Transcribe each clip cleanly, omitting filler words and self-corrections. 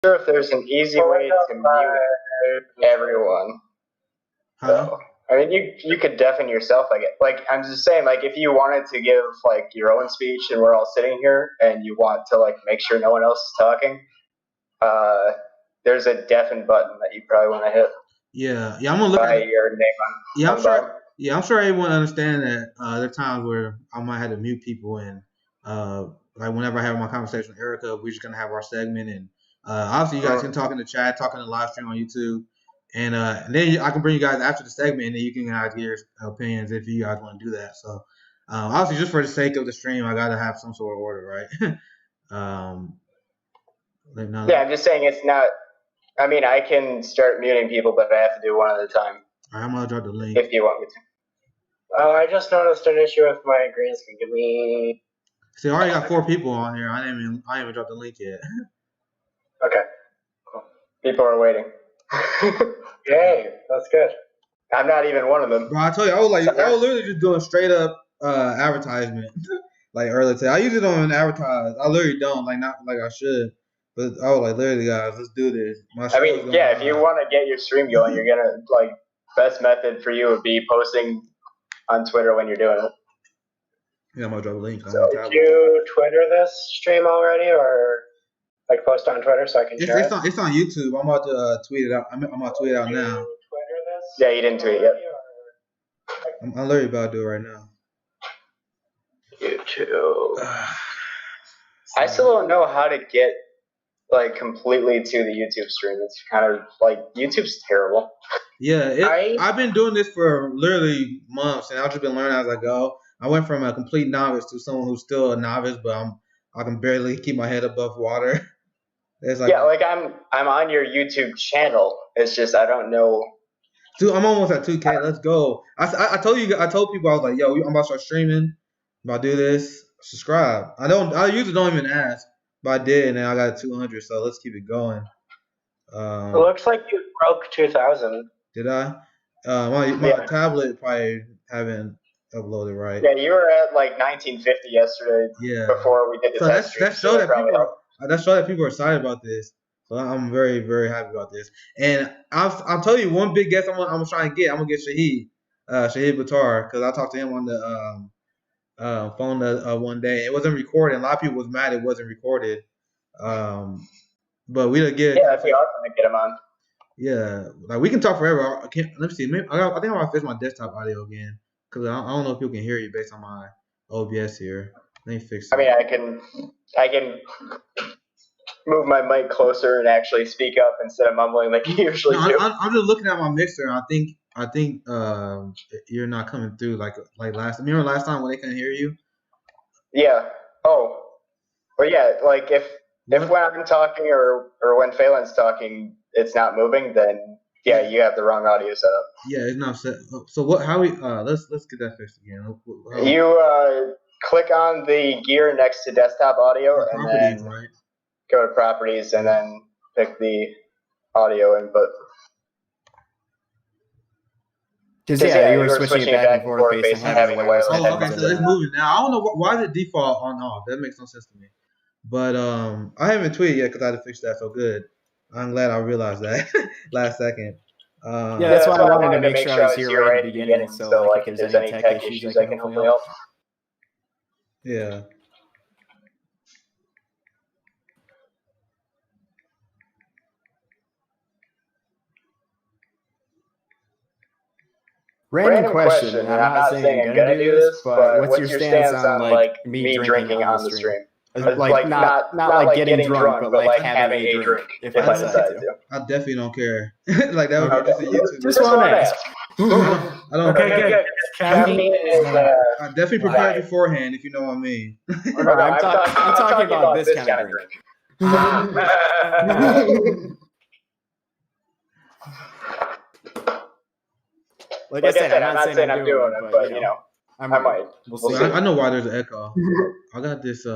sure if there's an easy way to mute everyone. Huh? So, I mean, you could deafen yourself. Like I'm just saying, like if you wanted to give like your own speech and we're all sitting here and you want to like make sure no one else is talking, there's a deafen button that you probably want to hit Yeah, I'm gonna look by at. your name Yeah, on I'm the bottom. sure. Yeah, I'm sure everyone understand that. There are times where I might have to mute people, and like whenever I have my conversation with Erica, we're just gonna have our segment, and obviously you guys can talk in the chat, talk in the live stream on YouTube, and then I can bring you guys after the segment, and then you can guys get your opinions if you guys want to do that. So obviously, just for the sake of the stream, I gotta have some sort of order, right? Yeah, I'm just saying it's not. I mean, I can start muting people, but I have to do one at a time. All right, I'm gonna drop the link. If you want me to. Oh, I just noticed an issue with my green screen. Give me. See, I already got 4 people on here. I didn't even drop the link yet. Okay. People are waiting. Yay, that's good. I'm not even one of them. Bro, I told you, I was literally just doing straight up advertisement like earlier today. I usually don't even advertise. I literally don't, like not like I should. But I was like, literally, guys, let's do this. I mean, yeah, if you want to get your stream going, you're gonna like best method for you would be posting on Twitter when you're doing it. Yeah, I'm gonna drop a link. So did you Twitter this stream already, or like post on Twitter so I can share it? It's on YouTube. I'm about to tweet it out. I'm about to tweet it out now. Twitter this? Yeah, you didn't tweet it yet. I'm literally about to do it right now. YouTube. I still don't know how to get like completely to the YouTube stream. It's kind of like YouTube's terrible. Yeah, I've been doing this for literally months, and I've just been learning as I go. I went from a complete novice to someone who's still a novice, but I can barely keep my head above water. It's like, yeah, like I'm on your YouTube channel. It's just I don't know. Dude, I'm almost at 2K. Let's go. I told people I was like, yo, I'm about to start streaming. I'm about to do this. Subscribe. I usually don't even ask, but I did, and then I got 200. So let's keep it going. It looks like you broke 2,000. Did I? My tablet probably haven't uploaded right. Yeah, you were at like 1950 yesterday. Yeah. Before we did the test stream. That show that people are excited about this. So I'm very, very happy about this. And I'll tell you one big guest I'm trying to get. I'm gonna get Shahid Buttar, because I talked to him on the phone one day. It wasn't recorded. A lot of people was mad it wasn't recorded. But we'll get. Yeah, that'd be awesome to get him on. Yeah, like we can talk forever. Let me see. Maybe, I think I'm gonna fix my desktop audio again, because I don't know if people can hear you based on my OBS here. Let me fix it. I mean, I can move my mic closer and actually speak up instead of mumbling like you usually do. I'm just looking at my mixer. I think you're not coming through like last. Remember last time when they couldn't hear you? Yeah. Oh. But yeah, like if when I'm talking or when Phelan's talking, it's not moving, then yeah, you have the wrong audio setup. Yeah, it's not set. So what? How we? Let's get that fixed again. You click on the gear next to desktop audio and then go to properties and then pick the audio input. Yeah, you were switching it back and forth based on having wireless headphones. Okay, so it's moving now. I don't know why the default on off. That makes no sense to me. But I haven't tweeted yet because I had to fix that. So good. I'm glad I realized that last second. Yeah, that's why I wanted to make sure I was here right at the beginning. So like, if there's any tech issues, I can hopefully help. Yeah. Random question. I'm not saying I'm gonna do this, but what's your stance on like me drinking on the stream? Like not like getting drunk, but like having a drink if I decide to. I definitely don't care. Like that would be just a YouTube. Just want to ask. I don't. Okay, good. Caffeine is. I definitely prepare beforehand, if you know what I mean. I'm talking about this kind of drink. Like I said, I'm not saying I'm doing it, but you know, I might. We'll see. I know why there's an echo. I got this.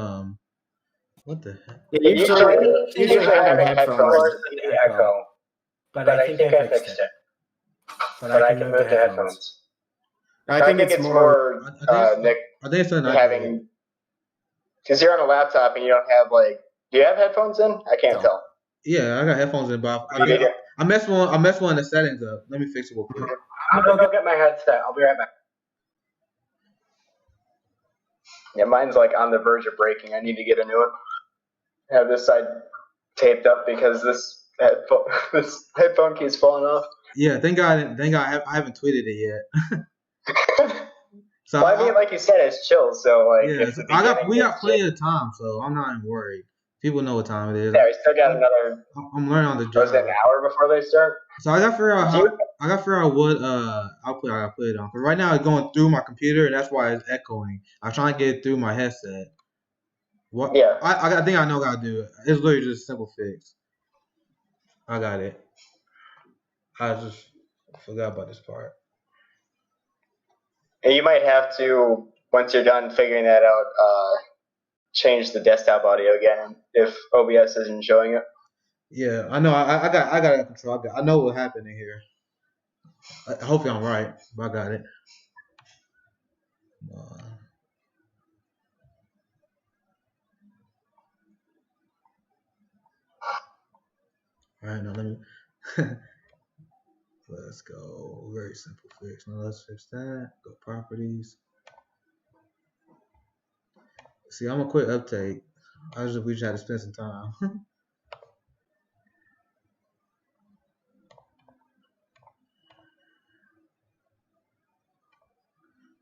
What the heck? Usually I have headphones and echo, but I think I fixed it. But I can move to headphones. I think it's more Nick. I think it's having, because you're on a laptop and you don't have like. Do you have headphones in? I can't tell. Yeah, I got headphones in, but I messed one of the settings up. Let me fix it real quick. I'm gonna go get my headset. I'll be right back. Yeah, mine's like on the verge of breaking. I need to get a new one. I have this side taped up because this headphone keeps falling off. Yeah, thank God I haven't tweeted it yet. So well, I mean, like you said, it's chill. So like, yeah, we got plenty of time, so I'm not even worried. People know what time it is. Yeah, we still got another. I'm learning on the job. Was it an hour before they start? So I gotta figure out what output I gotta put it on. Cause right now it's going through my computer, and that's why it's echoing. I'm trying to get it through my headset. What? Yeah. I think I know what I gotta do. It's literally just a simple fix. I got it. I just forgot about this part. And you might have to, once you're done figuring that out, change the desktop audio again if OBS isn't showing it. Yeah, I know. I got it in control. I know what happened in here. Hopefully I'm right, but I got it. All right, now let me. Let's go. Very simple fix. Now let's fix that. Go properties. See, I'm a quick uptake. We just had to spend some time.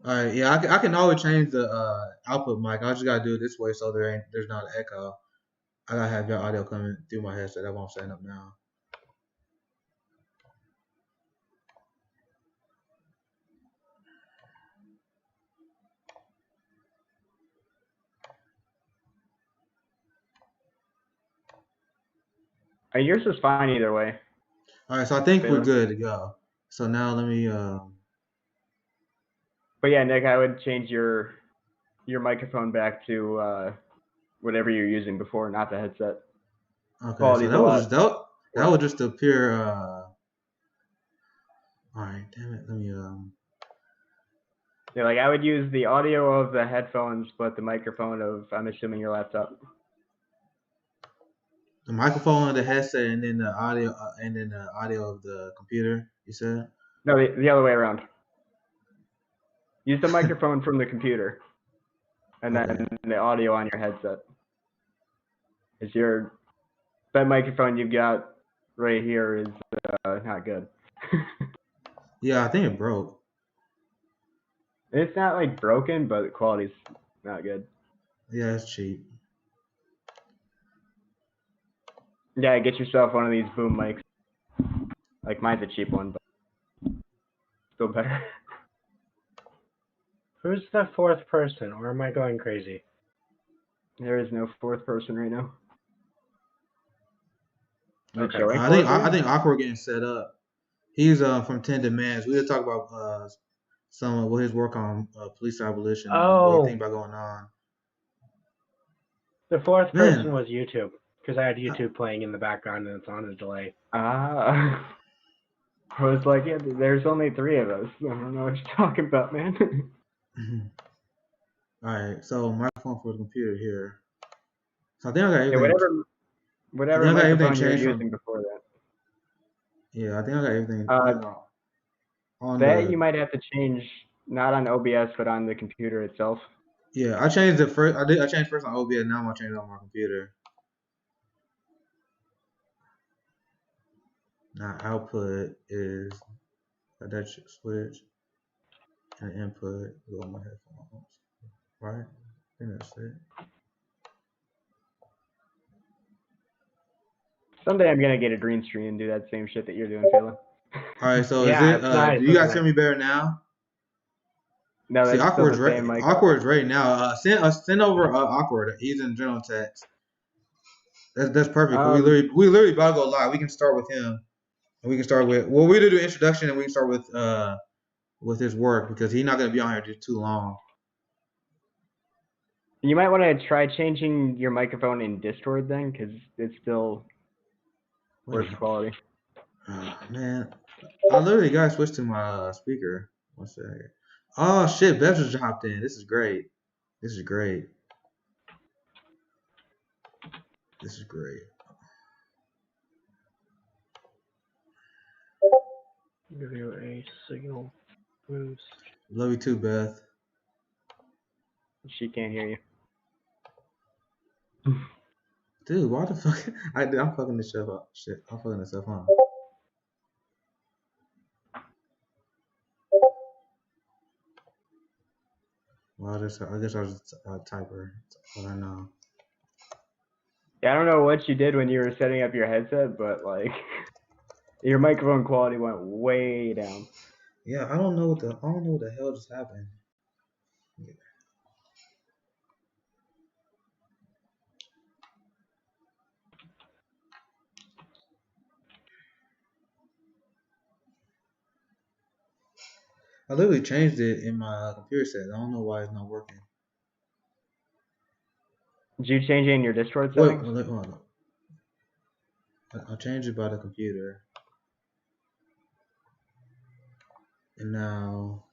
All right, yeah, I can always change the output mic. I just gotta do it this way so there's not an echo. I gotta have your audio coming through my headset. That's what I'm setting up now. Yours is fine either way. All right, so I think we're good to go. So now let me. But yeah, Nick, I would change your microphone back to whatever you're using before, not the headset. Okay, so that was just a pure. All right, damn it. Let me. Yeah, like I would use the audio of the headphones, but the microphone of, I'm assuming, your laptop. The microphone of the headset, and then the audio, of the computer. You said? No, the other way around. Use the microphone from the computer, and then the audio on your headset. That microphone you've got right here is not good. Yeah, I think it broke. It's not like broken, but the quality's not good. Yeah, it's cheap. Yeah, get yourself one of these boom mics. Like mine's a cheap one, but still better. Who's the fourth person, or am I going crazy? There is no fourth person right now. Okay. I think Awkward getting set up. He's from 10 Demands. We were talking about some of his work on police abolition. Oh. What you think about going on? The fourth person was YouTube, because I had YouTube playing in the background and it's on a delay. I was like, yeah, there's only 3 of us. I don't know what you're talking about, man. All right, so microphone for the computer here. So I think I got everything. Yeah, whatever microphone you're using before that. Yeah, I think I got everything. You might have to change, not on OBS, but on the computer itself. Yeah, I changed it first. I changed first on OBS. Now I'm gonna change it on my computer. Now output is a Dutch switch, and input go on my headphones. Right? I think that's it. Someday I'm gonna get a green screen and do that same shit that you're doing, Phelan. All right, so is it? Do you guys hear me better now? No, that's Awkward's right now. Send over Awkward. He's in general text. That's perfect. We literally about to go live. We can start with him, and we can start with we do the introduction, and we can start with his work because he's not gonna be on here too long. You might want to try changing your microphone in Discord then, because it's still worse quality. Man, I literally got to switch to my speaker. 1 second. Oh shit, Bev just hopped in. This is great. This is great. Give you a signal boost. Love you too, Beth. She can't hear you. Dude, why the fuck? I'm fucking this shit up. Shit, I'm fucking this up, huh? Well, I guess I was just a typer. I don't know. Yeah, I don't know what you did when you were setting up your headset, but like your microphone quality went way down. Yeah, I don't know what the hell just happened. Yeah. I literally changed it in my computer set. I don't know why it's not working. Did you change it in your Discord Wait, settings? hold on. I changed it by the computer. And now,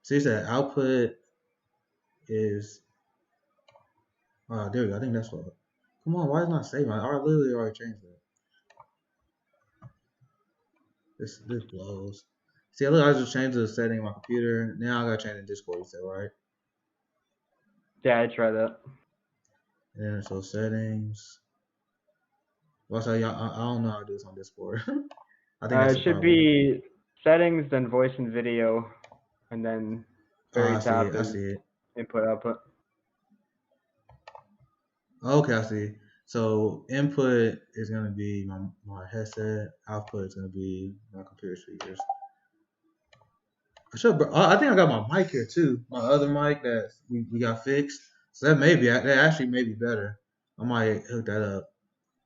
see that output is, there we go. I think that's what. Come on, why is it not saving? I literally already changed it. This blows. See, look, I just changed the setting on my computer. Now I gotta change the Discord, you said, right? Yeah, I tried that. And so settings. Well, so I don't know how to do this on Discord. I think it should be settings, then voice and video, and then very top I see it. Input output. Okay, I see. So input is gonna be my headset. Output is gonna be my computer speakers. I think I got my mic here too. My other mic that we got fixed. So that actually may be better. I might hook that up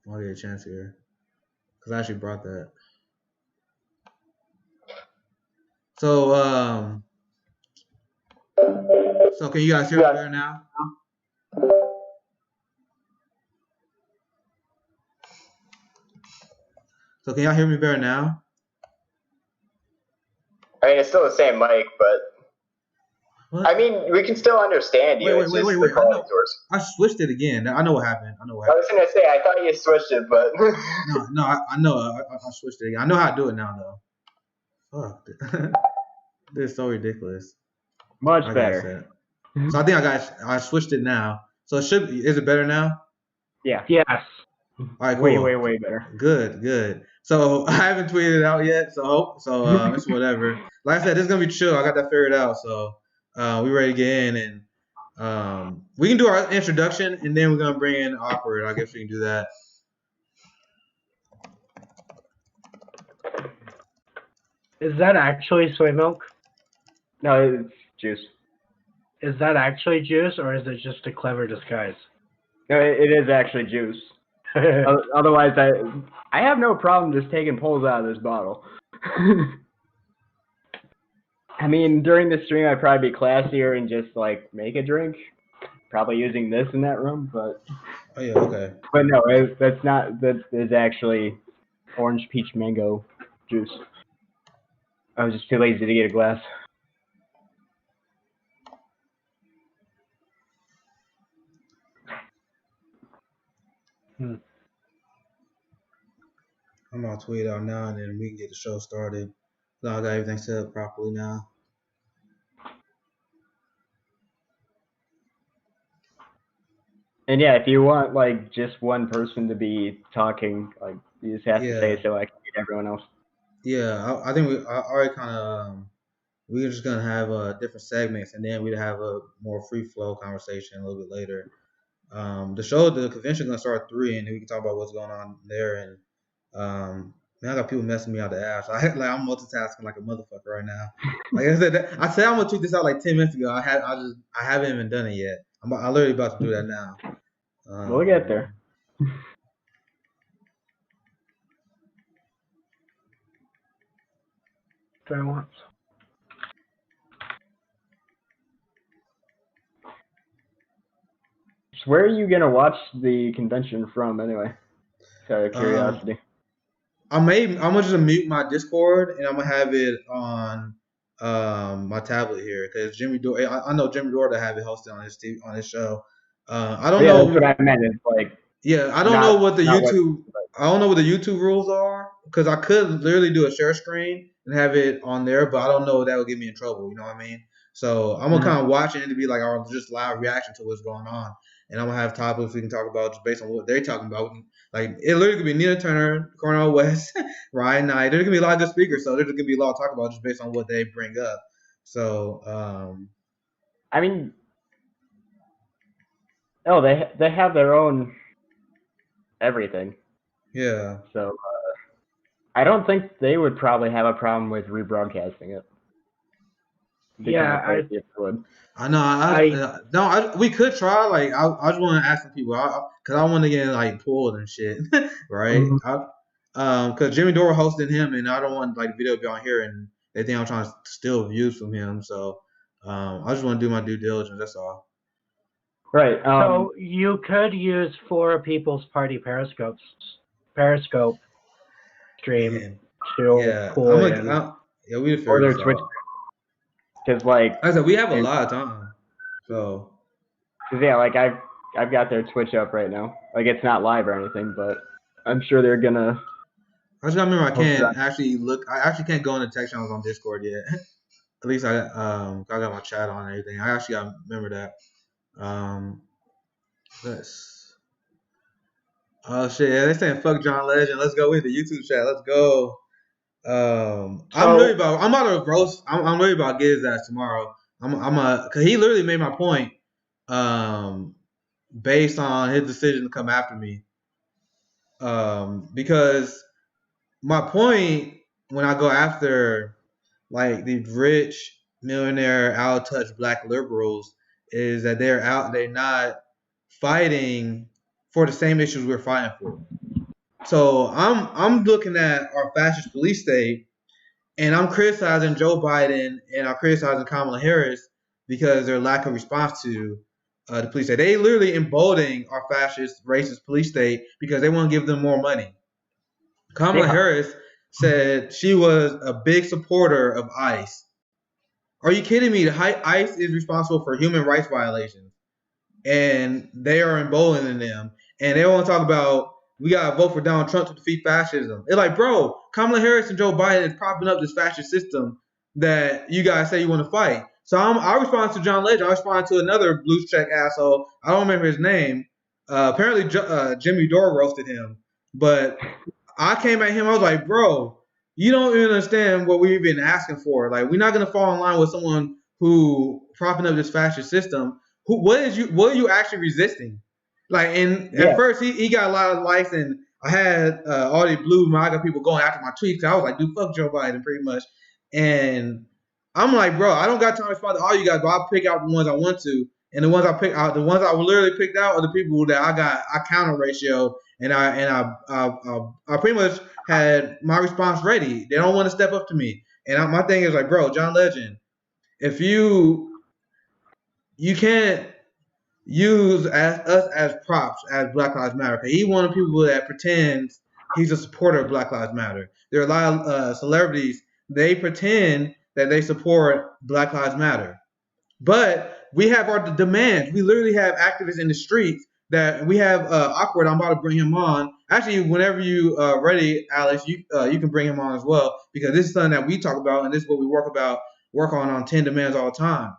when I get a chance here, because I actually brought that. So so can you guys hear me better now? So can y'all hear me better now? I mean, it's still the same mic, but what? I mean, we can still understand you. Wait. I switched it again. I know what happened. I was gonna say, I thought you switched it, but no, I know. I switched it again. I know how to do it now, though. Fuck, this is so ridiculous. Much better. So I think I switched it now. So is it better now? Yeah. Yes. All right, cool. Way better. Good. So I haven't tweeted it out yet, so it's whatever. Like I said, this is gonna be chill. I got that figured out, so we ready to get in, and we can do our introduction, and then we're gonna bring in Awkward. I guess we can do that. Is that actually soy milk? No, it's juice. Is that actually juice, or is it just a clever disguise? No, it is actually juice. Otherwise, I have no problem just taking pulls out of this bottle. I mean, during the stream, I'd probably be classier and just like make a drink, probably using this in that room. But oh yeah, okay. But no, that's not. That is actually orange peach mango juice. I was just too lazy to get a glass. I'm gonna tweet out now, and then we can get the show started. So I got everything set up properly now. And yeah, if you want like just one person to be talking, like you just have to say so I can get everyone else. Yeah, I think I already kind of we're just gonna have different segments, and then we'd have a more free flow conversation a little bit later. The convention is gonna start at 3, and then we can talk about what's going on there. And man, I got people messing me out the ass. I'm multitasking like a motherfucker right now. Like I said I'm gonna tweet this out like 10 minutes ago. I haven't even done it yet. I'm literally about to do that now. We'll get there. Try once. Where are you gonna watch the convention from anyway? Out of curiosity. I'm gonna just mute my Discord, and I'm gonna have it on my tablet here, because Jimmy Dore. I know Jimmy Dore to have it hosted on his show. I don't know. That's what I meant. It's like Yeah, I don't know what the YouTube rules are, because I could literally do a share screen and have it on there, but I don't know if that would get me in trouble. You know what I mean? So I'm gonna kind of watch it to be like our just live reaction to what's going on, and I'm gonna have topics we can talk about just based on what they're talking about. Like it literally could be Nina Turner, Cornel West, Ryan Knight. There's gonna be a lot of good speakers, so there's gonna be a lot to talk about just based on what they bring up. So I mean, they have their own everything. Yeah. So I don't think they would probably have a problem with rebroadcasting it. Yeah, I know. We could try. Like, I just want to ask some people, because I want to get like pulled and shit, right? Because Jimmy Dore hosted him, and I don't want like video to be on here, and they think I'm trying to steal views from him. So, I just want to do my due diligence. That's all. Right. So you could use For People's Party Periscope stream to pull in. We or their Twitch. Because like I said, we have a lot of time. So. Cause yeah, like I've got their Twitch up right now. Like it's not live or anything, but I'm sure they're gonna. I just gotta remember I can't actually look. I actually can't go into text channels on Discord yet. At least I got my chat on and everything. I actually gotta remember that. Oh shit! Yeah, they saying fuck John Legend. Let's go with the YouTube chat. Let's go. I'm worried about get his ass tomorrow. Cause he literally made my point. Based on his decision to come after me. Because my point when I go after like these rich millionaire out of touch black liberals is that they're not fighting for the same issues we're fighting for. So I'm looking at our fascist police state, and I'm criticizing Joe Biden and I'm criticizing Kamala Harris because their lack of response to the police state. They literally emboldening our fascist, racist police state because they want to give them more money. Kamala Harris said she was a big supporter of ICE. Are you kidding me? ICE is responsible for human rights violations, and they are emboldening them. And they want to talk about we gotta vote for Donald Trump to defeat fascism. It's like, bro, Kamala Harris and Joe Biden is propping up this fascist system that you guys say you want to fight. So I respond to John Legend. I respond to another blue check asshole. I don't remember his name. Apparently, Jimmy Dore roasted him. But I came at him. I was like, bro, you don't even understand what we've been asking for. Like, we're not gonna fall in line with someone who propping up this fascist system. What are you actually resisting? Like, and at first he got a lot of likes, and I had all these blue MAGA people going after my tweets. I was like, dude, fuck Joe Biden, pretty much. And I'm like, bro, I don't got time to respond to all you guys, but I'll pick out the ones I want to. And the ones I pick out, the ones I literally picked out are the people that I counter ratio, and I pretty much had my response ready. They don't want to step up to me. And my thing is like, bro, John Legend, if you can't use us as props as Black Lives Matter. He one of the people that pretends he's a supporter of Black Lives Matter. There are a lot of celebrities, they pretend that they support Black Lives Matter. But we have our demands. We literally have activists in the streets that we have Awkward. I'm about to bring him on. Actually, whenever you ready, Alex, you can bring him on as well, because this is something that we talk about, and this is what we work on 10 demands all the time.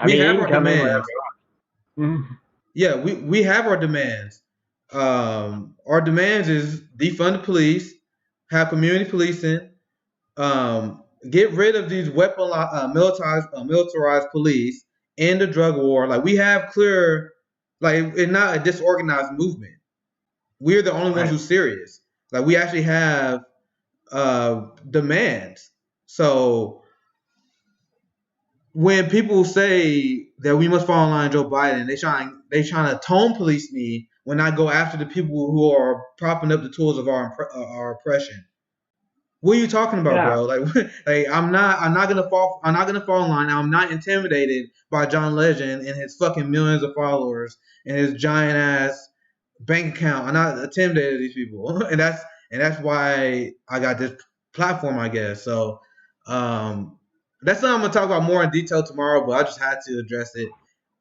We have our demands. Yeah, we have our demands. Our demands is defund the police, have community policing, get rid of these militarized police, end the drug war. Like, we have clear, like, it's not a disorganized movement. We're the only ones who's serious. Like, we actually have demands. So when people say that we must fall in line with Joe Biden, they trying to tone police me when I go after the people who are propping up the tools of our oppression. What are you talking about, bro? Like I'm not gonna fall in line. I'm not intimidated by John Legend and his fucking millions of followers and his giant ass bank account. I'm not intimidated of these people, and that's why I got this platform, I guess. So that's something I'm gonna talk about more in detail tomorrow, but I just had to address it.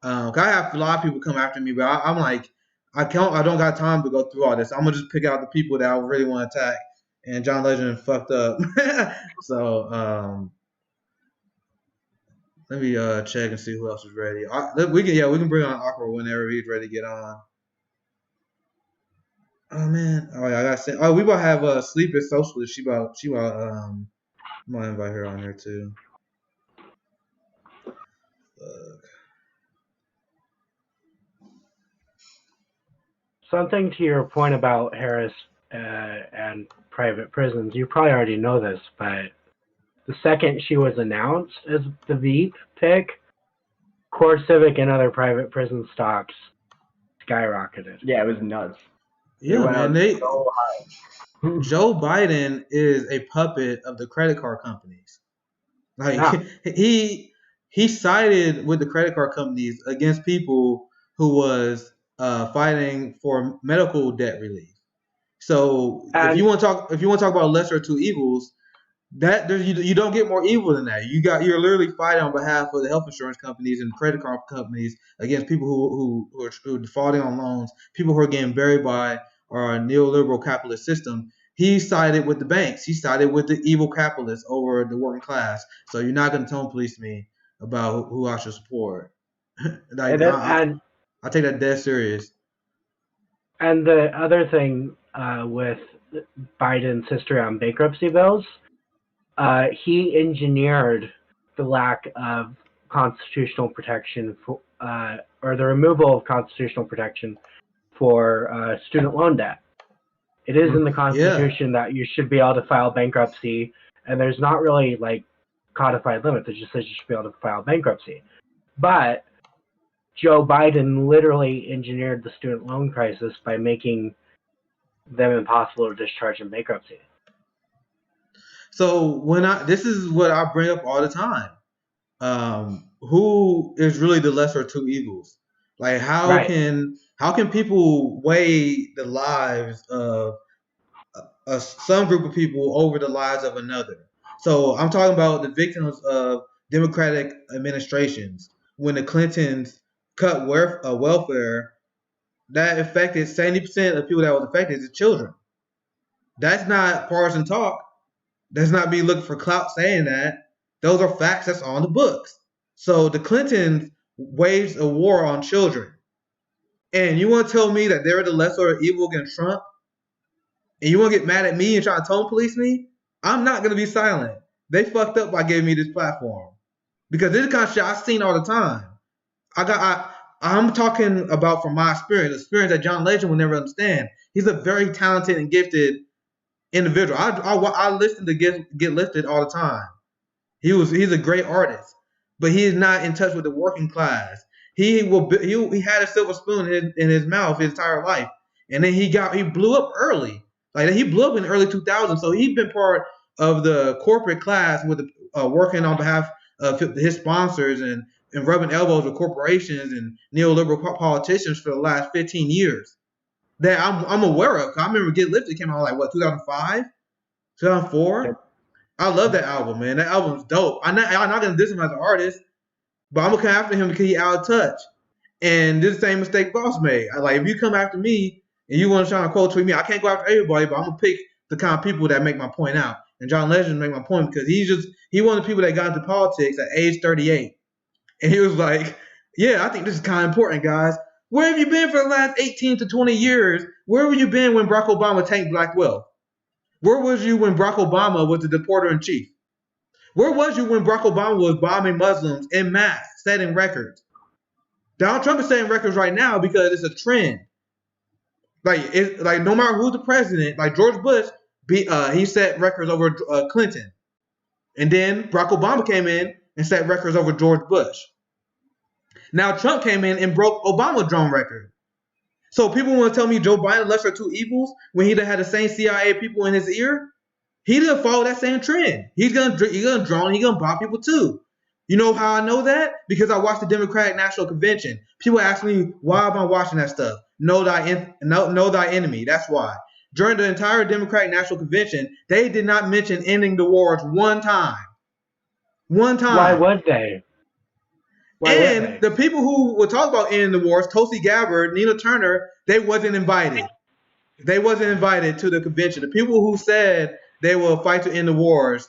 I have a lot of people come after me, but I'm like, I don't got time to go through all this. I'm gonna just pick out the people that I really want to attack. And John Legend fucked up. So let me check and see who else is ready. We can bring on Awkward whenever he's ready to get on. Oh man! Oh yeah, I gotta say. Oh, we about to have Sleepless Socialist. I'm gonna invite her on here too. Something to your point about Harris and private prisons, you probably already know this, but the second she was announced as the Veep pick, CoreCivic and other private prison stocks skyrocketed. Yeah, it was nuts. Yeah, man. Joe Biden is a puppet of the credit card companies. Like he sided with the credit card companies against people who was fighting for medical debt relief. So if you want to talk about lesser of two evils, you don't get more evil than that. You're literally fighting on behalf of the health insurance companies and credit card companies against people who are defaulting on loans, people who are getting buried by our neoliberal capitalist system. He sided with the banks. He sided with the evil capitalists over the working class. So you're not going to tone police me about who I should support. I take that dead serious. And the other thing with Biden's history on bankruptcy bills, he engineered the lack of constitutional protection for, or the removal of constitutional protection for student loan debt. It is in the Constitution that you should be able to file bankruptcy, and there's not really like codified limits. It just says you should be able to file bankruptcy. But Joe Biden literally engineered the student loan crisis by making them impossible to discharge in bankruptcy. So this is what I bring up all the time. Who is really the lesser of two evils? Like how can people weigh the lives of some group of people over the lives of another? So I'm talking about the victims of Democratic administrations. When the Clintons cut welfare, that affected 70% of people that was affected is children. That's not partisan talk. That's not me looking for clout saying that. Those are facts that's on the books. So the Clintons waged a war on children. And you want to tell me that they're the lesser evil against Trump? And you want to get mad at me and try to tone police me? I'm not going to be silent. They fucked up by giving me this platform. Because this is the kind of shit I've seen all the time. I'm talking about from my experience that John Legend will never understand. He's a very talented and gifted individual. I listen to Get Lifted all the time. He's a great artist, but he is not in touch with the working class. He had a silver spoon in his mouth his entire life, and then he blew up early. Like he blew up in the early 2000s. So he's been part of the corporate class with working on behalf of his sponsors and rubbing elbows with corporations and neoliberal politicians for the last 15 years. That I'm aware of. I remember Get Lifted came out like 2005, 2004. Yep. I love that album, man. That album's dope. I'm not gonna diss him as an artist, but I'm gonna come after him because he out of touch. And this is the same mistake Boss made. Like if you come after me and you want to try to quote tweet me, I can't go after everybody, but I'm gonna pick the kind of people that make my point out. And John Legend make my point because he one of the people that got into politics at age 38. And he was like, yeah, I think this is kind of important, guys. Where have you been for the last 18 to 20 years? Where have you been when Barack Obama tanked black wealth? Where was you when Barack Obama was the deporter-in-chief? Where was you when Barack Obama was bombing Muslims en masse, setting records? Donald Trump is setting records right now because it's a trend. Like no matter who's the president, like George Bush, he set records over Clinton. And then Barack Obama came in and set records over George Bush. Now Trump came in and broke Obama's drone record. So people want to tell me Joe Biden lesser two evils when he had the same CIA people in his ear? He didn't follow that same trend. He's gonna drone, he's gonna bomb people too. You know how I know that? Because I watched the Democratic National Convention. People ask me, why am I watching that stuff? Know thy enemy. That's why. During the entire Democratic National Convention, they did not mention ending the wars one time. One time. Why would they? And the people who would talk about ending the wars, Tulsi Gabbard, Nina Turner, they wasn't invited. They wasn't invited to the convention. The people who said they will fight to end the wars,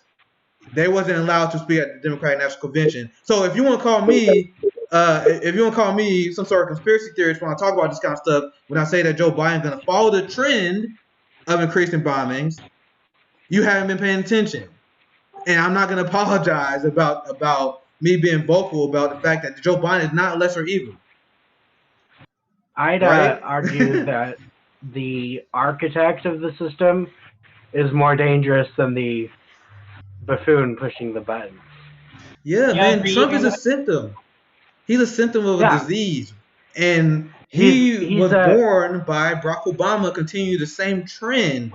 they wasn't allowed to speak at the Democratic National Convention. So if you want to call me, some sort of conspiracy theorist when I talk about this kind of stuff, when I say that Joe Biden's going to follow the trend of increasing bombings, you haven't been paying attention. And I'm not going to apologize about me being vocal about the fact that Joe Biden is not lesser evil. I'd argue that the architect of the system is more dangerous than the buffoon pushing the buttons. Yeah, man, Trump is a symptom. He's a symptom of a disease. And he was born by Barack Obama continue the same trend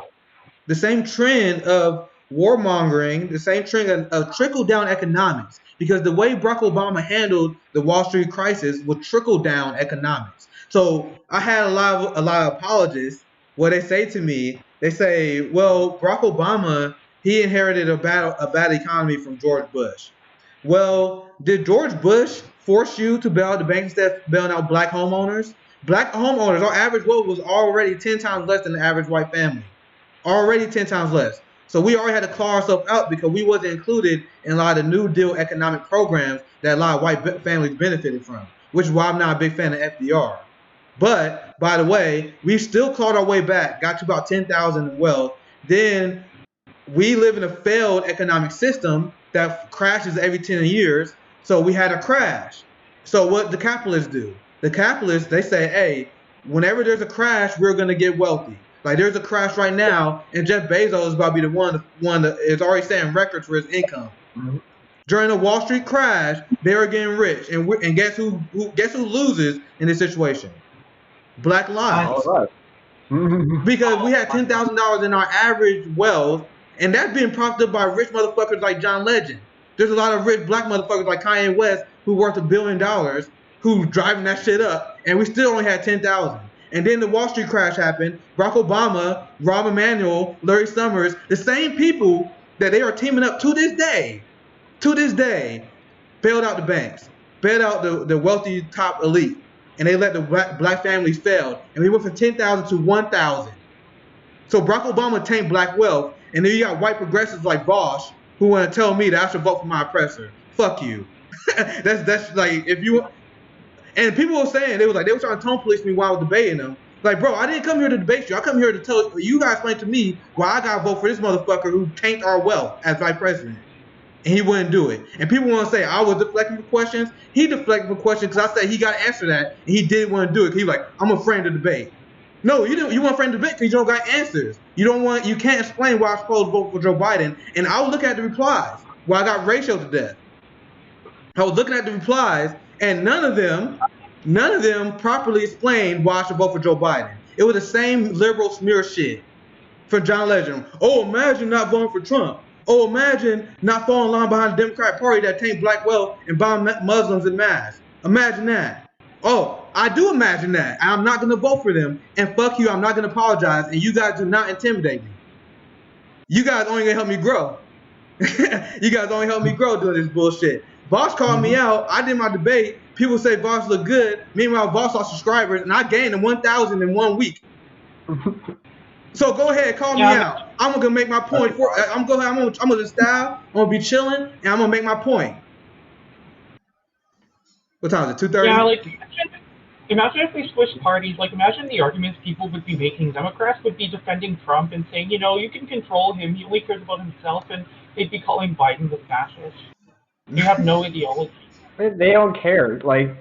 of warmongering, the same trend of trickle-down economics. Because the way Barack Obama handled the Wall Street crisis was trickle-down economics. So I had a lot of apologists where they say to me, they say, well, Barack Obama, he inherited a bad economy from George Bush. Well, did George Bush force you to bail out the banks instead of bailing out black homeowners? Black homeowners, our average wealth was already 10 times less than the average white family. Already 10 times less. So we already had to claw ourselves out because we wasn't included in a lot of the New Deal economic programs that a lot of white families benefited from, which is why I'm not a big fan of FDR. But, by the way, we still clawed our way back, got to about 10,000 in wealth. Then we live in a failed economic system that crashes every 10 years. So we had a crash. So what the capitalists do? The capitalists, they say, hey, whenever there's a crash, we're going to get wealthy. Like there's a crash right now, and Jeff Bezos is about to be the one that is already setting records for his income. Mm-hmm. During the Wall Street crash, they are getting rich, and guess who loses in this situation? Black lives. Because we had $10,000 in our average wealth, and that's being propped up by rich motherfuckers like John Legend. There's a lot of rich black motherfuckers like Kanye West who worth $1 billion, who driving that shit up, and we still only had 10,000. And then the Wall Street crash happened. Barack Obama, Rahm Emanuel, Larry Summers, the same people that they are teaming up to this day, bailed out the banks, bailed out the wealthy top elite, and they let the black families fail. And we went from 10,000 to 1,000. So Barack Obama tamed black wealth, and then you got white progressives like Bosch who want to tell me that I should vote for my oppressor. Fuck you. that's like if you. And people were saying, they were trying to tone police me while I was debating them. Like, bro, I didn't come here to debate you. I come here to tell you guys explain to me why I got to vote for this motherfucker who tanked our wealth as vice president. And he wouldn't do it. And people want to say I was deflecting for questions. He deflected for questions because I said he got to answer that. And he didn't want to do it because he was like, I'm afraid to debate. No, you didn't. You weren't afraid to debate because you don't got answers. You can't explain why I'm supposed to vote for Joe Biden. And I was looking at the replies while I got ratioed to death. I was looking at the replies, and none of them properly explained why I should vote for Joe Biden. It was the same liberal smear shit from John Legend. Oh, imagine not voting for Trump. Oh, imagine not falling in line behind the Democratic Party that tanked black wealth and bombed Muslims en masse. Imagine that. Oh, I do imagine that. I'm not going to vote for them. And fuck you, I'm not going to apologize. And you guys do not intimidate me. You guys only going to help me grow. You guys only help me grow doing this bullshit. Voss called me out. I did my debate. People say Voss look good. Meanwhile, Voss lost subscribers, and I gained them 1,000 in 1 week. So go ahead, call me out. I'm gonna make my point. I'm gonna style. I'm gonna be chilling, and I'm gonna make my point. What time is it? 2:30. Yeah, like imagine if we switched parties. Like imagine the arguments people would be making. Democrats would be defending Trump and saying, you can control him. He only cares about himself, and they'd be calling Biden the fascist. You have no ideology. They don't care. Like,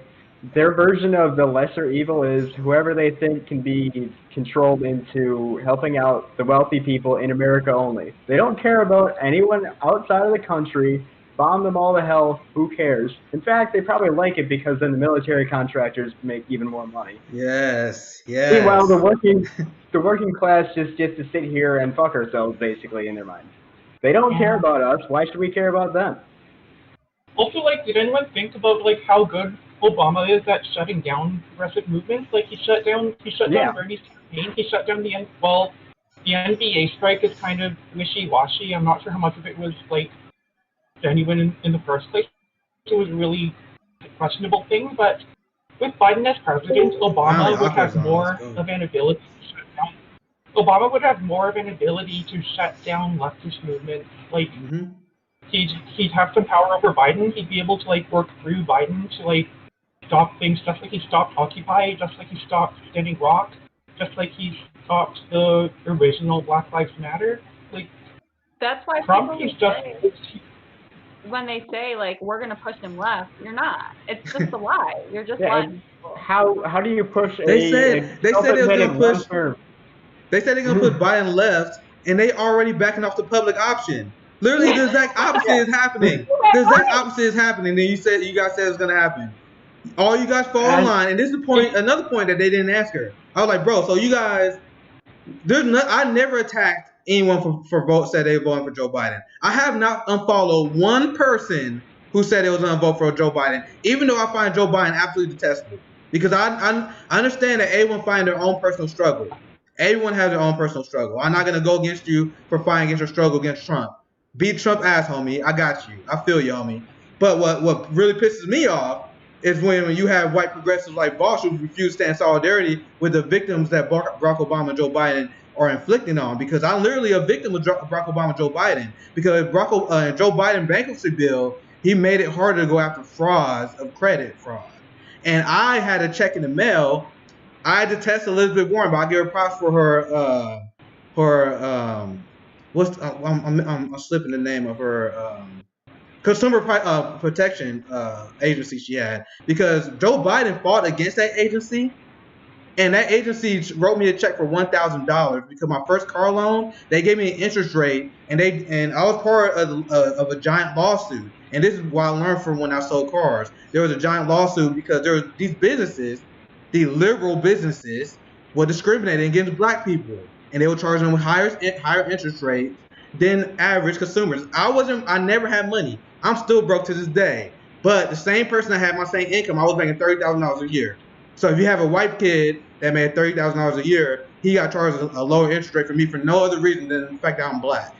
their version of the lesser evil is whoever they think can be controlled into helping out the wealthy people in America only. They don't care about anyone outside of the country. Bomb them all to hell. Who cares? In fact, they probably like it because then the military contractors make even more money. Yes. Meanwhile, the working class just gets to sit here and fuck ourselves, basically, in their minds. They don't care about us. Why should we care about them? Also, like, did anyone think about like how good Obama is at shutting down progressive movements? Like, he shut down Bernie's campaign. He shut down the NBA strike is kind of wishy-washy. I'm not sure how much of it was like genuine in the first place. It was really questionable thing, but with Biden as president, Obama would have more of an ability to shut down. Obama would have more of an ability to shut down leftist movements. Like, he'd have some power over Biden. He'd be able to like work through Biden to like stop things, just like he stopped Occupy, just like he stopped Standing Rock, just like he stopped the original Black Lives Matter. Like, that's why Trump is just. When they say like we're gonna push him left, you're not. It's just a lie. You're just lying. How do you push? They said they said they're gonna push. They said they're gonna put Biden left, and they already backing off the public option. Literally, the exact opposite is happening. The exact opposite is happening. Then you guys said it's gonna happen. All you guys fall in line, and this is the point. Another point that they didn't ask her. I was like, bro, so you guys, I never attacked anyone for said they were voting for Joe Biden. I have not unfollowed one person who said they was gonna vote for Joe Biden, even though I find Joe Biden absolutely detestable. Because I understand that everyone find their own personal struggle. Everyone has their own personal struggle. I'm not gonna go against you for fighting against your struggle against Trump. Beat Trump ass, homie. I got you. I feel you, homie. But what really pisses me off is when you have white progressives like Vosh who refuse to stand in solidarity with the victims that Barack Obama and Joe Biden are inflicting on. Because I'm literally a victim of Barack Obama and Joe Biden. Because Joe Biden bankruptcy bill, he made it harder to go after frauds of credit fraud. And I had a check in the mail. I detest Elizabeth Warren, but I give her props for I'm slipping the name of her consumer protection agency she had, because Joe Biden fought against that agency, and that agency wrote me a check for $1,000 because my first car loan, they gave me an interest rate, and I was part of a giant lawsuit. And this is what I learned from when I sold cars. There was a giant lawsuit because there were these businesses, the liberal businesses, were discriminating against black people, and they were charging them with higher interest rates than average consumers. I never had money. I'm still broke to this day. But the same person that had my same income, I was making $30,000 a year. So if you have a white kid that made $30,000 a year, he got charged a lower interest rate for me for no other reason than the fact that I'm black.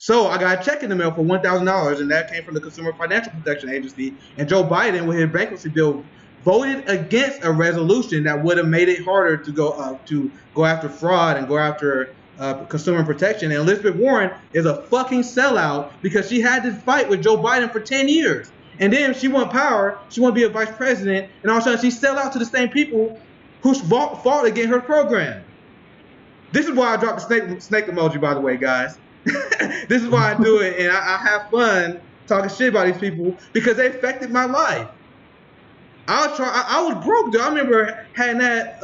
So I got a check in the mail for $1,000, and that came from the Consumer Financial Protection Agency. And Joe Biden, with his bankruptcy bill, voted against a resolution that would have made it harder to go after fraud and go after consumer protection. And Elizabeth Warren is a fucking sellout because she had to fight with Joe Biden for 10 years. And then she won power, she wanted to be a vice president, and all of a sudden she sell out to the same people who fought against her program. This is why I dropped the snake emoji, by the way, guys. This is why I do it, and I have fun talking shit about these people because they affected my life. I was broke, dude. I remember having that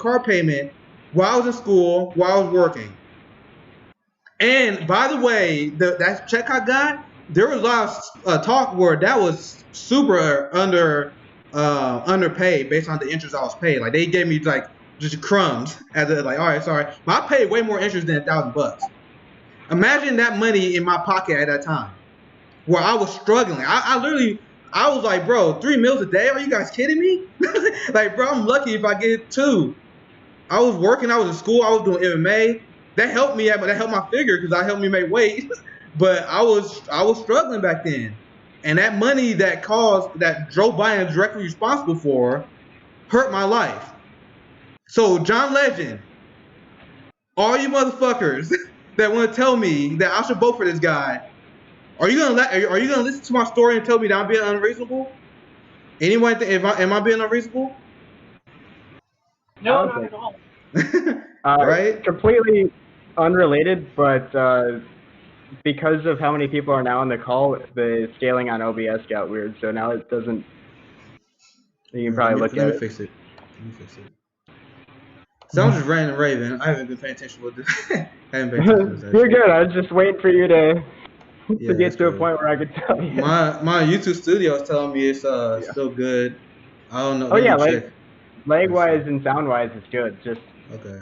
car payment while I was in school, while I was working. And by the way, that check I got, there was a lot of talk where that was super underpaid based on the interest I was paid. Like they gave me like just crumbs as all right, sorry, but I paid way more interest than $1,000. Imagine that money in my pocket at that time, where I was struggling. I was like, bro, 3 meals a day? Are you guys kidding me? Like, bro, I'm lucky if I get 2. I was working. I was in school. I was doing MMA. That helped me. That helped my figure because that helped me make weight. But I was struggling back then, and that money that Joe Biden is directly responsible for hurt my life. So John Legend, all you motherfuckers that want to tell me that I should vote for this guy, are you gonna listen to my story and tell me that I'm being unreasonable? Anyone think am I being unreasonable? No, not at all. Right? Completely unrelated, but because of how many people are now on the call, the scaling on OBS got weird. So now it doesn't. You can probably look at it. Let me fix it. So I'm just ranting and raving. I haven't been paying attention with this. You're good. I was just waiting for you to get to a point where I could tell you. My YouTube studio is telling me it's still good. I don't know. Oh yeah, leg wise and sound wise, it's good. Just okay.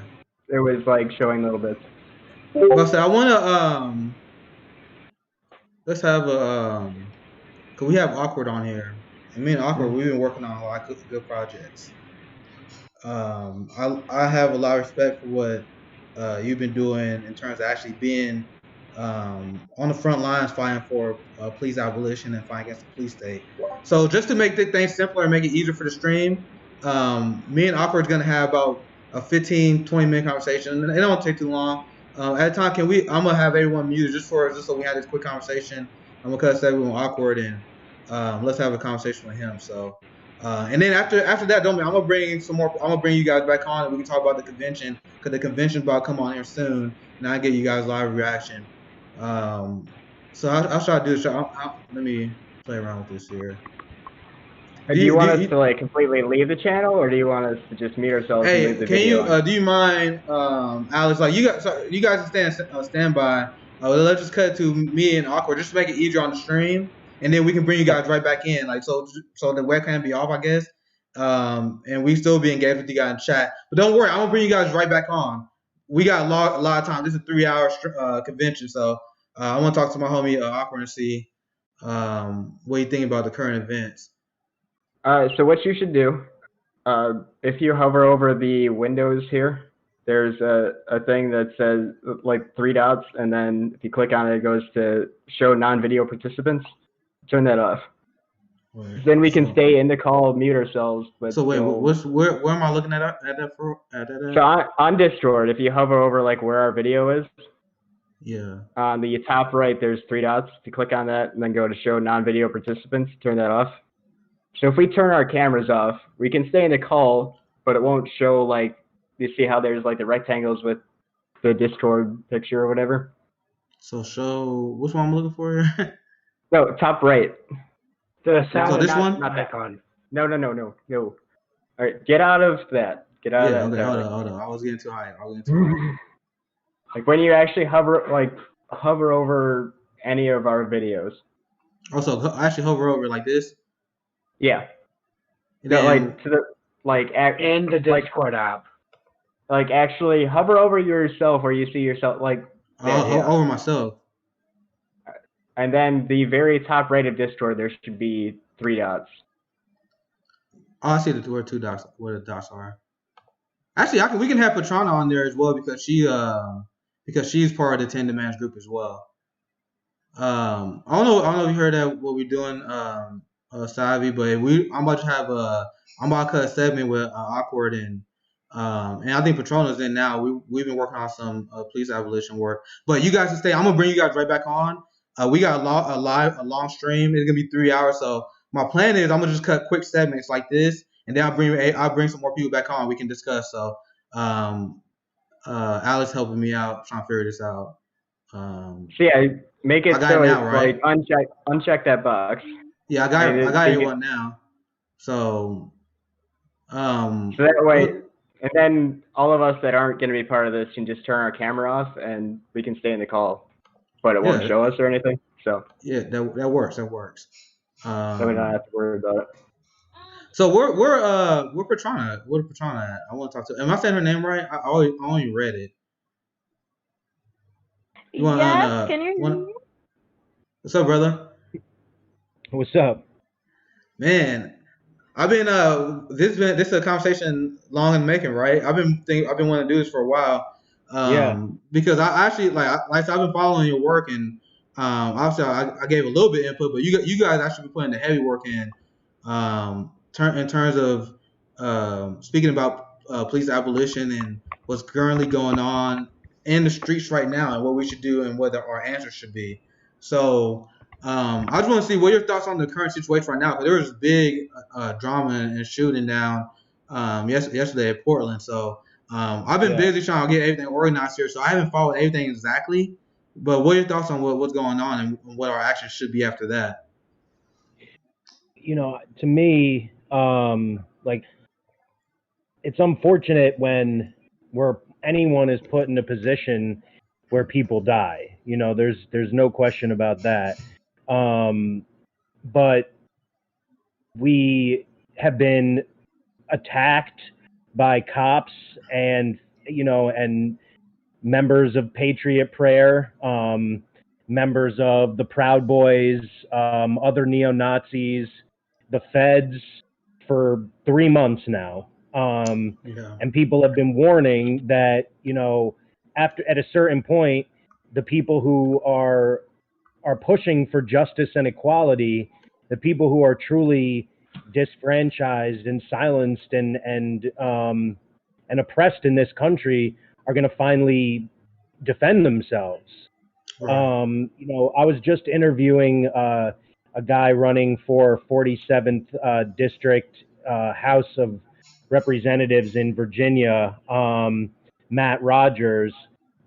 It was like showing little bits. Well, so I wanna let's have cause we have Awkward on here, and me and Awkward we've been working on a lot of good projects. I have a lot of respect for what you've been doing in terms of actually being on the front lines fighting for police abolition and fighting against the police state. So just to make things simpler and make it easier for the stream, me and Awkward's gonna have about a 15, 20-minute conversation. It don't take too long. At a time, I'm gonna have everyone muted just so we have this quick conversation. I'm gonna cut everyone Awkward and let's have a conversation with him. So, and then after that, I'm gonna bring you guys back on and we can talk about the convention because the convention's about to come on here soon, and I get you guys live reaction. So I'll try to do this. Let me play around with this here. Do you want us to like completely leave the channel, or do you want us to just mute ourselves and leave the video? Do you mind, Alex? Like you guys stand by. Let's just cut to me and Awkward, just to make it easier on the stream, and then we can bring you guys right back in, like so the webcam be off, I guess, and we still be engaged with you guys in chat. But don't worry, I'm gonna bring you guys right back on. We got a lot of time. This is a 3-hour convention, so I want to talk to my homie Awkward and see what you think about the current events. So what you should do, if you hover over the windows here, there's a thing that says like 3 dots, and then if you click on it, it goes to show non-video participants. Turn that off. Then we can stay in the call, mute ourselves. But so wait, where am I looking at that? So on Discord, if you hover over like where our video is, yeah, on the top right, there's 3 dots. If you click on that and then go to show non-video participants, turn that off. So if we turn our cameras off, we can stay in the call, but it won't show like, you see how there's like the rectangles with the Discord picture or whatever? So show, which one I'm looking for here? No, top right. The sound, so this one? Not back on. No. All right, get out of that. Get out of that. Okay, hold on. I was getting too high. Like when you actually hover over any of our videos. Also, actually hover over like this? Yeah. Then, like to the in the Discord app. Like actually hover over yourself where you see yourself like over myself. And then the very top right of Discord there should be 3 dots. Oh, I see where the dots are. Actually, we can have Patrana on there as well because she's part of the 10 Demands group as well. I don't know if you heard that what we're doing, Savvy, but I'm about to cut a segment with Awkward and I think Patrona's in now. We've been working on some police abolition work, but you guys can stay. I'm gonna bring you guys right back on. We got a long stream. It's gonna be 3 hours. So my plan is I'm gonna just cut quick segments like this, and then I'll bring some more people back on. We can discuss. So Alex helping me out trying to figure this out. So yeah, make it so now, right? Like uncheck that box. Yeah, I got everyone now. So so that way, and then all of us that aren't going to be part of this can just turn our camera off and we can stay in the call, but it won't show us or anything. So yeah, that works. So we don't have to worry about it. So we're Patrana. Where's Patrana at? I want to talk to. Am I saying her name right? I only read it. Yes, can you hear me? What's up, brother? What's up? Man, I've been this is a conversation long in the making, right? I've been wanting to do this for a while. Because I actually like I've been following your work and obviously I gave a little bit of input, but you guys actually been putting the heavy work in terms of speaking about police abolition and what's currently going on in the streets right now and what we should do and what our answers should be. So I just want to see what your thoughts on the current situation right now, because there was big drama and shooting down yesterday at Portland. So I've been busy trying to get everything organized here, so I haven't followed everything exactly. But what are your thoughts on what's going on and what our actions should be after that? You know, to me, like, it's unfortunate when anyone is put in a position where people die. You know, there's no question about that. But we have been attacked by cops and, you know, and members of Patriot Prayer, members of the Proud Boys, other neo-Nazis, the feds for 3 months now. And people have been warning that, you know, at a certain point, the people who are pushing for justice and equality, the people who are truly disfranchised and silenced and oppressed in this country are going to finally defend themselves. Right. I was just interviewing a guy running for 47th District House of Representatives in Virginia, Matt Rogers,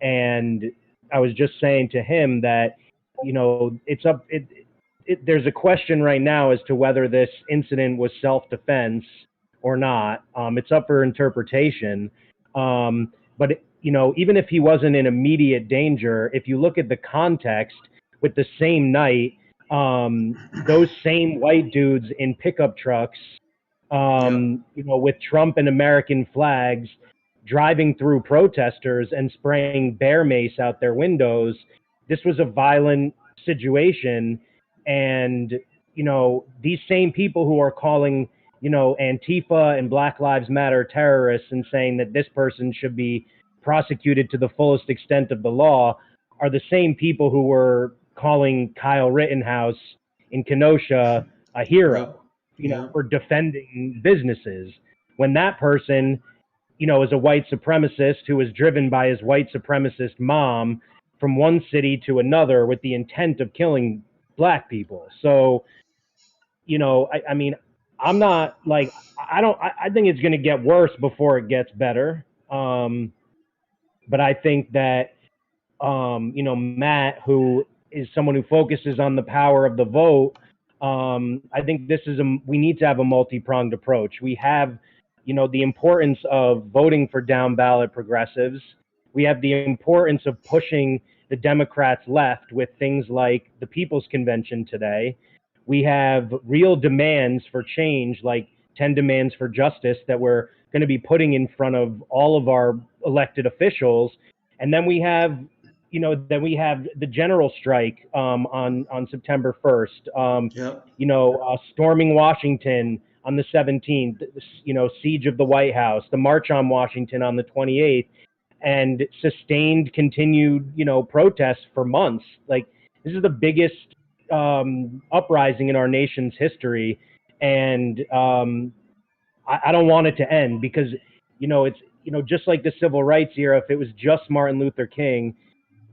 and I was just saying to him that, there's a question right now as to whether this incident was self-defense or not. It's up for interpretation. But even if he wasn't in immediate danger, if you look at the context with the same night, those same white dudes in pickup trucks, with Trump and American flags, driving through protesters and spraying bear mace out their windows. This was a violent situation. And, these same people who are calling, Antifa and Black Lives Matter terrorists and saying that this person should be prosecuted to the fullest extent of the law are the same people who were calling Kyle Rittenhouse in Kenosha a hero, for defending businesses. When that person, is a white supremacist who was driven by his white supremacist mom from one city to another with the intent of killing Black people. So, I'm not like, I think it's going to get worse before it gets better. But I think that, Matt, who is someone who focuses on the power of the vote, I think we need to have a multi-pronged approach. We have, the importance of voting for down ballot progressives. We have the importance of pushing the Democrats left with things like the People's Convention today. We have real demands for change, like 10 demands for justice that we're going to be putting in front of all of our elected officials. And then we have, the general strike on September 1st, storming Washington on the 17th, siege of the White House, the March on Washington on the 28th, and sustained, continued, protests for months. Like, this is the biggest uprising in our nation's history. And I don't want it to end because, it's, just like the civil rights era, if it was just Martin Luther King,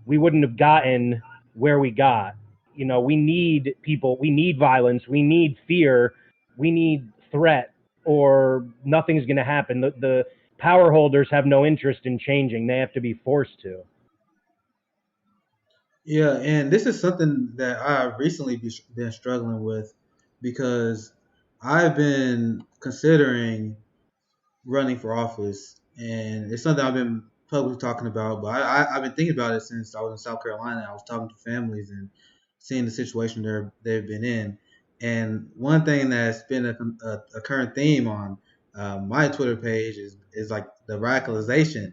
we wouldn't have gotten where we got. We need people, we need violence, we need fear, we need threat, or nothing's going to happen. The power holders have no interest in changing. They have to be forced to. Yeah, and this is something that I've recently been struggling with because I've been considering running for office, and it's something I've been publicly talking about, but I've been thinking about it since I was in South Carolina. I was talking to families and seeing the situation they've been in. And one thing that's been a current theme on my Twitter page is like the radicalization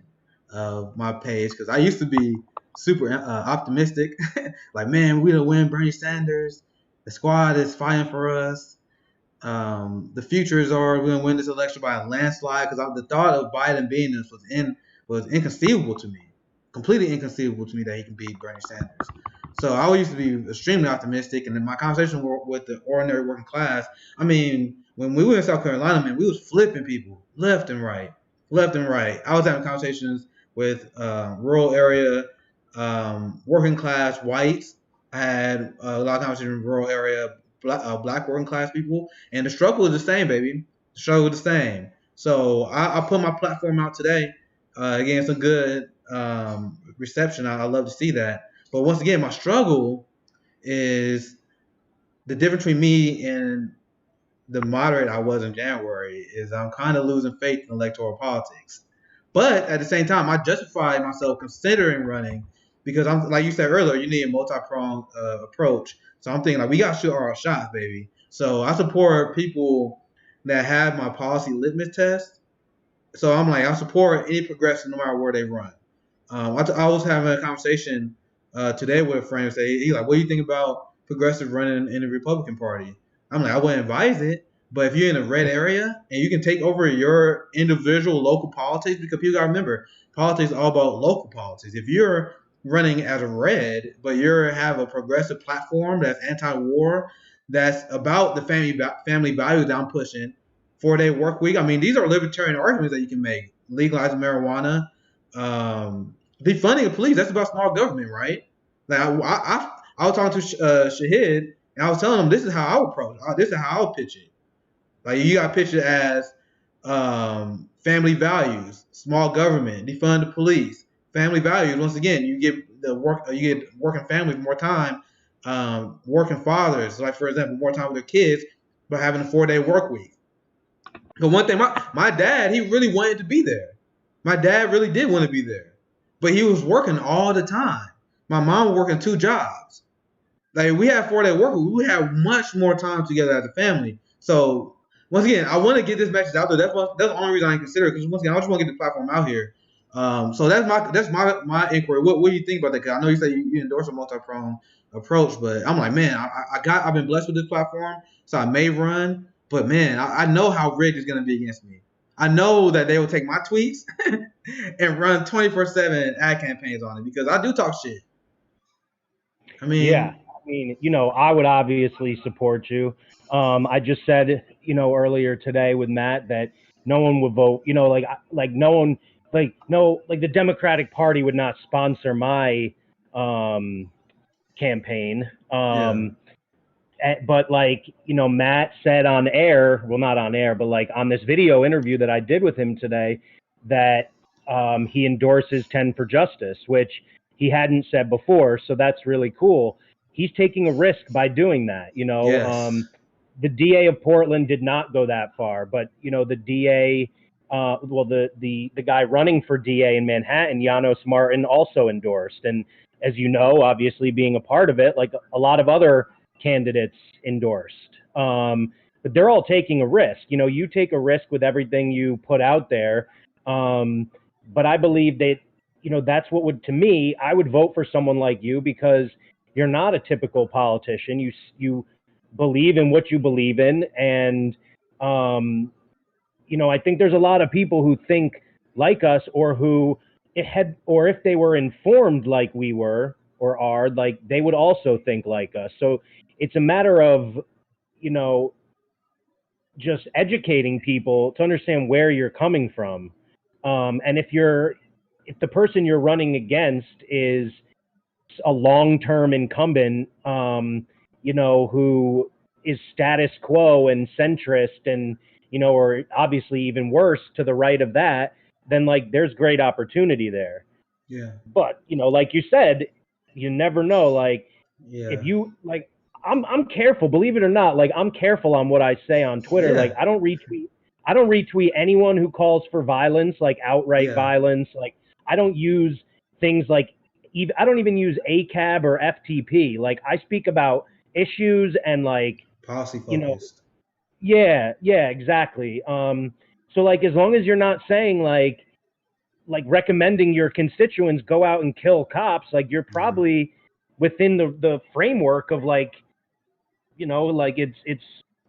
of my page, because I used to be super optimistic, like, man, we're gonna win Bernie Sanders. The squad is fighting for us. The futures are we're gonna win this election by a landslide, because the thought of Biden being this was inconceivable to me, completely inconceivable to me that he can beat Bernie Sanders. So I used to be extremely optimistic, and in my conversation with the ordinary working class, I mean, when we were in South Carolina, man, we was flipping people left and right. I was having conversations with rural area, working class whites. I had a lot of conversations with rural area black working class people, and the struggle is the same, baby. The struggle is the same. So I put my platform out today. Again, some good reception. I love to see that. But once again, my struggle is the difference between me and the moderate I was in January is I'm kind of losing faith in electoral politics. But at the same time, I justify myself considering running because I'm, like you said earlier, you need a multi-pronged approach. So I'm thinking, like, we got to shoot our shots, baby. So I support people that have my policy litmus test. So I'm like, I support any progressive no matter where they run. I was having a conversation today with a friend and say, he's like, what do you think about progressive running in the Republican Party? I'm like, I wouldn't advise it. But if you're in a red area and you can take over your individual local politics, because people got to remember, politics is all about local politics. If you're running as a red, but you have a progressive platform that's anti-war, that's about the family values that I'm pushing. 4-day work week. I mean, these are libertarian arguments that you can make. Legalizing marijuana, defunding the police. That's about small government, right? Like I was talking to Shahid, and I was telling him this is how I would approach. This is how I would pitch it. Like you got to pitch it as family values, small government, defund the police, family values. Once again, you get working families more time, working fathers, like for example, more time with their kids by having a 4-day work week. But one thing, my dad, he really wanted to be there. My dad really did want to be there, but he was working all the time. My mom was working 2 jobs. Like we had 4-day work week, we had much more time together as a family. So once again, I want to get this message out there. That's the only reason I consider it, because once again, I just want to get the platform out here. So that's my inquiry. What do you think about that? Because I know you say you endorse a multi-pronged approach, but I'm like, man, I've been blessed with this platform, so I may run, but man, I know how rigged it's gonna be against me. I know that they will take my tweets and run 24/7 ad campaigns on it because I do talk shit. I mean, I would obviously support you. I just said, earlier today with Matt that no one would vote, no one, the Democratic Party would not sponsor my campaign. But Matt said on air, well, not on air, but on this video interview that I did with him today, that he endorses 10 for Justice, which he hadn't said before. So that's really cool. He's taking a risk by doing that. Yes. The DA of Portland did not go that far, but the DA, the guy running for DA in Manhattan, Janos Martin, also endorsed. And as you know, obviously being a part of it, like a lot of other candidates endorsed. But they're all taking a risk. You take a risk with everything you put out there. But I believe that, that's what would, to me, I would vote for someone like you because you're not a typical politician. You believe in what you believe in. And, I think there's a lot of people who think like us or if they were informed like we were or are, they would also think like us. So it's a matter of, just educating people to understand where you're coming from. And if the person you're running against is a long-term incumbent, who is status quo and centrist and, or obviously even worse to the right of that, then there's great opportunity there. Yeah. But, like you said, you never know. If you I'm careful, believe it or not, I'm careful on what I say on Twitter. Yeah. I don't retweet anyone who calls for violence, outright violence. I don't use things I don't even use ACAB or FTP. I speak about issues and policy focused. Yeah, exactly. So as long as you're not saying recommending your constituents go out and kill cops, you're probably within the framework of it's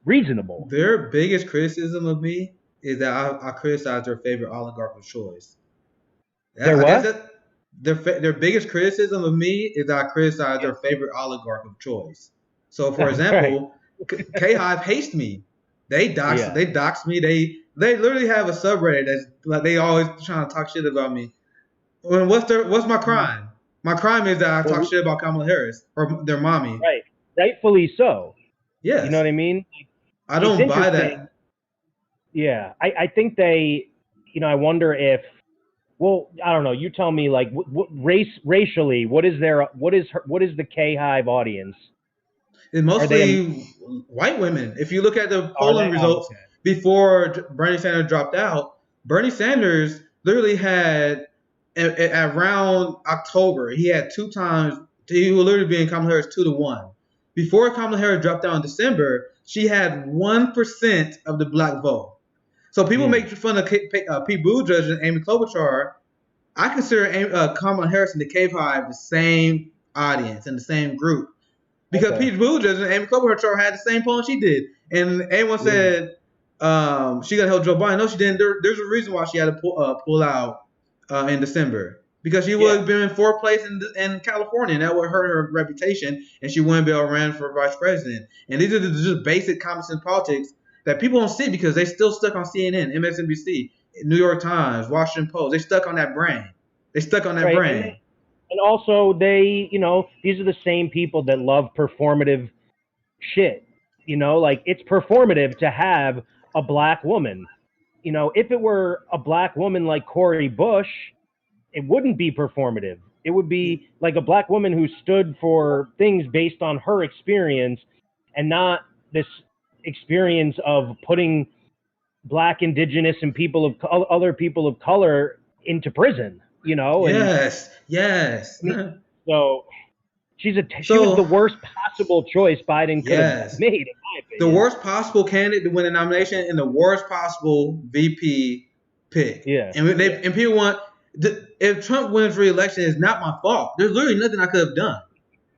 reasonable. Their biggest criticism of me is that I criticize their favorite oligarch of choice. Their biggest criticism of me is that I criticize their favorite oligarch of choice. So, for example, K-Hive hates me. They dox me. They literally have a subreddit that's they always trying to talk shit about me. What's my crime? My crime is that I talk shit about Kamala Harris or their mommy. Right. Rightfully so. Yes. You know what I mean? I don't buy that. Yeah. I think they, I wonder if, well, I don't know. You tell me, racially, what is the K-Hive audience? It's mostly white women. If you look at the polling results before Bernie Sanders dropped out, Bernie Sanders literally had around October, he had 2 times. He would literally be in Kamala Harris 2-1. Before Kamala Harris dropped out in December, she had 1% of the black vote. So people make fun of Pete Buttigieg and Amy Klobuchar. I consider Kamala Harris and the K-Hive the same audience and the same group. Because Pete Buttigieg and Amy Klobuchar had the same polling she did. And everyone said she got to help Joe Biden. No, she didn't. There's a reason why she had to pull out in December. because she would have been in 4th place in California, and that would hurt her reputation, and she wouldn't be able to run for vice president. And these are just basic common sense politics that people don't see because they still stuck on CNN, MSNBC, New York Times, Washington Post. They stuck on that brain. Brain. And also, they, these are the same people that love performative shit. Like, it's performative to have a black woman. If it were a black woman like Cori Bush, it wouldn't be performative. It would be like a black woman who stood for things based on her experience and not this experience of putting black, indigenous, and other people of color into prison, Yes. So she was the worst possible choice Biden could have made, in my opinion. The worst possible candidate to win a nomination and the worst possible VP pick. Yeah. And people want, if Trump wins re-election, it's not my fault. There's literally nothing I could have done.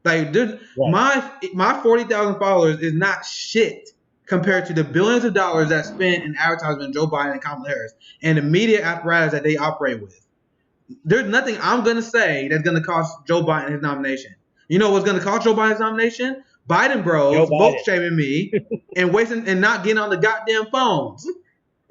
Like, my 40,000 followers is not shit compared to the billions of dollars that's spent in advertisement Joe Biden and Kamala Harris and the media apparatus that they operate with. There's nothing I'm going to say that's going to cost Joe Biden his nomination. You know what's going to cost Joe Biden's nomination? Biden bros vote shaming me and wasting and not getting on the goddamn phones.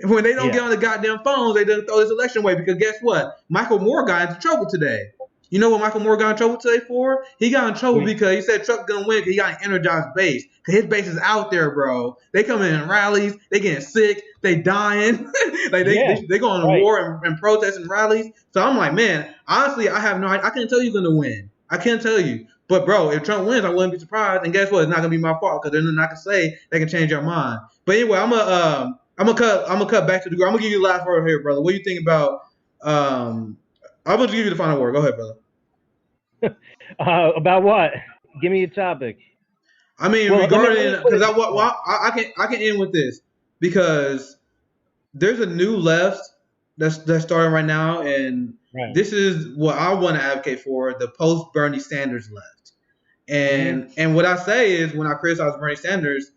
When they don't get on the goddamn phones, they don't throw this election away because guess what? Michael Moore got into trouble today. You know what Michael Moore got in trouble today for? He got in trouble because he said Trump's going to win because he got an energized base. Because his base is out there, bro. They come in rallies. They getting sick. They dying. Like they going to war and protest and rallies. So I'm like, man, honestly, I have no idea. I can't tell you going to win. I can't tell you. But, bro, if Trump wins, I wouldn't be surprised. And guess what? It's not going to be my fault because they're not going to say they can change your mind. But anyway, I'm gonna cut back to the group. I'm gonna give you the last word here, brother. What do you think about? I'm gonna give you the final word. Go ahead, brother. About what? Give me a topic. I mean, regarding because I can end with this because there's a new left that's starting right now, and this is what I want to advocate for: the post Bernie Sanders left. And what I say is, when I criticize Bernie Sanders,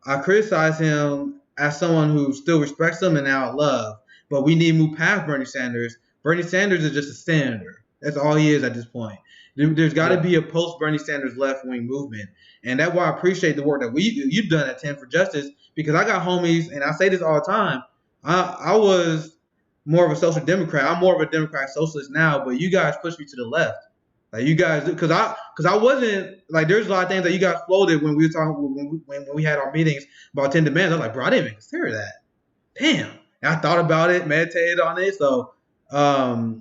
I criticize him as someone who still respects him and out love. But we need to move past Bernie Sanders. Bernie Sanders is just a senator. That's all he is at this point. There's got to be a post-Bernie Sanders left-wing movement. And that's why I appreciate the work that you've done at 10 for Justice, because I got homies, and I say this all the time, I was more of a social democrat. I'm more of a democratic socialist now, but you guys pushed me to the left. Like you guys, because I wasn't like, there's a lot of things that you guys floated when we were talking when we had our meetings about 10 demands. I was like, bro, I didn't even consider that. Damn. And I thought about it, meditated on it. So,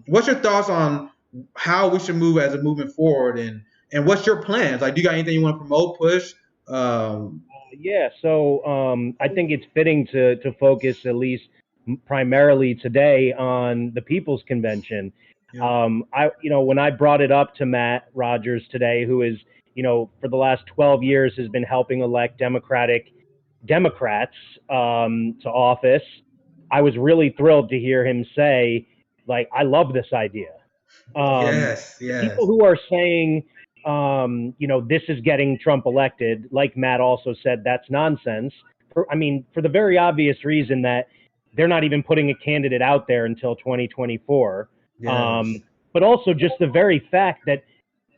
what's your thoughts on how we should move as a movement forward, and what's your plans? Like, do you got anything you want to promote, push? Yeah. So, I think it's fitting to focus at least primarily today on the People's Convention. Yeah. When I brought it up to Matt Rogers today, who is, for the last 12 years has been helping elect Democrats to office, I was really thrilled to hear him say, like, I love this idea. Yes. People who are saying, this is getting Trump elected, like Matt also said, that's nonsense. For the very obvious reason that they're not even putting a candidate out there until 2024. Yes. But also just the very fact that,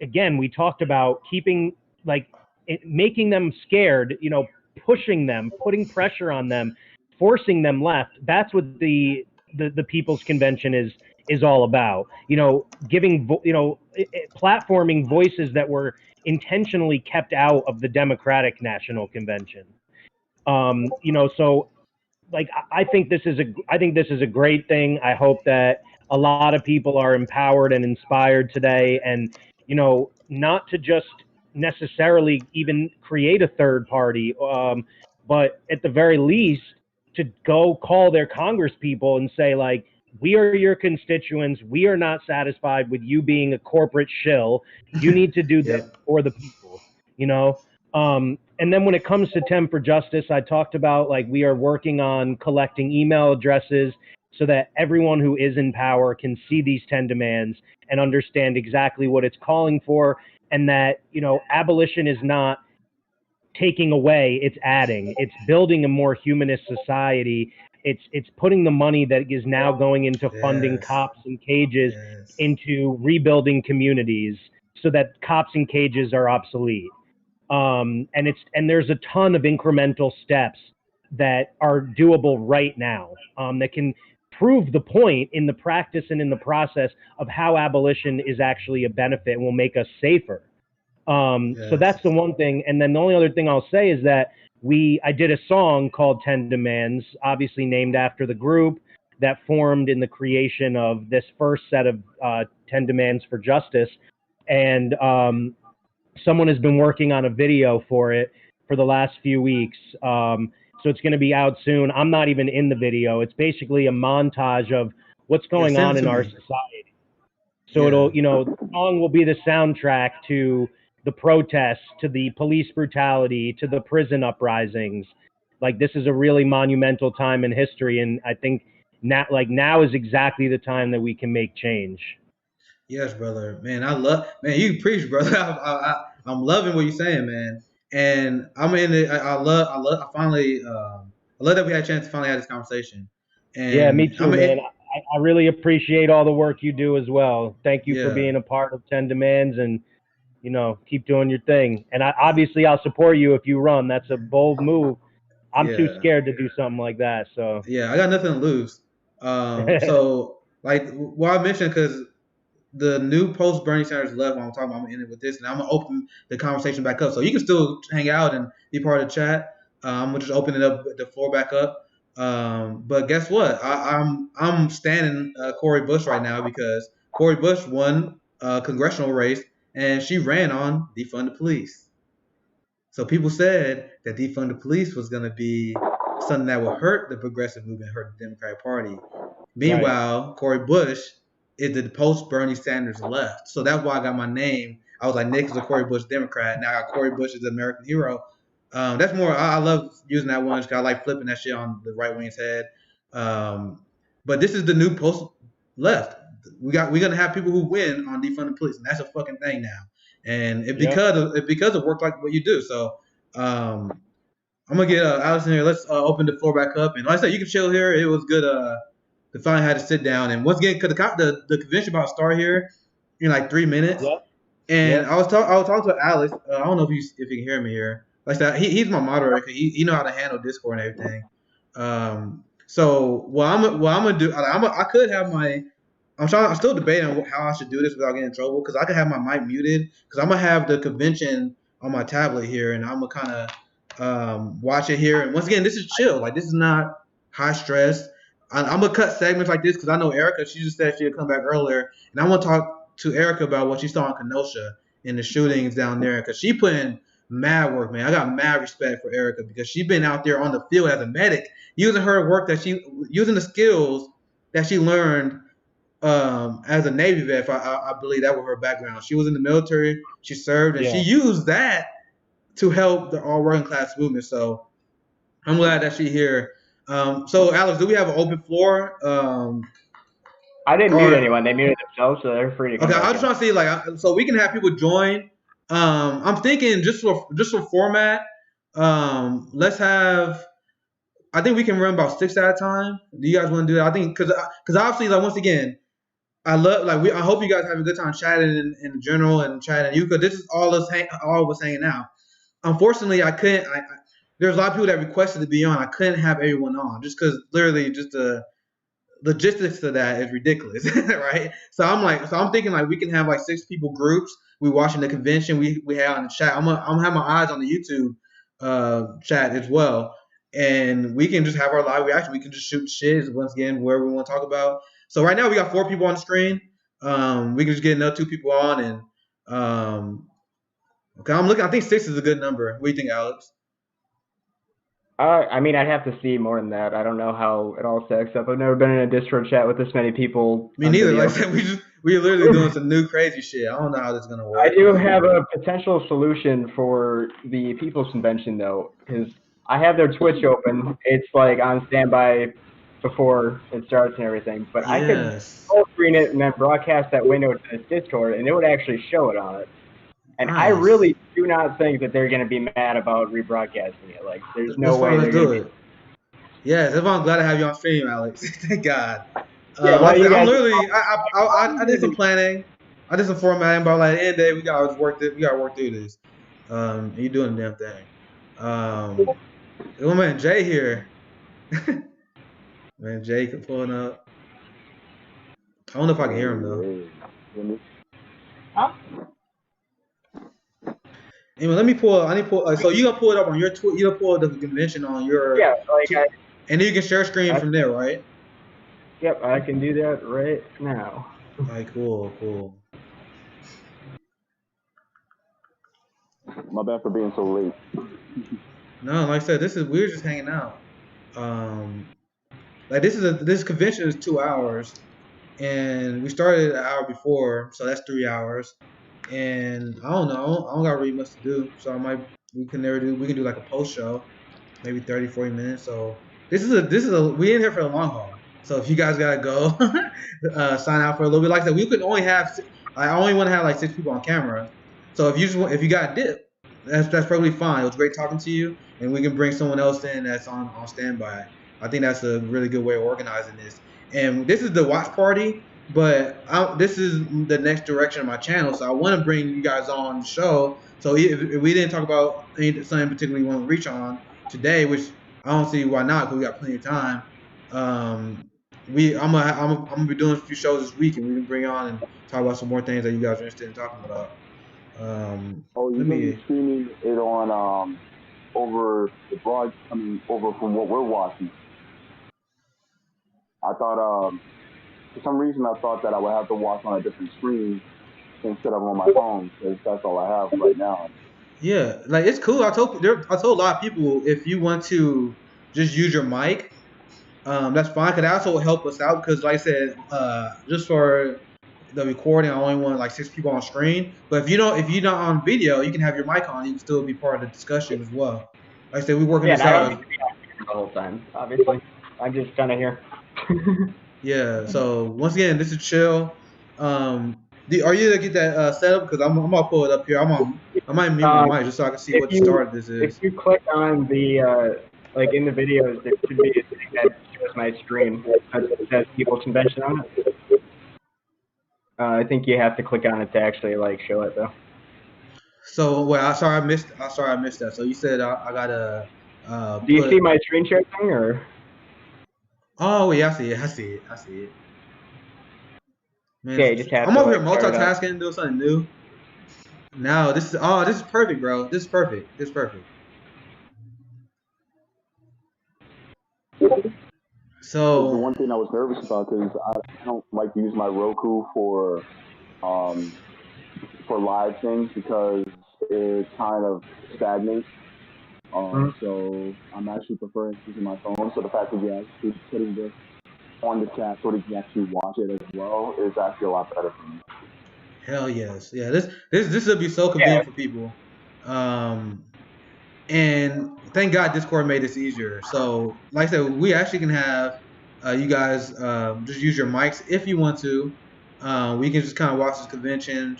again, we talked about making them scared, pushing them, putting pressure on them, forcing them left. That's what the People's Convention is all about. Giving, platforming voices that were intentionally kept out of the Democratic National Convention. So I think this is a great thing. I hope that a lot of people are empowered and inspired today, and not to just necessarily even create a third party, but at the very least to go call their Congress people and say, like, we are your constituents. We are not satisfied with you being a corporate shill. You need to do this for the people, And then when it comes to 10 for Justice, I talked about, we are working on collecting email addresses so that everyone who is in power can see these 10 demands and understand exactly what it's calling for, and that, abolition is not taking away, it's adding. It's building a more humanist society It's putting the money that is now going into funding cops in cages into rebuilding communities so that cops in cages are obsolete. And there's a ton of incremental steps that are doable right now that can prove the point in the practice and in the process of how abolition is actually a benefit and will make us safer. So that's the one thing. And then the only other thing I'll say is that I did a song called 10 Demands, obviously named after the group that formed in the creation of this first set of 10 Demands for Justice. And someone has been working on a video for it for the last few weeks. So it's going to be out soon. I'm not even in the video. It's basically a montage of what's going on in our society. So it'll, the song will be the soundtrack to the protests, to the police brutality, to the prison uprisings. Like, this is a really monumental time in history, and I think now is exactly the time that we can make change. Yes, brother. Man, you preach, brother. I'm loving what you're saying, man. And I'm in it. I love that we had a chance to finally have this conversation. And yeah, me too, man. I really appreciate all the work you do as well. Thank you for being a part of 10 Demands, and keep doing your thing. And I'll support you if you run. That's a bold move. I'm too scared to do something like that. So yeah, I got nothing to lose. So like what I mentioned, because the new post Bernie Sanders left, when I'm talking about, I'm gonna end it with this, and I'm gonna open the conversation back up. So you can still hang out and be part of the chat. I'm gonna just open the floor back up. But guess what? I'm standing Cori Bush right now because Cori Bush won a congressional race, and she ran on defund the police. So people said that defund the police was gonna be something that would hurt the progressive movement, hurt the Democratic Party. Meanwhile, Cori Bush is the post Bernie Sanders left. So that's why I got my name. I was like, Nick is a Cori Bush Democrat. Now I got Cori Bush as an American hero. That's more, I love using that one because I like flipping that shit on the right wing's head. But this is the new post left. We're gonna have people who win on defund the police, and that's a fucking thing now. And because of work like what you do. So I'm gonna get Alex in here. Let's open the floor back up. And like I said, you can chill here. It was good. To finally had to sit down, and once again, because the convention about to start here in like 3 minutes, and I was talking to Alex. I don't know if you can hear me here. Like I said, he's my moderator. He know how to handle Discord and everything. So what I'm gonna do, I could have my. I'm still debating how I should do this without getting in trouble, because I could have my mic muted, because I'm gonna have the convention on my tablet here, and I'm gonna kind of watch it here. And once again, this is chill. Like, this is not high stress. I'm gonna cut segments like this because I know Erica. She just said she'd come back earlier, and I want to talk to Erica about what she saw in Kenosha in the shootings down there, because she put in mad work, man. I got mad respect for Erica because she's been out there on the field as a medic, using the skills that she learned as a Navy vet. I believe that was her background. She was in the military. She served, and she used that to help the all working class movement. So I'm glad that she's here. So Alex, do we have an open floor? I didn't mute anyone. They muted themselves, so they're free to come. Okay, I was trying to see so we can have people join. I'm thinking just for format, let's have. I think we can run about 6 at a time. Do you guys want to do that? I think because obviously, like, once again, I love I hope you guys have a good time chatting in general and chatting you, because this is all of us hanging out. Unfortunately, I couldn't. There's a lot of people that requested to be on. I couldn't have everyone on just because literally just the logistics of that is ridiculous, right? So I'm thinking like we can have like 6 people groups. We watching the convention. We have on the chat. I'm gonna have my eyes on the YouTube chat as well, and we can just have our live reaction. We can just shoot shit once again wherever we want to talk about. So right now we got 4 people on the screen. We can just get another 2 people on, and okay, I'm looking. I think 6 is a good number. What do you think, Alex? I mean, I'd have to see more than that. I don't know how it all stacks up. I've never been in a Discord chat with this many people. Me neither. Like I said, we're literally doing some new crazy shit. I don't know how this is gonna work. I do have a potential solution for the People's Convention though, because I have their Twitch open. It's like on standby before it starts and everything. But I could full screen it and then broadcast that window to this Discord, and it would actually show it on it. And I really do not think that they're going to be mad about rebroadcasting it. Like, there's no way they're going to be. Yes, I'm glad to have you on stream, Alex. Thank God. Yeah, I'm literally, I did some planning, I did some formatting, but like, at the end of the day, we gotta work through this. And you're doing the damn thing. Oh man, Jay here. Man, Jay pulling up. I don't know if I can hear him though. Huh? Anyway, let me pull. I need to pull. So you gonna pull it up on your Twitter? You gonna pull the convention on your? Yeah, and then you can share screen from there, right? Yep, I can do that right now. Alright, cool. My bad for being so late. No, like I said, we're just hanging out. Like this convention is 2 hours, and we started an hour before, so that's 3 hours. And I don't know, I don't got really much to do, so we can do like a post show, maybe 30-40 minutes. So we in here for the long haul. So if you guys gotta go, sign out for a little bit. Like I said, we could only have, I only want to have like 6 people on camera. So if you got dip, that's probably fine. It was great talking to you, and we can bring someone else in that's on standby. I think that's a really good way of organizing this. And this is the watch party, but this is the next direction of my channel. So I want to bring you guys on the show. So if we didn't talk about something particularly we want to reach on today, which I don't see why not, because we got plenty of time. I'm gonna be doing a few shows this week, and we can bring on and talk about some more things that you guys are interested in talking about. You're gonna be streaming it on over the broad coming over from what we're watching. I thought for some reason I thought that I would have to watch on a different screen instead of on my phone, because that's all I have right now. Yeah, like it's cool. I told a lot of people, if you want to just use your mic, that's fine. Cause that also will help us out. Because like I said, just for the recording, I only want like 6 people on screen. But if you're not on video, you can have your mic on. You can still be part of the discussion as well. Like I said, we're working this out the whole time. Obviously, I'm just kind of here. Yeah. So once again, this is Chill. Are you gonna get that set up? Because I'm gonna pull it up here. I might mute my mic just so I can see what the start of this is. If you click on the like in the videos, there should be a thing that shows my stream that says People's Convention on it. I think you have to click on it to actually like show it though. So well, sorry I missed that. So you said I gotta. Do you see my screen share thing or? Oh yeah, I see it. Man, yeah, you just have I'm to, over here multitasking, doing something new. Now this is perfect, bro. This is perfect. So the one thing I was nervous about, because I don't like to use my Roku for live things, because it kind of stagnates. So I'm actually preferring using my phone. So the fact that you're actually putting this on the chat so that you can actually watch it as well is actually a lot better for me. Hell yes, yeah. This will be so convenient for people. And thank God Discord made this easier. So like I said, we actually can have you guys just use your mics if you want to. We can just kind of watch this convention.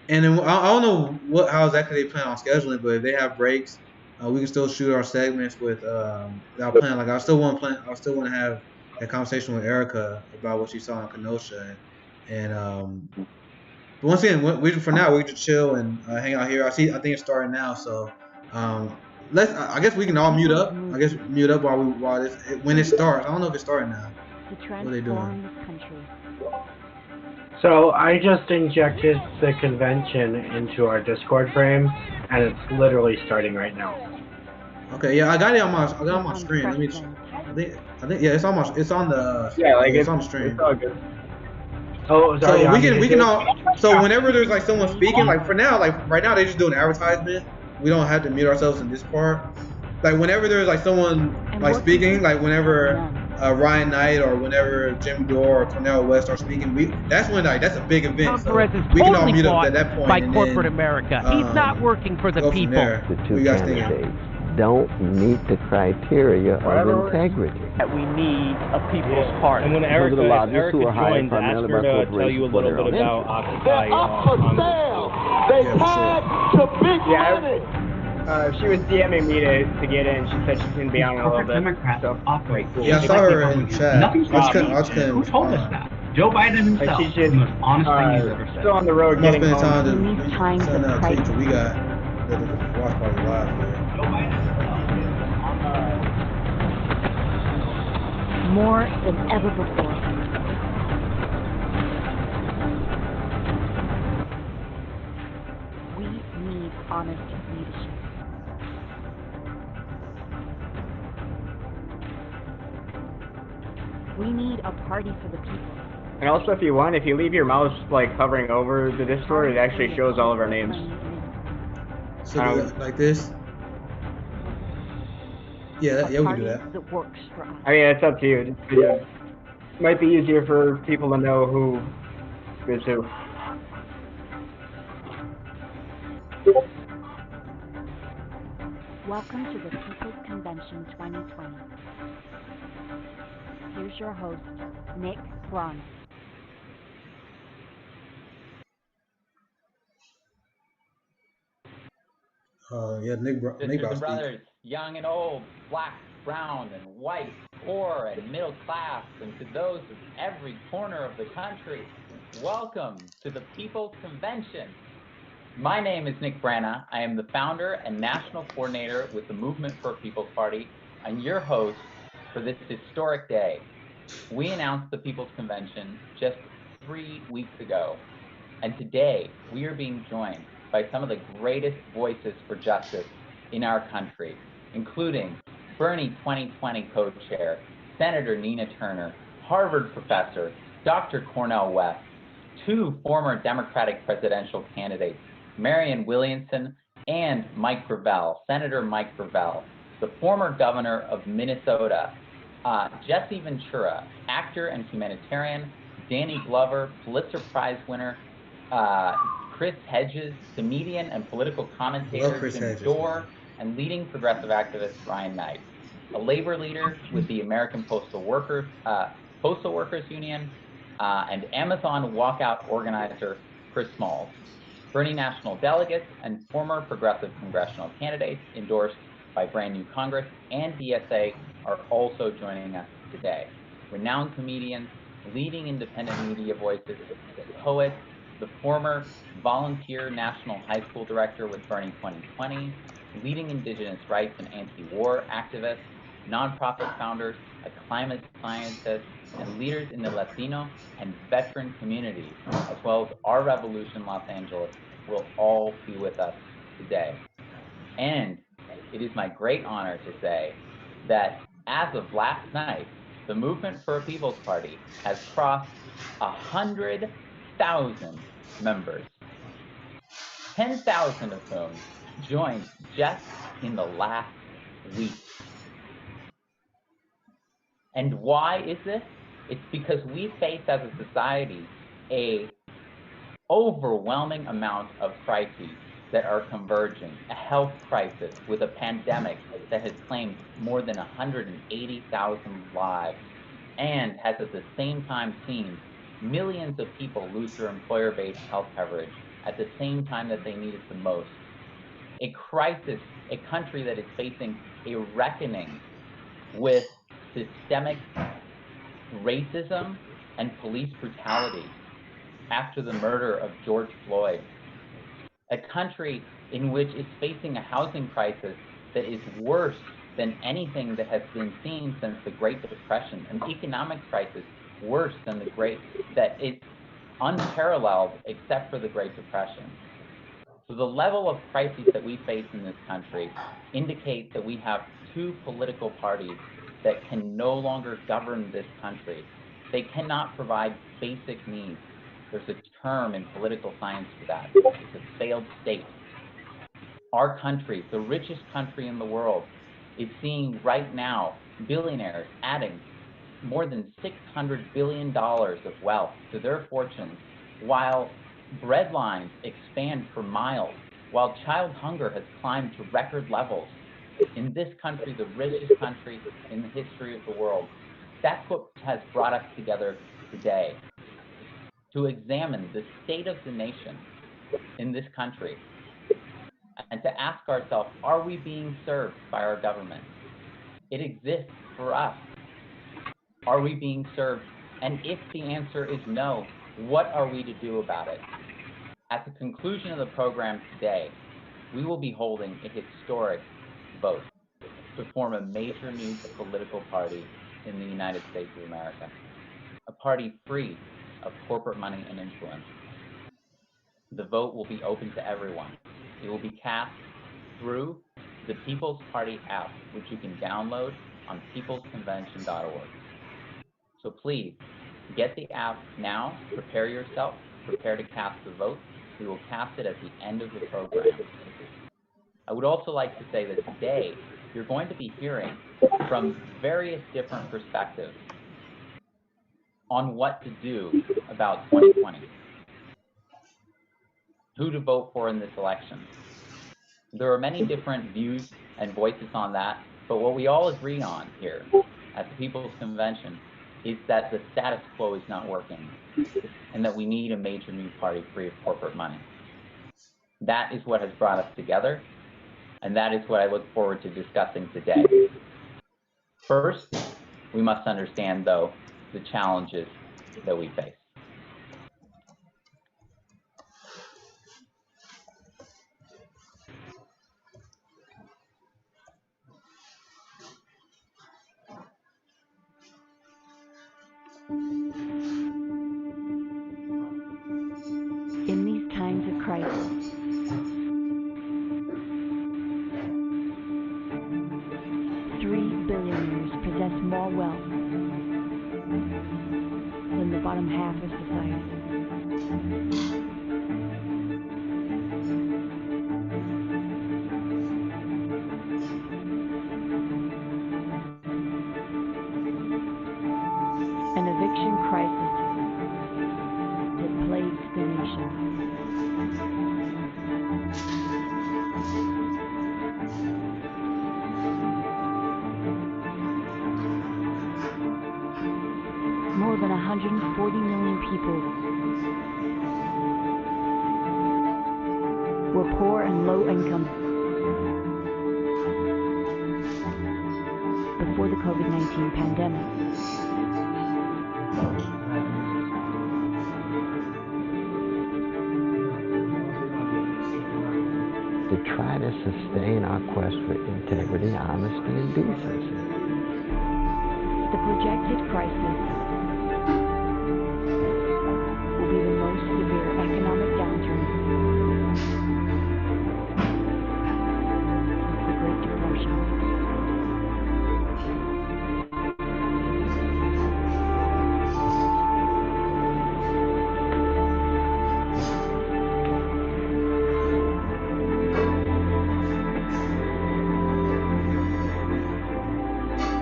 And then I don't know how exactly they plan on scheduling, but if they have breaks, we can still shoot our segments with our plan. Like I still want to have a conversation with Erica about what she saw in Kenosha, and but once again, for now we just chill and hang out here. I think it's starting now, so I guess we can all mute up. I guess mute up when it starts. I don't know if it's starting now. What are they doing? So I just injected the convention into our Discord frame, and it's literally starting right now. Okay, yeah, I got it on my screen. Let me. I think yeah, it's on the. It's on the stream. It's all good. Oh, sorry. So we can all. So whenever there's like someone speaking, like for now, like right now they just do an advertisement. We don't have to mute ourselves in this part. Like whenever there's like someone like speaking, like whenever Ryan Knight or whenever Jim Dore or Cornel West are speaking, that's when that's a big event. So we can all mute up at that point. By corporate America, he's not working for the people. The two candidates don't meet the criteria of integrity. That we need a people's party. And when Erica joins, ask her to tell you a little bit about Occupy. They're up for sale. They had to be money. She was DMing me to get in. She said she's gonna be on in a little bit. So operate. Yeah, I saw her in chat. Nothing's Who told us that? Joe Biden himself. She's just the most honest thing he's ever said. still on the road must getting been home. time to send out tweets that we got the watch party live there. Joe Biden himself. More than ever before. We need honest leadership. We need a party for the people. And also, if you leave your mouse like hovering over the Discord, it actually shows all of our names. So like this. Yeah, we can do that. That works for us. I mean, it's up to you. It might be easier for people to know who is who. Welcome to the People's Convention 2020. Here's your host, Nick Brana. Nick Sisters and brothers, young and old, black, brown, and white, poor and middle class, and to those of every corner of the country, welcome to the People's Convention. My name is Nick Brana. I am the founder and national coordinator with the Movement for a People's Party, and your host for this historic day. We announced the People's Convention just 3 weeks ago, and today we are being joined by some of the greatest voices for justice in our country, including Bernie 2020 co-chair, Senator Nina Turner, Harvard professor, Dr. Cornel West, 2 former Democratic presidential candidates, Marianne Williamson and Mike Gravel, Senator Mike Gravel, the former governor of Minnesota, Jesse Ventura, actor and humanitarian, Danny Glover, Pulitzer Prize winner, Chris Hedges, comedian and political commentator Jim Dore, and leading progressive activist Ryan Knight, a labor leader with the American Postal Workers Union, and Amazon walkout organizer Chris Smalls. Bernie national delegates and former progressive congressional candidates endorsed by Brand New Congress and DSA are also joining us today. Renowned comedians, leading independent media voices, poets, the former volunteer national high school director with Bernie 2020, leading indigenous rights and anti-war activists, nonprofit founders, a climate scientist, and leaders in the Latino and veteran communities, as well as Our Revolution Los Angeles, will all be with us today. And it is my great honor to say that as of last night, the Movement for a People's Party has crossed 100,000 members, 10,000 of whom joined just in the last week. And why is this? It's because we face as a society a overwhelming amount of crises that are converging, a health crisis with a pandemic that has claimed more than 180,000 lives and has at the same time seen millions of people lose their employer-based health coverage at the same time that they need it the most. A crisis, a country that is facing a reckoning with systemic racism and police brutality after the murder of George Floyd. A country in which it's facing a housing crisis that is worse than anything that has been seen since the Great Depression, an economic crisis worse than that is unparalleled except for the Great Depression. So the level of crises that we face in this country indicate that we have 2 political parties that can no longer govern this country. They cannot provide basic needs. There's a term in political science for that. It's a failed state. Our country, the richest country in the world, is seeing right now billionaires adding more than $600 billion of wealth to their fortunes, while bread lines expand for miles, while child hunger has climbed to record levels. In this country, the richest country in the history of the world. That's what has brought us together today, to examine the state of the nation in this country. and to ask ourselves, are we being served by our government? It exists for us. Are we being served? And if the answer is no, what are we to do about it? At the conclusion of the program today, we will be holding a historic vote to form a major new political party in the United States of America, a party free of corporate money and influence. The vote will be open to everyone. It will be cast through the People's Party app, which you can download on peoplesconvention.org. So please, get the app now, prepare yourself, prepare to cast the vote. We will cast it at the end of the program. I would also like to say that today, you're going to be hearing from various different perspectives on what to do about 2020. Who to vote for in this election. There are many different views and voices on that, but what we all agree on here at the People's Convention is that the status quo is not working and that we need a major new party free of corporate money. That is what has brought us together, and that is what I look forward to discussing today. First, we must understand, though, the challenges that we face. In these times of crisis, $3 billionaires possess more wealth than the bottom half of society. An eviction crisis that plagues the nation. More than 140 million people were poor and low income before the COVID-19 pandemic. To try to sustain our quest for integrity, honesty, and decency. The projected crisis will be the most severe economic downturn since the Great Depression.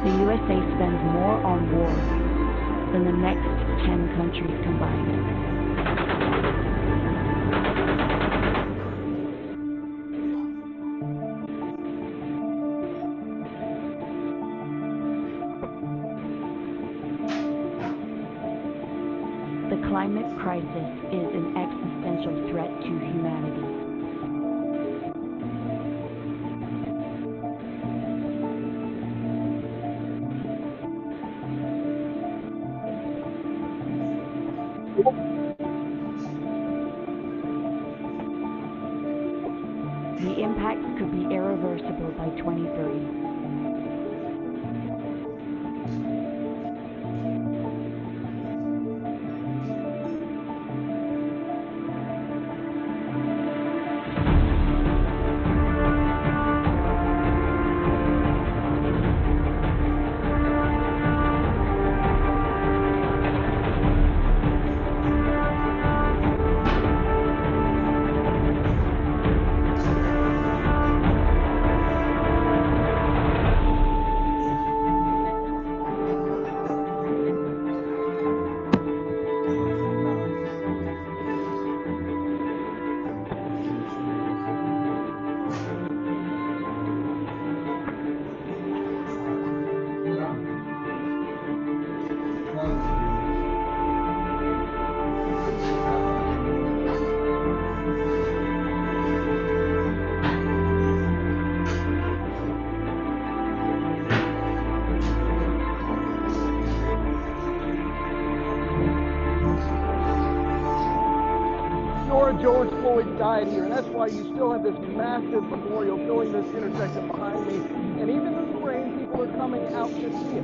The USA spends more on war than the next 10 countries combined. The climate crisis is an existential threat to humanity. The impacts could be irreversible by 2030. died here, and that's why you still have this massive memorial filling this intersection behind me. And even in the rain, people are coming out to see it.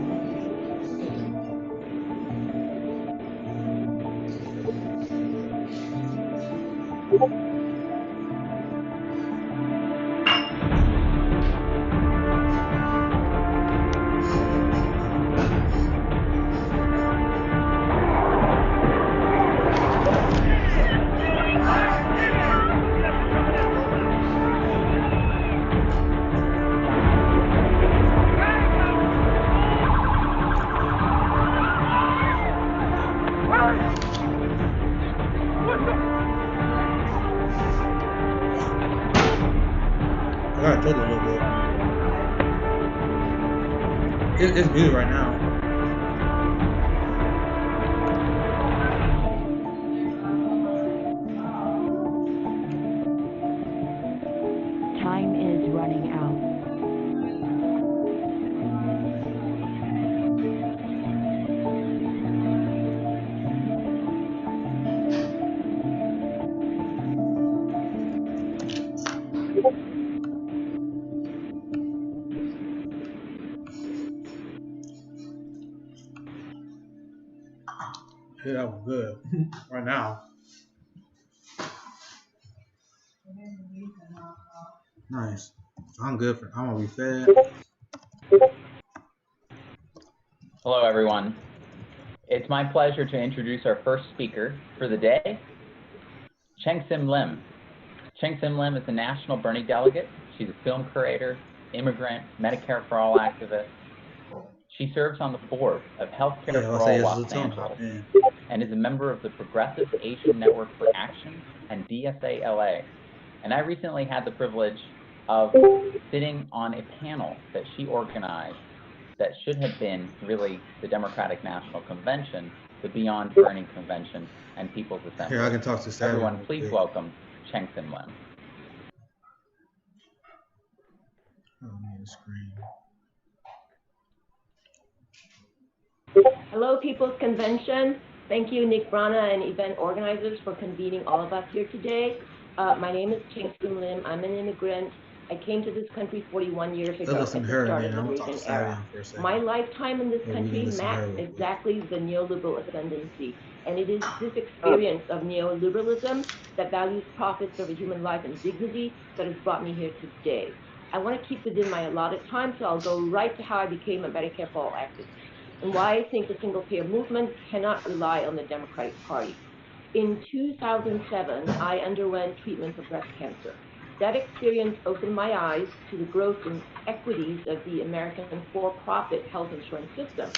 It's good right now. Time is running out. Yeah, that was good. Right now. Nice. I'm good for. I'm gonna be fed. Hello, everyone. It's my pleasure to introduce our first speaker for the day, Cheng Sim Lim. Cheng Sim Lim is a national Bernie delegate. She's a film curator, immigrant, Medicare for All activist. She serves on the board of Healthcare for All Los Angeles and is a member of the Progressive Asian Network for Action and DSA LA. And I recently had the privilege of sitting on a panel that she organized that should have been really the Democratic National Convention, the Beyond Burning Convention, and People's Assembly. Here, I can talk to Sarah. Everyone, please welcome Cheng Sim Lim. Hello, People's Convention. Thank you, Nick Brana and event organizers, for convening all of us here today. My name is Cheng Sim Lim. I'm an immigrant. I came to this country 41 years ago at the start of the Reagan era. My lifetime in this country matched exactly the neoliberal ascendancy. And it is this experience of neoliberalism that values profits over human life and dignity that has brought me here today. I want to keep within my allotted time, so I'll go right to how I became a Medicare for All activist and why I think the single-payer movement cannot rely on the Democratic Party. In 2007, I underwent treatment for breast cancer. That experience opened my eyes to the growth and equities of the American for-profit health insurance system.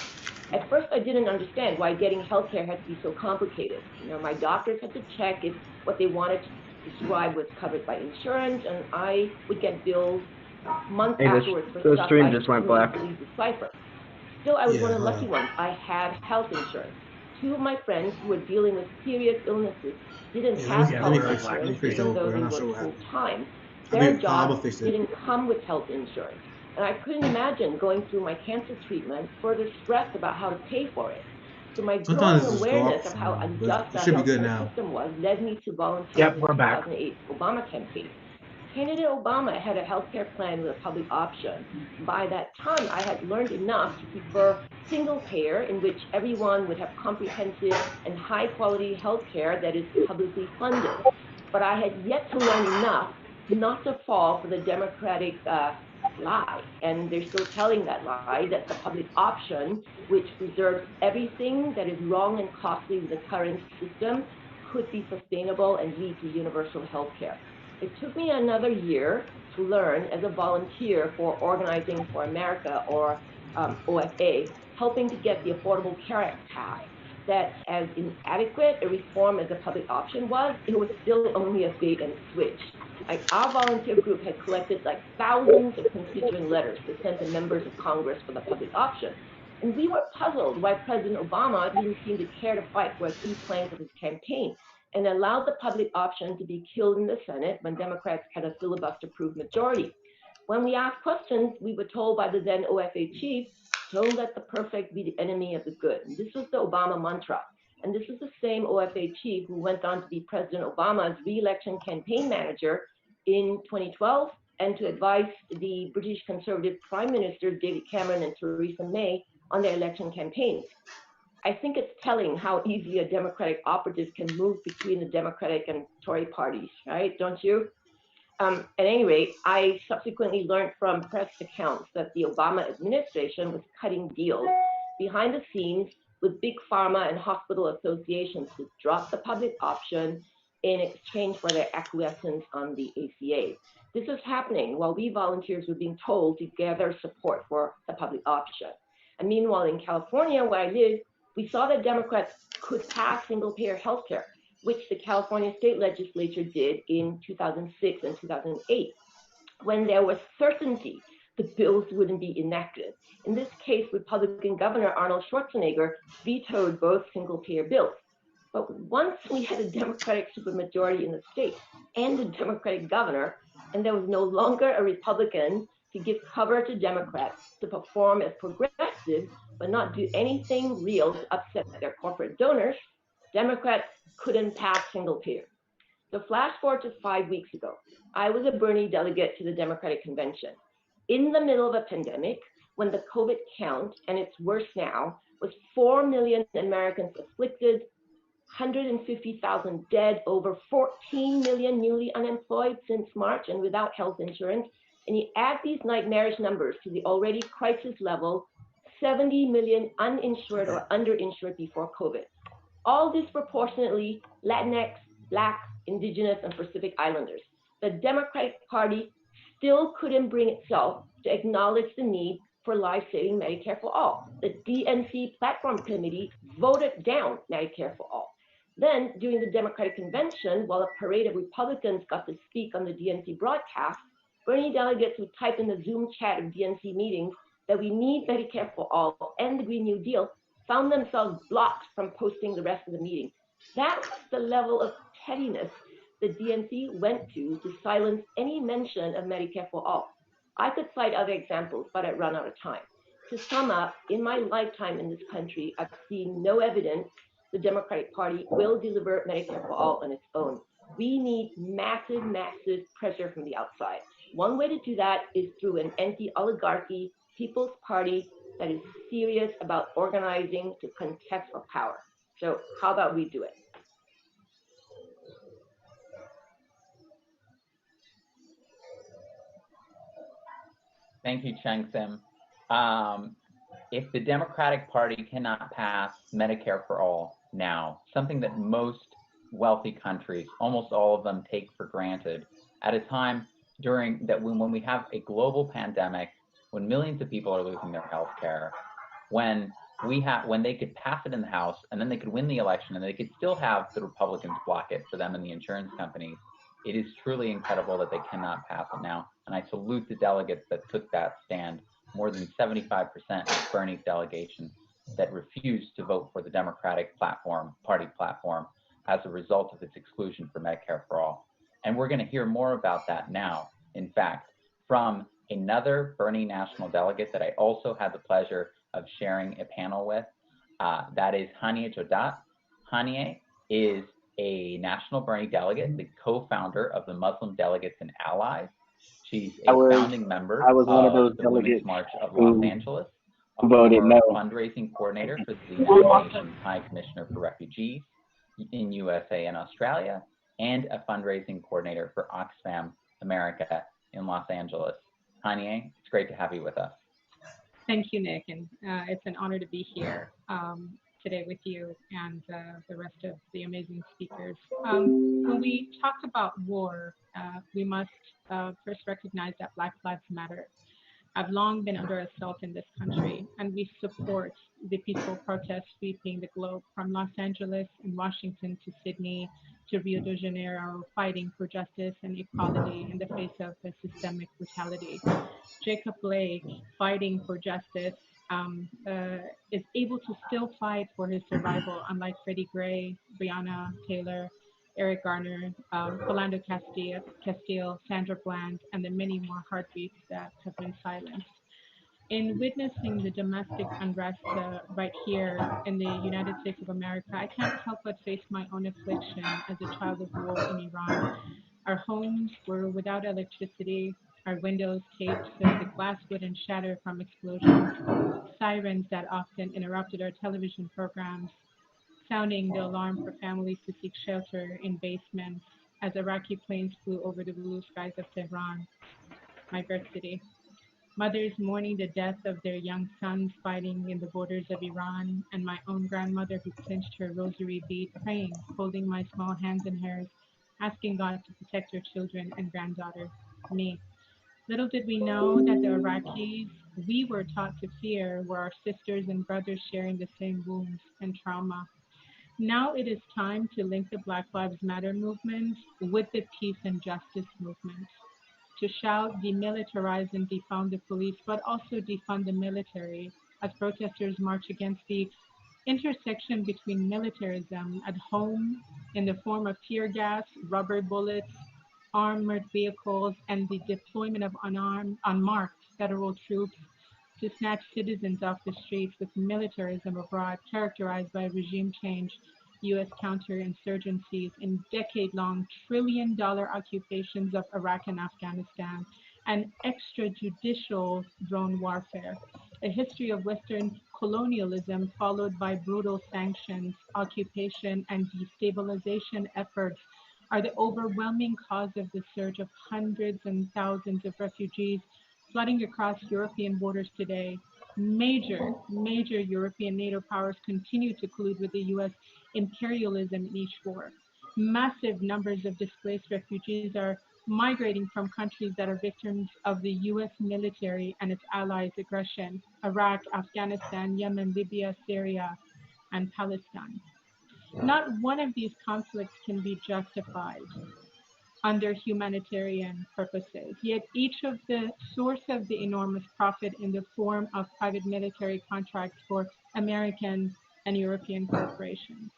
At first, I didn't understand why getting health care had to be so complicated. My doctors had to check if what they wanted to prescribe was covered by insurance, and I would get bills months afterwards for stuff I couldn't easily decipher. Still, I was one of the lucky ones. I had health insurance. Two of my friends who were dealing with serious illnesses didn't have health insurance, even though they worked full-time. Their jobs didn't come with health insurance. And I couldn't imagine going through my cancer treatment further stressed about how to pay for it. So my growing awareness of how unjust the health system was led me to volunteer in the 2008 Obama campaign. Candidate Obama had a health care plan with a public option. By that time, I had learned enough to prefer single payer, in which everyone would have comprehensive and high quality health care that is publicly funded. But I had yet to learn enough not to fall for the Democratic lie. And they're still telling that lie, that the public option, which preserves everything that is wrong and costly with the current system, could be sustainable and lead to universal health care. It took me another year to learn as a volunteer for Organizing for America, or OFA, helping to get the Affordable Care Act passed. That as inadequate a reform as the public option was, it was still only a bait and switch. Our volunteer group had collected thousands of constituent letters to send to members of Congress for the public option. And we were puzzled why President Obama didn't seem to care to fight for a key plank of his campaign, and allowed the public option to be killed in the Senate when Democrats had a filibuster-proof majority. When we asked questions, we were told by the then OFA chief, don't let the perfect be the enemy of the good. And this was the Obama mantra. And this is the same OFA chief who went on to be President Obama's re-election campaign manager in 2012 and to advise the British Conservative Prime Minister David Cameron and Theresa May on their election campaigns. I think it's telling how easily a Democratic operative can move between the Democratic and Tory parties, right? Don't you? At any rate, I subsequently learned from press accounts that the Obama administration was cutting deals behind the scenes with big pharma and hospital associations to drop the public option in exchange for their acquiescence on the ACA. This is happening while we volunteers were being told to gather support for the public option. And meanwhile, in California, where I live, we saw that Democrats could pass single-payer health care, which the California state legislature did in 2006 and 2008, when there was certainty the bills wouldn't be enacted. In this case, Republican Governor Arnold Schwarzenegger vetoed both single-payer bills. But once we had a Democratic supermajority in the state and a Democratic governor, and there was no longer a Republican to give cover to Democrats to perform as progressives, but not do anything real to upset their corporate donors, Democrats couldn't pass single payer. So flash forward to 5 weeks ago, I was a Bernie delegate to the Democratic Convention. In the middle of a pandemic, when the COVID count, and it's worse now, was 4 million Americans afflicted, 150,000 dead, over 14 million newly unemployed since March and without health insurance, and you add these nightmarish numbers to the already crisis level, 70 million uninsured or underinsured before COVID. All disproportionately Latinx, Black, Indigenous, and Pacific Islanders. The Democratic Party still couldn't bring itself to acknowledge the need for life-saving Medicare for all. The DNC Platform Committee voted down Medicare for all. Then, during the Democratic Convention, while a parade of Republicans got to speak on the DNC broadcast, Bernie delegates would type in the Zoom chat of DNC meetings that we need Medicare for all and the Green New Deal, found themselves blocked from posting the rest of the meeting. That's the level of pettiness the DNC went to silence any mention of Medicare for all. I could cite other examples, but I'd run out of time. To sum up, in my lifetime in this country, I've seen no evidence the Democratic Party will deliver Medicare for all on its own. We need massive, massive pressure from the outside. One way to do that is through an anti-oligarchy People's Party that is serious about organizing to contest for power. So how about we do it? Thank you, Cheng Sim. If the Democratic Party cannot pass Medicare for all now, something that most wealthy countries, almost all of them, take for granted, at a time during that when we have a global pandemic, when millions of people are losing their health care, when they could pass it in the House and then they could win the election and they could still have the Republicans block it for them and the insurance companies, it is truly incredible that they cannot pass it now. And I salute the delegates that took that stand. More than 75% of Bernie's delegation that refused to vote for the Democratic Party platform as a result of its exclusion for Medicare for all. And we're going to hear more about that now, in fact, from another Bernie national delegate that I also had the pleasure of sharing a panel with. That is Hania Jodat. Hania is a national Bernie delegate, the co-founder of the Muslim Delegates and Allies. She's a founding member of the Women's March of Los Angeles, a fundraising coordinator for the United Nations High Commissioner for Refugees in USA and Australia, and a fundraising coordinator for Oxfam America in Los Angeles. Hania, it's great to have you with us. Thank you, Nick, and it's an honor to be here today with you and the rest of the amazing speakers. When we talk about war, we must first recognize that Black Lives Matter. I've long been under assault in this country, and we support the peaceful protests sweeping the globe from Los Angeles and Washington to Sydney to Rio de Janeiro, fighting for justice and equality in the face of the systemic brutality. Jacob Blake, fighting for justice, is able to still fight for his survival, unlike Freddie Gray, Breonna Taylor, Eric Garner, Philando Castile, Sandra Bland, and the many more heartbeats that have been silenced. In witnessing the domestic unrest right here in the United States of America, I can't help but face my own affliction as a child of war in Iran. Our homes were without electricity, our windows taped so the glass wouldn't shatter from explosions, sirens that often interrupted our television programs, sounding the alarm for families to seek shelter in basements as Iraqi planes flew over the blue skies of Tehran, my birth city. Mothers mourning the death of their young sons fighting in the borders of Iran, and my own grandmother who clinched her rosary bead, praying, holding my small hands in hers, asking God to protect her children and granddaughter, me. Little did we know that the Iraqis we were taught to fear were our sisters and brothers sharing the same wounds and trauma. Now it is time to link the Black Lives Matter movement with the peace and justice movement, to shout, demilitarize and defund the police, but also defund the military as protesters march against the intersection between militarism at home in the form of tear gas, rubber bullets, armored vehicles, and the deployment of unmarked federal troops to snatch citizens off the streets, with militarism abroad characterized by regime change, U.S. counterinsurgencies in decade-long trillion-dollar occupations of Iraq and Afghanistan, and extrajudicial drone warfare. A history of Western colonialism followed by brutal sanctions, occupation, and destabilization efforts are the overwhelming cause of the surge of hundreds and thousands of refugees flooding across European borders today. Major European NATO powers continue to collude with the U.S. imperialism in each war. Massive numbers of displaced refugees are migrating from countries that are victims of the U.S. military and its allies' aggression: Iraq, Afghanistan, Yemen, Libya, Syria, and Palestine. Not one of these conflicts can be justified under humanitarian purposes, yet each of the source of the enormous profit in the form of private military contracts for American and European corporations.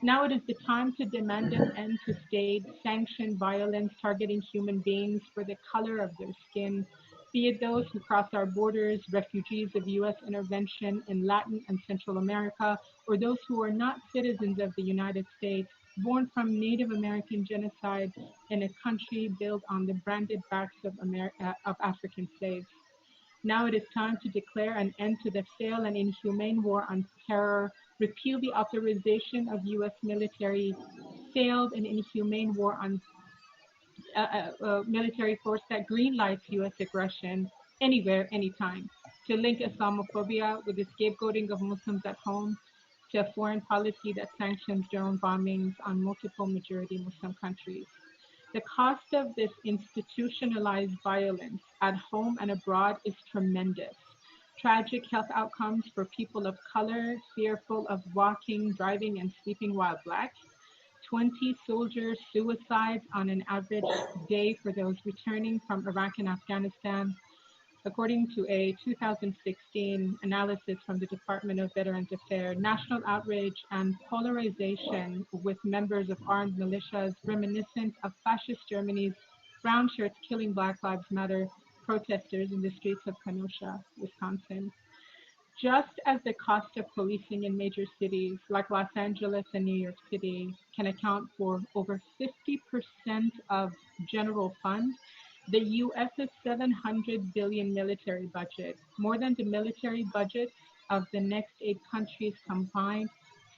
Now it is the time to demand an end to state-sanctioned violence targeting human beings for the color of their skin, be it those who cross our borders, refugees of U.S. intervention in Latin and Central America, or those who are not citizens of the United States, born from Native American genocide in a country built on the branded backs of African slaves. Now it is time to declare an end to the failed and inhumane war on terror, repeal the authorization of U.S. military failed and inhumane war on military force that greenlights U.S. aggression anywhere, anytime, to link Islamophobia with the scapegoating of Muslims at home, to a foreign policy that sanctions drone bombings on multiple majority Muslim countries. The cost of this institutionalized violence at home and abroad is tremendous. Tragic health outcomes for people of color, fearful of walking, driving, and sleeping while Black. 20 soldier suicides on an average day for those returning from Iraq and Afghanistan. According to a 2016 analysis from the Department of Veterans Affairs, national outrage and polarization with members of armed militias reminiscent of fascist Germany's brown shirts killing Black Lives Matter protesters in the streets of Kenosha, Wisconsin. Just as the cost of policing in major cities like Los Angeles and New York City can account for over 50% of general funds, the U.S.'s $700 billion military budget, more than the military budgets of the next 8 countries combined,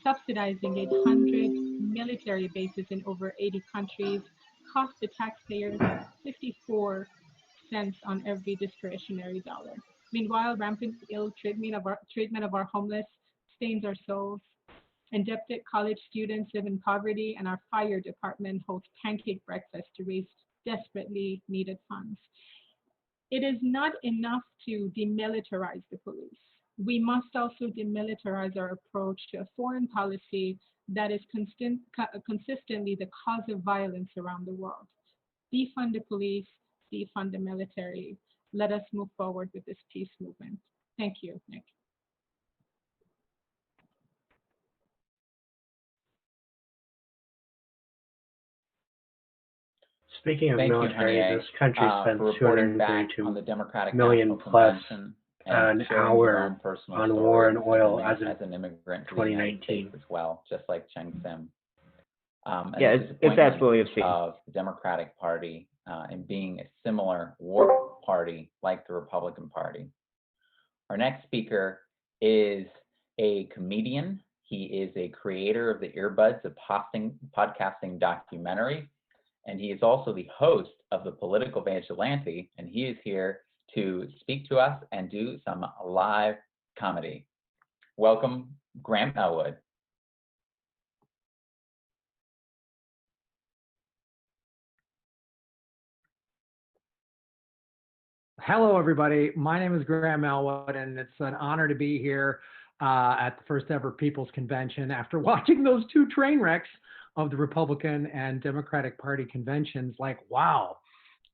subsidizing 800 military bases in over 80 countries, cost the taxpayers 54 cents on every discretionary dollar. Meanwhile, rampant ill treatment of our homeless stains our souls. Indebted college students live in poverty, and our fire department holds pancake breakfast to raise desperately needed funds. It is not enough to demilitarize the police. We must also demilitarize our approach to a foreign policy that is consistently the cause of violence around the world. Defund the police, defund the military. Let us move forward with this peace movement. Thank you, Nick. Speaking of military, this country spends $232 million plus an hour on war and oil as an immigrant to 2019 as well, just like Cheng Sim. Yeah, it's absolutely obscene. Of the Democratic Party and being a similar war party like the Republican Party. Our next speaker is a comedian. He is a creator of the Earbuds, a podcasting documentary, and he is also the host of the Political Vigilante, and he is here to speak to us and do some live comedy. Welcome, Graham Elwood. Hello, everybody. My name is Graham Elwood, and it's an honor to be here at the first ever People's Convention after watching those two train wrecks of the Republican and Democratic Party conventions. Like, wow,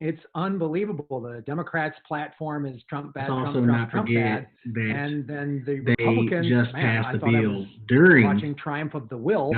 it's unbelievable. The Democrats' platform is Trump bad, Trump bad. And then the Republicans just passed a bill during watching Triumph of the Will.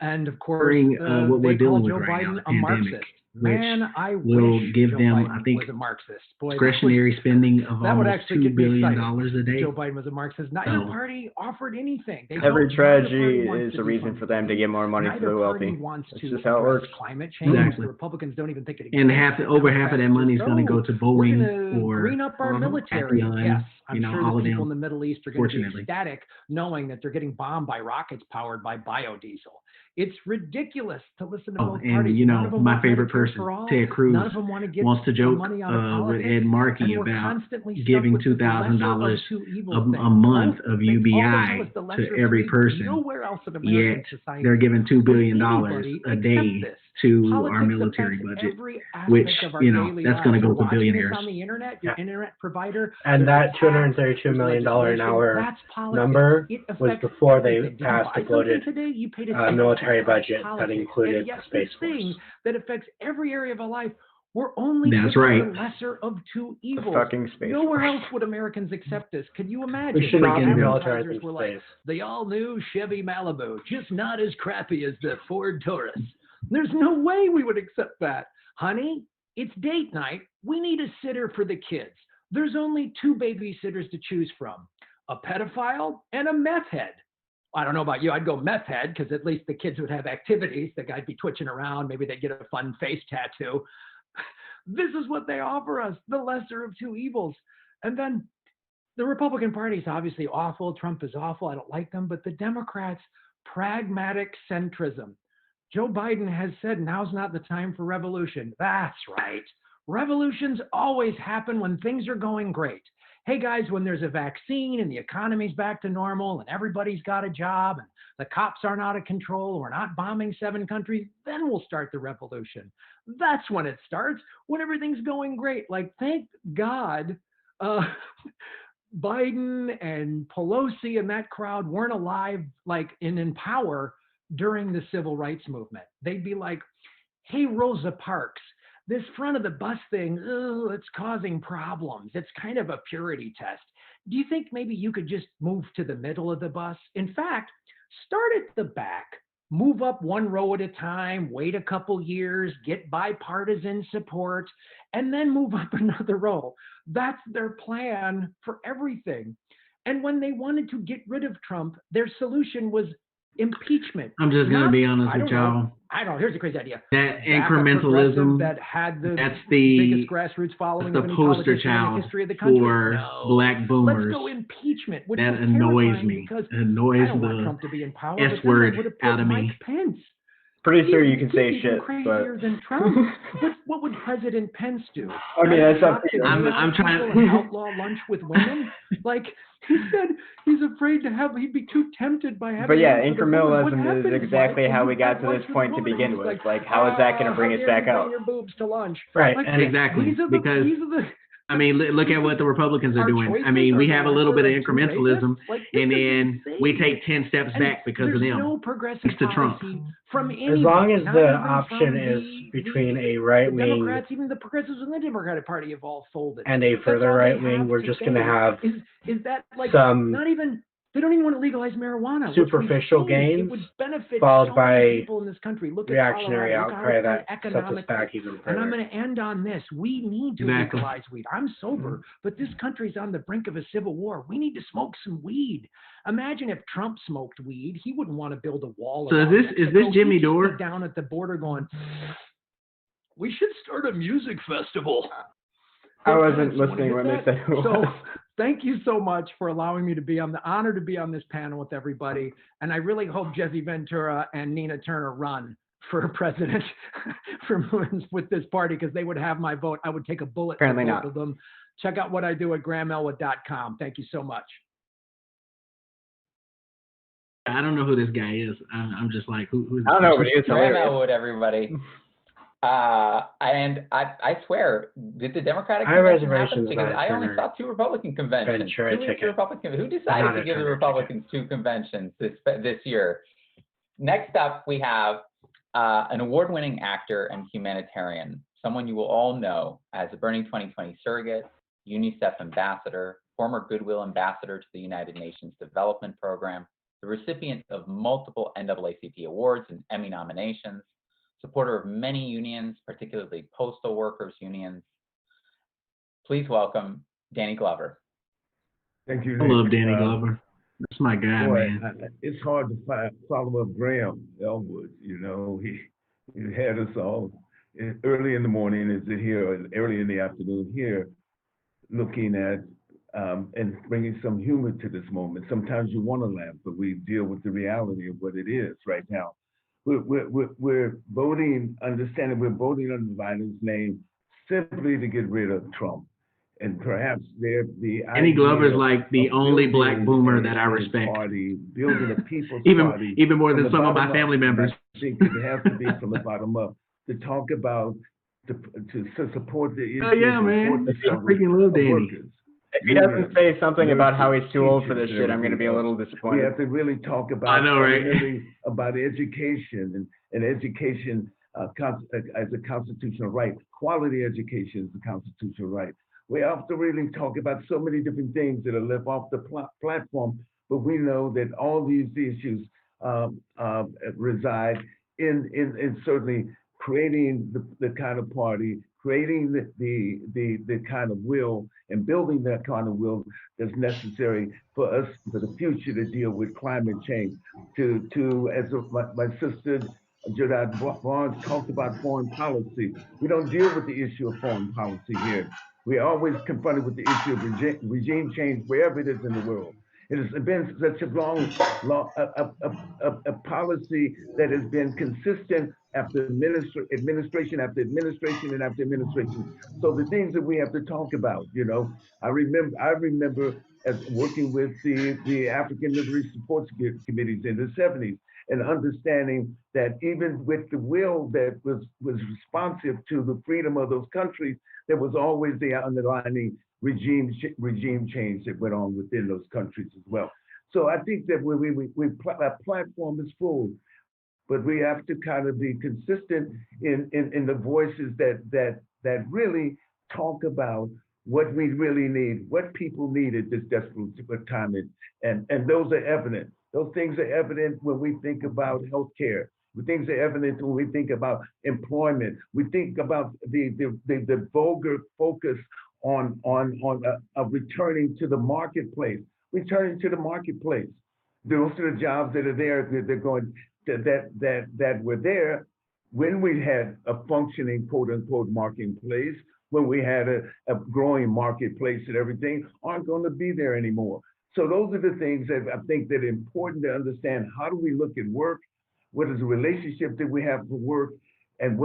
And of course, what we're dealing with Joe right Biden now, a Marxist. Man, I will wish give Joe them, Biden I think, was a Marxist. Boy, discretionary spending of that would almost actually $2 billion a day. Joe Biden was a Marxist. Neither party offered anything. Every tragedy is a reason for them to get more money for the wealthy. That's just how it works. Climate change. Exactly. The Republicans don't even think it And over half of that money is going to go to Boeing or green up our military. Avion, Yes, I'm sure all the of people them, in the Middle East are going to be ecstatic knowing that they're getting bombed by rockets powered by biodiesel. It's ridiculous to listen to both parties. And my favorite person, Ted Cruz, wants to joke with Ed Markey about giving $2,000 a month of UBI to every person. Yet they're giving $2 billion a day to our military budget, which that's going to go to billionaires. On the internet, your internet provider, and that $232 million an hour number was before they passed a bloated military budget that included the Space Force. That affects every area of our life. We're only the lesser of two evils. Fucking Space Nowhere Force. else would Americans accept this. Can you imagine? We should not militarize space. Like, the all-new Chevy Malibu, just not as crappy as the Ford Taurus. There's no way we would accept that. Honey, it's date night. We need a sitter for the kids. There's only two babysitters to choose from, a pedophile and a meth head. I don't know about you. I'd go meth head because at least the kids would have activities. The guy'd be twitching around. Maybe they'd get a fun face tattoo. This is what they offer us, the lesser of two evils. And then the Republican Party is obviously awful. Trump is awful. I don't like them. But the Democrats, pragmatic centrism. Joe Biden has said now's not the time for revolution. That's right. Revolutions always happen when things are going great. Hey guys, when there's a vaccine and the economy's back to normal and everybody's got a job and the cops aren't out of control and we're not bombing 7 countries, then we'll start the revolution. That's when it starts, when everything's going great. Like, thank God Biden and Pelosi and that crowd weren't alive, like in power during the civil rights movement. They'd be like, hey, Rosa Parks, this front of the bus thing, it's causing problems. It's kind of a purity test. Do you think maybe you could just move to the middle of the bus? In fact, start at the back, move up 1 row at a time, wait a couple years, get bipartisan support, and then move up another row. That's their plan for everything. And when they wanted to get rid of Trump, their solution was impeachment. I'm just going to be honest with y'all. I don't know. Here's a crazy idea. That incrementalism, that had that's the biggest grassroots following the poster child for black boomers. Let's go impeachment. Which that annoys me. It annoys the S word out of me. Pence. Pretty sure you can say shit, crazier than Trump. What would President Pence do? I mean, that's up to you. I'm trying to outlaw lunch with women. Like, he said he's afraid to have, he'd be too tempted by having. But yeah, incrementalism is exactly how we got to this point to begin with. Like, how is that going to bring us back out? Your boobs to lunch. Right, like, exactly. Because I mean, look at what the Republicans are doing. I mean, we have a little bit of incrementalism, and then we take 10 steps back because of them. No progressive to Trump. From as long as the option is between a right wing, Democrats, even the progressives in the Democratic Party have all folded, and a further right wing, we're just going to have is that like some not even They don't even want to legalize marijuana. Superficial gains, it would benefit followed so by many people in this country. Look reactionary at outcry that sets us economic back even further. And I'm going to end on this. We need to legalize weed. I'm sober, but this country's on the brink of a civil war. We need to smoke some weed. Imagine if Trump smoked weed. He wouldn't want to build a wall. So is this Jimmy Dore down at the border going, we should start a music festival? I wasn't listening when they said who. So thank you so much for allowing me to be on the honor to be on this panel with everybody. And I really hope Jesse Ventura and Nina Turner run for president with this party, because they would have my vote. I would take a bullet Apparently for not. both of them. Check out what I do at GrahamElwood.com. Thank you so much. I don't know who this guy is. I'm just like, who's I don't know, but he is Graham hilarious. Elwood, everybody. And I swear, did the Democratic I have convention reservations happen? Because about I only Turner saw 2 Republican conventions. Ventura ticket. Who decided to give the Republicans 2 conventions this year? Next up, we have an award-winning actor and humanitarian, someone you will all know as a Burning 2020 surrogate, UNICEF ambassador, former Goodwill ambassador to the United Nations Development Program, the recipient of multiple NAACP awards and Emmy nominations, supporter of many unions, particularly postal workers unions. Please welcome Danny Glover. Thank you. I love Danny Glover. That's my guy, man. It's hard to follow up Graham Elwood. You know, he had us all early in the morning, is it here, and early in the afternoon here, looking at and bringing some humor to this moment. Sometimes you want to laugh, but we deal with the reality of what it is right now. We're voting, understanding we're voting under Biden's name simply to get rid of Trump. And perhaps Danny Glover's like the only black boomer that I respect. Party, building a people's party. Even more than some of my family members. I think it has to be from the bottom up to talk about, to support the issues. Oh yeah, man. I freaking love Danny. If he doesn't say something about how he's too old for this shit, I'm going to be a little disappointed. We have to really talk about, I know, right? About education and education as a constitutional right. Quality education is a constitutional right. We have to really talk about so many different things that are left off the platform, but we know that all these issues reside in certainly creating the kind of party, creating the kind of will, and building that kind of will that's necessary for us for the future to deal with climate change. As my sister Judith Barnes talked about foreign policy, we don't deal with the issue of foreign policy here. We're always confronted with the issue of regime change wherever it is in the world. It has been such a long policy that has been consistent after administration after administration and after administration. So the things that we have to talk about, you know, I remember as working with the African Liberty Support Committees in the 70s, and understanding that even with the will that was responsive to the freedom of those countries, there was always the underlying regime change that went on within those countries as well. So I think that our platform is full, but we have to kind of be consistent in the voices that really talk about what we really need, what people need at this desperate time, and those are evident. Those things are evident when we think about healthcare. Things are evident when we think about employment. We think about the vulgar focus on returning to the marketplace. Returning to the marketplace. Those are the jobs that are there. They're going that were there when we had a functioning quote unquote marketplace, when we had a growing marketplace and everything, aren't going to be there anymore. So those are the things that I think that are important to understand. How do we look at work? What is the relationship that we have for work? And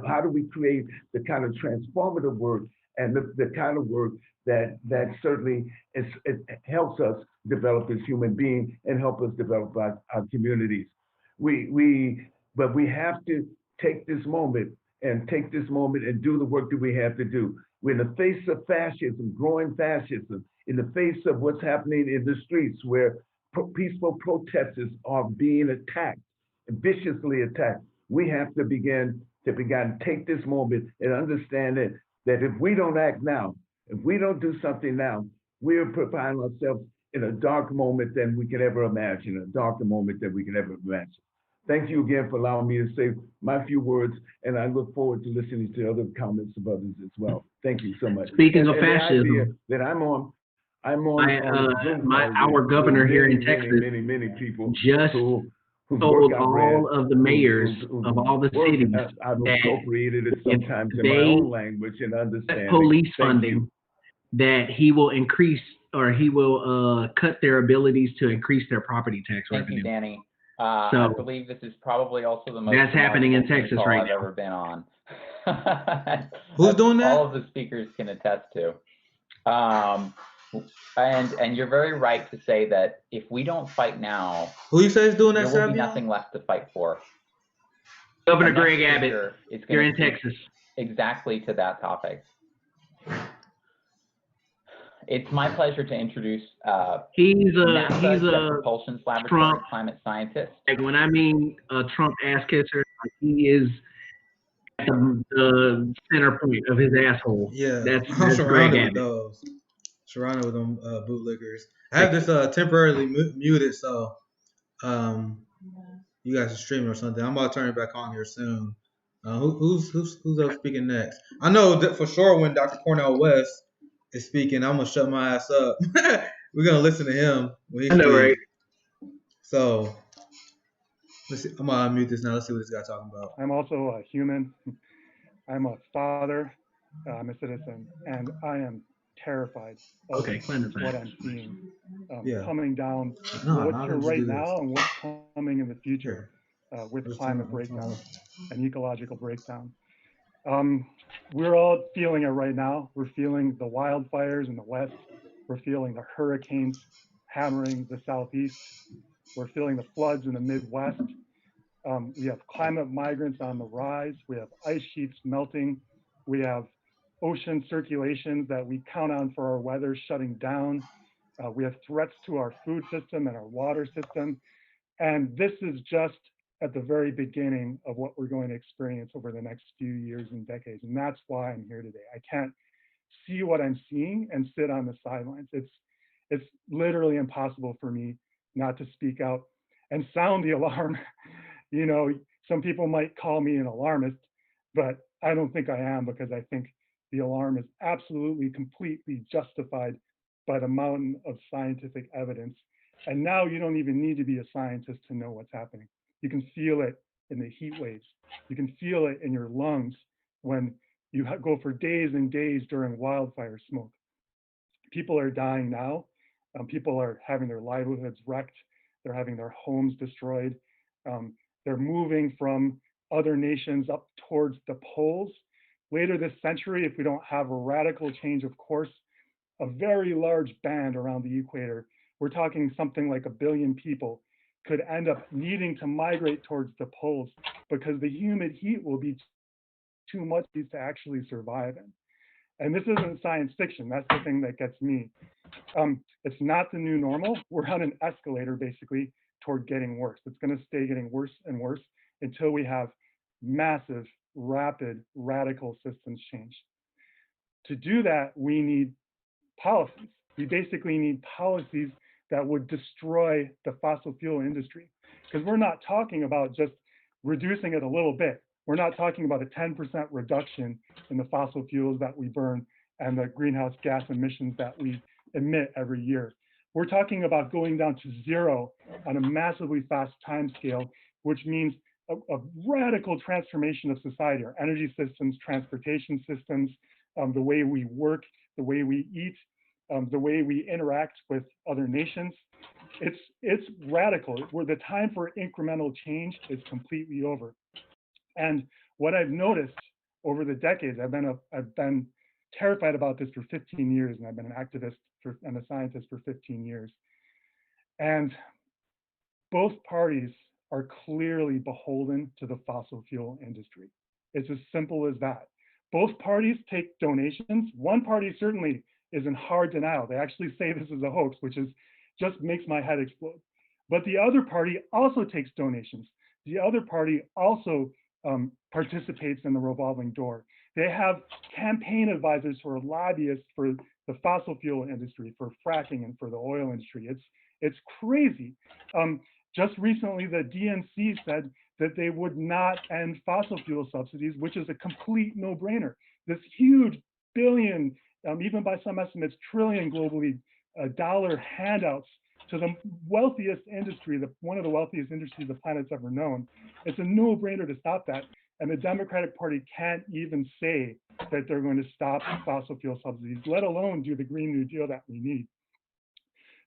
how do we create the kind of transformative work and the kind of work that certainly it helps us develop as human beings and help us develop our communities. But we have to take this moment and do the work that we have to do. We're in the face of fascism, growing fascism, in the face of what's happening in the streets where peaceful protesters are being attacked, viciously attacked. We have to begin to take this moment and understand that if we don't act now, if we don't do something now, we're providing ourselves in a dark moment than we could ever imagine, Thank you again for allowing me to say my few words, and I look forward to listening to other comments of others as well. Thank you so much. Speaking of fascism, that I'm on our governor here in Texas many people just told all of the mayors of all the cities I've that appropriated it sometimes in my own language and understanding. Police funding, that he will increase, or he will cut their abilities to increase their property tax revenue. Thank you, Danny. So I believe this is probably also the most that's happening in Texas right I've now. ever been on. Who's doing that? All of the speakers can attest to. And you're very right to say that if we don't fight now, who you say is doing that? There will be nothing left to fight for. Governor Greg Abbott. You're in Texas. Exactly to that topic. It's my pleasure to introduce he's a Propulsion Laboratory Trump climate scientist. Like when I mean a Trump ass kisser, like he is the center point of his asshole. Yeah, that's surrounded Greg with those. Surrounded with them bootlickers. I have this temporarily muted, so you guys are streaming or something. I'm about to turn it back on here soon. Who's up speaking next? I know that for sure when Dr. Cornel West is speaking, I'm gonna shut my ass up. We're gonna listen to him when he speaks. Right? So let's see. I'm gonna unmute this now. Let's see what this guy's talking about. I'm also a human. I'm a father. I'm a citizen, and I am terrified of what I'm seeing coming down. What's here right now and what's coming in the future with climate breakdown and ecological breakdown. We're all feeling it right now. We're feeling the wildfires in the west. We're feeling the hurricanes hammering the southeast. We're feeling the floods in the Midwest. We have climate migrants on the rise. We have ice sheets melting. We have ocean circulations that we count on for our weather shutting down. We have threats to our food system and our water system. And this is just at the very beginning of what we're going to experience over the next few years and decades. And that's why I'm here today. I can't see what I'm seeing and sit on the sidelines. It's literally impossible for me not to speak out and sound the alarm. You know, some people might call me an alarmist, but I don't think I am, because I think the alarm is absolutely, completely justified by the mountain of scientific evidence. And now you don't even need to be a scientist to know what's happening. You can feel it in the heat waves. You can feel it in your lungs when you go for days and days during wildfire smoke. People are dying now. People are having their livelihoods wrecked. They're having their homes destroyed. They're moving from other nations up towards the poles. Later this century, if we don't have a radical change of course, a very large band around the equator, we're talking something like 1 billion people, could end up needing to migrate towards the poles because the humid heat will be too much to actually survive in. And this isn't science fiction. That's the thing that gets me. It's not the new normal. We're on an escalator basically toward getting worse. It's going to stay getting worse and worse until we have massive, rapid, radical systems change. To do that, we need policies. We basically need policies that would destroy the fossil fuel industry, because we're not talking about just reducing it a little bit. We're not talking about a 10% reduction in the fossil fuels that we burn and the greenhouse gas emissions that we emit every year. We're talking about going down to zero on a massively fast time scale, which means a radical transformation of society, our energy systems, transportation systems, the way we work, the way we eat, the way we interact with other nations. It's radical. Where the time for incremental change is completely over. And what I've noticed over the decades, I've been terrified about this for 15 years, and I've been an activist and a scientist for 15 years. And both parties are clearly beholden to the fossil fuel industry. It's as simple as that. Both parties take donations. One party certainly is in hard denial. They actually say this is a hoax, which just makes my head explode. But the other party also takes donations. The other party also participates in the revolving door. They have campaign advisors who are lobbyists for the fossil fuel industry, for fracking, and for the oil industry. It's crazy. Just recently, the DNC said that they would not end fossil fuel subsidies, which is a complete no-brainer. This huge billion, even by some estimates, trillion globally dollar handouts to the wealthiest industry, one of the wealthiest industries the planet's ever known. It's a no-brainer to stop that. And the Democratic Party can't even say that they're going to stop fossil fuel subsidies, let alone do the Green New Deal that we need.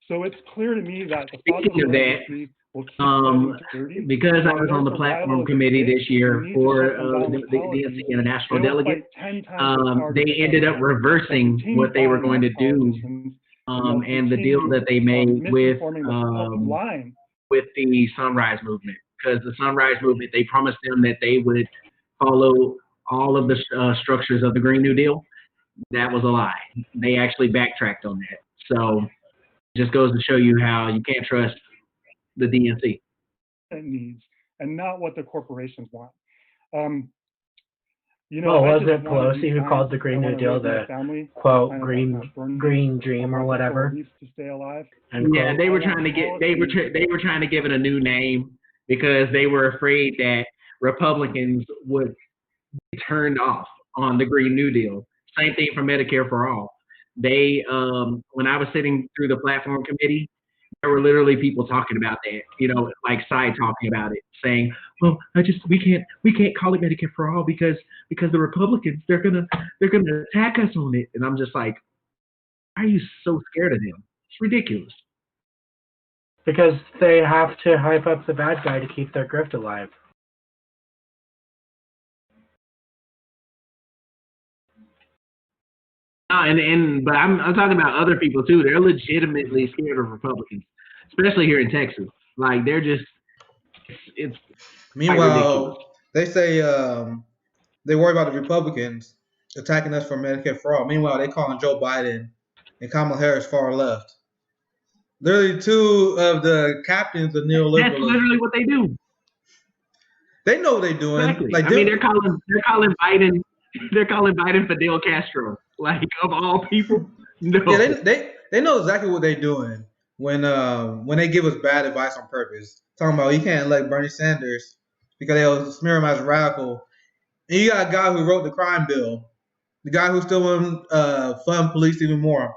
So it's clear to me that the fossil fuel industry will keep dirty. Because I was on the platform committee this year for the DNC International Delegate, they ended up reversing what they were going to do and the deal that they made with the Sunrise Movement. Because the Sunrise Movement, they promised them that they would follow all of the structures of the Green New Deal. That was a lie. They actually backtracked on that. So it just goes to show you how you can't trust the DNC. Needs and not what the corporations want. Was it Pelosi who called the Green New Deal the quote green dream or whatever? To stay alive. Yeah, they were trying to give it a new name because they were afraid that Republicans would be turned off on the Green New Deal. Same thing for Medicare for All. They, when I was sitting through the platform committee, there were literally people talking about that, like side talking about it, saying, "Well, we can't call it Medicare for All because the Republicans they're gonna attack us on it." And I'm just like, why are you so scared of them? It's ridiculous. Because they have to hype up the bad guy to keep their grift alive. But I'm talking about other people too. They're legitimately scared of Republicans, especially here in Texas. Like they're just, it's. Meanwhile, they say they worry about the Republicans attacking us for Medicare for All. Meanwhile, they calling Joe Biden and Kamala Harris far left. Literally, two of the captains of neoliberalism. That's literally what they do. They know what they're doing. Exactly. Like they're calling Biden. They're calling Biden Fidel Castro. Like of all people, no. Yeah, they know exactly what they're doing when they give us bad advice on purpose. Talking about you can't elect Bernie Sanders because they'll smear him as a radical. And you got a guy who wrote the crime bill, the guy who still want to fund police even more.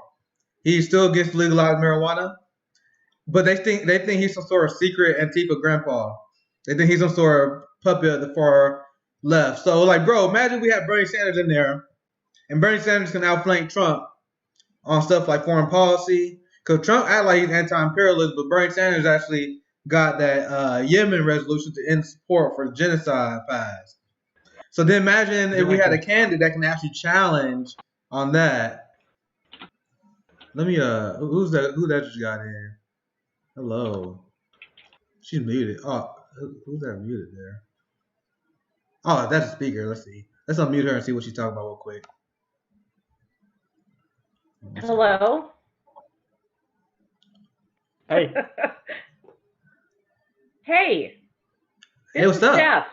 He still gets legalized marijuana, but they think he's some sort of secret Antifa grandpa. They think he's some sort of puppet of the far left. So like, bro, imagine we had Bernie Sanders in there. And Bernie Sanders can outflank Trump on stuff like foreign policy. Because Trump act like he's anti-imperialist, but Bernie Sanders actually got that Yemen resolution to end support for genocide passed. So then imagine if we had a candidate that can actually challenge on that. Let me who's that just got in? Hello. She's muted. Oh, who's that muted there? Oh, that's a speaker. Let's see. Let's unmute her and see what she's talking about real quick. Hello. Hey. Hey. Hey, what's up? Steph.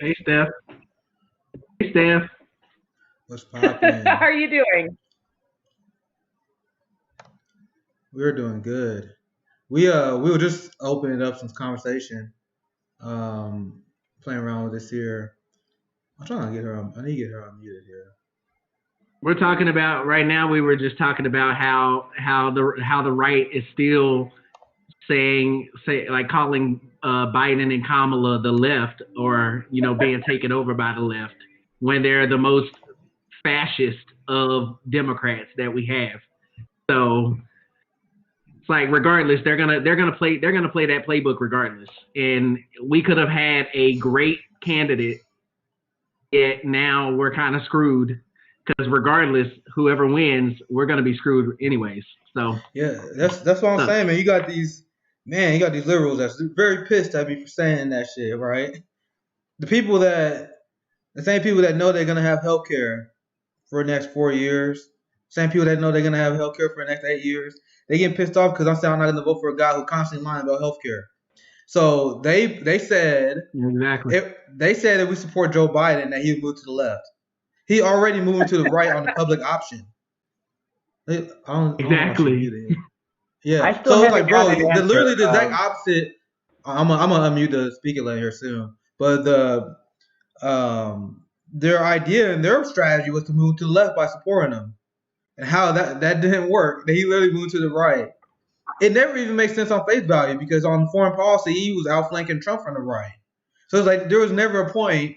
Hey, Steph. Hey, Steph. What's poppin'? How are you doing? We're doing good. We were just opening up some conversation, playing around with this here. I'm trying to get her. I need to get her unmuted here. We're talking about right now. We were just talking about how the right is still calling Biden and Kamala the left, or being taken over by the left, when they're the most fascist of Democrats that we have. So it's like regardless, they're gonna play that playbook regardless. And we could have had a great candidate, yet now we're kind of screwed. Because regardless, whoever wins, we're gonna be screwed anyways. So yeah, that's what I'm saying, man. You got these liberals that's very pissed at me for saying that shit, right? The same people that know they're gonna have health care for the next 4 years, same people that know they're gonna have health care for the next 8 years, they get pissed off because I'm saying I'm not gonna vote for a guy who constantly lying about health care. So they said exactly. They said if we support Joe Biden that he would move to the left. He already moving to the right on the public option. Exactly. Yeah. I still So it's haven't like, bro, gotten an literally the answer. exact opposite. I'm gonna unmute the speaker later here soon. But their idea and their strategy was to move to the left by supporting them, and how that didn't work. He literally moved to the right. It never even makes sense on face value because on foreign policy he was outflanking Trump from the right. So it's like there was never a point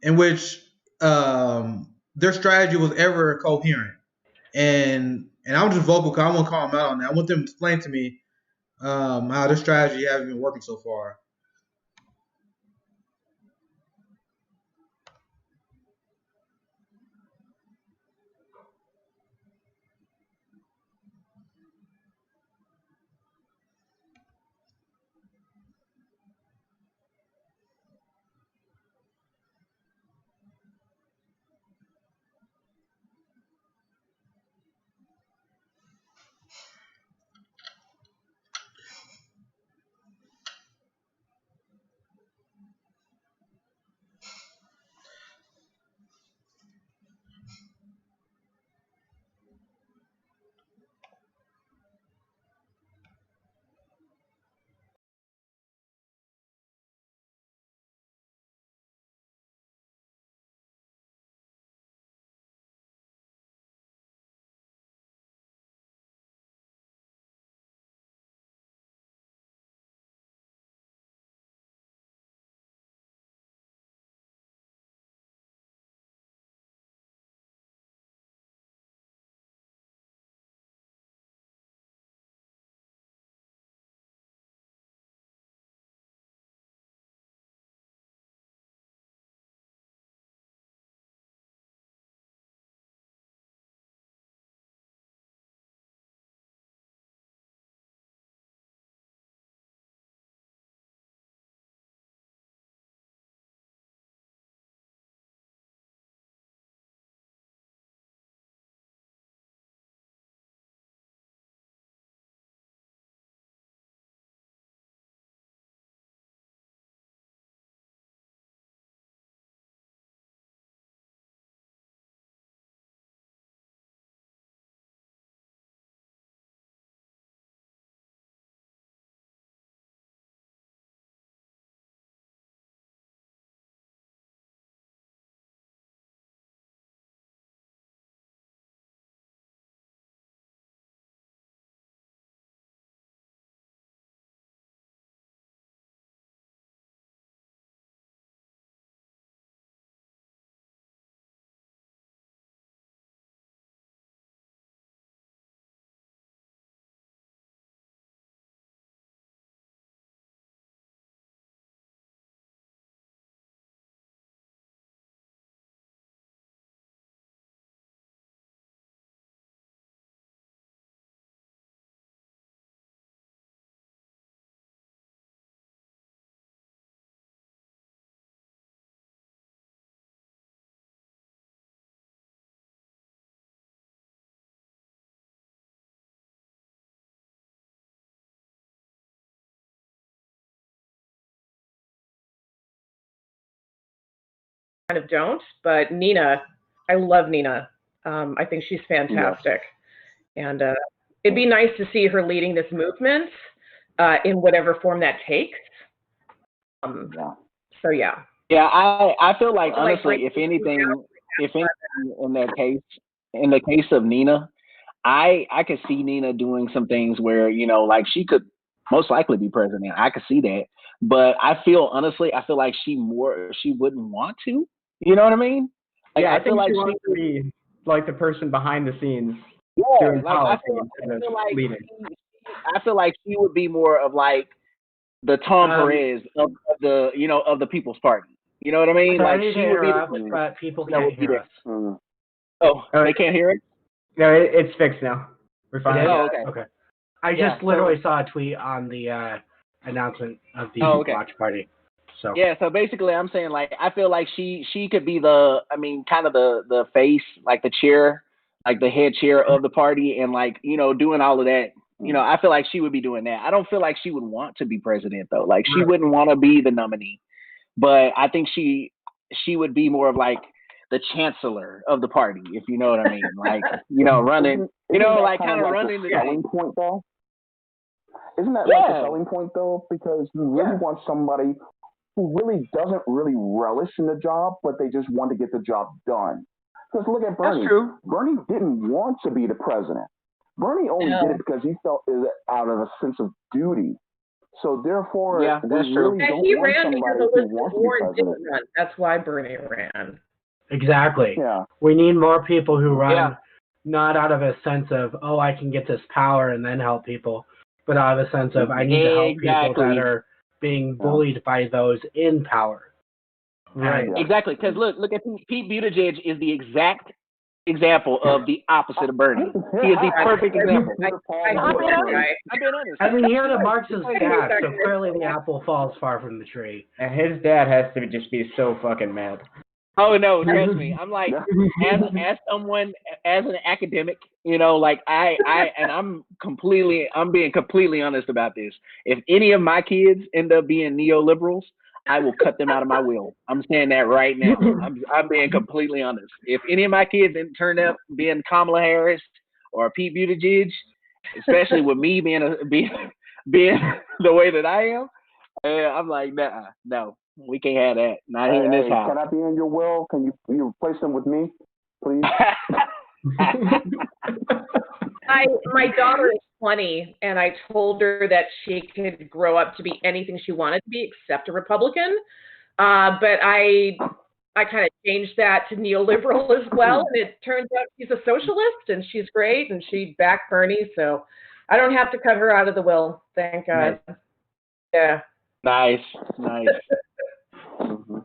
in which their strategy was ever coherent. And I'm just vocal because I want to call them out on that. I want them to explain to me how their strategy hasn't been working so far. Kind of don't, but Nina, I love Nina. I think she's fantastic. And it'd be nice to see her leading this movement in whatever form that takes. So yeah. Yeah, I feel like honestly, if anything in the case of Nina, I could see Nina doing some things where, like she could most likely be president. I could see that. But I feel like she wouldn't want to. You know what I mean? Like, yeah, I feel think like she wants to be like the person behind the scenes I doing policy instead of leading. I feel like she would be more of like the Tom Perez of the of the People's Party. You know what I mean? Like she would be. But people can't hear us. Oh, they can't hear it? No, it's fixed now. We're fine. Oh, okay. I just literally saw a tweet on the announcement of the watch party. So yeah, so basically I'm saying like I feel like she could be kind of the face, like the chair, like the head chair of the party, and like, doing all of that. I feel like she would be doing that. I don't feel like she would want to be president though. Like she wouldn't want to be the nominee. But I think she would be more of like the chancellor of the party, if you know what I mean. Like, running, like kind of running the selling point though. Isn't that like the selling point though? Because you really want somebody who really doesn't really relish in the job, but they just want to get the job done. Because look at Bernie. That's true. Bernie didn't want to be the president. Bernie only did it because he felt it out of a sense of duty. So therefore, that's true. He ran because Elizabeth Warren didn't run. That's why Bernie ran. Exactly. Yeah. We need more people who run not out of a sense of, oh, I can get this power and then help people, but out of a sense of, I need to help people that are being bullied by those in power. Right. Exactly. Because look at Pete Buttigieg is the exact example of the opposite of Bernie. He is the perfect example. I've been honest. I mean, he had a Marxist dad, so clearly the apple falls far from the tree. And his dad has to just be so fucking mad. Oh no, trust me. I'm like, as someone, as an academic, like I'm being completely honest about this. If any of my kids end up being neoliberals, I will cut them out of my will. I'm saying that right now. I'm being completely honest. If any of my kids didn't turn up being Kamala Harris or Pete Buttigieg, especially with me being the way that I am, I'm like, nah, no. We can't have that. Not here in this house. Can I be in your will? Can you replace them with me, please? My daughter is 20, and I told her that she could grow up to be anything she wanted to be except a Republican. But I kind of changed that to neoliberal as well, and it turns out she's a socialist, and she's great, and she backed Bernie, so I don't have to cut her out of the will. Thank God. Nice. Yeah. Nice.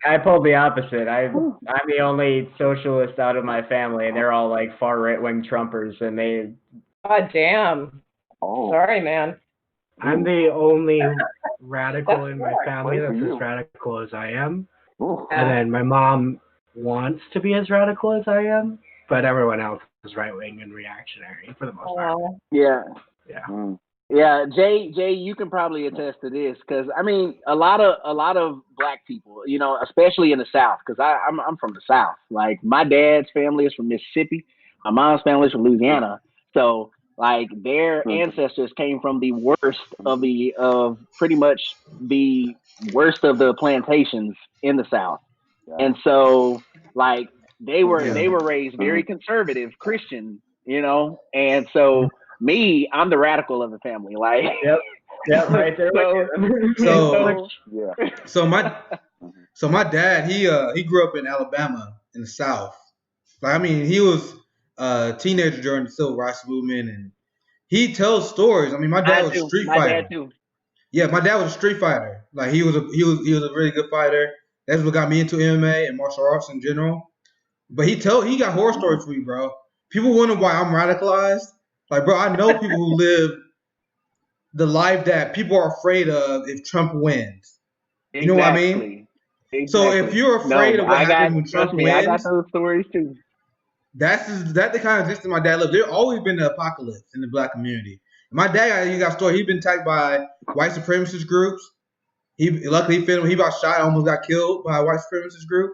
I pulled the opposite. I'm the only socialist out of my family, and they're all like far right-wing Trumpers, and they. God damn. Oh. Sorry, man. I'm the only radical in my family that's as radical as I am, and then my mom wants to be as radical as I am, but everyone else is right-wing and reactionary for the most part. Yeah. Yeah. Yeah, Jay, you can probably attest to this because I mean, a lot of black people, especially in the South, because I'm from the South. Like my dad's family is from Mississippi, my mom's family is from Louisiana, so like their ancestors came from the worst of pretty much the worst of the plantations in the South, and so like they were raised very conservative Christian, and so. Me, I'm the radical of the family. Like, yep, right there. So my dad, he grew up in Alabama in the South. Like, I mean, he was a teenager during the Civil Rights Movement, and he tells stories. I mean, my dad was a street fighter. My dad too. Yeah, my dad was a street fighter. Like, he was a really good fighter. That's what got me into MMA and martial arts in general. But he got horror stories for me, bro. People wonder why I'm radicalized. Like, bro, I know people who live the life that people are afraid of if Trump wins. You know what I mean? Exactly. So if you're afraid of what happens when Trump wins, I got those stories too. That's the kind of existence my dad lived. There's always been the apocalypse in the black community. My dad, he got a story. He's been attacked by white supremacist groups. Luckily he got shot, almost got killed by a white supremacist group,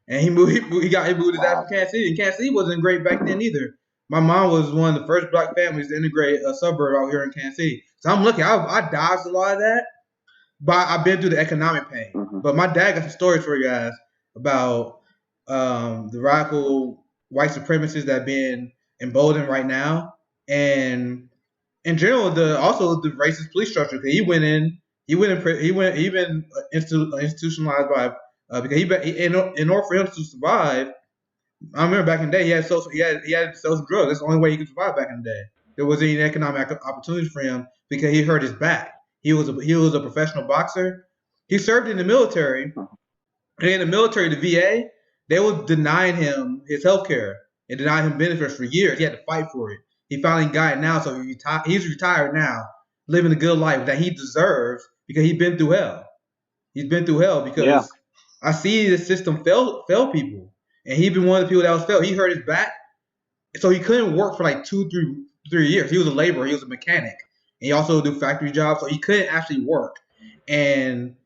and he moved his ass from Kansas City. And Kansas City wasn't great back then either. My mom was one of the first black families to integrate a suburb out here in Kansas City. So I'm lucky. I dodged a lot of that, but I've been through the economic pain. Mm-hmm. But my dad got some stories for you guys about the radical white supremacists that are being emboldened right now, and in general, also the racist police structure. Because he been institutionalized by because in order for him to survive. I remember back in the day, he had to sell some drugs. That's the only way he could survive back in the day. There wasn't any economic opportunities for him because he hurt his back. He was a professional boxer. He served in the military, and in the military, the VA, they were denying him his health care and denying him benefits for years. He had to fight for it. He finally got it now, so he's retired now, living a good life that he deserves because he's been through hell. He's been through hell because I see the system fail people. And he been one of the people that was failed. He hurt his back, so he couldn't work for like 2-3 years. He was a laborer. He was a mechanic. And he also do factory jobs, so he couldn't actually work. And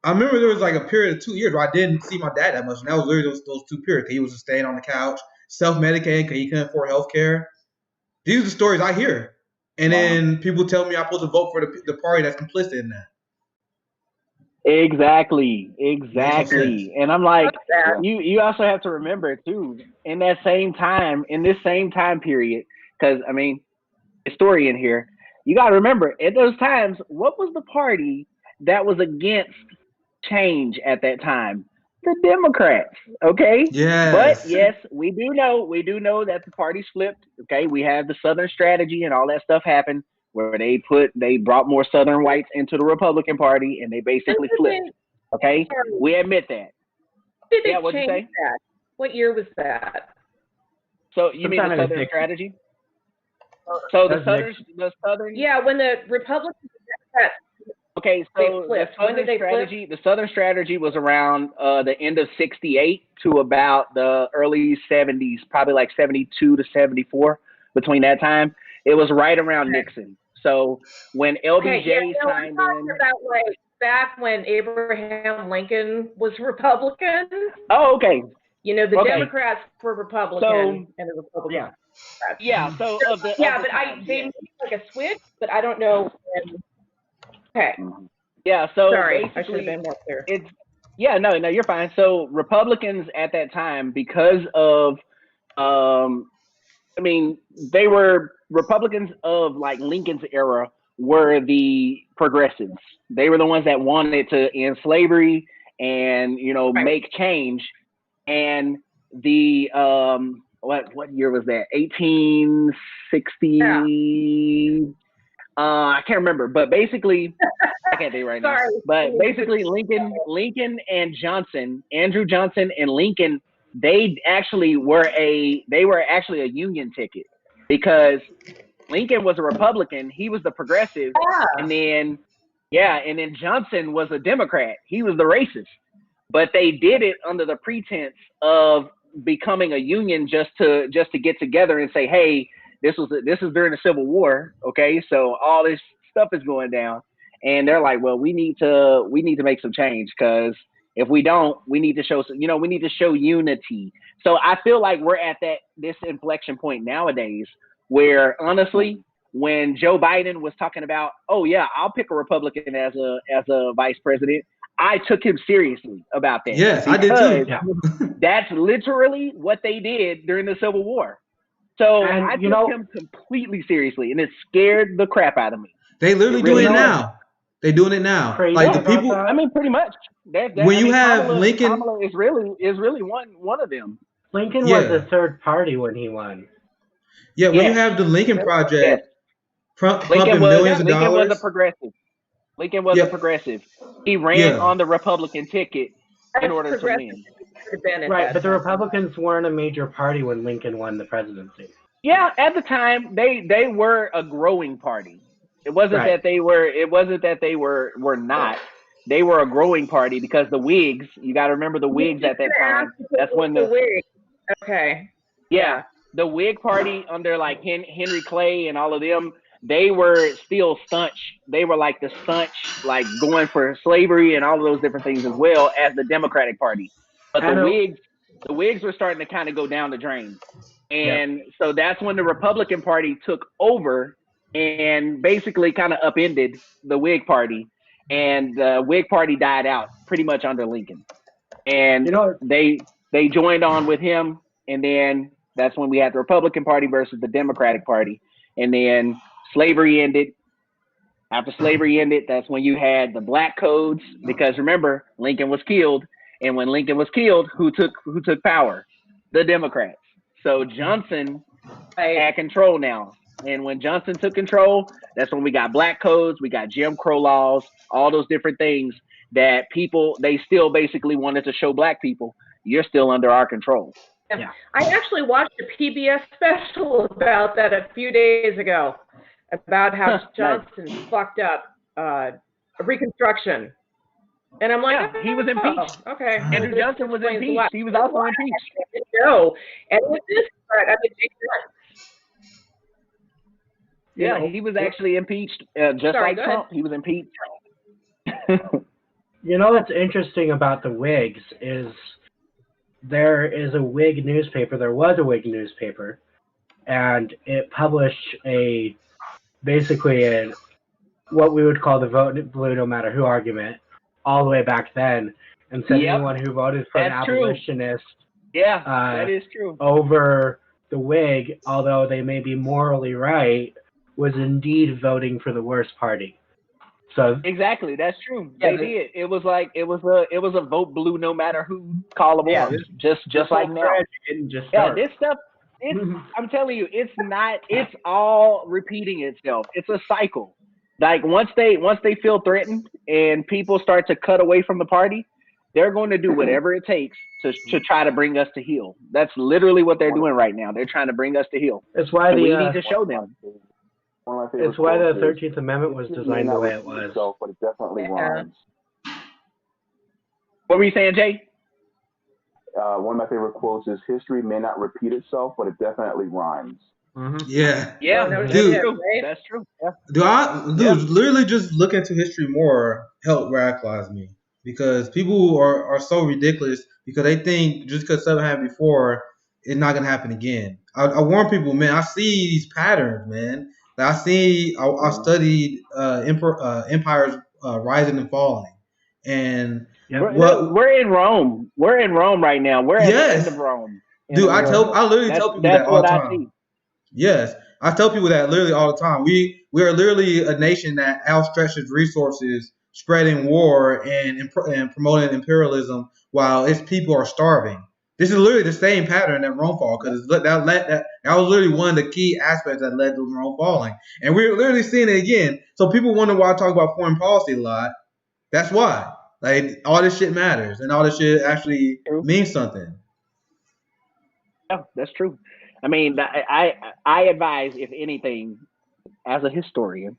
I remember there was like a period of 2 years where I didn't see my dad that much, and that was literally those 2 periods. He was just staying on the couch, self-medicating because he couldn't afford health care. These are the stories I hear. And then people tell me I'm supposed to vote for the party that's complicit in that. Exactly. And I'm like, you also have to remember too, in this same time period, because I mean, historian here, you got to remember at those times, what was the party that was against change at that time? The Democrats. Okay. Yes. But yes, we do know that the parties flipped. Okay. We have the Southern strategy and all that stuff happened where they brought more Southern whites into the Republican Party and they basically flipped. Okay. We admit that. Did they what'd you say? That? What year was that? So you mean the Southern strategy? So the Southern. Yeah, when the Republicans and Democrats. Okay, so the Southern strategy was around the end of '68 to about the early '70s, probably like '72 to '74. Between that time, it was right around Nixon. So when LBJ signed in, about like back when Abraham Lincoln was Republican. Oh, okay. You know, the Democrats were Republican and the Republicans. Yeah. So but they made like a switch, but I don't know when. Okay. Yeah. So sorry, I should have been more clear. No, you're fine. So Republicans at that time, because of, they were Republicans of like Lincoln's era were the progressives. They were the ones that wanted to end slavery and make change. And the what year was that? 1860. Yeah. I can't remember, but basically, I can't think right now. But basically, Lincoln and Johnson, Andrew Johnson and Lincoln, they were actually a Union ticket because Lincoln was a Republican, he was the progressive, and then Johnson was a Democrat, he was the racist. But they did it under the pretense of becoming a union just to get together and say, hey. This is during the Civil War, okay? So all this stuff is going down, and they're like, well, we need to make some change because if we don't, we need to show unity. So I feel like we're at this inflection point nowadays where honestly, when Joe Biden was talking about, oh yeah, I'll pick a Republican as a vice president, I took him seriously about that. Yes, I did too. That's literally what they did during the Civil War. So I took him completely seriously, and it scared the crap out of me. They literally doing it now. They're doing it now. Like the people. I mean, pretty much. Lincoln, Kamala is really one of them. Lincoln was the third party when he won. Yeah, when you have the Lincoln Project pumping millions of dollars. Lincoln was a progressive. Lincoln was a progressive. He ran on the Republican ticket in order to win. Right, but the Republicans weren't a major party when Lincoln won the presidency. Yeah, at the time they were a growing party. It wasn't that they were not. They were a growing party because the Whigs, you got to remember the Whigs at that time. That's when the Whigs. Okay. Yeah, the Whig party under like Henry Clay and all of them, they were still staunch. They were like the staunch, like going for slavery and all of those different things as well as the Democratic Party. But the Whigs were starting to kind of go down the drain. And so that's when the Republican Party took over and basically kind of upended the Whig Party. And the Whig Party died out pretty much under Lincoln. And they joined on with him. And then that's when we had the Republican Party versus the Democratic Party. And then slavery ended. After slavery ended, that's when you had the black codes. Because remember, Lincoln was killed. And when Lincoln was killed, who took power? The Democrats. So Johnson had control now. And when Johnson took control, that's when we got black codes, we got Jim Crow laws, all those different things that they still basically wanted to show black people, you're still under our control. Yeah. I actually watched a PBS special about that a few days ago, about how Johnson fucked up Reconstruction. And I'm like, he was impeached. Okay. Andrew Johnson was impeached. He was also impeached. No. And with this part, I mean, yeah, he was actually impeached, just like Trump. He was impeached. You know what's interesting about the Whigs is there is a Whig newspaper. There was a Whig newspaper, and it published basically what we would call the vote blue no matter who argument all the way back then, and said anyone who voted for an abolitionist that is true. over the Whig, although they may be morally right, was indeed voting for the worst party. So exactly, that's true. They did. It was a vote blue no matter who column was. Just like now. This stuff. I'm telling you, it's all repeating itself. It's a cycle. Like once they feel threatened and people start to cut away from the party, they're going to do whatever it takes to try to bring us to heel. That's literally what they're doing right now. They're trying to bring us to heel. It's why we need to show them. It's why the 13th Amendment was designed the way it was. But it definitely rhymes. What were you saying, Jay? One of my favorite quotes is, "History may not repeat itself, but it definitely rhymes." Mm-hmm. Yeah, dude, that's true. Dude, literally just look into history more helped radicalize me, because people are so ridiculous because they think just because something happened before, it's not gonna happen again. I warn people, man. I see these patterns, man. I studied empires rising and falling, and we're in Rome. We're in Rome right now. We're at the end of Rome. Dude, I literally tell people that all the time. Yes, I tell people that literally all the time. We are literally a nation that outstretches resources, spreading war and promoting imperialism while its people are starving. This is literally the same pattern that Rome fall, because that was literally one of the key aspects that led to Rome falling, and we're literally seeing it again. So people wonder why I talk about foreign policy a lot. That's why, like, all this shit matters, and all this shit actually means something. Yeah, that's true. I mean, I advise, if anything, as a historian,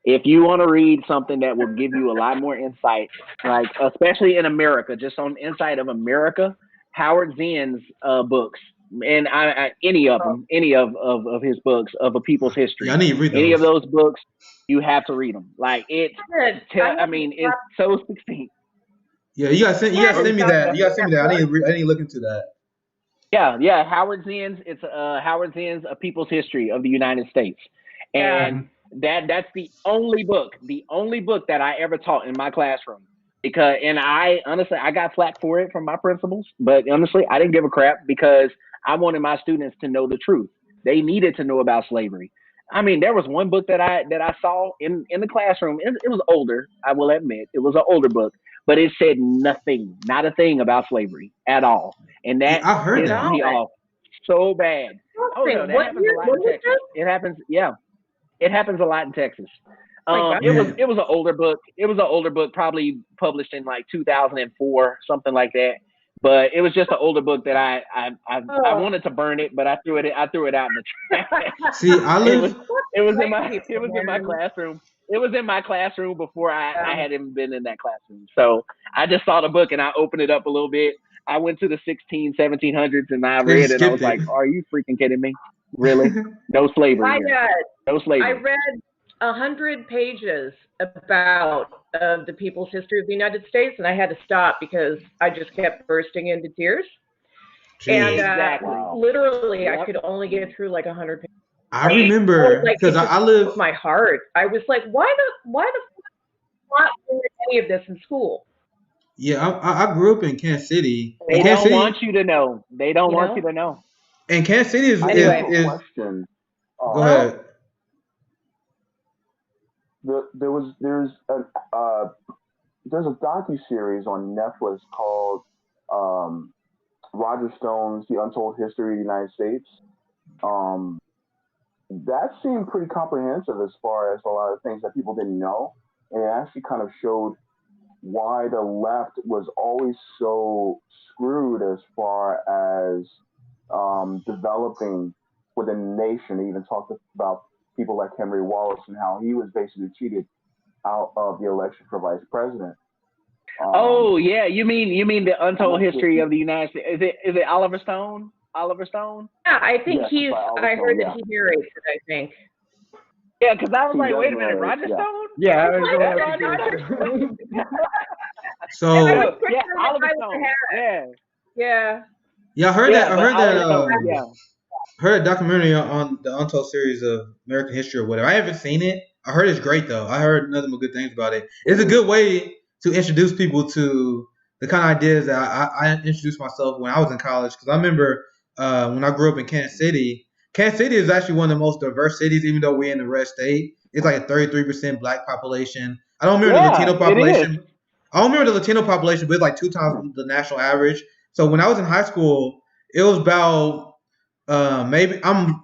if you want to read something that will give you a lot more insight, like especially in America, just on insight of America, Howard Zinn's books, and any of them, any of his books of a people's history. I need to read those. Any of those books, you have to read them. Like it's so succinct. Yeah, you gotta send me that. You gotta send me that. I need to look into that. Yeah. Howard Zinn's. It's Howard Zinn's A People's History of the United States, and that's the only book that I ever taught in my classroom. Because, and I honestly got flack for it from my principals, but honestly, I didn't give a crap because I wanted my students to know the truth. They needed to know about slavery. I mean, there was one book that I saw in the classroom. It was older, I will admit. It was an older book, but it said nothing, not a thing about slavery at all. And that pissed me off so bad. Oh no, that happens a lot in Texas. It happens, it happens a lot in Texas. It was an older book. It was an older book, probably published in like 2004, something like that. But it was just an older book that I wanted to burn it, but I threw it out in the trash. See, it was in my classroom. It was in my classroom before I had even been in that classroom. So I just saw the book and I opened it up a little bit. I went to the 1700s and I read it and I was like, are you freaking kidding me? Really? No slavery here. No slavery. I read 100 pages about the people's history of the United States, and I had to stop because I just kept bursting into tears. Jeez. And literally, I could only get through like 100 pages. I remember because I live my heart. I was like, why the not doing any of this in school? Yeah, I grew up in Kansas City. They don't want you to know. They don't want you to know. And Kansas City is question. Go ahead. There's a docuseries on Netflix called Roger Stone's The Untold History of the United States. That seemed pretty comprehensive as far as a lot of things that people didn't know, and it actually kind of showed why the left was always so screwed as far as developing within the nation. They even talked about people like Henry Wallace and how he was basically cheated out of the election for vice president. You mean the Untold History of the United States? Is it Oliver Stone? Oliver Stone? Yeah, I think I heard that he narrates it, I think. Yeah, because I was like, wait a minute, Roger Stone? Yeah, So yeah, Oliver Stone. Yeah. Yeah, I heard Yeah, that. but Heard a documentary on the Untold series of American history or whatever. I haven't seen it. I heard it's great though. I heard nothing but good things about it. It's a good way to introduce people to the kind of ideas that I introduced myself when I was in college. Because I remember when I grew up in Kansas City. Kansas City is actually one of the most diverse cities, even though we're in the red state. It's like a 33% black population. I don't remember the Latino population. I don't remember the Latino population, but it's like 2 times the national average. So when I was in high school, it was about maybe I'm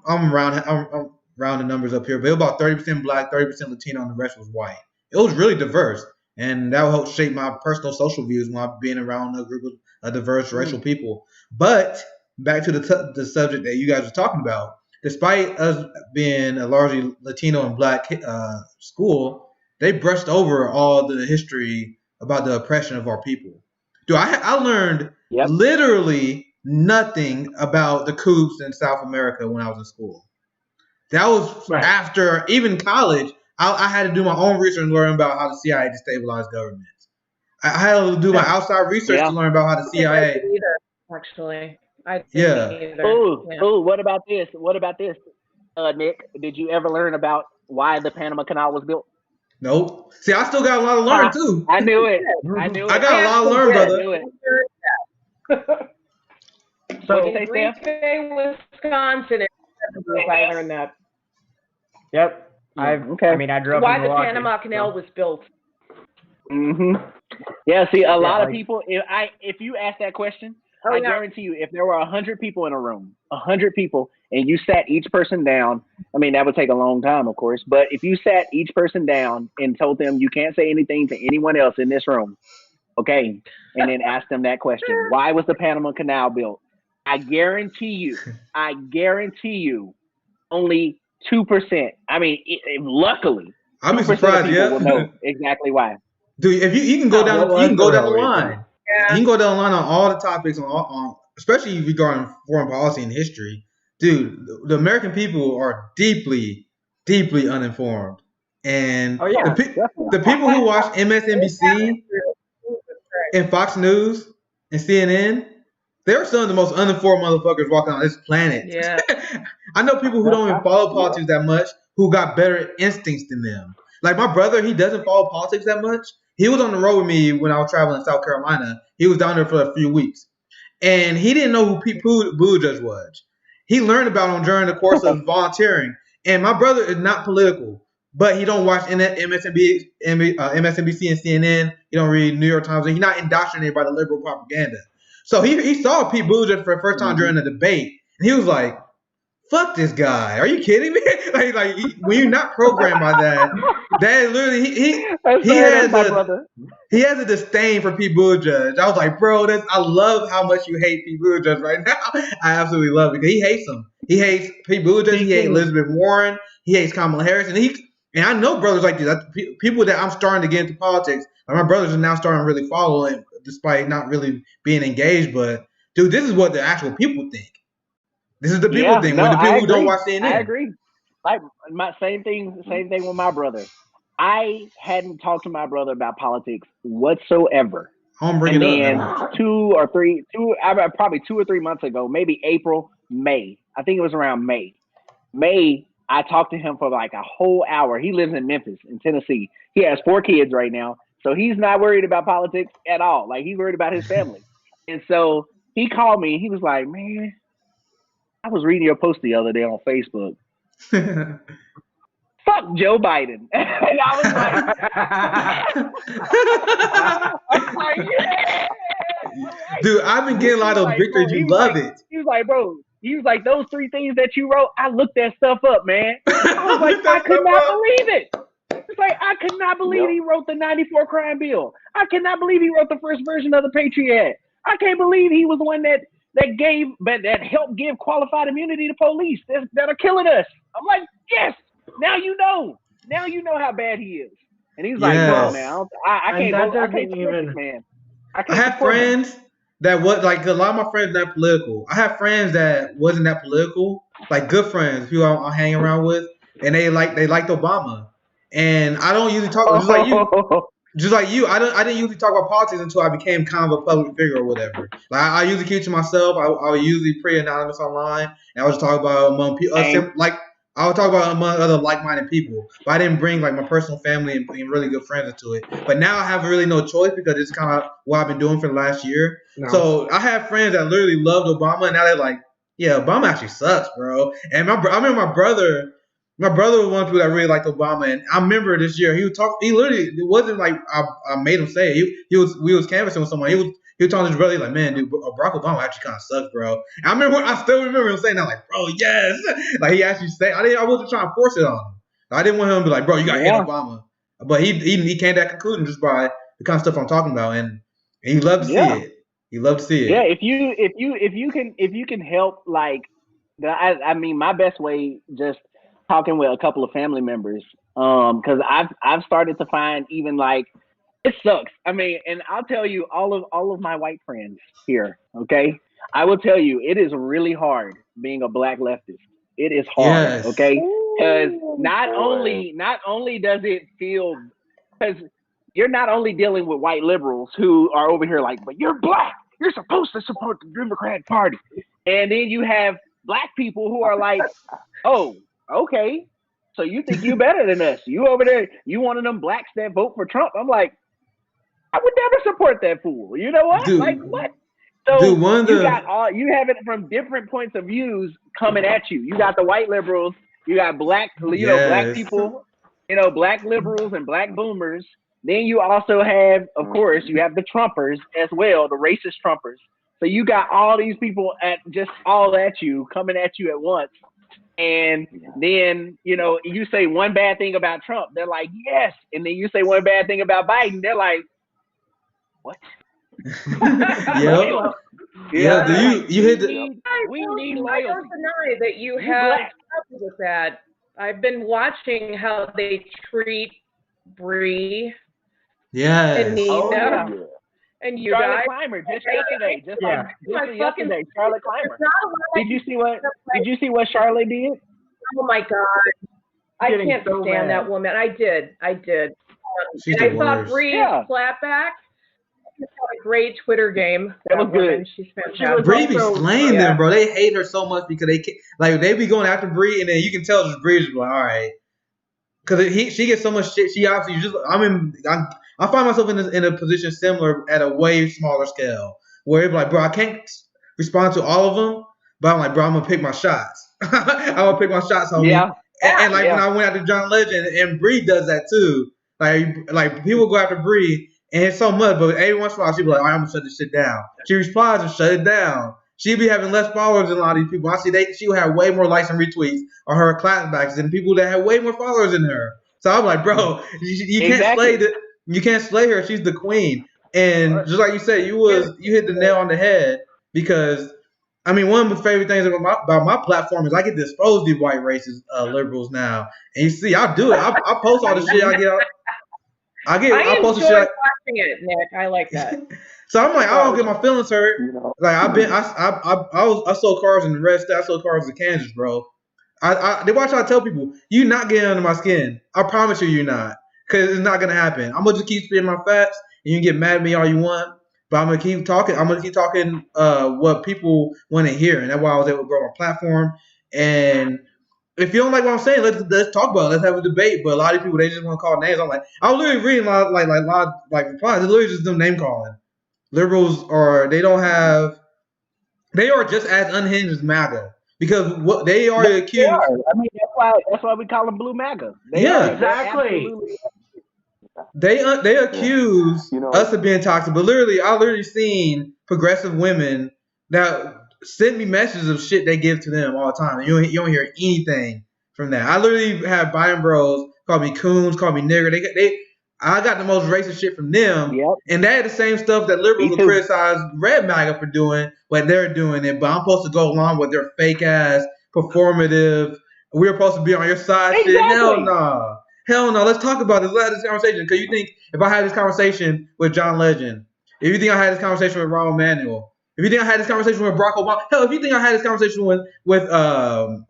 rounding numbers up here, but it was about 30% black, 30% Latino, and the rest was white. It was really diverse, and that helped shape my personal social views when I'm being around a group of diverse racial people. But back to the subject that you guys were talking about, despite us being a largely Latino and black school, they brushed over all the history about the oppression of our people. Dude, I learned literally nothing about the coups in South America when I was in school. That was after, even college, I had to do my own research and learn about how the CIA destabilized governments. I had to do my outside research to learn about how the CIA... Actually, I didn't either. Oh, what about this? Nick, did you ever learn about why the Panama Canal was built? Nope. See, I still got a lot to learn too. I knew it. I got a lot to learn, brother. So in Green Bay, Wisconsin, I learned that. Yep. I mean, I grew up why in the Milwaukee, Panama Canal was built. Yeah. See, a lot of people. If you ask that question, I guarantee you, if there were 100 people in a room, 100 people, and you sat each person down, I mean, that would take a long time, of course, but if you sat each person down and told them you can't say anything to anyone else in this room, okay, and then asked them that question, why was the Panama Canal built? I guarantee you, only 2%. I mean, luckily, I'd be surprised. Will know exactly why. Dude, if you can go down, you can go down the line. You can go down the line on all the topics, on especially regarding foreign policy and history. Dude, the American people are deeply, deeply uninformed, and the people who watch MSNBC and Fox News and CNN, they're some of the most uninformed motherfuckers walking on this planet. Yeah. I know people who don't even follow politics that much, who got better instincts than them. Like my brother, he doesn't follow politics that much. He was on the road with me when I was traveling in South Carolina. He was down there for a few weeks. And he didn't know who Pete Buttigieg was. He learned about him during the course of volunteering. And my brother is not political, but he don't watch MSNBC and CNN. He don't read New York Times. He's not indoctrinated by the liberal propaganda. So he saw Pete Buttigieg for the first time during the debate. And he was like, fuck this guy. Are you kidding me? like when you're not programmed by that literally he has a disdain for Pete Buttigieg. I was like, bro, I love how much you hate Pete Buttigieg right now. I absolutely love it because he hates him. He hates Pete Buttigieg. He hates Elizabeth Warren. He hates Kamala Harris. And I know brothers like this. People that I'm starting to get into politics. Like my brothers are now starting to really follow him despite not really being engaged. But dude, this is what the actual people think. This is the people thing. When the people who don't watch CNN. I agree. Like my same thing with my brother. I hadn't talked to my brother about politics whatsoever. Probably 2 or 3 months ago, maybe May. I think it was around May. I talked to him for like a whole hour. He lives in Memphis, in Tennessee. He has 4 kids right now, so he's not worried about politics at all. Like he's worried about his family. And so he called me. And he was like, "Man, I was reading your post the other day on Facebook. Fuck Joe Biden." And I was like, yeah. Dude, I've been getting a lot of victories. You love it. He was like, bro, those 3 things that you wrote, I looked that stuff up, man. I was like, I could not believe it. It's like, I could not believe he wrote the 94 crime bill. I cannot believe he wrote the first version of the Patriot Act. I can't believe he was the one that helped give qualified immunity to police that are killing us. I'm like, yes, now you know how bad he is. And he's like, no, man, I can't even, man. I have friends that was like, a lot of my friends not political. I have friends that wasn't that political, like good friends who I hang around with, and they liked Obama. And I don't usually talk just like you. just like you, I didn't usually talk about politics until I became kind of a public figure or whatever. Like I usually keep it to myself. I would usually pretty anonymous online, and I would just talk about among people. Like I would talk about among other like-minded people, but I didn't bring like my personal family and really good friends into it. But now I have really no choice because it's kind of what I've been doing for the last year. No. So I have friends that literally loved Obama, and now they're like, "Yeah, Obama actually sucks, bro." And I remember my brother. My brother was one of the people that really liked Obama, and I remember this year he would talk. He literally, it wasn't like I made him say it. We was canvassing with someone. He was talking to his brother, like, man, dude, Barack Obama actually kind of sucks, bro. And I still remember him saying that, like, bro, yes, like he actually said. I wasn't trying to force it on him. I didn't want him to be like, bro, you got to hate Obama. But he came to that conclusion just by the kind of stuff I'm talking about, and he loved to see it. He loved to see it. Yeah, if you can help, like, I mean, my best way just talking with a couple of family members, because I've started to find even like it sucks. I mean, and I'll tell you, all of my white friends here, okay, I will tell you, it is really hard being a black leftist. It is hard, okay, because not only does it feel, because you're not only dealing with white liberals who are over here like, but you're black, you're supposed to support the Democratic Party, and then you have black people who are like, oh, okay, so you think you better than us? You over there, you one of them blacks that vote for Trump? I'm like, I would never support that fool. You know what? Dude, like what? So dude, you have it from different points of views coming at you. You got the white liberals, you got black, black people, black liberals and black boomers. Then you also have, of course, you have the Trumpers as well, the racist Trumpers. So you got all these people coming at you at once. And then, you say one bad thing about Trump, they're like, yes. And then you say one bad thing about Biden, they're like, what? Yeah. You hit the. We need loyalty. I don't deny that you have trouble with that. I've been watching how they treat Bree. And Nina. And you Charlotte guys. Clymer, just yesterday. Just yesterday, Charlotte Clymer. Did you see what Charlotte did? Oh my God. I can't stand that woman. I did. She's and I saw Bree clapback. She's got a great Twitter game. That was good. She's fantastic. Bree be slaying them, bro. They hate her so much because they be going after Bree, and then you can tell just Bree's like, all right. Because she gets so much shit. She obviously I find myself in a position similar at a way smaller scale where it's like, bro, I can't respond to all of them, but I'm like, bro, I'm gonna pick my shots. I'm gonna pick my shots on me. And when I went after John Legend, and Bree does that too. Like people go after Bree, and it's so much, but every once in a while she be like, all right, I'm gonna shut this shit down. She responds and shut it down. She be having less followers than a lot of these people. I see she will have way more likes and retweets on her clapbacks than people that have way more followers than her. So I'm like, bro, you can't slay you can't slay her. She's the queen. And just like you said, you hit the nail on the head, because I mean, one of my favorite things about my platform is I get to expose these white racist liberals now. And you see, I do it. I post all the shit I get. I post the shit. Watching it, Nick. I like that. So I'm like, I don't get my feelings hurt. Like I sold cars in the red state. I sold cars in Kansas, bro. They watch how I tell people, you not getting under my skin. I promise you're not, because it's not gonna happen. I'm gonna just keep spitting my facts, and you can get mad at me all you want, but I'm gonna keep talking. What people want to hear, and that's why I was able to grow my platform. And if you don't like what I'm saying, let's talk about it. Let's have a debate. But a lot of people, they just want to call names. I'm like, I was literally reading a lot of replies. It's literally just them name calling. Liberals they are just as unhinged as MAGA, because what they are accused. They are. I mean, that's why we call them Blue MAGA. Exactly. They accuse us of being toxic, but I literally seen progressive women that send me messages of shit they give to them all the time, and you don't hear anything from that. I literally have Biden bros call me coons, call me nigger. I got the most racist shit from them, and they're the same stuff that liberals will criticize Red MAGA for doing, but they're doing it. But I'm supposed to go along with their fake ass performative. We're supposed to be on your side shit. Hell no. Let's talk about this. Let's have this conversation. Because you think if I had this conversation with John Legend, if you think I had this conversation with Raul Emanuel, if you think I had this conversation with Barack Obama, hell, if you think I had this conversation with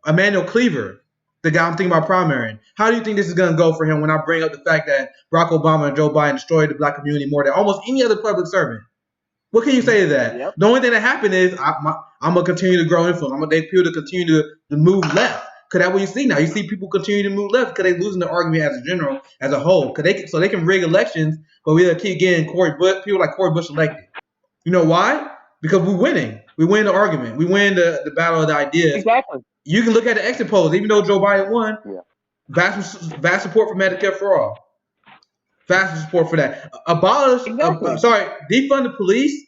Emmanuel Cleaver, the guy I'm thinking about primarying. How do you think this is going to go for him when I bring up the fact that Barack Obama and Joe Biden destroyed the black community more than almost any other public servant? What can you say to that? Yep. The only thing that happened is I'm going to continue to grow influence. I'm going to get people to continue to move left. Because that's what you see now. You see people continue to move left because they're losing the argument as a general, as a whole. So they can rig elections, but we keep getting people like Cory Bush elected. You know why? Because we're winning. We win the argument. We win the battle of the ideas. Exactly. You can look at the exit polls. Even though Joe Biden won, vast support for Medicare for all. Vast support for that. Defund the police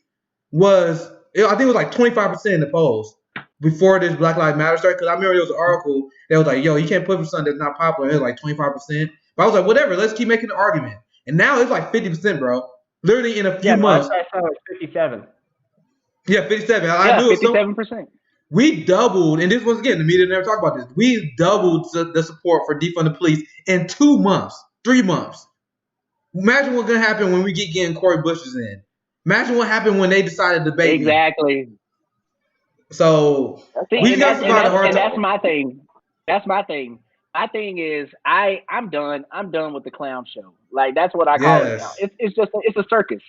was, I think it was like 25% in the polls before this Black Lives Matter started. Because I remember there was an article that was like, yo, you can't put for something that's not popular. It was like 25%. But I was like, whatever, let's keep making the argument. And now it's like 50%, bro. Literally in a few months. I saw it was 57. Yeah, 57. I knew 57%. We doubled, and this was, again, the media never talked about this. We doubled the support for defund the police in 2 months, 3 months. Imagine what's going to happen when we getting Cory Bush's in. Imagine what happened when they decided to debate. Exactly. So, we got some hard time. And that's my thing. That's my thing. My thing is, I'm done. I'm done with the clown show. Like, that's what I call it now. It's just it's a circus.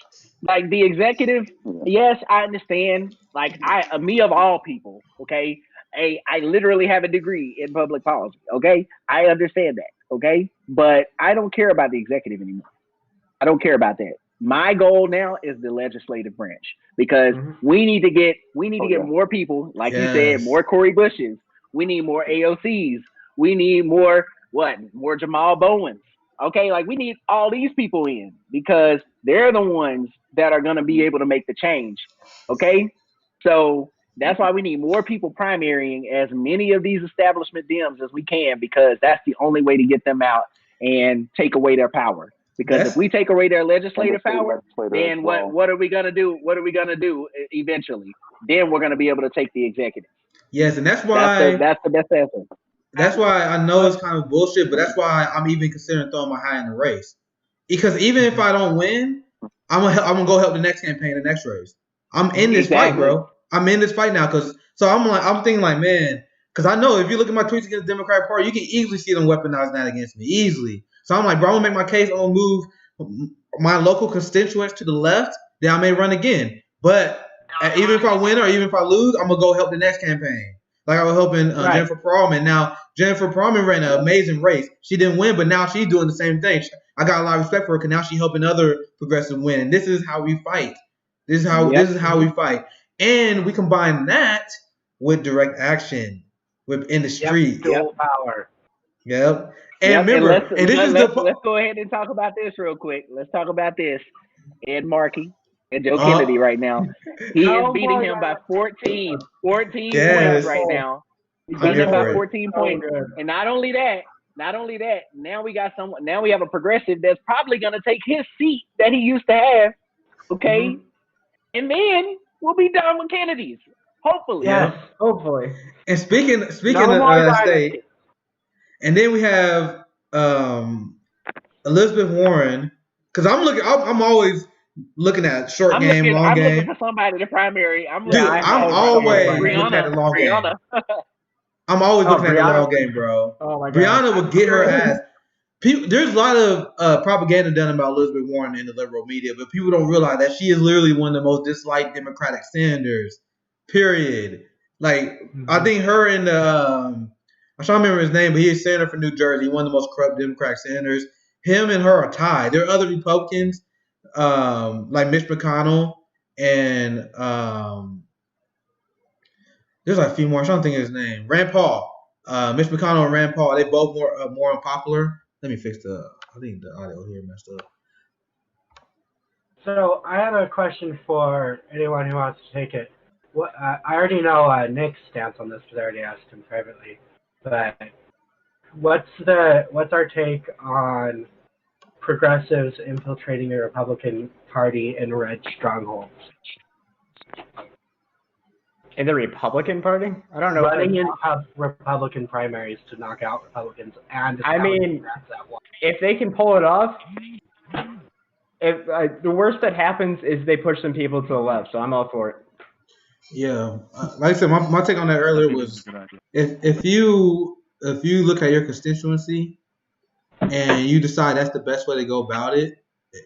Like, the executive, yes, I understand. Like, me of all people, okay? I literally have a degree in public policy, okay? I understand that, okay? But I don't care about the executive anymore. I don't care about that. My goal now is the legislative branch, because we need to get more people, like you said, more Cory Bushes. We need more AOCs. We need more Jamal Bowens. Okay, like, we need all these people in, because they're the ones that are going to be able to make the change. Okay, so that's why we need more people primarying as many of these establishment Dems as we can, because that's the only way to get them out and take away their power. Because if we take away their legislative power, then what are we going to do? What are we going to do eventually? Then we're going to be able to take the executive. Yes, and that's why that's the best answer. That's why I know it's kind of bullshit, but that's why I'm even considering throwing my hat in the race. Because even if I don't win, I'm gonna go help the next campaign, the next race. I'm in this fight, bro. I'm in this fight now, I'm thinking like, man, because I know if you look at my tweets against the Democratic Party, you can easily see them weaponizing that against me, easily. So I'm like, bro, I'm gonna make my case. I'm gonna move my local constituents to the left. Then I may run again. But even if I win or even if I lose, I'm gonna go help the next campaign. Like I was helping Jennifer Perlman. Now, Jennifer Perlman ran an amazing race. She didn't win, but now she's doing the same thing. I got a lot of respect for her because now she's helping other progressives win. And this is how we fight. This is how we fight. And we combine that with direct action, in the street. Dual power. Yep. And remember, let's go ahead and talk about this real quick. Let's talk about this. Ed Markey and Joe Kennedy right now. He is beating him by 14 points right now. He's beating him by 14 points. And not only that, now we have a progressive that's probably going to take his seat that he used to have. Okay? And then we'll be done with Kennedy's. Hopefully. Yes, hopefully. And speaking of state, and then we have Elizabeth Warren, because I'm always looking at short game, long game. I'm looking for somebody to primary. I'm always looking at the long game. I'm always looking at the long game, bro. Oh my God. Brianna would get her ass. There's a lot of propaganda done about Elizabeth Warren in the liberal media, but people don't realize that she is literally one of the most disliked Democratic senators, period. Like, I think her and I'm trying to remember his name, but he's senator for New Jersey, one of the most corrupt Democratic senators. Him and her are tied. There are other Republicans, like Mitch McConnell, and there's like a few more. I'm trying to think of his name. Rand Paul. Mitch McConnell and Rand Paul, they both more unpopular. Let me fix I think the audio here messed up. So I have a question for anyone who wants to take it. I already know Nick's stance on this because I already asked him privately. But what's our take on progressives infiltrating the Republican Party in red strongholds? In the Republican Party? I don't know. Running in Republican primaries to knock out Republicans and if they can pull it off, the worst that happens is they push some people to the left. So I'm all for it. Yeah, like I said, my take on that earlier was if you look at your constituency and you decide that's the best way to go about it,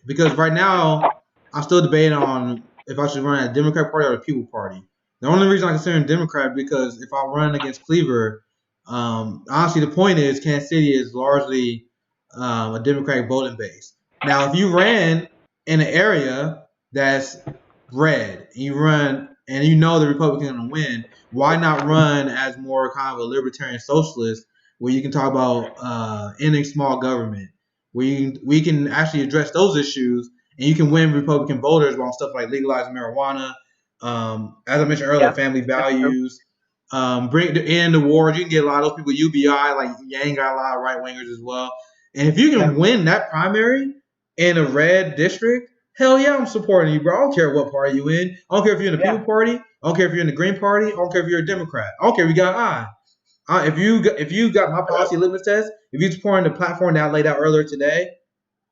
because right now I'm still debating on if I should run a Democrat Party or a People Party. The only reason I consider Democrat because if I run against Cleaver, honestly, the point is Kansas City is largely a Democratic voting base. Now, if you ran in an area that's red and you run and you know the Republican going to win, why not run as more kind of a libertarian socialist where you can talk about ending small government, where we can actually address those issues and you can win Republican voters on stuff like legalizing marijuana, as I mentioned earlier, family values, bring to end the war. You can get a lot of those people UBI, like Yang got a lot of right wingers as well. And if you can win that primary in a red district, hell yeah, I'm supporting you, bro. I don't care what party you in. I don't care if you're in the People Party. I don't care if you're in the Green Party. I don't care if you're a Democrat. I don't care if you got if you got my policy litmus test, if you're supporting the platform that I laid out earlier today,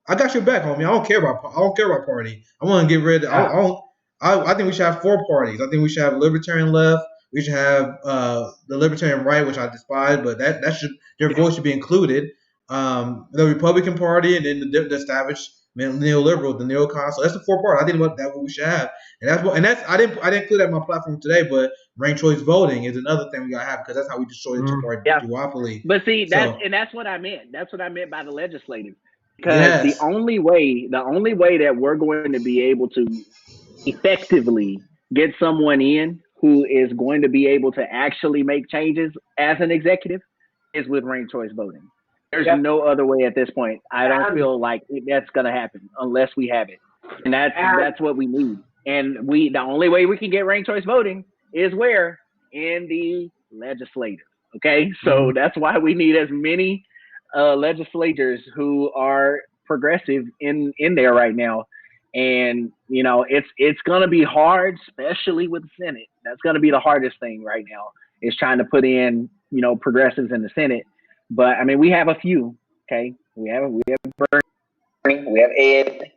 I got your back, homie. I don't care about party. I want to get rid of. I think we should have 4 parties. I think we should have libertarian left. We should have the libertarian right, which I despise, but their voice should be included. The Republican Party, and then the established neoliberal, the neocon. So that's the 4 parties. I think that's what we should have, I didn't include that in my platform today, but ranked choice voting is another thing we gotta have because that's how we destroy the two-party duopoly. But see, that's what I meant. That's what I meant by the legislative. Because the only way that we're going to be able to effectively get someone in who is going to be able to actually make changes as an executive is with ranked choice voting. There's no other way at this point. I don't feel like that's going to happen unless we have it. And that's what we need. And the only way we can get ranked choice voting is where? In the legislative. Okay? So that's why we need as many legislators who are progressive in there right now. And it's gonna be hard, especially with the Senate. That's gonna be the hardest thing right now, is trying to put in progressives in the Senate. But I mean, we have a few. Okay, we have Bernie, we have Ed.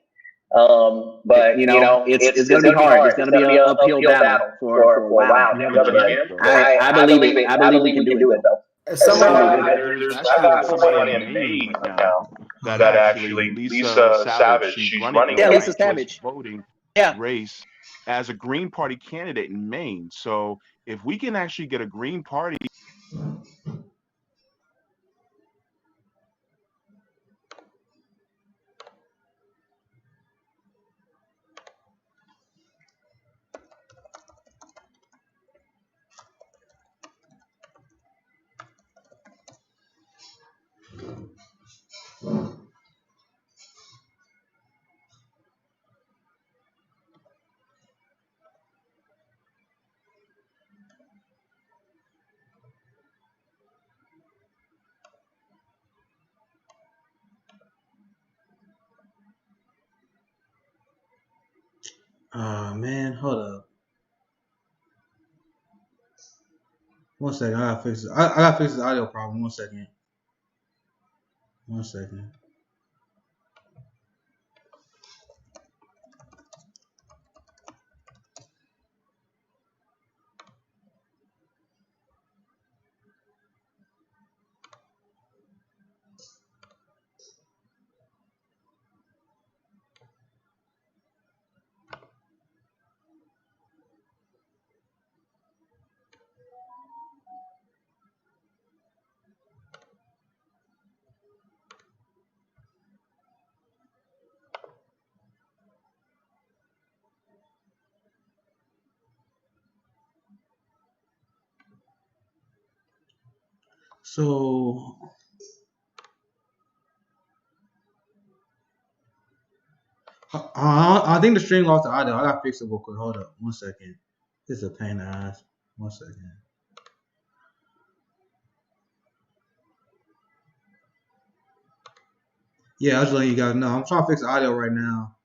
But it's gonna be hard. It's gonna be an uphill battle for a while. I believe it. I believe we can do it though. There's somebody in Maine right now that actually Lisa Savage. She's running Lisa Savage voting race as a Green Party candidate in Maine. So if we can actually get a Green Party. Man, hold up. 1 second, I gotta fix it. I gotta fix this audio problem. 1 second. 1 second. So I think the stream lost the audio. I gotta fix it real quick. Hold up. 1 second. This is a pain in the ass. 1 second. Yeah, I was letting you guys know. I'm trying to fix the audio right now.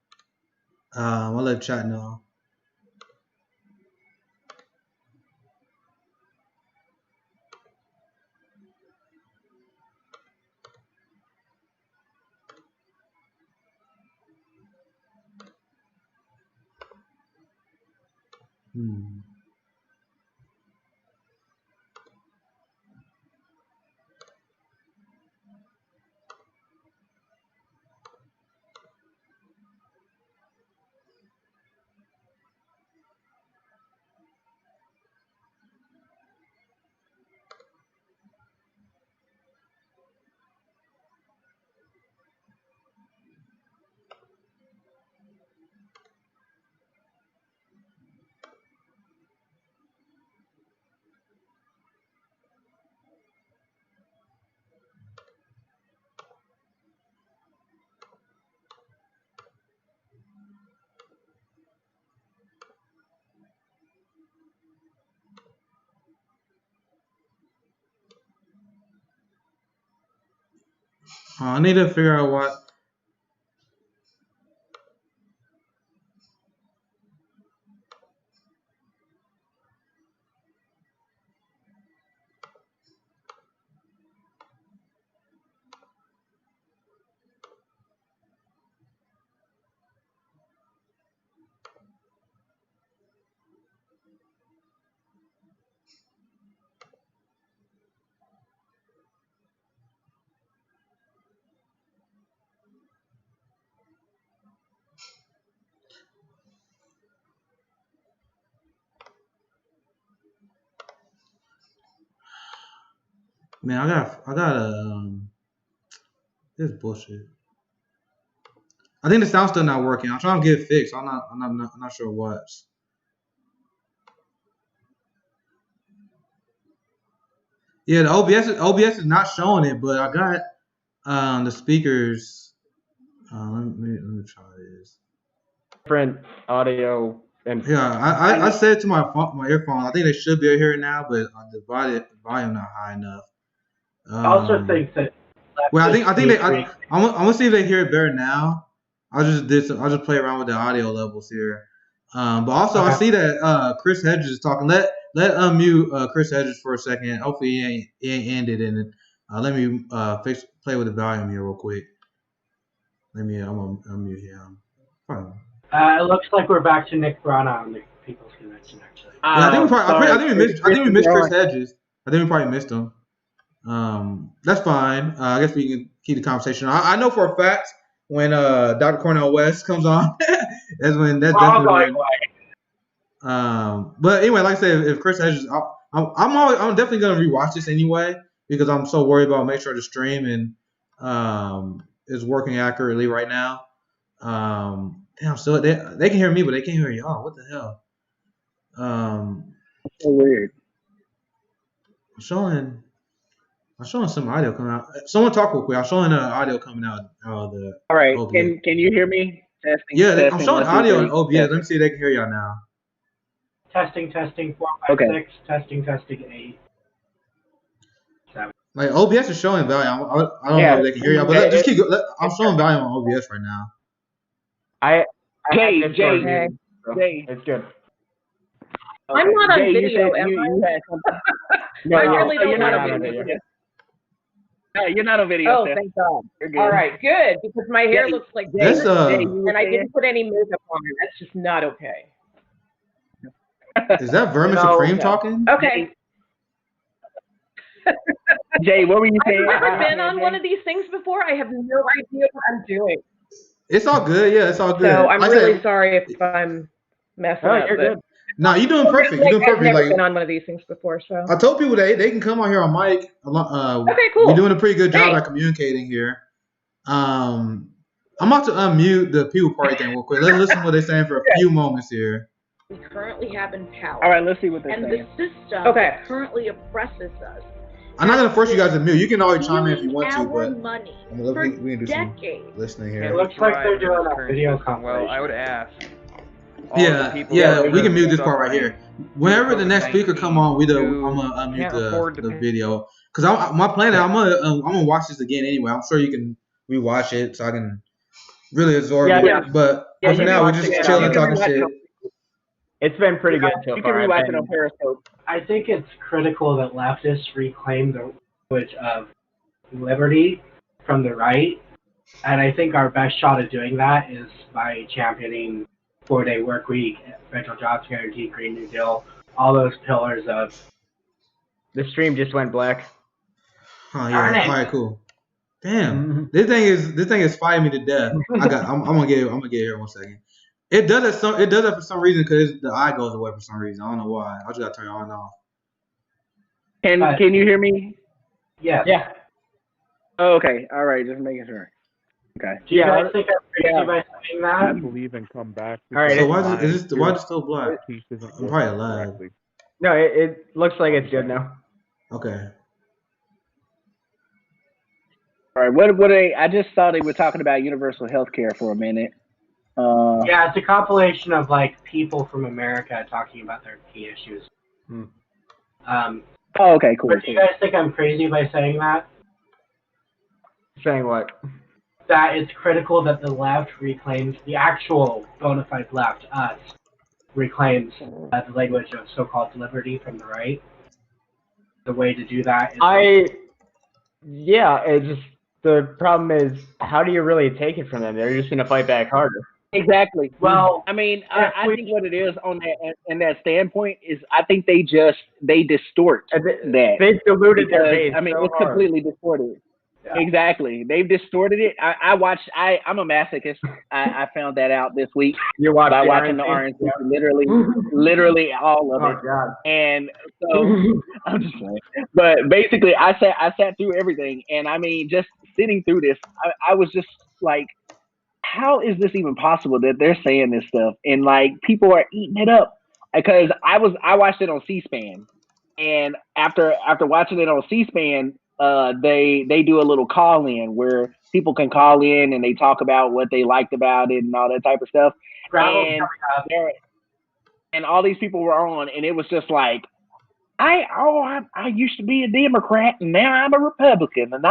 I'll let chat know. I need to figure out what. Man, I got this bullshit. I think the sound's still not working. I'm trying to get it fixed. I'm not sure what. Yeah, the OBS is not showing it, but I got the speakers. Let me try this. Different audio and I said to my earphone, I think they should be able to hear it now, but the volume not high enough. I also think that. Well, I think they. I'm gonna see if they hear it better now. I'll just play around with the audio levels here. But also I see that Chris Hedges is talking. Let unmute Chris Hedges for a second. Hopefully he ain't ended in it. Let me play with the volume here real quick. I'm gonna unmute him. Fine. It looks like we're back to Nick Brana on the People's Convention, actually. Yeah, I think we missed Chris Hedges. I think we probably missed him. That's fine. I guess we can keep the conversation. I know for a fact when Dr. Cornel West comes on, that's definitely when. But anyway, like I said, if Chris Hedges, I'm definitely gonna rewatch this anyway because I'm so worried about making sure the stream is working accurately right now. Damn, so they can hear me, but they can't hear y'all. What the hell? So weird. I'm showing some audio coming out. Someone talk real quick. I'm showing audio coming out of the. All right. OBS. Can you hear me? Testing. Yeah, testing, I'm showing 1, 2, audio 3. in OBS. Let me see if they can hear y'all now. Testing, 4, 5, 6. Testing, 8. 7. Like OBS is showing volume. I don't know if they can hear y'all, but just keep. I'm showing volume on OBS right now. Jay, it's good. Okay. I'm not on Jay, video. You had something. No, I really don't you're not want on to video. No, you're not on video. Oh, Steph. thank God. You're good. All right, good, because my hair looks like this, and I didn't put any makeup on it. That's just not okay. Is that Vermin Supreme talking? Okay. Jay, what were you saying? I've never been on one of these things before. I have no idea what I'm doing. It's all good. Yeah, it's all good. So I'm really sorry if I'm messing up. You're good. No, you're doing perfect. You're doing perfect. I've never been on one of these things before, so. I told people they can come on here on mic. Okay, cool. You're doing a pretty good job at communicating here. I'm about to unmute the people party thing real quick. Let's listen to what they're saying for a few moments here. We currently have in power. All right, let's see what they're saying. And the system that currently oppresses us. I'm not gonna force you guys to mute. You can always chime in if you want to, but money we can do some listening here. It looks like they're doing a video conference. Well, I would ask. Yeah, we can mute this part right here. Whenever the next speaker come on, I'm gonna unmute the video because my plan is I'm gonna watch this again anyway. I'm sure you can rewatch it so I can really absorb it. But for now, we're just chilling, talking shit. It's been pretty good so far. You can rewatch it on Periscope. I think it's critical that leftists reclaim the language of liberty from the right, and I think our best shot at doing that is by championing 4-day work week, federal jobs guarantee, Green New Deal, all those pillars of. The stream just went black. Oh yeah, all right, cool. Damn, this thing is fighting me to death. I'm gonna get here in 1 second. It does it for some reason because the eye goes away for some reason. I don't know why. I just gotta turn it on and off. Can you hear me? Yeah. Oh, okay. All right. Just making sure. Okay. Do you guys think I'm crazy by saying that? I believe and come back. All right. So why is it still black? I'm probably alive. No, it looks like it's good now. Okay. All right. I just saw they were talking about universal health care for a minute. Yeah, it's a compilation of like people from America talking about their key issues. Okay, cool. But do you guys think I'm crazy by saying that? Saying what? That it's critical that the left reclaims, the actual bona fide left, us, reclaims the language of so-called liberty from the right. The way to do that is... It's just, the problem is, how do you really take it from them? They're just going to fight back harder. Exactly. Well, I mean, I think what it is on that in that standpoint is I think they distort that. They've diluted their base. I mean, so it's hard. completely distorted. Yeah. Exactly. They've distorted it. I'm a masochist. I found that out this week by watching the RNC. Literally all of it. God. And so I'm just saying. But basically, I sat through everything, and I mean, just sitting through this, I was just like, how is this even possible that they're saying this stuff and like people are eating it up? Because I watched it on C-SPAN, and after watching it on C-SPAN, they do a little call in where people can call in and they talk about what they liked about it and all that type of stuff. And all these people were on, and it was just like, I used to be a Democrat and now I'm a Republican, and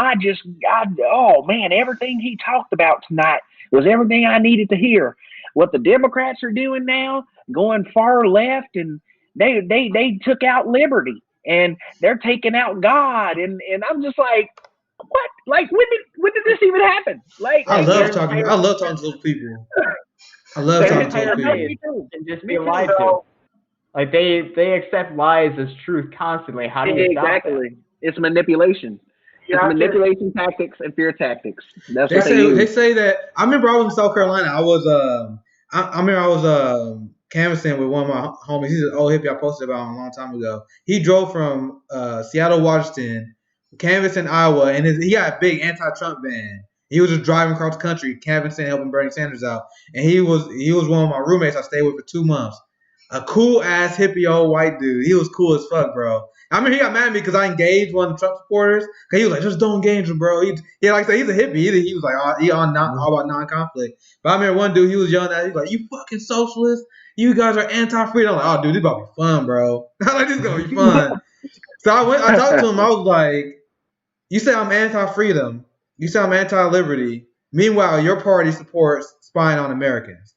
everything he talked about tonight was everything I needed to hear. What the Democrats are doing now, going far left, and they took out liberty and they're taking out God, and I'm just like, what? Like, when did this even happen? Like, I love talking to those people. I love talking to those people. And just be lied to. Like they accept lies as truth constantly. How do you stop that? It's manipulation. It's manipulation tactics and fear tactics. That's they what say. They say that. I remember I was in South Carolina. I was canvassing with one of my homies. He's an old hippie I posted about him a long time ago. He drove from Seattle, Washington, canvassing Iowa, and he got a big anti-Trump van. He was just driving across the country, canvassing, helping Bernie Sanders out. And he was one of my roommates I stayed with for 2 months. A cool ass hippie old white dude. He was cool as fuck, bro. I mean, he got mad at me because I engaged one of the Trump supporters. He was like, just don't engage him, bro. Like I said, he's a hippie. He was like, all about non-conflict. But I remember one dude, he was yelling at me. He's like, you fucking socialists. You guys are anti-freedom. I'm like, oh, dude, this about to be fun, bro. I'm like, this is going to be fun. So I talked to him. I was like, you say I'm anti-freedom. You say I'm anti-liberty. Meanwhile, your party supports spying on Americans.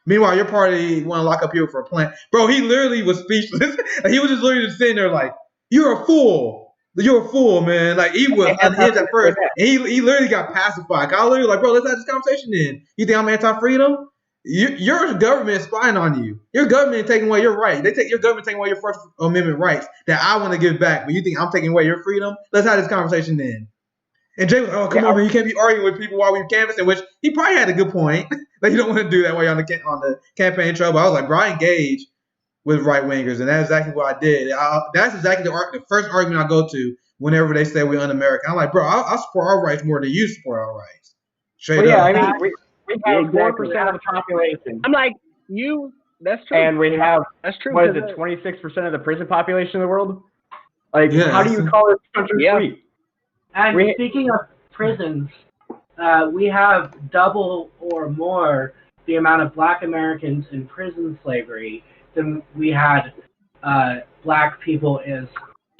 Meanwhile, your party want to lock up people for a plan. Bro, he literally was speechless. He was just literally just sitting there like, you're a fool. You're a fool, man. Like, he was unhinged at first. And he literally got pacified. I literally like, bro, let's have this conversation then. You think I'm anti-freedom? Your government is spying on you. Your government is taking away your right. Your government taking away your First Amendment rights that I want to give back. But you think I'm taking away your freedom? Let's have this conversation then. And Jay was like, oh, come on, man. You can't be arguing with people while we're canvassing, which he probably had a good point. Like, you don't want to do that while you're on the campaign trail. But I was like, bro, I engage with right-wingers, and that's exactly what I did. That's exactly the first argument I go to whenever they say we're un-American. I'm like, bro, I support our rights more than you support our rights. Straight up. I mean, we have 4% of the population. I'm like, that's true. And we have, that's true. What is it, 26% of the prison population in the world? Like, how do you call this country free? And speaking of prisons, we have double or more the amount of Black Americans in prison slavery than we had Black people as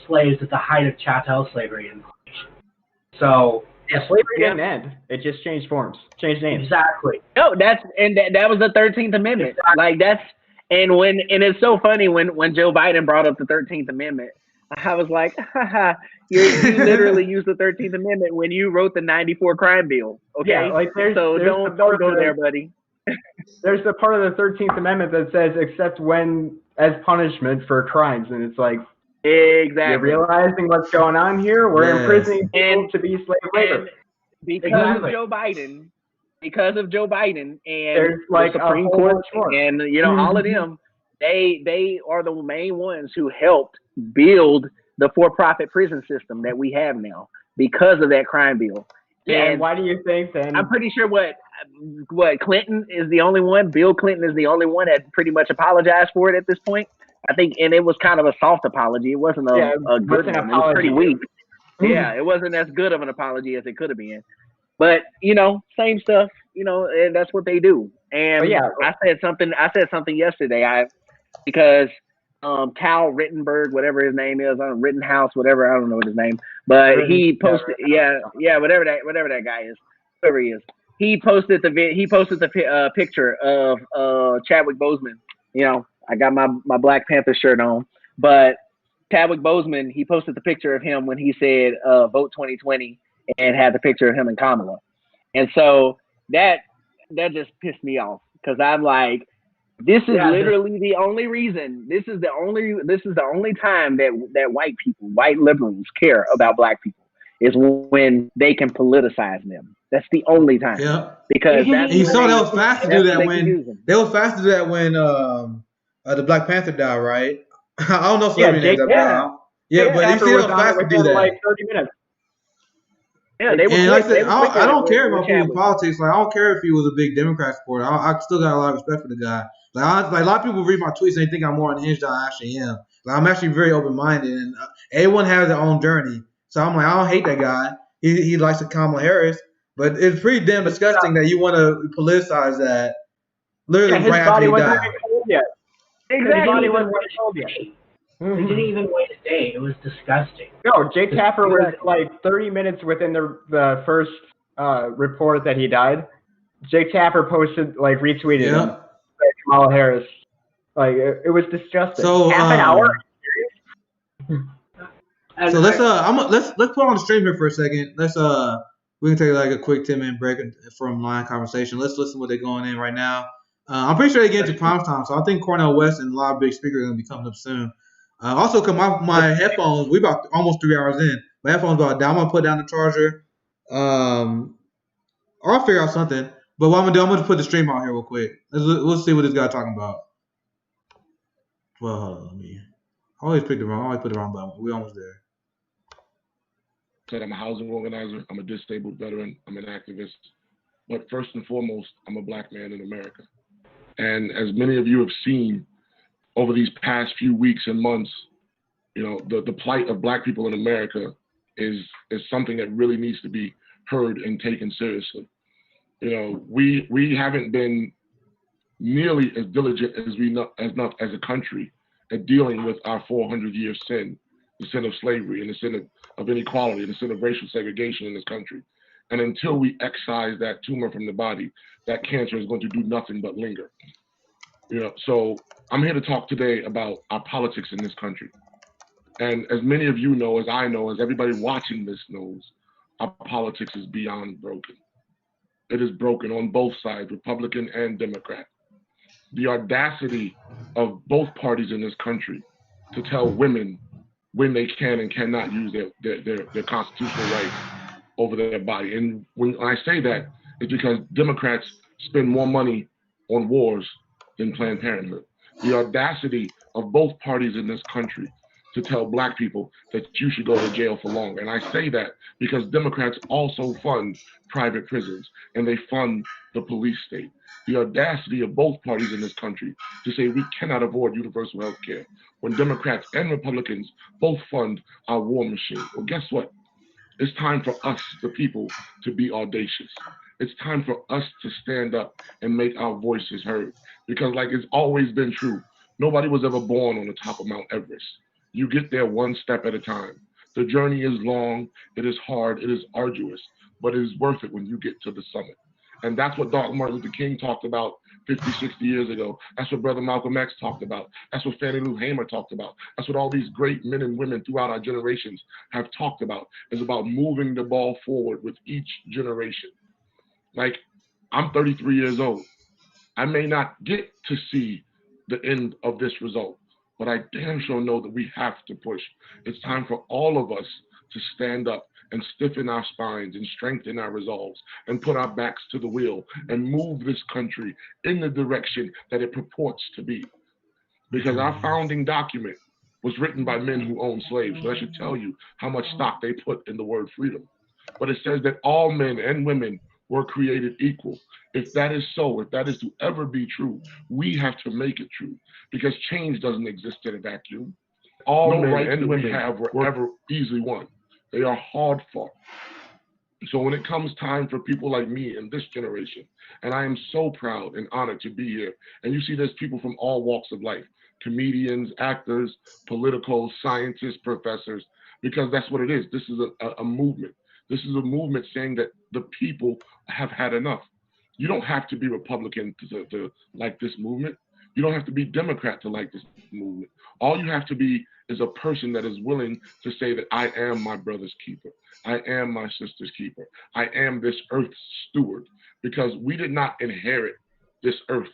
slaves at the height of chattel slavery in the nation. So slavery didn't end; it just changed forms, changed names. Exactly. No, that was the 13th Amendment. Exactly. Like and it's so funny when Joe Biden brought up the 13th Amendment. I was like, you literally used the 13th Amendment when you wrote the 94 crime bill. Okay, yeah, like don't go there, buddy. There's the part of the 13th Amendment that says except when as punishment for crimes, and it's like, exactly. You're realizing what's going on here? We're imprisoning people to be slave labor. Because of Joe Biden and there's like the Supreme Court and all of them, they are the main ones who helped build the for-profit prison system that we have now because of that crime bill. Yeah, and why do you think then? I'm pretty sure what Clinton is the only one, Bill Clinton is the only one that pretty much apologized for it at this point. I think, and it was kind of a soft apology. It wasn't a good one. It was pretty weak. Yeah, it wasn't as good of an apology as it could have been. But, same stuff, and that's what they do. And I said something yesterday, because Cal Rittenberg, whatever his name is, Rittenhouse, whatever, I don't know what his name, but he posted, whatever that guy is, whoever he is, he posted the picture of Chadwick Boseman. You know, I got my Black Panther shirt on, but Chadwick Boseman, he posted the picture of him when he said vote 2020 and had the picture of him and Kamala, and so that just pissed me off because I'm like, this is literally the only reason. This is the only time that white liberals care about Black people is when they can politicize them. That's the only time. Yeah. Because you saw that was fast to do that when they were fast to do that when the Black Panther died, right? I don't know celebrity names up now. Yeah, but you see that was fast to do that. Like 30 minutes. Yeah, they were. And like I said, I don't care about people's politics. Like I don't care if he was a big Democrat supporter. I still got a lot of respect for the guy. Like a lot of people read my tweets and they think I'm more unhinged than I actually am. Like I'm actually very open minded, and everyone has their own journey. So I'm like, I don't hate that guy. He likes the Kamala Harris, but it's pretty damn disgusting that you want to politicize that. Literally right after he died. Exactly. They didn't even wait a day. It was disgusting. No, Jake Tapper was like 30 minutes within the first report that he died. Jake Tapper posted, like, retweeted him, like, Kamala Harris. Like, it was disgusting. So, half an hour? So let's put on the stream here for a second. We can take like a quick 10-minute break from live conversation. Let's listen to what they're going in right now. I'm pretty sure they get into prime time, so I think Cornel West and a lot of big speakers are going to be coming up soon. Also, cause my headphones, we about almost 3 hours in. My headphones about down. I'm gonna put down the charger. Or I'll figure out something. But what I'm gonna put the stream out here real quick. Let's see what this guy talking about. Well, hold on, I always put the wrong button. We almost there. Said I'm a housing organizer. I'm a disabled veteran. I'm an activist. But first and foremost, I'm a Black man in America. And as many of you have seen over these past few weeks and months, you know, the plight of Black people in America is something that really needs to be heard and taken seriously. You know, we haven't been nearly as diligent as a country at dealing with our 400-year sin, the sin of slavery and the sin of inequality and the sin of racial segregation in this country. And until we excise that tumor from the body, that cancer is going to do nothing but linger. You know, so I'm here to talk today about our politics in this country. And as many of you know, as I know, as everybody watching this knows, our politics is beyond broken. It is broken on both sides, Republican and Democrat. The audacity of both parties in this country to tell women when they can and cannot use their constitutional rights over their body. And when I say that, it's because Democrats spend more money on wars than Planned Parenthood. The audacity of both parties in this country to tell Black people that you should go to jail for longer. And I say that because Democrats also fund private prisons and they fund the police state. The audacity of both parties in this country to say we cannot afford universal health care when Democrats and Republicans both fund our war machine. Well, guess what? It's time for us, the people, to be audacious. It's time for us to stand up and make our voices heard. Because like it's always been true, nobody was ever born on the top of Mount Everest. You get there one step at a time. The journey is long, it is hard, it is arduous, but it is worth it when you get to the summit. And that's what Dr. Martin Luther King talked about 50, 60 years ago. That's what Brother Malcolm X talked about. That's what Fannie Lou Hamer talked about. That's what all these great men and women throughout our generations have talked about. It's about moving the ball forward with each generation. Like, I'm 33 years old. I may not get to see the end of this result, but I damn sure know that we have to push. It's time for all of us to stand up and stiffen our spines and strengthen our resolves and put our backs to the wheel and move this country in the direction that it purports to be. Because our founding document was written by men who owned slaves. So that should tell you how much stock they put in the word freedom. But it says that all men and women were created equal. If that is so, if that is to ever be true, we have to make it true because change doesn't exist in a vacuum. All men and women have were ever easily won. They are hard fought. So when it comes time for people like me in this generation, and I am so proud and honored to be here, and you see there's people from all walks of life. comedians, actors, political scientists, professors, because that's what it is. This is a movement. This is a movement saying that the people have had enough. You don't have to be Republican to like this movement. You don't have to be Democrat to like this movement. All you have to be is a person that is willing to say that I am my brother's keeper. I am my sister's keeper. I am this earth's steward, because we did not inherit this earth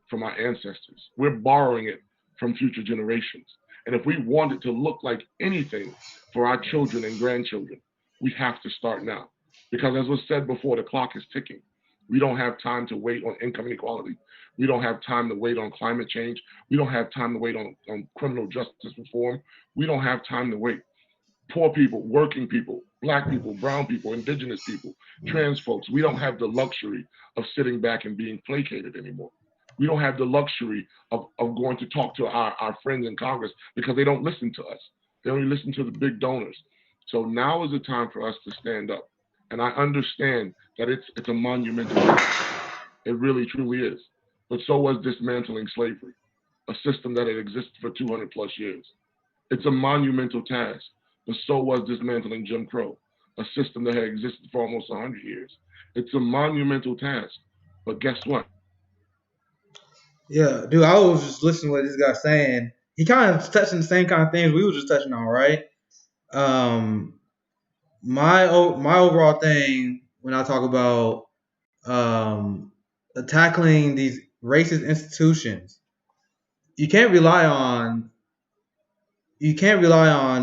from our ancestors. We're borrowing it from future generations. And if we want it to look like anything for our children and grandchildren, we have to start now. Because as was said before, the clock is ticking. We don't have time to wait on income inequality. We don't have time to wait on climate change. We don't have time to wait on criminal justice reform. We don't have time to wait. Poor people, working people, black people, brown people, indigenous people, trans folks, we don't have the luxury of sitting back and being placated anymore. We don't have the luxury of going to talk to our friends in Congress because they don't listen to us. They only listen to the big donors. So now is the time for us to stand up. And I understand that it's a monumental task. It really, truly is. But so was dismantling slavery, a system that had existed for 200 plus years. It's a monumental task. But so was dismantling Jim Crow, a system that had existed for almost 100 years. It's a monumental task. But guess what? Yeah, dude, I was just listening to what this guy's saying. He kind of touching the same kind of things we were just touching on, right? My overall thing when I talk about tackling these racist institutions, you can't rely on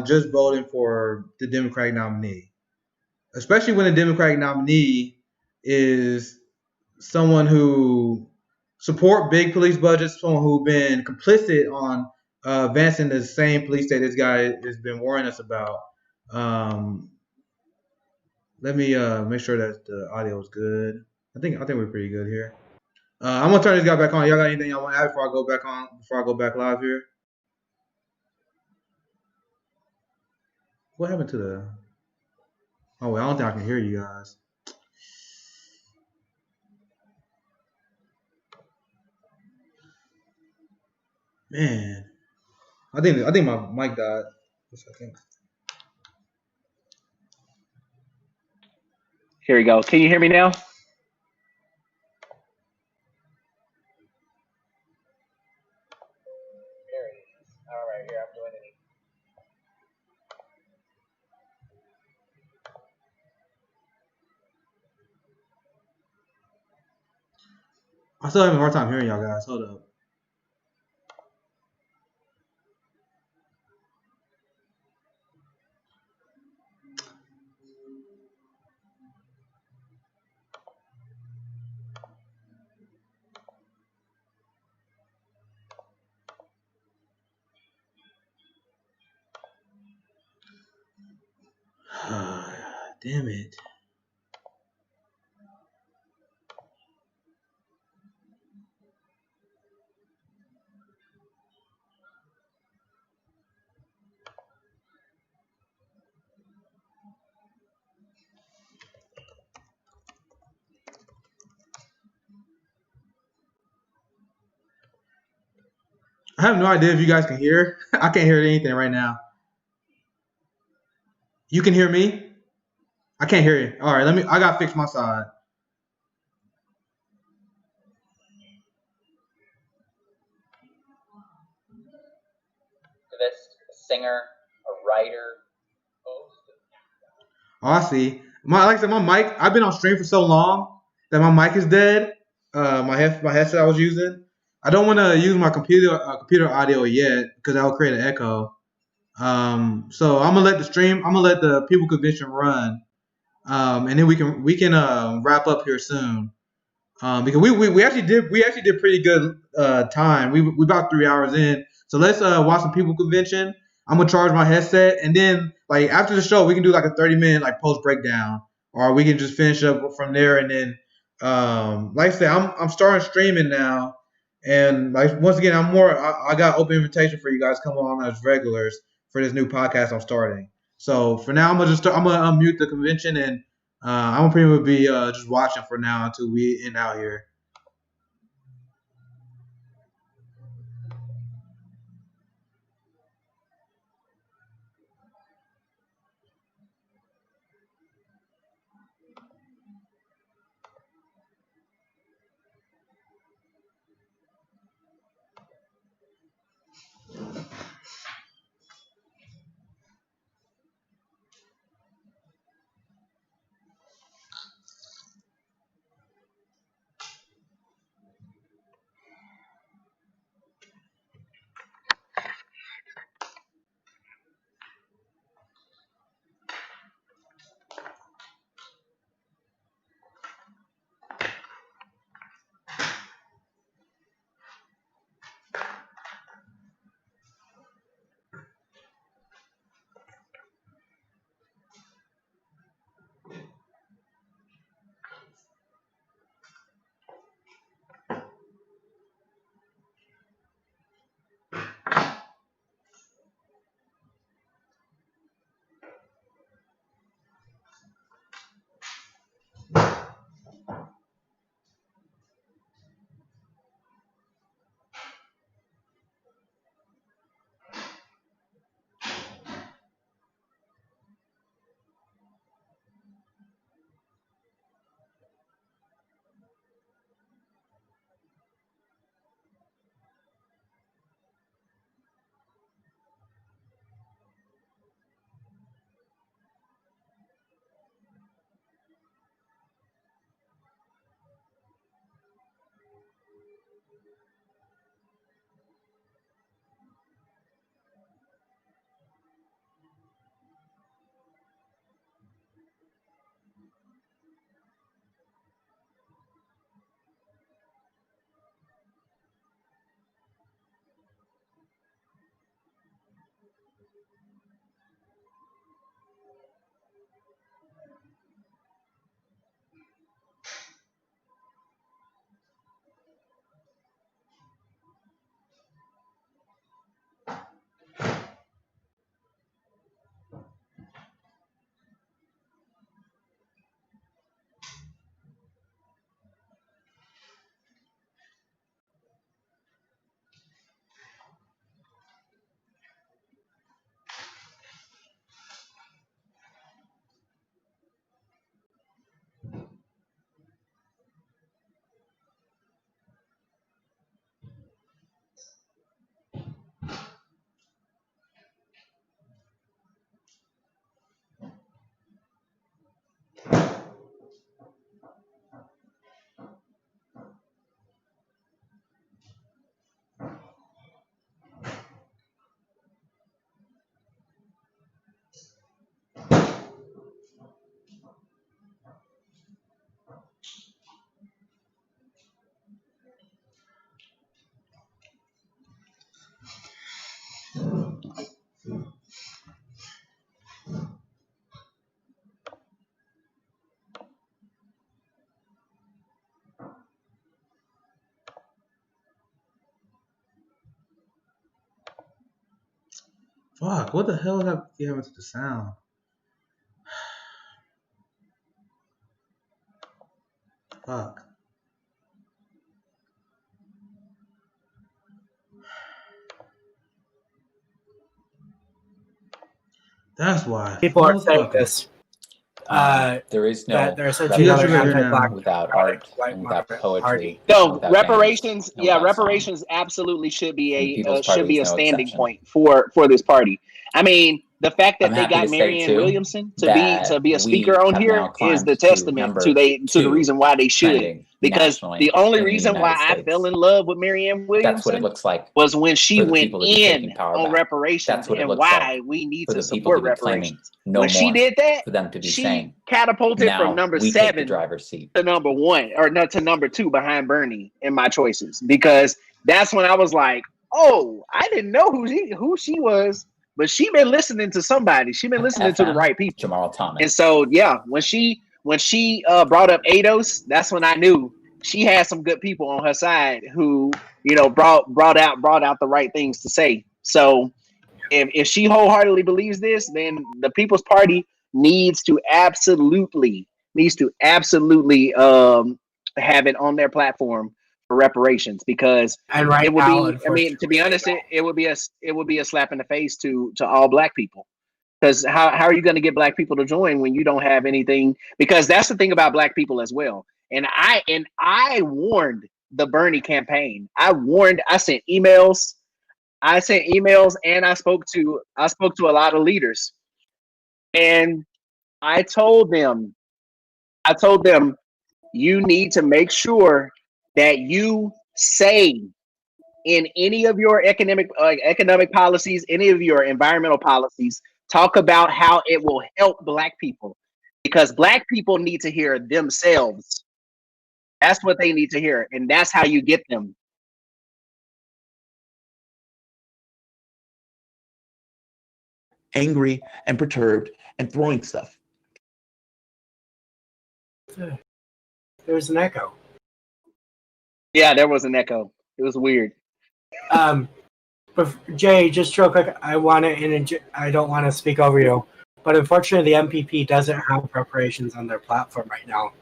just voting for the Democratic nominee, especially when the Democratic nominee is someone who support big police budgets, someone who's been complicit on advancing the same police state this guy has been warning us about. Let me make sure that the audio is good. I think we're pretty good here. I'm gonna turn this guy back on. Y'all got anything y'all want to add before I go back live here? What happened to the? Oh wait, I don't think I can hear you guys. Man, I think my mic died. A second. Here we go. Can you hear me now? I'm still having a hard time hearing y'all guys. Hold up. Damn it. I have no idea if you guys can hear. I can't hear anything right now. You can hear me? I can't hear you. All right, I gotta fix my side. Activist, singer, a writer, host. Oh, I see. Like I said, my mic. I've been on stream for so long that my mic is dead. My headset I was using. I don't want to use my computer audio yet because that will create an echo. So I'm gonna let the People Convention run, and then we can wrap up here soon. Because we actually did pretty good time. We about 3 hours in. So let's watch some People Convention. I'm gonna charge my headset, and then like after the show we can do like a 30-minute like post breakdown, or we can just finish up from there. And then like I said, I'm starting streaming now. And like once again, I got open invitation for you guys to come on as regulars for this new podcast I'm starting. So for now, I'm gonna unmute the convention, and I'm gonna pretty much be just watching for now until we end out here. Fuck, what the hell is that happening to the sound? Fuck. That's why. People are saying this. There is no that they're essentially anti-black without art and without poetry. No, without reparations. dance, and Yeah, without song. reparations absolutely should be And the People's a Party is no standing exception. point for this party. I mean, the fact that I'm they happy got to say, Marianne too, Williamson to that be a speaker we on have here now is climbed the to testament to number the 2 reason why they should. trending Because nationally the only in the reason why United I States. fell in love with Marianne That's what it Williamson looks like was when she for the went people to be taking in power on back. reparations That's what it and looks why like we need for to the people support to be claiming reparations. no When she more, did that, for them to be she saying, catapulted from now number we take the 7 driver's seat. to number 1 or no to number 2 behind Bernie in my choices, because that's when I was like, oh, I didn't know who she was, but she been listening to somebody. She been listening to the FM, right people. Jamal Thomas. And so yeah, when she brought up ADOS, that's when I knew she had some good people on her side who, you know, brought out the right things to say. So if she wholeheartedly believes this, then the People's Party needs to absolutely have it on their platform for reparations, because And right it would now, be, I mean, to be honest, it would be a slap in the face to all black people. Because how are you going to get black people to join when you don't have anything? Because that's the thing about black people as well. And I warned the Bernie campaign. I sent emails, and I spoke to a lot of leaders. And I told them, you need to make sure that you say in any of your economic policies, any of your environmental policies, talk about how it will help black people, because black people need to hear themselves. That's what they need to hear, and that's how you get them. Angry and perturbed and throwing stuff. There's an echo. Yeah, there was an echo. It was weird. But Jay, just real quick, I don't want to speak over you, but unfortunately, the MPP doesn't have reparations on their platform right now.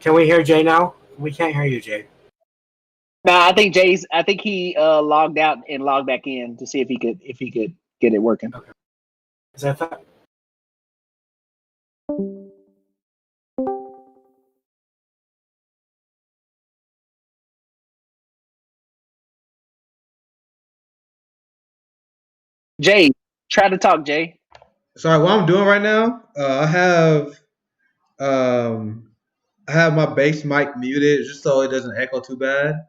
Can we hear Jay now? We can't hear you, Jay. No, I think he logged out and logged back in to see if he could get it working. Okay. Is that Jay, Try to talk, Jay. Sorry, what I'm doing right now, I have my bass mic muted just so it doesn't echo too bad.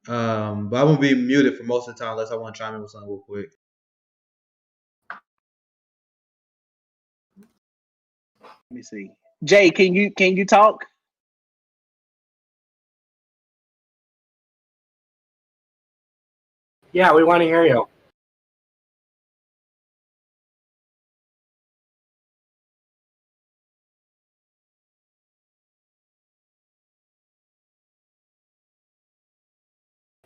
But I'm gonna be muted for most of the time unless I want to chime in with something real quick. Let me see. Jay, can you talk? Yeah, we want to hear you.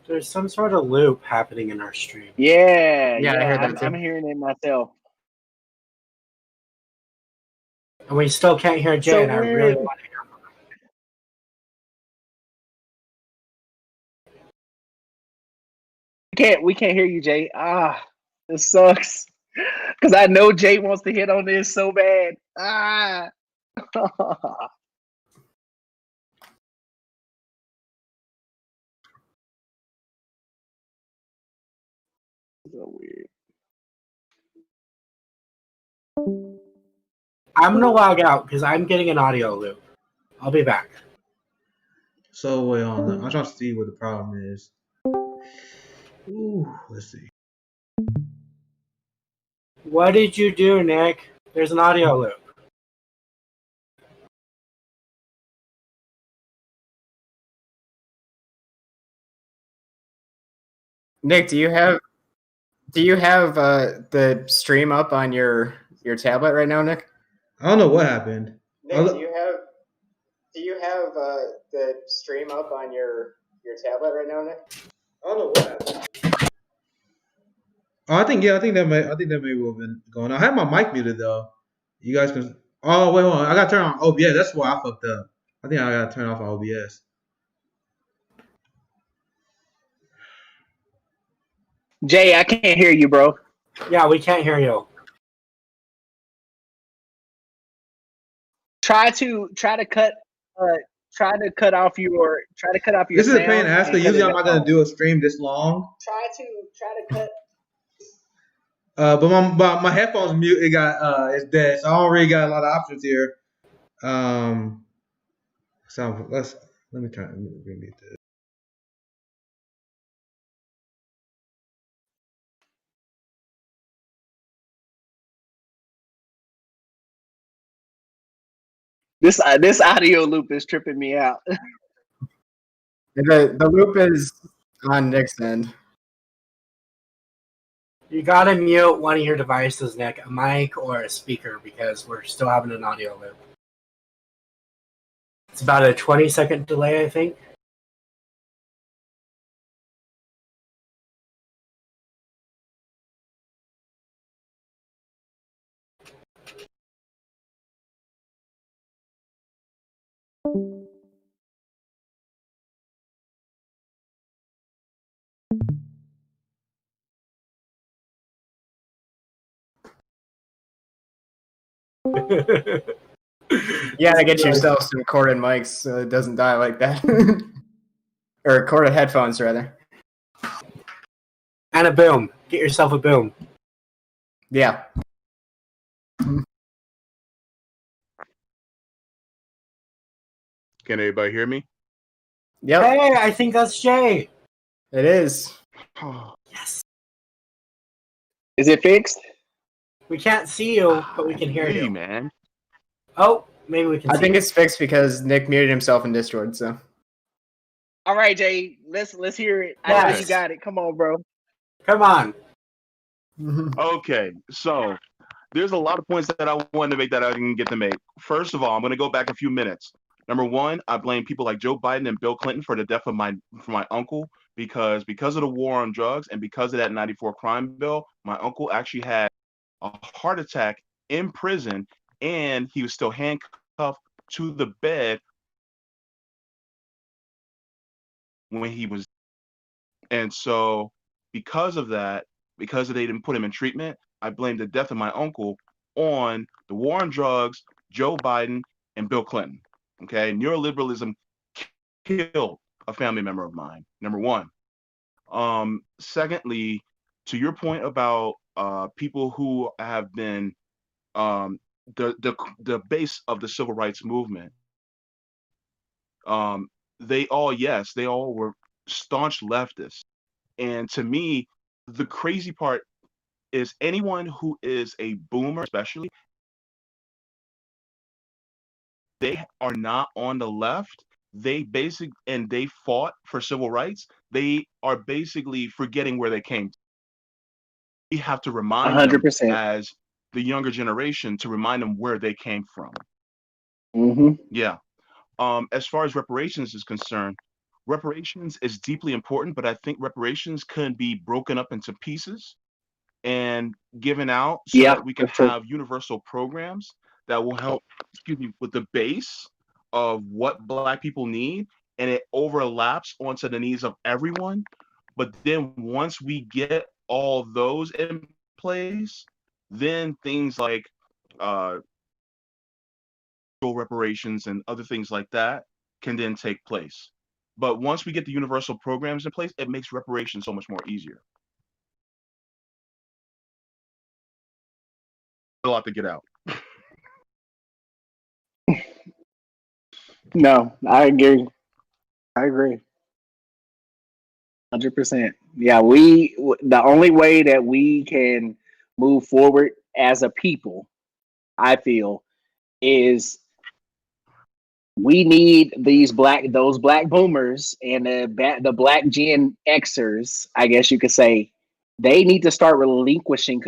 There's some sort of loop happening in our stream. Yeah, I heard that too. I'm hearing it myself. And we still can't hear Jay, and I really want to hear him. We can't hear you, Jay. It sucks. Because I know Jay wants to hit on this so bad. So weird. I'm going to log out because I'm getting an audio loop. I'll be back. So wait on that. I'm trying to see what the problem is. Ooh, let's see. What did you do, Nick? There's an audio loop. Nick, do you have the stream up on your tablet right now, Nick? I don't know what happened. Nick, do you have the stream up on your tablet right now, Nick? I don't know what happened. Oh, I think that may have been going on. I had my mic muted though. You guys can. Oh wait, hold on. I got to turn on OBS. That's why I fucked up. I think I got to turn off OBS. Jay, I can't hear you, bro. Yeah, we can't hear you. Try to cut off your This is a pain in the ass because usually I'm not gonna do a stream this long. Try to cut. But my headphones mute. It got it's dead, so I don't really got a lot of options here. So let me try. Let me get this. This audio loop is tripping me out. The loop is on Nick's end. You gotta mute one of your devices, Nick, a mic or a speaker, because we're still having an audio loop. It's about a 20-second delay, I think. You gotta get yourself some corded mics so it doesn't die like that. Or corded headphones, rather. And a boom. Get yourself a boom. Yeah. Can anybody hear me? Yep. Hey, I think that's Jay. It is. Yes. Is it fixed? We can't see you, but we can hear you. Man. Oh, maybe we can see I think you. it's fixed because Nick muted himself in Discord, so. All right, Jay. Let's hear it. I know you got it. Come on, bro. Come on. Okay, so there's a lot of points that I wanted to make that I didn't get to make. First of all, I'm going to go back a few minutes. Number one, I blame people like Joe Biden and Bill Clinton for the death of my uncle because of the war on drugs and because of that 94 crime bill, my uncle actually had a heart attack in prison and he was still handcuffed to the bed when he was. And so because of that, because they didn't put him in treatment, I blame the death of my uncle on the war on drugs, Joe Biden, and Bill Clinton. Okay, neoliberalism killed a family member of mine. Number one. Secondly, to your point about people who have been the base of the civil rights movement, they all were staunch leftists. And to me, the crazy part is anyone who is a boomer, especially, they are not on the left. They fought for civil rights. They are basically forgetting where they came. We have to remind 100%. them as the younger generation to remind them where they came from. Yeah. As far as reparations is concerned, reparations is deeply important, but I think reparations can be broken up into pieces and given out so that we can have universal programs that will help, with the base of what Black people need, and it overlaps onto the needs of everyone. But then once we get all those in place, then things like reparations and other things like that can then take place. But once we get the universal programs in place, it makes reparations so much more easier. A lot to get out. No, I agree. 100%. Yeah, the only way that we can move forward as a people, I feel, is we need those black boomers and the black Gen Xers, I guess you could say. They need to start relinquishing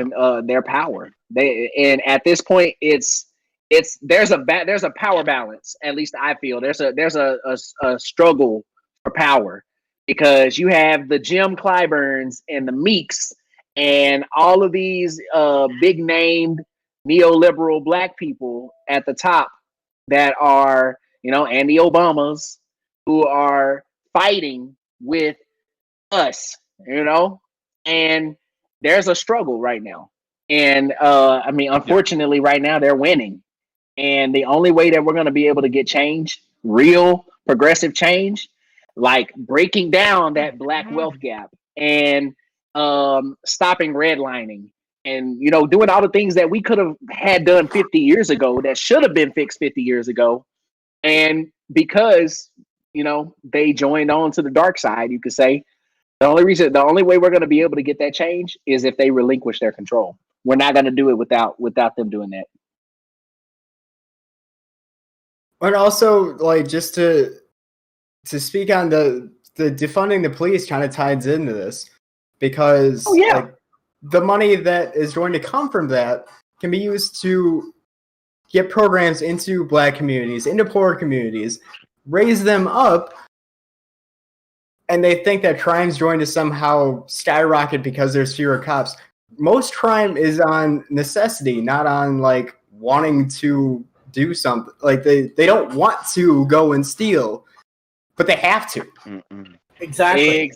their power. And at this point, there's a power balance. At least I feel there's a struggle for power, because you have the Jim Clyburns and the Meeks and all of these big named neoliberal Black people at the top that are, and the Obamas, who are fighting with us, and there's a struggle right now. And unfortunately, right now they're winning. And the only way that we're going to be able to get change, real progressive change, like breaking down that Black wealth gap and stopping redlining and, doing all the things that we could have had done 50 years ago that should have been fixed 50 years ago. And because, they joined on to the dark side, you could say, the only way we're going to be able to get that change is if they relinquish their control. We're not going to do it without them doing that. But also, like, just to speak on the defunding the police kind of ties into this, because like, the money that is going to come from that can be used to get programs into Black communities, into poor communities, raise them up, and they think that crime's going to somehow skyrocket because there's fewer cops. Most crime is on necessity, not on like wanting to do something. Like they don't want to go and steal, but they have to. Exactly.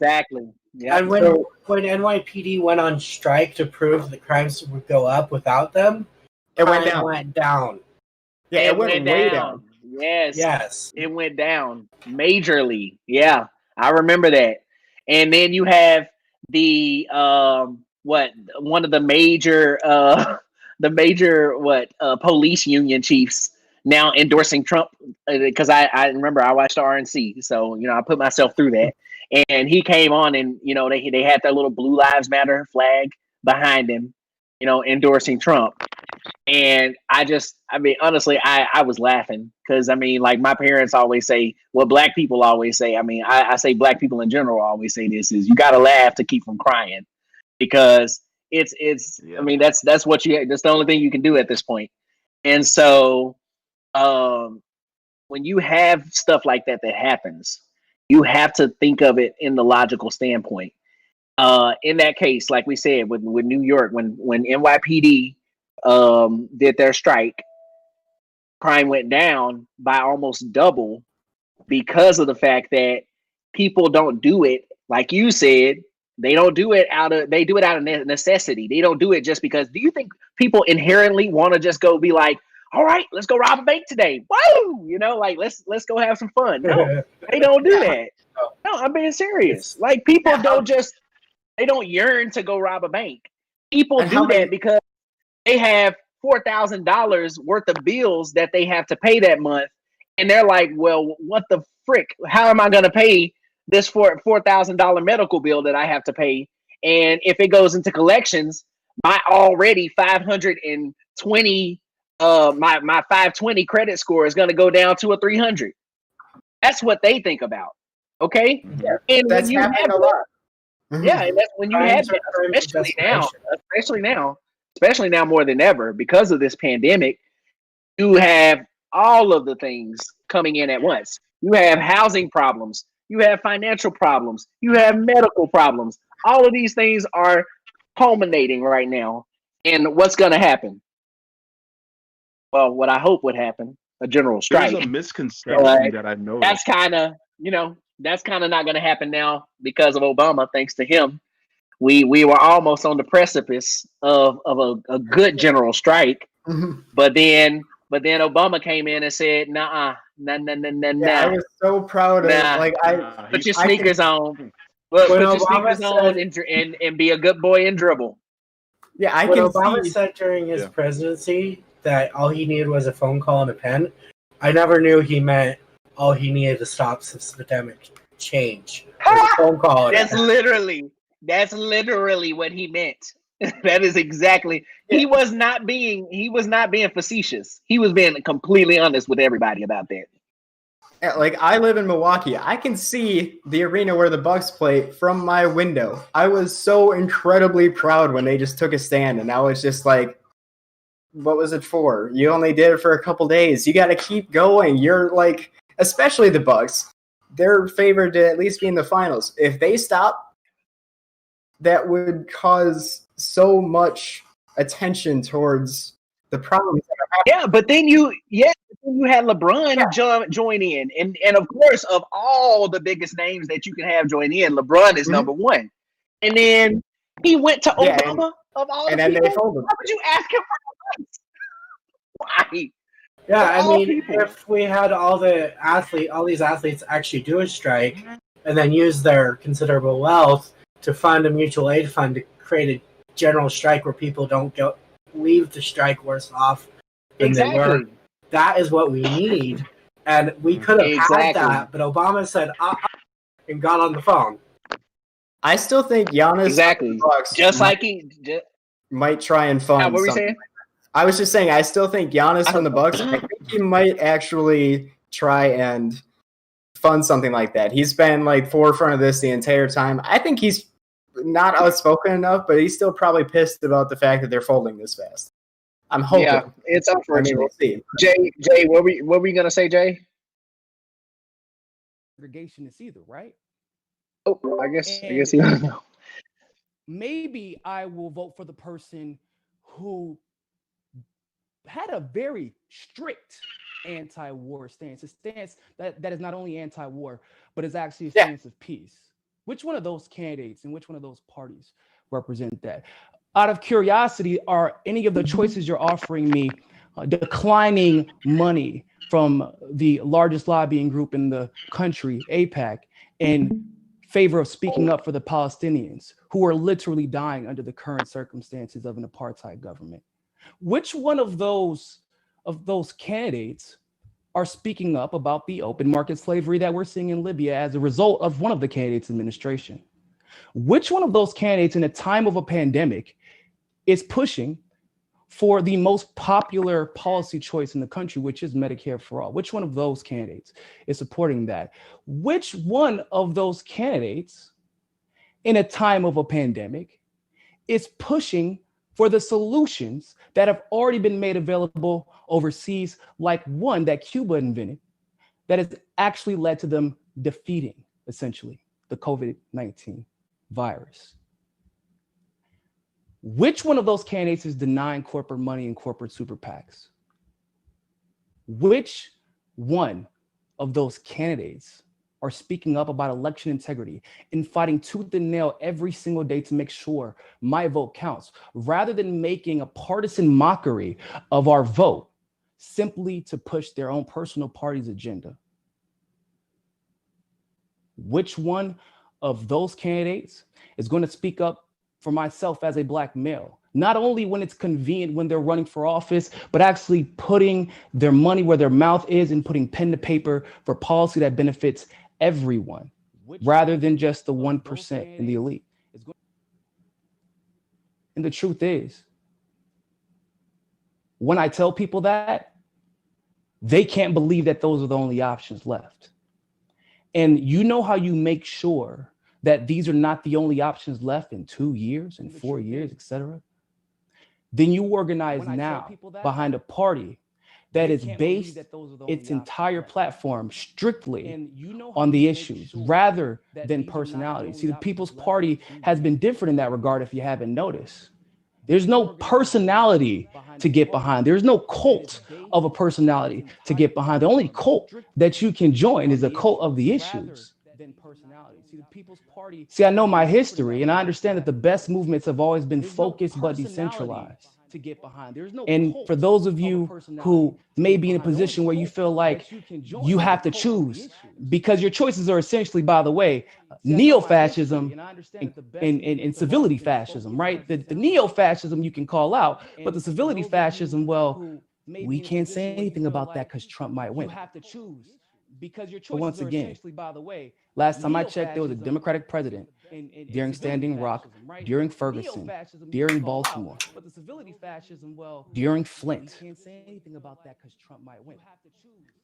Yeah. And when NYPD went on strike to prove the crimes would go up without them, it went down. Yeah, it went way down. Yes. It went down majorly. Yeah, I remember that. And then you have the one of the major police union chiefs now endorsing Trump, because I remember I watched the RNC, so I put myself through that. And he came on, and they had that little Blue Lives Matter flag behind him, endorsing Trump. And honestly, I was laughing, because like my parents always say, what Black people always say. I say Black people in general always say this, is you got to laugh to keep from crying, because that's that's the only thing you can do at this point. And so when you have stuff like that happens, you have to think of it in the logical standpoint. In that case, like we said, with New York, when NYPD did their strike, crime went down by almost double, because of the fact that people don't do it, like you said, they do it out of necessity. They don't do it just because. Do you think people inherently want to just go be like, all right, let's go rob a bank today? Woo! Like let's go have some fun. No, they don't do that. No, I'm being serious. Like people don't just They don't yearn to go rob a bank. People do that because they have $4,000 worth of bills that they have to pay that month. And they're like, well, what the frick? How am I going to pay this $4,000 medical bill that I have to pay? And if it goes into collections, my already 520, my 520 credit score is going to go down to a 300. That's what they think about. Okay. Yeah, and that's happening a lot. Yeah, and that's when you have that, especially now more than ever, because of this pandemic, you have all of the things coming in at once. You have housing problems, you have financial problems, you have medical problems. All of these things are culminating right now. And what's going to happen? Well, what I hope would happen, a general strike. There's a misconception that I know. That's kind of, that's kind of not going to happen now because of Obama. Thanks to him, we were almost on the precipice of a good general strike. But then Obama came in and said, nah. I was so proud of put your sneakers on. Put your sneakers on and be a good boy and dribble. Yeah, when Obama said during his presidency that all he needed was a phone call and a pen, I never knew he meant all he needed to stop this pandemic change. A phone call. That's literally what he meant. That is exactly. He was not being facetious. He was being completely honest with everybody about that. Yeah, like I live in Milwaukee. I can see the arena where the Bucks play from my window. I was so incredibly proud when they just took a stand, and I was just like, what was it for? You only did it for a couple days. You got to keep going. You're like, especially the Bucks, they're favored to at least be in the finals. If they stop, that would cause so much attention towards the problems that are happening. Yeah, but then you had LeBron join in. And of course, of all the biggest names that you can have join in, LeBron is number one. And then he went to Obama of all the people. They told him. Why would you ask him for advice? Why? Yeah, I mean, if we had all these athletes actually do a strike and then use their considerable wealth to fund a mutual aid fund to create a general strike where people don't leave the strike worse off than they were, that is what we need. And we could have had that, but Obama said, and got on the phone. I still think Giannis might try and fund what were you something. saying? I was just saying, I still think Giannis from the Bucks, I think he might actually try and fund something like that. He's been like forefront of this the entire time. I think he's not outspoken enough, but he's still probably pissed about the fact that they're folding this fast. I'm hoping. Yeah, it's unfortunate. We'll see. Jay, what were you gonna say, Jay? Segregation is either, right? Oh, I guess you don't know. Maybe I will vote for the person who had a very strict anti-war stance, a stance that is not only anti-war, but is actually a stance of peace. Which one of those candidates and which one of those parties represent that? Out of curiosity, are any of the choices you're offering me declining money from the largest lobbying group in the country, AIPAC, in favor of speaking up for the Palestinians who are literally dying under the current circumstances of an apartheid government? Which one of those candidates are speaking up about the open market slavery that we're seeing in Libya as a result of one of the candidates' administration? Which one of those candidates in a time of a pandemic is pushing for the most popular policy choice in the country, which is Medicare for all? Which one of those candidates is supporting that? Which one of those candidates in a time of a pandemic is pushing for the solutions that have already been made available overseas, like one that Cuba invented, that has actually led to them defeating, essentially, the COVID-19 virus? Which one of those candidates is denying corporate money and corporate super PACs? Which one of those candidates are speaking up about election integrity and fighting tooth and nail every single day to make sure my vote counts, rather than making a partisan mockery of our vote simply to push their own personal party's agenda? Which one of those candidates is going to speak up for myself as a Black male, not only when it's convenient when they're running for office, but actually putting their money where their mouth is and putting pen to paper for policy that benefits everyone, rather than just the 1% in the elite. And the truth is, when I tell people that, they can't believe that those are the only options left. And you know how you make sure that these are not the only options left in 2 years and 4 years, et cetera? Then you organize now behind a party that is based its entire platform strictly on the issues rather than personality. See, the People's Party has been different in that regard, if you haven't noticed. There's no personality to get behind. There's no cult of a personality to get behind. The only cult that you can join is a cult of the issues. See, I know my history, and I understand that the best movements have always been focused but decentralized. And for those of you who may be in a position where you feel like you have to choose, because your choices are essentially, by the way, neo-fascism and civility fascism, right? The neo-fascism you can call out, but the civility fascism, well, we can't say anything about that because Trump might win. But once again, last time I checked, there was a Democratic president during Standing Rock, during Ferguson, during Baltimore, during Flint.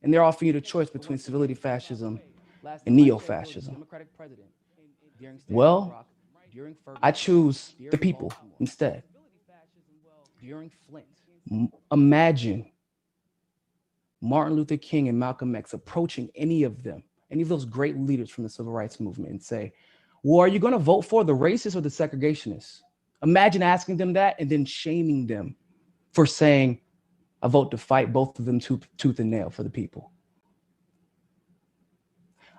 And they're offering you the choice between civility fascism and neo-fascism. Well, I choose the people instead. Imagine Martin Luther King and Malcolm X approaching any of those great leaders from the civil rights movement and say, well, are you going to vote for the racists or the segregationists? Imagine asking them that and then shaming them for saying, I vote to fight both of them tooth and nail for the people.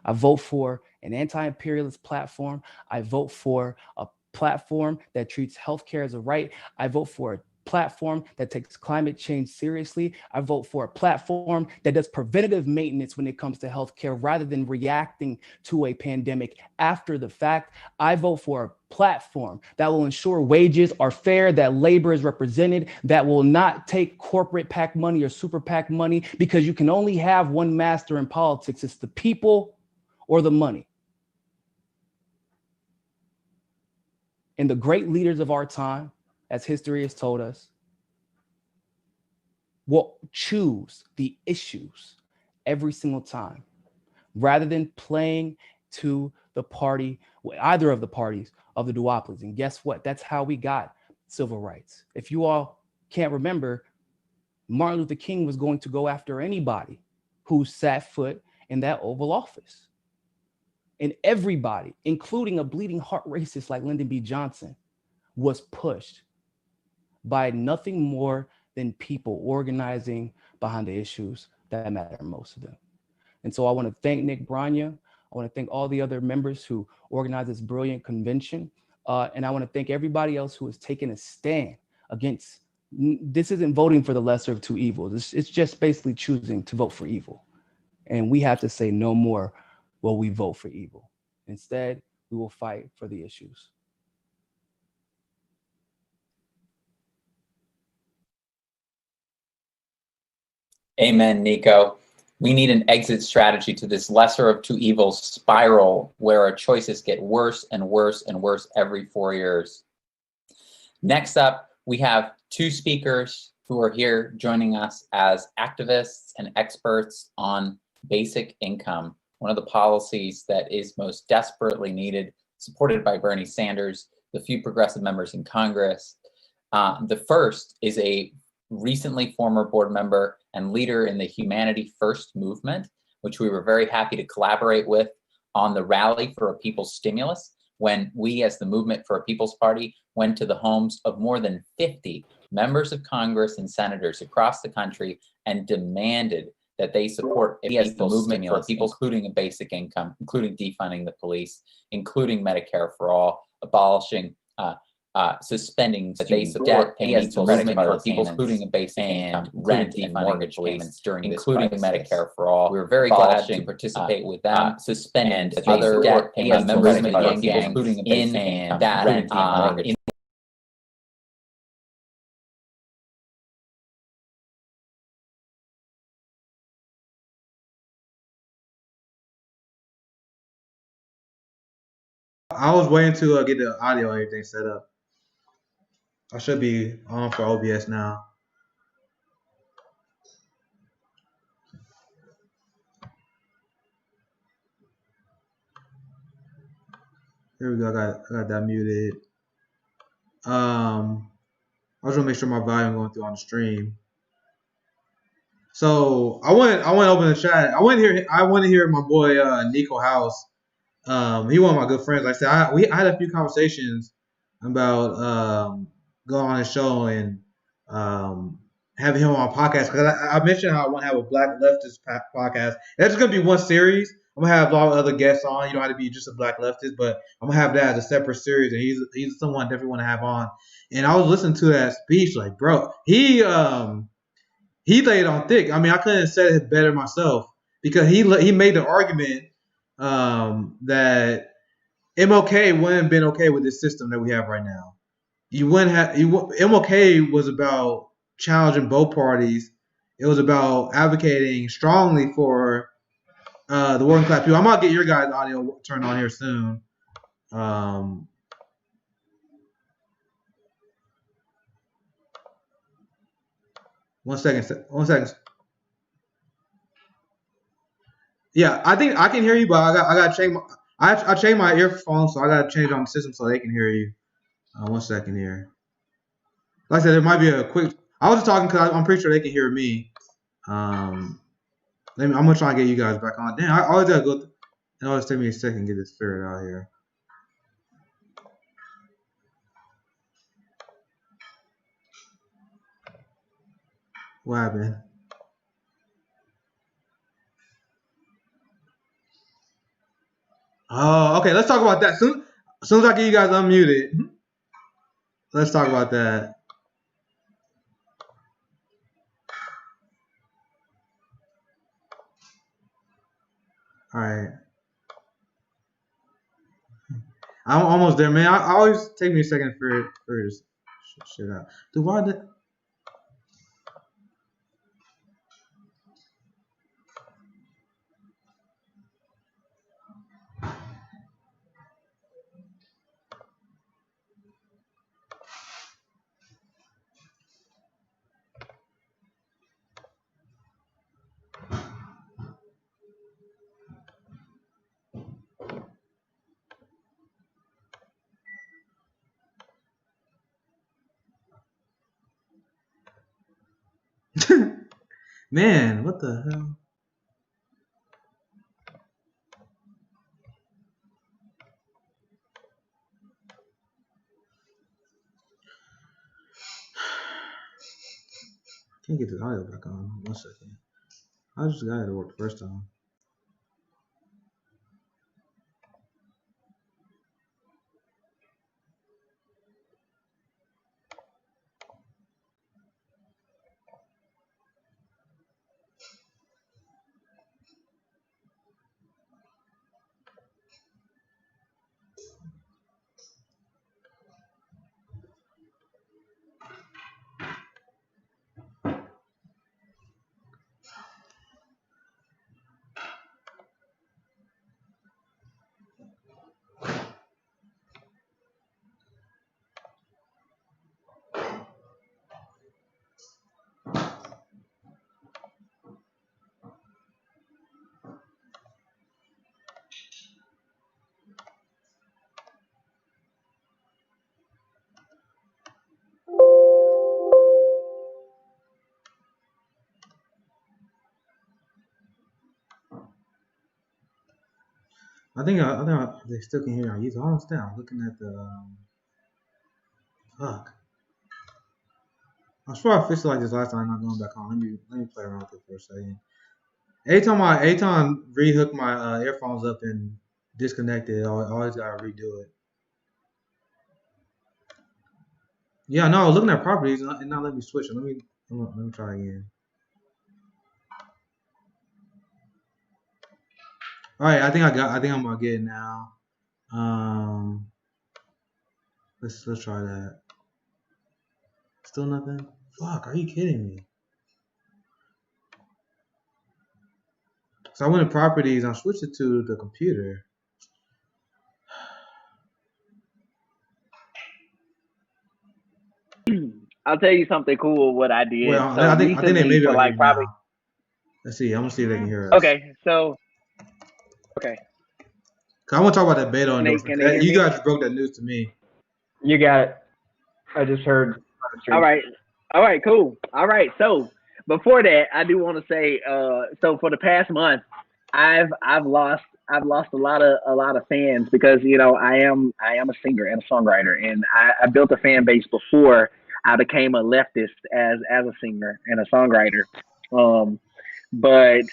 I vote for an anti-imperialist platform. I vote for a platform that treats healthcare as a right. I vote for a platform that takes climate change seriously. I vote for a platform that does preventative maintenance when it comes to healthcare rather than reacting to a pandemic after the fact. I vote for a platform that will ensure wages are fair, that labor is represented, that will not take corporate PAC money or super PAC money, because you can only have one master in politics. It's the people or the money. And the great leaders of our time, as history has told us, will choose the issues every single time, rather than playing to the party, either of the parties of the duopolies. And guess what? That's how we got civil rights. If you all can't remember, Martin Luther King was going to go after anybody who sat foot in that Oval Office. And everybody, including a bleeding heart racist like Lyndon B. Johnson, was pushed by nothing more than people organizing behind the issues that matter most to them. And so I want to thank Nick Brania. I want to thank all the other members who organized this brilliant convention. And I want to thank everybody else who has taken a stand against, this isn't voting for the lesser of two evils. It's just basically choosing to vote for evil. And we have to say no more, will we vote for evil. Instead, we will fight for the issues. Amen, Nico. We need an exit strategy to this lesser of two evils spiral where our choices get worse and worse and worse every 4 years. Next up, we have two speakers who are here joining us as activists and experts on basic income, one of the policies that is most desperately needed, supported by Bernie Sanders, the few progressive members in Congress. The first is a recently former board member and leader in the Humanity First movement, which we were very happy to collaborate with on the Rally for a People's Stimulus, when we as the Movement for a People's Party went to the homes of more than 50 members of Congress and senators across the country and demanded that they support the movement for people, including a basic income, including defunding the police, including Medicare for all, abolishing suspending base debt payments, movement for people, including a basic income, rent and mortgage payments during including Medicare for all. We were very glad to participate with them, suspend other debt payments, members of the Yang Gang, including a basic income, rent and mortgage. I was waiting to get the audio and everything set up. I should be on for OBS now. Here we go. I got that muted. I was gonna make sure my volume going through on the stream. So I want to open the chat. I want to hear my boy Nico House. He one of my good friends. Like I said, I had a few conversations about going on his show and having him on a podcast, because I mentioned how I want to have a Black leftist podcast. That's just gonna be one series. I'm gonna have a lot of other guests on. You don't have to be just a Black leftist, but I'm gonna have that as a separate series. And he's someone I definitely want to have on. And I was listening to that speech, like, bro, he laid on thick. I mean, I couldn't have said it better myself, because he made the argument that MLK wouldn't have been okay with this system that we have right now. MLK was about challenging both parties. It was about advocating strongly for the working class people. I'm gonna get your guys' audio turned on here soon. One second. Yeah, I think I can hear you, but I got to change my I changed my earphones, so I got to change on the system so they can hear you. 1 second here. Like I said, there might be a quick. I was just talking because I'm pretty sure they can hear me. I'm gonna try and get you guys back on. Damn, I always gotta go. It always take me a second to get this figured out here. What happened? Oh, okay. Let's talk about that. As soon as I get you guys unmuted, let's talk about that. All right. I'm almost there, man. I always take me a second for this shit out. Dude, why did... Man, what the hell? Can't get the audio back on. 1 second. I just got it to work the first time. I think they still can hear me. He's almost down. Looking at the fuck. I swear I fixed it like this last time. I'm not going back on. Let me play around with it for a second. Anytime rehook my earphones up and disconnect it, I always gotta redo it. Yeah, no, I was looking at properties and not let me switch it. Let me try again. All right, I think I'm gonna get it now. Let's try that. Still nothing? Fuck, are you kidding me? So I went to properties, I switched it to the computer. I'll tell you something cool. What I did. Well, so I think they maybe like probably. Now. Let's see. I'm gonna see if they can hear us. Okay, so. Okay. I want to talk about that Beto. You guys broke that news to me. You got it. I just heard. All right, cool. All right, so before that, I do want to say, so for the past month, I've lost a lot of fans because I am a singer and a songwriter, and I built a fan base before I became a leftist as a singer and a songwriter. But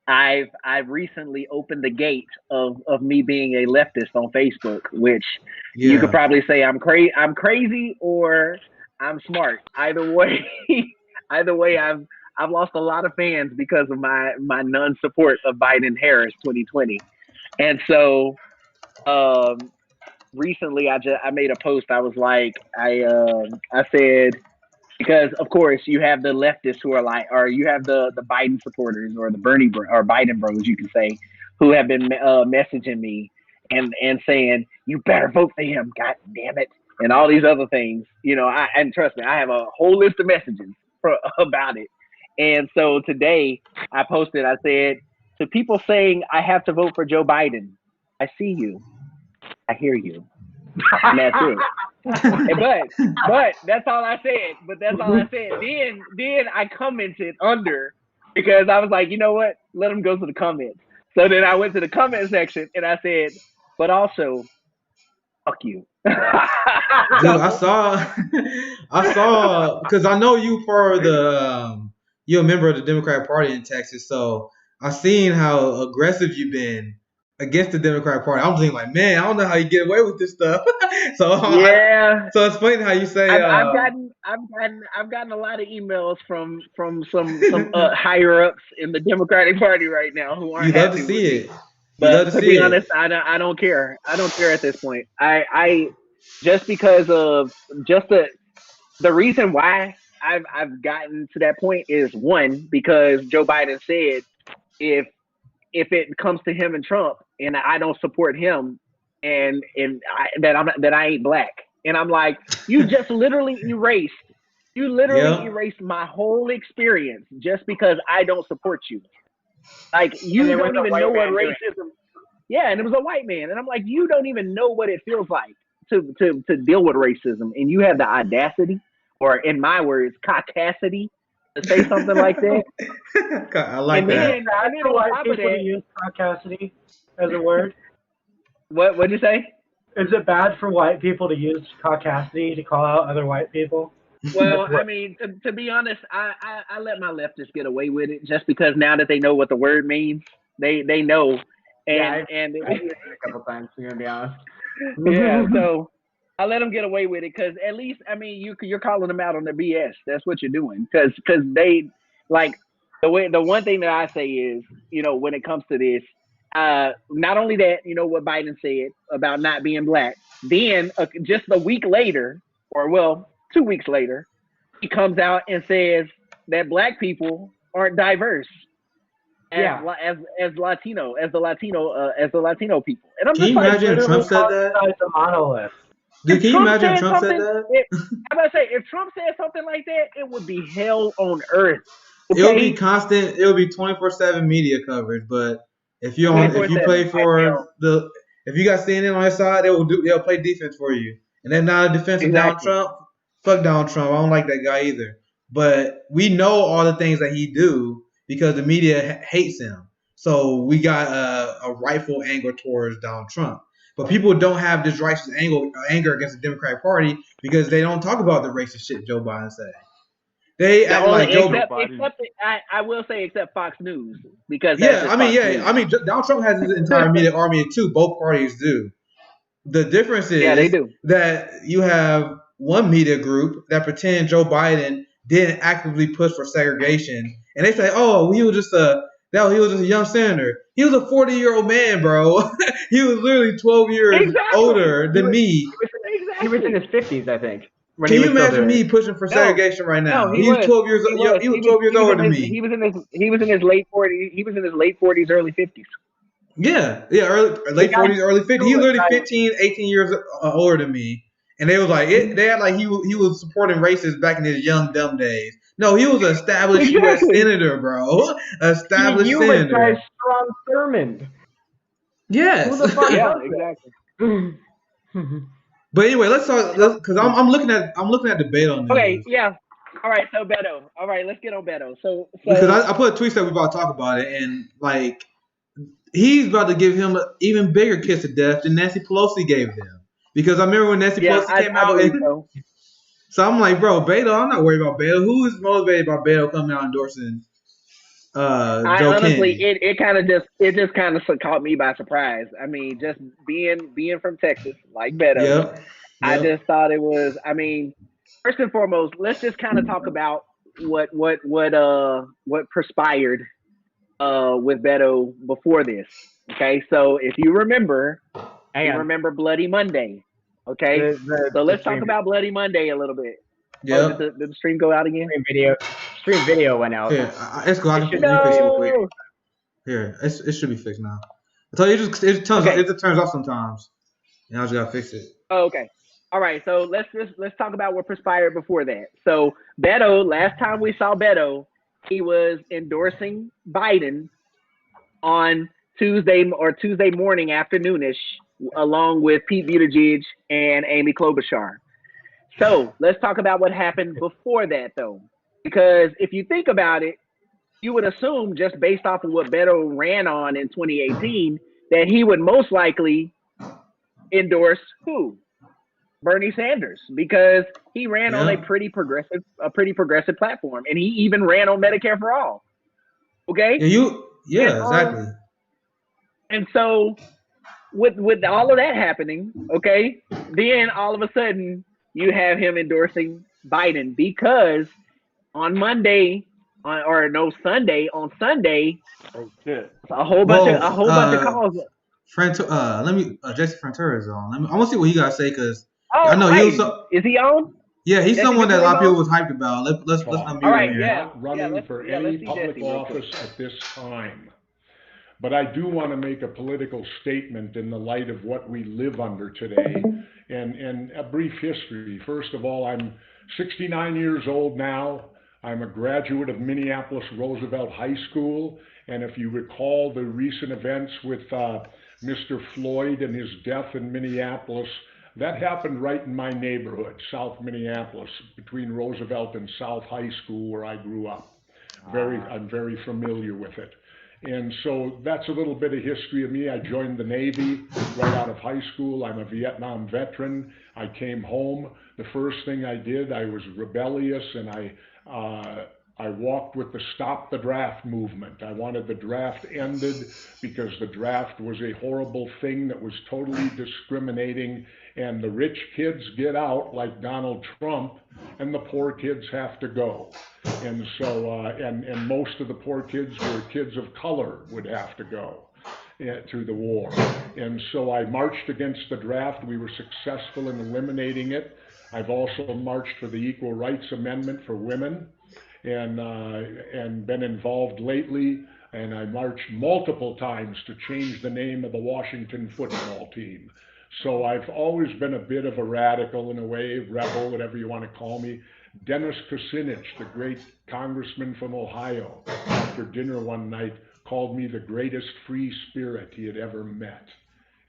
I've recently opened the gate of me being a leftist on Facebook, which you could probably say I'm crazy or I'm smart. Either way, I've lost a lot of fans because of my non-support of Biden-Harris 2020. And so recently I made a post. I was like, I said, because of course you have the leftists who are like, or you have the Biden supporters or the Biden bros, you can say, who have been messaging me and saying, you better vote for him, god damn it, and all these other things. And trust me, I have a whole list of messages about it. And so today I posted, I said, to people saying I have to vote for Joe Biden, I see you, I hear you, and that's it. But that's all I said. Then I commented under because I was like, you know what? Let them go to the comments. So then I went to the comment section and I said, but also, fuck you. Dude, I saw because I know you you're a member of the Democratic Party in Texas, so I've seen how aggressive you've been against the Democratic Party. I'm thinking like, man, I don't know how you get away with this stuff. So it's funny how you say. I've gotten a lot of emails from some higher ups in the Democratic Party right now who aren't. You love to see it. But to be honest, I don't care. I don't care at this point. I just because of the reason why I've gotten to that point is one, because Joe Biden said if it comes to him and Trump and I don't support him and that I ain't black. And I'm like, you just literally erased my whole experience just because I don't support you. Like, you don't even know what racism. Yeah, and it was a white man. And I'm like, you don't even know what it feels like to deal with racism. And you have the audacity, or in my words, caucasity, to say something like that. I like that. And then on top of that, use caucasity as a word. What'd you say? Is it bad for white people to use caucasity to call out other white people? Well, I mean, to be honest, I let my leftists get away with it just because now that they know what the word means, they know. And I used it a couple times, to be honest. Yeah, so I let them get away with it because at least, I mean, you're calling them out on the BS. That's what you're doing because they, like, the one thing that I say is, when it comes to this, not only that, what Biden said about not being black, then just a week later, or well, 2 weeks later, he comes out and says that black people aren't diverse as the Latino people. And I'm can you imagine Trump said that? A monolith. Dude, can you imagine Trump said that? I'm about to say, if Trump said something like that, it would be hell on earth. Okay? It would be constant. It would be 24/7 media coverage. But if you play for if you got CNN on your side, they'll play defense for you. And then not a defense of Donald Trump. Fuck Donald Trump. I don't like that guy either. But we know all the things that he do because the media hates him. So we got a rightful anger towards Donald Trump. But people don't have this righteous anger against the Democratic Party because they don't talk about the racist shit Joe Biden said. They act like Joe Biden. I will say, except Fox News, because I mean, Donald Trump has his entire media army too. Both parties do. The difference is they do. that you have one media group that pretend Joe Biden didn't actively push for segregation, and they say, "Oh, he was just a young senator." He was a 40-year-old man, bro. He was literally 12 years older than me. He was in his 50s, I think. Can you imagine me pushing for segregation right now? No, he was 12 years old. He was 12 years older than me. He was in his late 40s. He was in his late 40s, early 50s. Yeah, late 40s, early 50s. He was literally 15, 18 years older than me. And they was like, they had like he was supporting racists back in his young dumb days. No, he was an established U.S. senator, bro. Established you senator. Strom Thurmond. Yes. Who the fuck Yeah, exactly. But anyway, let's talk because I'm looking at the Beto news. Okay, yeah. All right, so Beto. All right, let's get on Beto. So because I put a tweet that we about to talk about it, and like he's about to give him an even bigger kiss of death than Nancy Pelosi gave him. Because I remember when Nancy Pelosi came out, so I'm like, bro, Beto, I'm not worried about Beto. Who is motivated by Beto coming out endorsing Joe honestly, Kennedy? it just kind of caught me by surprise. I mean, just being from Texas, like Beto, Yep. I just thought it was. I mean, first and foremost, let's just kind of talk about what transpired with Beto before this. Okay, so if you remember, Bloody Monday. Okay, so let's talk about Bloody Monday a little bit. Yeah. Did the stream go out again? Stream video went out. Here, let's go. I can fix it real quick. Here, it should be fixed now. I told you it turns off sometimes, and I just gotta fix it. Oh, okay. All right. So let's talk about what transpired before that. So Beto, last time we saw Beto, he was endorsing Biden on Tuesday morning, afternoonish, along with Pete Buttigieg and Amy Klobuchar. So let's talk about what happened before that, though, because if you think about it, you would assume just based off of what Beto ran on in 2018 that he would most likely endorse who? Bernie Sanders, because he ran on a pretty progressive platform, and he even ran on Medicare for all. Okay. Exactly. And so, with all of that happening, okay, then all of a sudden you have him endorsing Biden because on Sunday, on Sunday, oh shit, a whole bunch of calls. Jesse Ventura is on. I want to see what he got to say because I know he was. Is he on? Yeah, he's someone that a lot of people was hyped about. Let's unmute him here. Not running for any public office at this time. But I do want to make a political statement in the light of what we live under today and a brief history. First of all, I'm 69 years old now. I'm a graduate of Minneapolis Roosevelt High School. And if you recall the recent events with Mr. Floyd and his death in Minneapolis, that happened right in my neighborhood, South Minneapolis, between Roosevelt and South High School where I grew up. I'm very familiar with it. And so that's a little bit of history of me. I joined the Navy right out of high school. I'm a Vietnam veteran. I came home. The first thing I did, I was rebellious, and I walked with the Stop the Draft movement. I wanted the draft ended because the draft was a horrible thing that was totally discriminating, and the rich kids get out like Donald Trump, and the poor kids have to go. And so, and most of the poor kids were kids of color would have to go to the war. And so I marched against the draft. We were successful in eliminating it. I've also marched for the Equal Rights Amendment for women, and been involved lately. And I marched multiple times to change the name of the Washington football team. So I've always been a bit of a radical in a way, rebel, whatever you want to call me. Dennis Kucinich, the great congressman from Ohio, after dinner one night, called me the greatest free spirit he had ever met.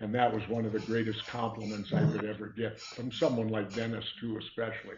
And that was one of the greatest compliments I could ever get from someone like Dennis, too, especially.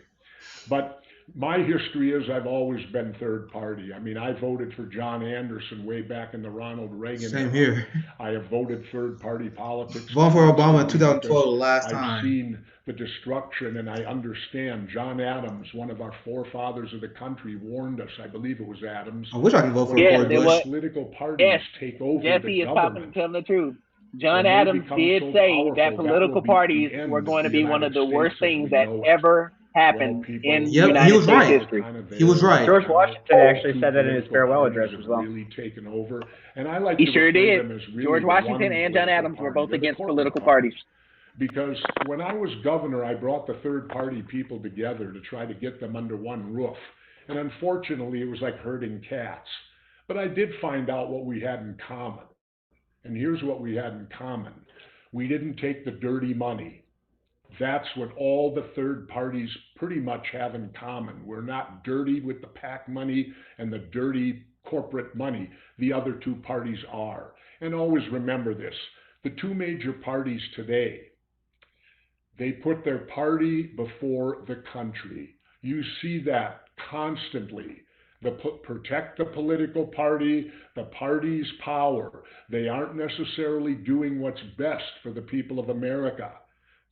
But my history is I've always been third party. I mean, I voted for John Anderson way back in the Ronald Reagan Same era. here. I have voted third party politics. Voting for Obama in 2012 the last time. I've seen the destruction, and I understand. John Adams, one of our forefathers of the country, warned us. I believe it was Adams. I wish I could vote for George Bush. Political parties take over Jesse the is government. telling the truth. John Adams did say that political parties were going to be one of the worst things that ever happened in Yep, United he was States right. history. He was right. George Washington actually said that in his farewell address as well. Really taken over, and I like He to sure refer did. them as really George Washington one and John political Adams were party. both They're the against corporate political party. parties. Because when I was governor, I brought the third party people together to try to get them under one roof. And unfortunately, it was like herding cats. But I did find out what we had in common. And here's what we had in common. We didn't take the dirty money. That's what all the third parties pretty much have in common. We're not dirty with the PAC money and the dirty corporate money. The other two parties are. And always remember this. The two major parties today, they put their party before the country. You see that constantly. Protect the political party, the party's power. They aren't necessarily doing what's best for the people of America.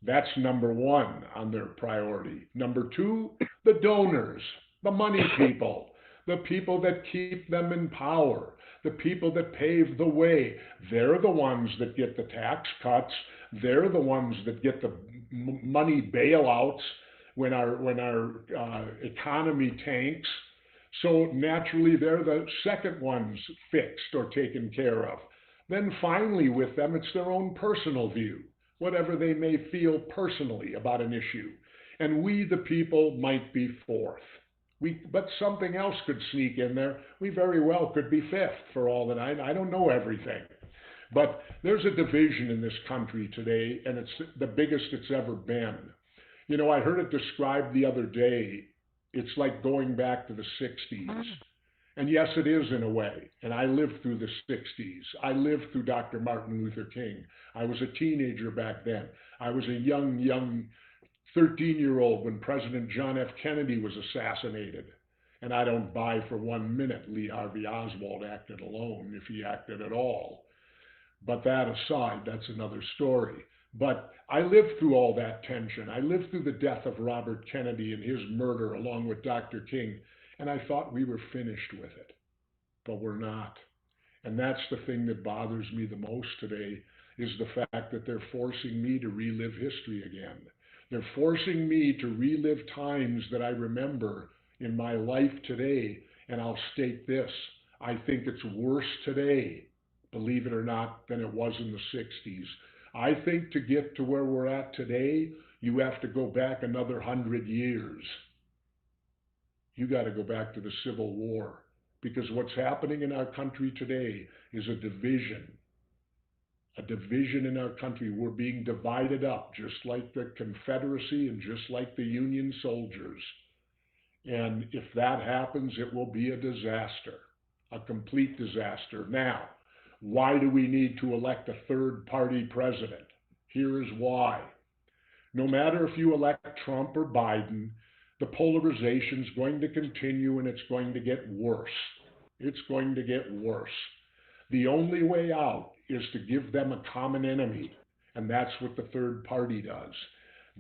That's number one on their priority. Number two, the donors, the money people, the people that keep them in power, the people that pave the way. They're the ones that get the tax cuts. They're the ones that get the money bailouts when our economy tanks. So naturally, they're the second ones fixed or taken care of. Then finally, with them, it's their own personal view, whatever they may feel personally about an issue. And we, the people, might be fourth. But something else could sneak in there. We very well could be fifth, for all that I don't know everything. But there's a division in this country today, and it's the biggest it's ever been. You know, I heard it described the other day. It's like going back to the 60s. And yes, it is in a way. And I lived through the 60s. I lived through Dr. Martin Luther King. I was a teenager back then. I was a young 13-year-old when President John F. Kennedy was assassinated. And I don't buy for 1 minute Lee Harvey Oswald acted alone, if he acted at all. But that aside, that's another story. But I lived through all that tension. I lived through the death of Robert Kennedy and his murder along with Dr. King. And I thought we were finished with it. But we're not. And that's the thing that bothers me the most today, is the fact that they're forcing me to relive history again. They're forcing me to relive times that I remember in my life today. And I'll state this. I think it's worse today, believe it or not, than it was in the 60s. I think to get to where we're at today, you have to go back another 100 years. You got to go back to the Civil War, because what's happening in our country today is a division in our country. We're being divided up, just like the Confederacy and just like the Union soldiers. And if that happens, it will be a disaster, a complete disaster. Now, why do we need to elect a third-party president? Here is why. No matter if you elect Trump or Biden, the polarization is going to continue and it's going to get worse. It's going to get worse. The only way out is to give them a common enemy, and that's what the third party does.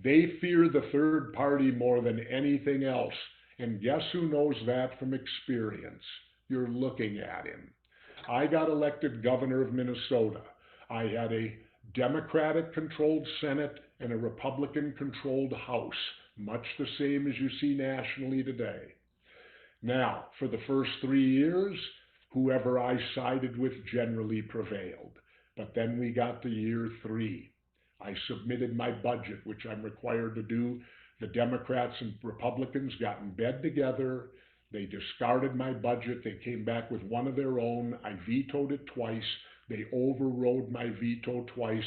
They fear the third party more than anything else, and guess who knows that from experience? You're looking at him. I got elected governor of Minnesota. I had a Democratic-controlled Senate and a Republican-controlled House, much the same as you see nationally today. Now, for the first 3 years, whoever I sided with generally prevailed. But then we got to year 3. I submitted my budget, which I'm required to do. The Democrats and Republicans got in bed together. They discarded my budget. They came back with one of their own. I vetoed it twice. They overrode my veto twice.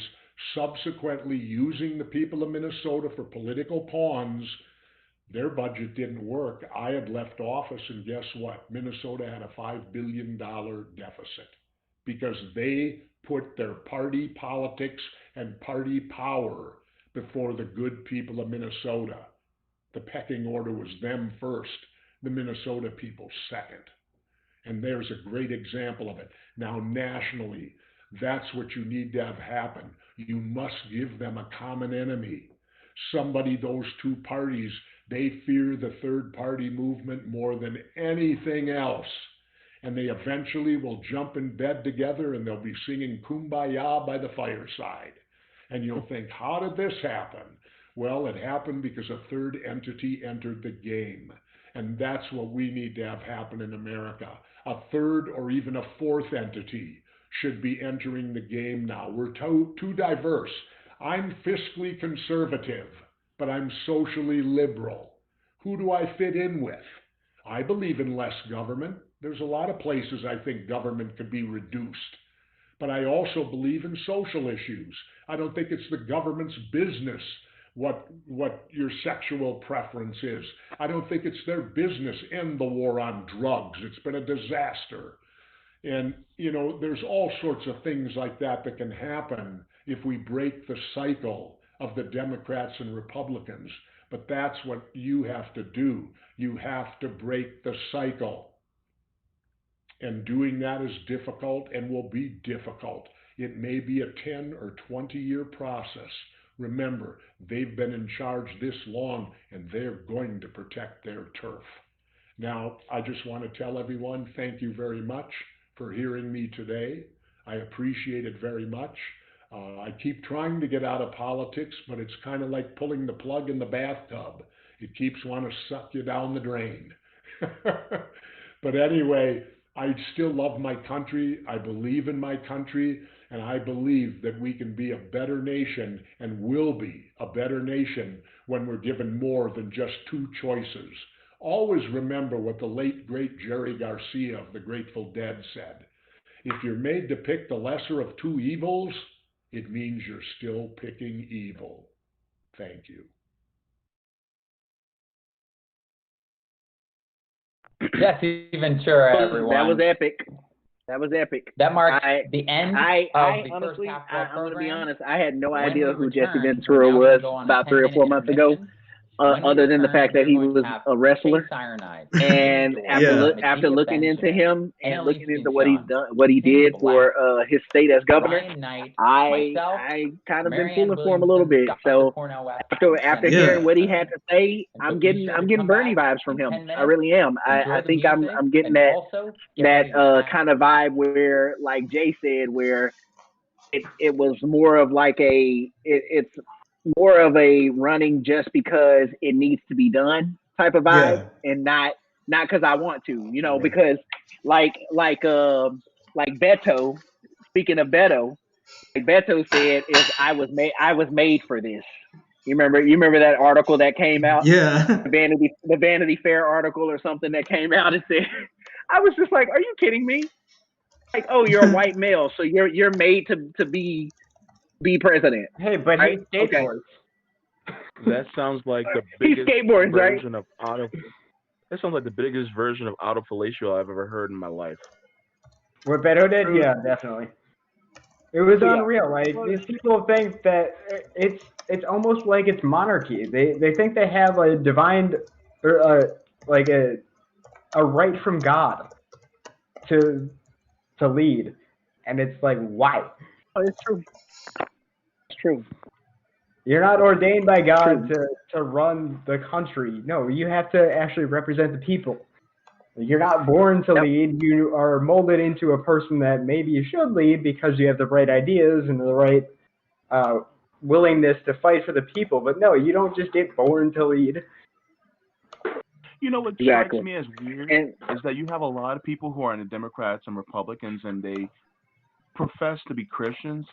Subsequently, using the people of Minnesota for political pawns, their budget didn't work. I had left office, and guess what? Minnesota had a $5 billion deficit because they put their party politics and party power before the good people of Minnesota. The pecking order was them first, the Minnesota people second. And there's a great example of it. Now, nationally, that's what you need to have happen. You must give them a common enemy. Somebody, those two parties, they fear the third party movement more than anything else. And they eventually will jump in bed together and they'll be singing Kumbaya by the fireside. And you'll think, how did this happen? Well, it happened because a third entity entered the game. And that's what we need to have happen in America. A third or even a fourth entity should be entering the game now. We're too diverse. I'm fiscally conservative, but I'm socially liberal. Who do I fit in with? I believe in less government. There's a lot of places I think government could be reduced. But I also believe in social issues. I don't think it's the government's business what your sexual preference is. I don't think it's their business. End the war on drugs. It's been a disaster. And, there's all sorts of things like that can happen if we break the cycle of the Democrats and Republicans. But that's what you have to do. You have to break the cycle. And doing that is difficult and will be difficult. It may be a 10 or 20-year process. Remember, they've been in charge this long, and they're going to protect their turf. Now, I just want to tell everyone, thank you very much for hearing me today. I appreciate it very much. I keep trying to get out of politics, but it's kind of like pulling the plug in the bathtub. It keeps wanting to suck you down the drain. But anyway, I still love my country. I believe in my country, and I believe that we can be a better nation and will be a better nation when we're given more than just two choices. Always remember what the late, great Jerry Garcia of the Grateful Dead said. If you're made to pick the lesser of two evils, it means you're still picking evil. Thank you. Jesse Ventura, everyone. That was epic. That was epic. That marks the end I of the honestly, first half of our I'm going to be program. honest. I had no When idea we who Jesse return, Ventura we're now was gonna go on a about 3 or 4 months ago. Other than the fact that he was a wrestler, and after looking into him and looking into what he's done, what he did for his state as governor, I kind of been feeling for him a little bit. So after hearing what he had to say, I'm getting Bernie vibes from him. I really am. I think I'm getting that kind of vibe where, like Jay said, where it was more of like it's more of a running just because it needs to be done type of vibe, and not because I want to, because like Beto, speaking of Beto, like Beto said, is I was made for this. You remember that article that came out? Yeah. The Vanity Fair article or something that came out and said, I was just like, are you kidding me? Like, oh, you're a white male, so you're made to be president. Hey, but right? he skateboards. That sounds like the biggest skateboards, version right? of that sounds like the biggest version of autofellatio I've ever heard in my life. What Beto did? Yeah, definitely. It was unreal. Like, these people think that it's almost like it's monarchy. They think they have a divine, or like a right from God to lead, and it's like, why? Oh, it's true. It's true. You're not ordained by God to run the country. No, you have to actually represent the people. You're not born to lead. You are molded into a person that maybe you should lead because you have the right ideas and the right willingness to fight for the people. But no, you don't just get born to lead. You know what strikes me as weird is that you have a lot of people who are in the Democrats and Republicans, and they profess to be Christians.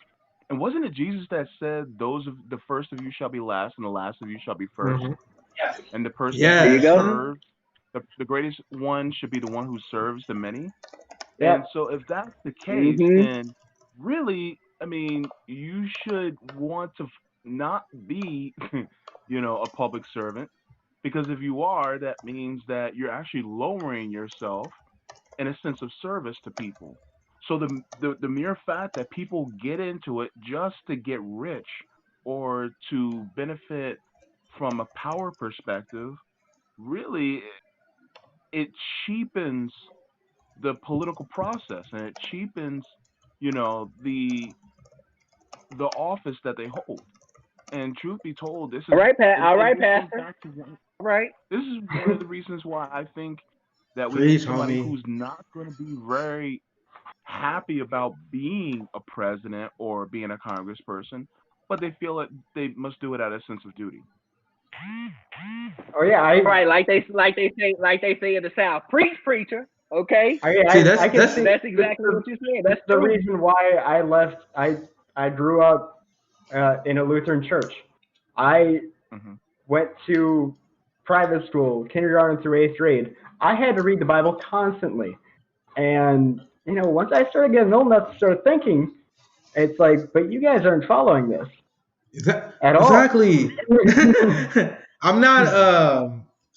And wasn't it Jesus that said, the first of you shall be last, and the last of you shall be first? Mm-hmm. Yes. And the person who serves, the greatest one should be the one who serves the many. Yeah. And so if that's the case, then really, I mean, you should want to not be, a public servant. Because if you are, that means that you're actually lowering yourself in a sense of service to people. So the mere fact that people get into it just to get rich or to benefit from a power perspective, really, it cheapens the political process, and it cheapens, the office that they hold. And truth be told, this is Pastor. Right. This is one of the reasons why I think that we need somebody who's not going to be very happy about being a president or being a congressperson, but they feel that they must do it out of a sense of duty. Oh yeah, right, like they say in the South, preach, preacher. Okay. That's exactly what you're saying. That's the true. reason why I left. I grew up in a Lutheran church. I went to private school, kindergarten through 8th grade. I had to read the Bible constantly, and once I started getting old enough to start thinking, it's like, but you guys aren't following this at all. Exactly. I'm not.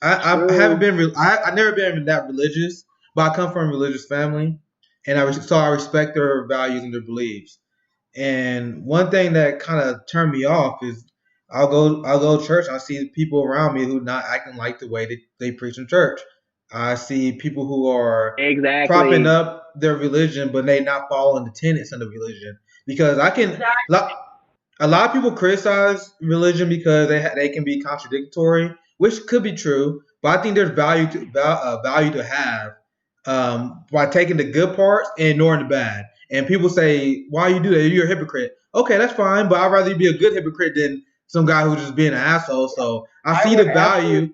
I haven't been. I've never been that religious, but I come from a religious family, and I respect their values and their beliefs. And one thing that kind of turned me off is I'll go to church. I see people around me who not acting like the way they preach in church. I see people who are propping up their religion, but they not following the tenets of the religion. Because a lot of people criticize religion because they can be contradictory, which could be true. But I think there's value to have by taking the good parts and ignoring the bad. And people say, "Why you do that? You're a hypocrite." Okay, that's fine, but I'd rather you be a good hypocrite than some guy who's just being an asshole. So I see the value.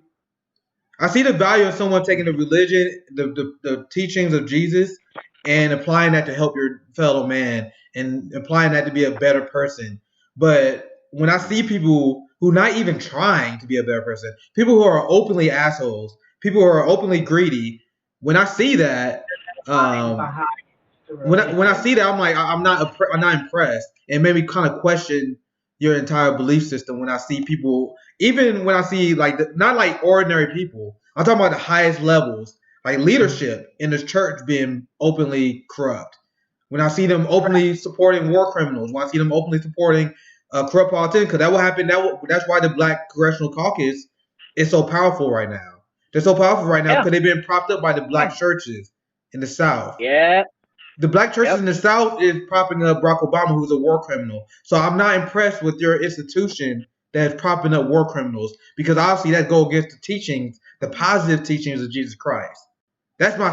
I see the value of someone taking the religion, the teachings of Jesus, and applying that to help your fellow man and applying that to be a better person. But when I see people who not even trying to be a better person, people who are openly assholes, people who are openly greedy, when I see that, when I see that, I'm like, I'm not impressed. It made me kind of question your entire belief system when I see people, even when I see not like ordinary people. I'm talking about the highest levels, like leadership in this church being openly corrupt. When I see them openly supporting war criminals, when I see them openly supporting corrupt politicians, because that will happen. That's why the Black Congressional Caucus is so powerful right now. They're so powerful right now because they've been propped up by the black churches in the South. Yeah. The black churches in the South is propping up Barack Obama, who's a war criminal. So I'm not impressed with your institution that is propping up war criminals, because obviously that goes against the teachings, the positive teachings of Jesus Christ. That's my.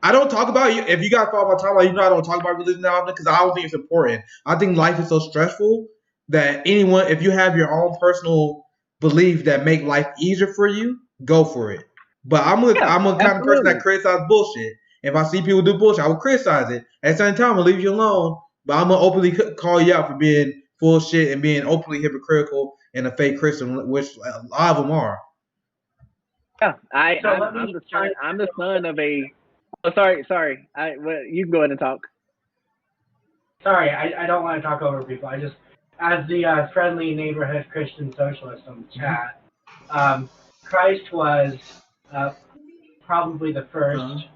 I don't talk about you. If you guys follow my timeline, I don't talk about religion that often because I don't think it's important. I think life is so stressful that anyone, if you have your own personal belief that make life easier for you, go for it. But I'm a kind of person that criticizes bullshit. If I see people do bullshit, I will criticize it. At the same time, I'll leave you alone. But I'm going to openly call you out for being full of shit and being openly hypocritical and a fake Christian, which a lot of them are. Yeah, I'm the son of a... Oh, sorry. You can go ahead and talk. Sorry, I don't want to talk over people. I just, as the friendly neighborhood Christian socialist on the chat, Christ was probably the first...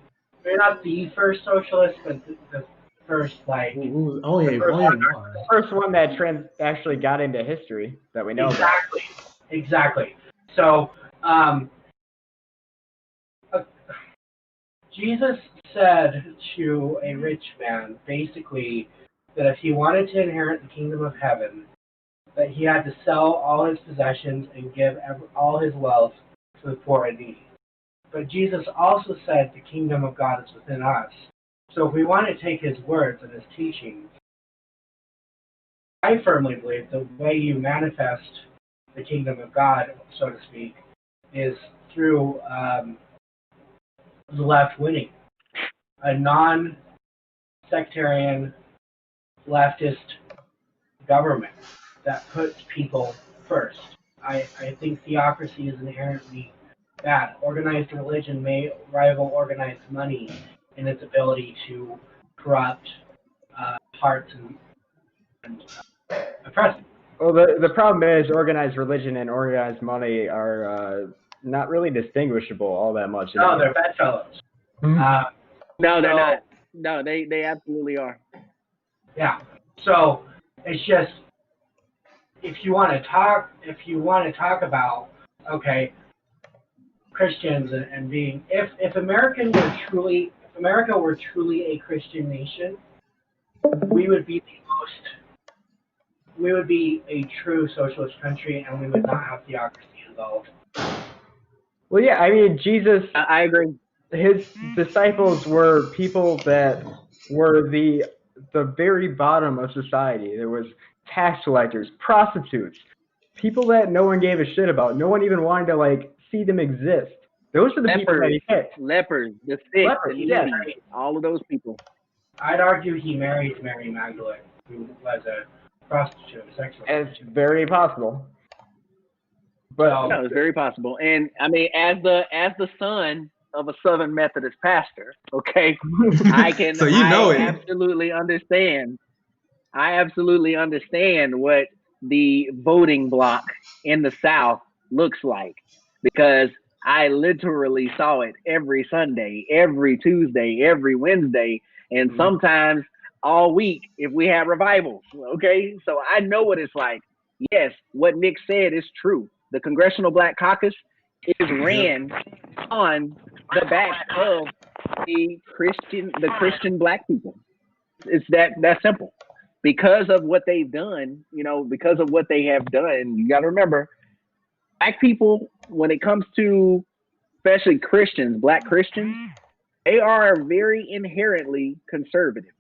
Maybe not the first socialist, but the first, first one that actually got into history that we know about. Exactly. So, Jesus said to a rich man, basically, that if he wanted to inherit the kingdom of heaven, that he had to sell all his possessions and give all his wealth to the poor and needy. But Jesus also said the kingdom of God is within us. So if we want to take his words and his teachings, I firmly believe the way you manifest the kingdom of God, so to speak, is through the left winning. A non-sectarian leftist government that puts people first. I think theocracy is inherently bad. Organized religion may rival organized money in its ability to corrupt hearts and oppress. Well, the problem is organized religion and organized money are not really distinguishable all that much. No, they're bedfellows. No, they're not. No, they absolutely are. Yeah. So it's just, if you want to talk about, okay, Christians and being, if America were truly a Christian nation, we would be a true socialist country, and we would not have theocracy involved. Well, yeah, I mean, Jesus, I agree. His disciples were people that were the very bottom of society. There was tax collectors, prostitutes, people that no one gave a shit about. No one even wanted to like see them exist. Those are the people that he picked. Lepers, the sick, the needy, all of those people. I'd argue he married Mary Magdalene, who was a prostitute, a sex worker. It's very possible. But no, it's very possible. And I mean, as the son of a Southern Methodist pastor, okay, I can so you know it. Absolutely understand. I absolutely understand what the voting block in the South looks like, because I literally saw it every Sunday, every Tuesday, every Wednesday, and sometimes all week if we have revivals. Okay, so I know what it's like. Yes, what Nick said is true. The Congressional Black Caucus is ran on the back of the Christian black people. It's that simple. Because of what they've done, because of what they have done, you got to remember, black people, when it comes to especially Christians, black Christians, they are very inherently conservative.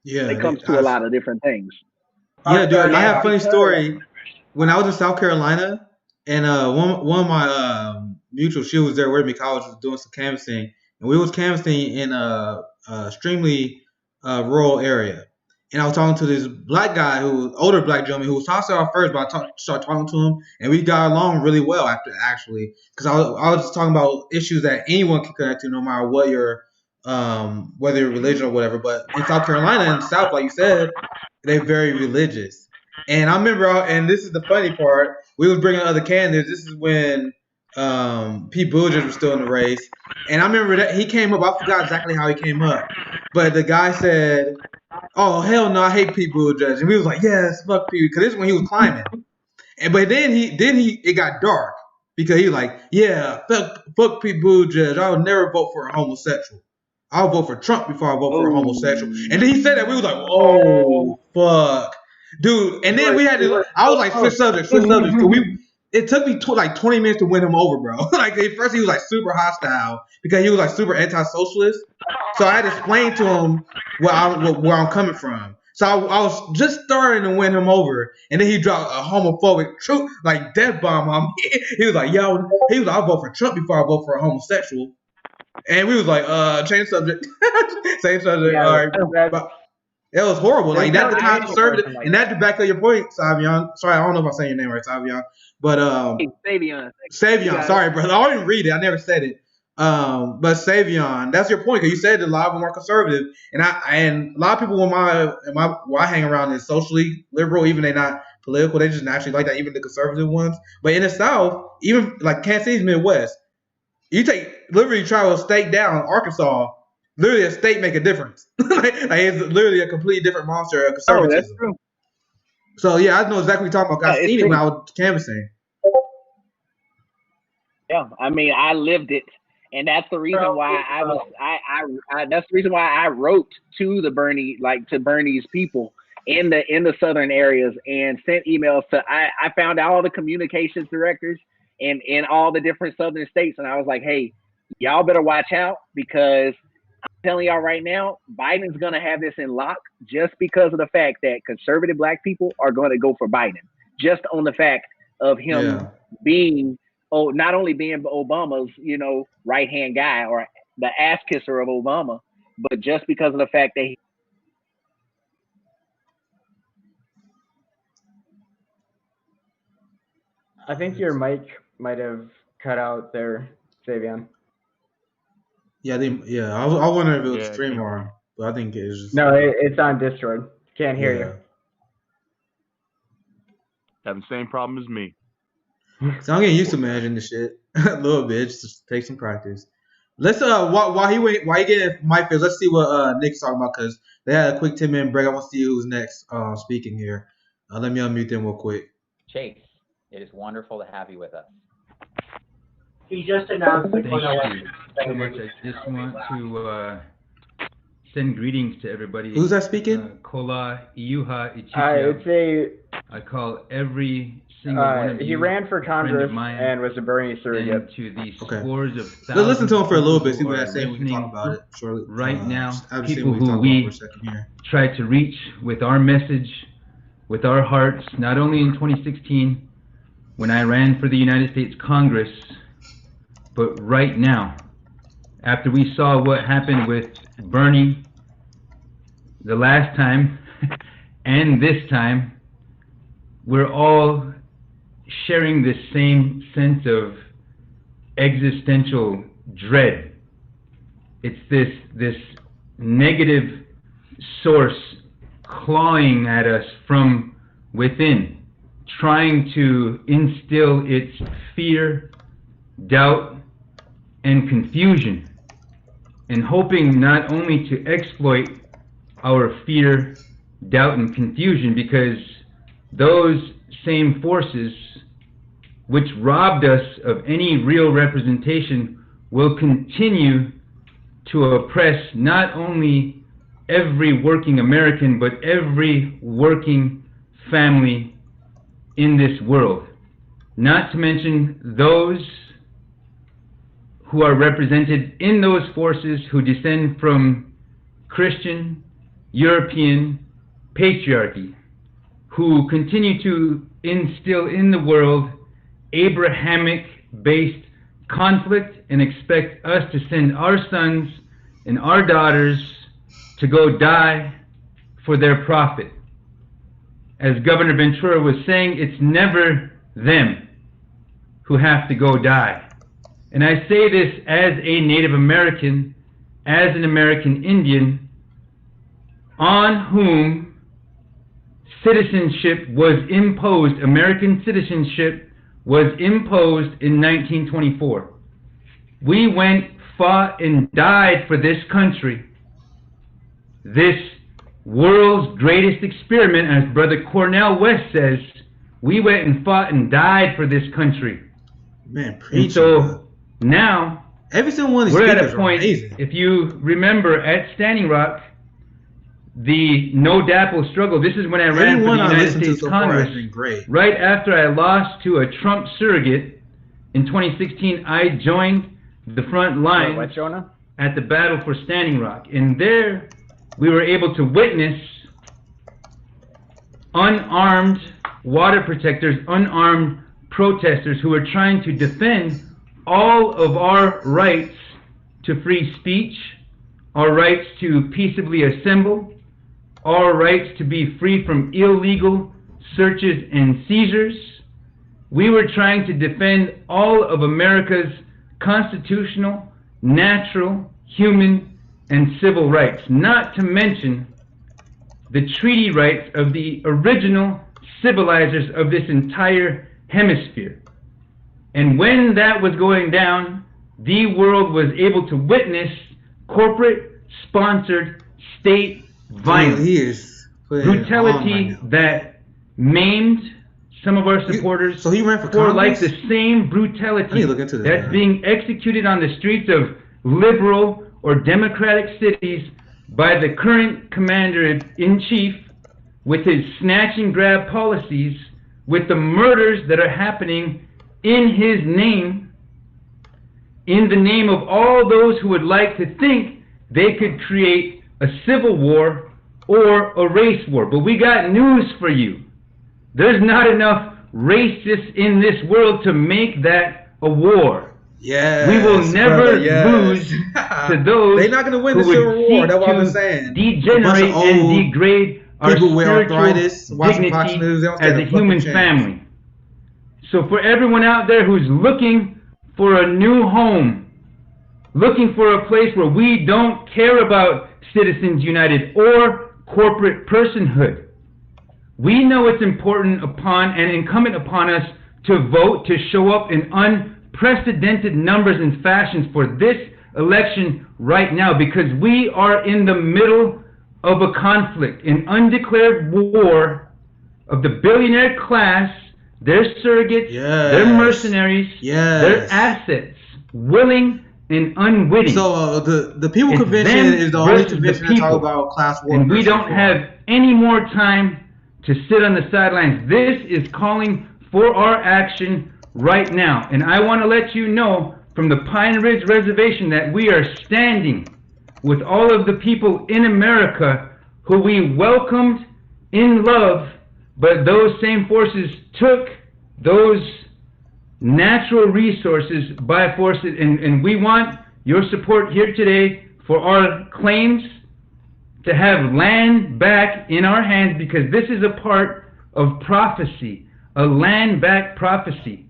Yeah, when it comes to a lot of different things. Yeah, dude, I have a funny story. When I was in South Carolina, and one of my mutuals, she was there with me. College was doing some canvassing, and we was canvassing in a extremely rural area. And I was talking to this black guy, older black gentleman, who was talking to us first, but I started talking to him, and we got along really well after, actually, because I was just talking about issues that anyone can connect to, no matter what your whether you're religion or whatever. But in South Carolina, in the South, like you said, they're very religious. And I remember, and this is the funny part, we was bringing other candidates. This is when Pete Buttigieg was still in the race, and I remember that he came up. I forgot exactly how he came up, but the guy said, "Oh hell no, I hate Pete Buttigieg," and we was like, "Yes, fuck Pete," because this is when he was climbing. But then it got dark because he was like, "Yeah, fuck Pete Buttigieg. I would never vote for a homosexual. I'll vote for Trump before I vote for a homosexual." And then he said that, we was like, "Oh fuck, dude!" And then we had to. I was like, switch subjects. It took me like 20 minutes to win him over, bro. Like at first he was like super hostile because he was like super anti-socialist. So I had to explain to him where I'm coming from. So I was just starting to win him over, and then he dropped a homophobic truth like death bomb on me. He was like, "Yo," he was like, "I'll vote for Trump before I vote for a homosexual." And we was like, change subject. Same subject. Yeah, all right. But it was horrible. Like that's the kind of conservative, and that's to back up your point, Savion. Sorry, I don't know if I'm saying your name right, Savion. But Savion. Sorry, brother. I didn't read it. I never said it. But Savion, that's your point, because you said that a lot of them are conservative, and a lot of people where I hang around is socially liberal, even they're not political. They just naturally like that, even the conservative ones. But in the South, even like Kansas City's Midwest, you literally travel a state down, Arkansas. Literally, a state make a difference. like it's literally a completely different monster of conservatism. Oh, that's true. So yeah, I know exactly what you're talking about. I seen it when I was canvassing. Yeah, I mean, I lived it, and that's the reason why that's the reason why I wrote to Bernie's people in the southern areas and sent emails to. I found all the communications directors in all the different southern states, and I was like, hey, y'all better watch out, because I'm telling y'all right now, Biden's going to have this in lock just because of the fact that conservative black people are going to go for Biden, just on the fact of him being, not only being Obama's, right-hand guy or the ass kisser of Obama, but just because of the fact that I think your mic might have cut out there, Savion. Yeah, I wonder if it was StreamYard, but I think it's just... No, it's on Discord. Can't hear you. Having the same problem as me. So I'm getting used to managing this shit a little bit. Just take some practice. Let's while he getting mic fix, let's see what Nick's talking about, because they had a quick 10-minute break. I want to see who's next speaking here. Let me unmute them real quick. Chase, it is wonderful to have you with us. He just announced the Thank you so much. I just want to send greetings to everybody. Who's that speaking? Kola Iuha Ichika. I call every single one of you. He ran for Congress and was a Bernie surrogate. To the scores of thousands. Let's listen to him for a little bit. See what I say when we talk about it shortly. Right now, people who we try to reach with our message with our hearts, not only in 2016 when I ran for the United States Congress, but right now, after we saw what happened with Bernie the last time and this time, we're all sharing this same sense of existential dread. It's this negative source clawing at us from within, trying to instill its fear, doubt, and confusion, and hoping not only to exploit our fear, doubt, and confusion, because those same forces which robbed us of any real representation will continue to oppress not only every working American, but every working family in this world. Not to mention those who are represented in those forces who descend from Christian, European patriarchy, who continue to instill in the world Abrahamic-based conflict and expect us to send our sons and our daughters to go die for their profit. As Governor Ventura was saying, it's never them who have to go die. And I say this as a Native American, as an American Indian, on whom citizenship was imposed, American citizenship was imposed in 1924. We went, fought, and died for this country. This world's greatest experiment, as Brother Cornel West says, we went and fought and died for this country. Man, and so now, every single one of these we're at speakers a are point, amazing. if you remember at Standing Rock, the no DAPL struggle, this is when I ran for the United States Congress. Right after I lost to a Trump surrogate in 2016, I joined the front line at the battle for Standing Rock. And there we were able to witness unarmed water protectors, unarmed protesters who were trying to defend all of our rights to free speech, our rights to peaceably assemble, our rights to be free from illegal searches and seizures. We were trying to defend all of America's constitutional, natural, human, and civil rights, not to mention the treaty rights of the original civilizers of this entire hemisphere. And when that was going down, the world was able to witness corporate-sponsored state violence, brutality that maimed some of our supporters. So he ran for Congress? Congress? Like the same brutality that's being executed on the streets of liberal or democratic cities by the current commander-in-chief with his snatch and grab policies, with the murders that are happening in his name, in the name of all those who would like to think they could create a civil war or a race war. But we got news for you. There's not enough racists in this world to make that a war. Yes, we will never lose to those they're not going to win who the Civil would War. That's what seek I'm to saying. degenerate and degrade our people with spiritual arthritis, watching Fox dignity News, they don't as stand a a fucking human chance. family. So for everyone out there who's looking for a new home, looking for a place where we don't care about Citizens United or corporate personhood, we know it's important upon and incumbent upon us to vote, to show up in unprecedented numbers and fashions for this election right now, because we are in the middle of a conflict, an undeclared war of the billionaire class, their surrogates, their mercenaries, their assets, willing and unwitting. So the People Convention is the only convention that talks about class war. And we don't have any more time to sit on the sidelines. This is calling for our action right now. And I want to let you know from the Pine Ridge Reservation that we are standing with all of the people in America who we welcomed in love but those same forces took those natural resources by force, and we want your support here today for our claims to have land back in our hands, because this is a part of prophecy, a land back prophecy.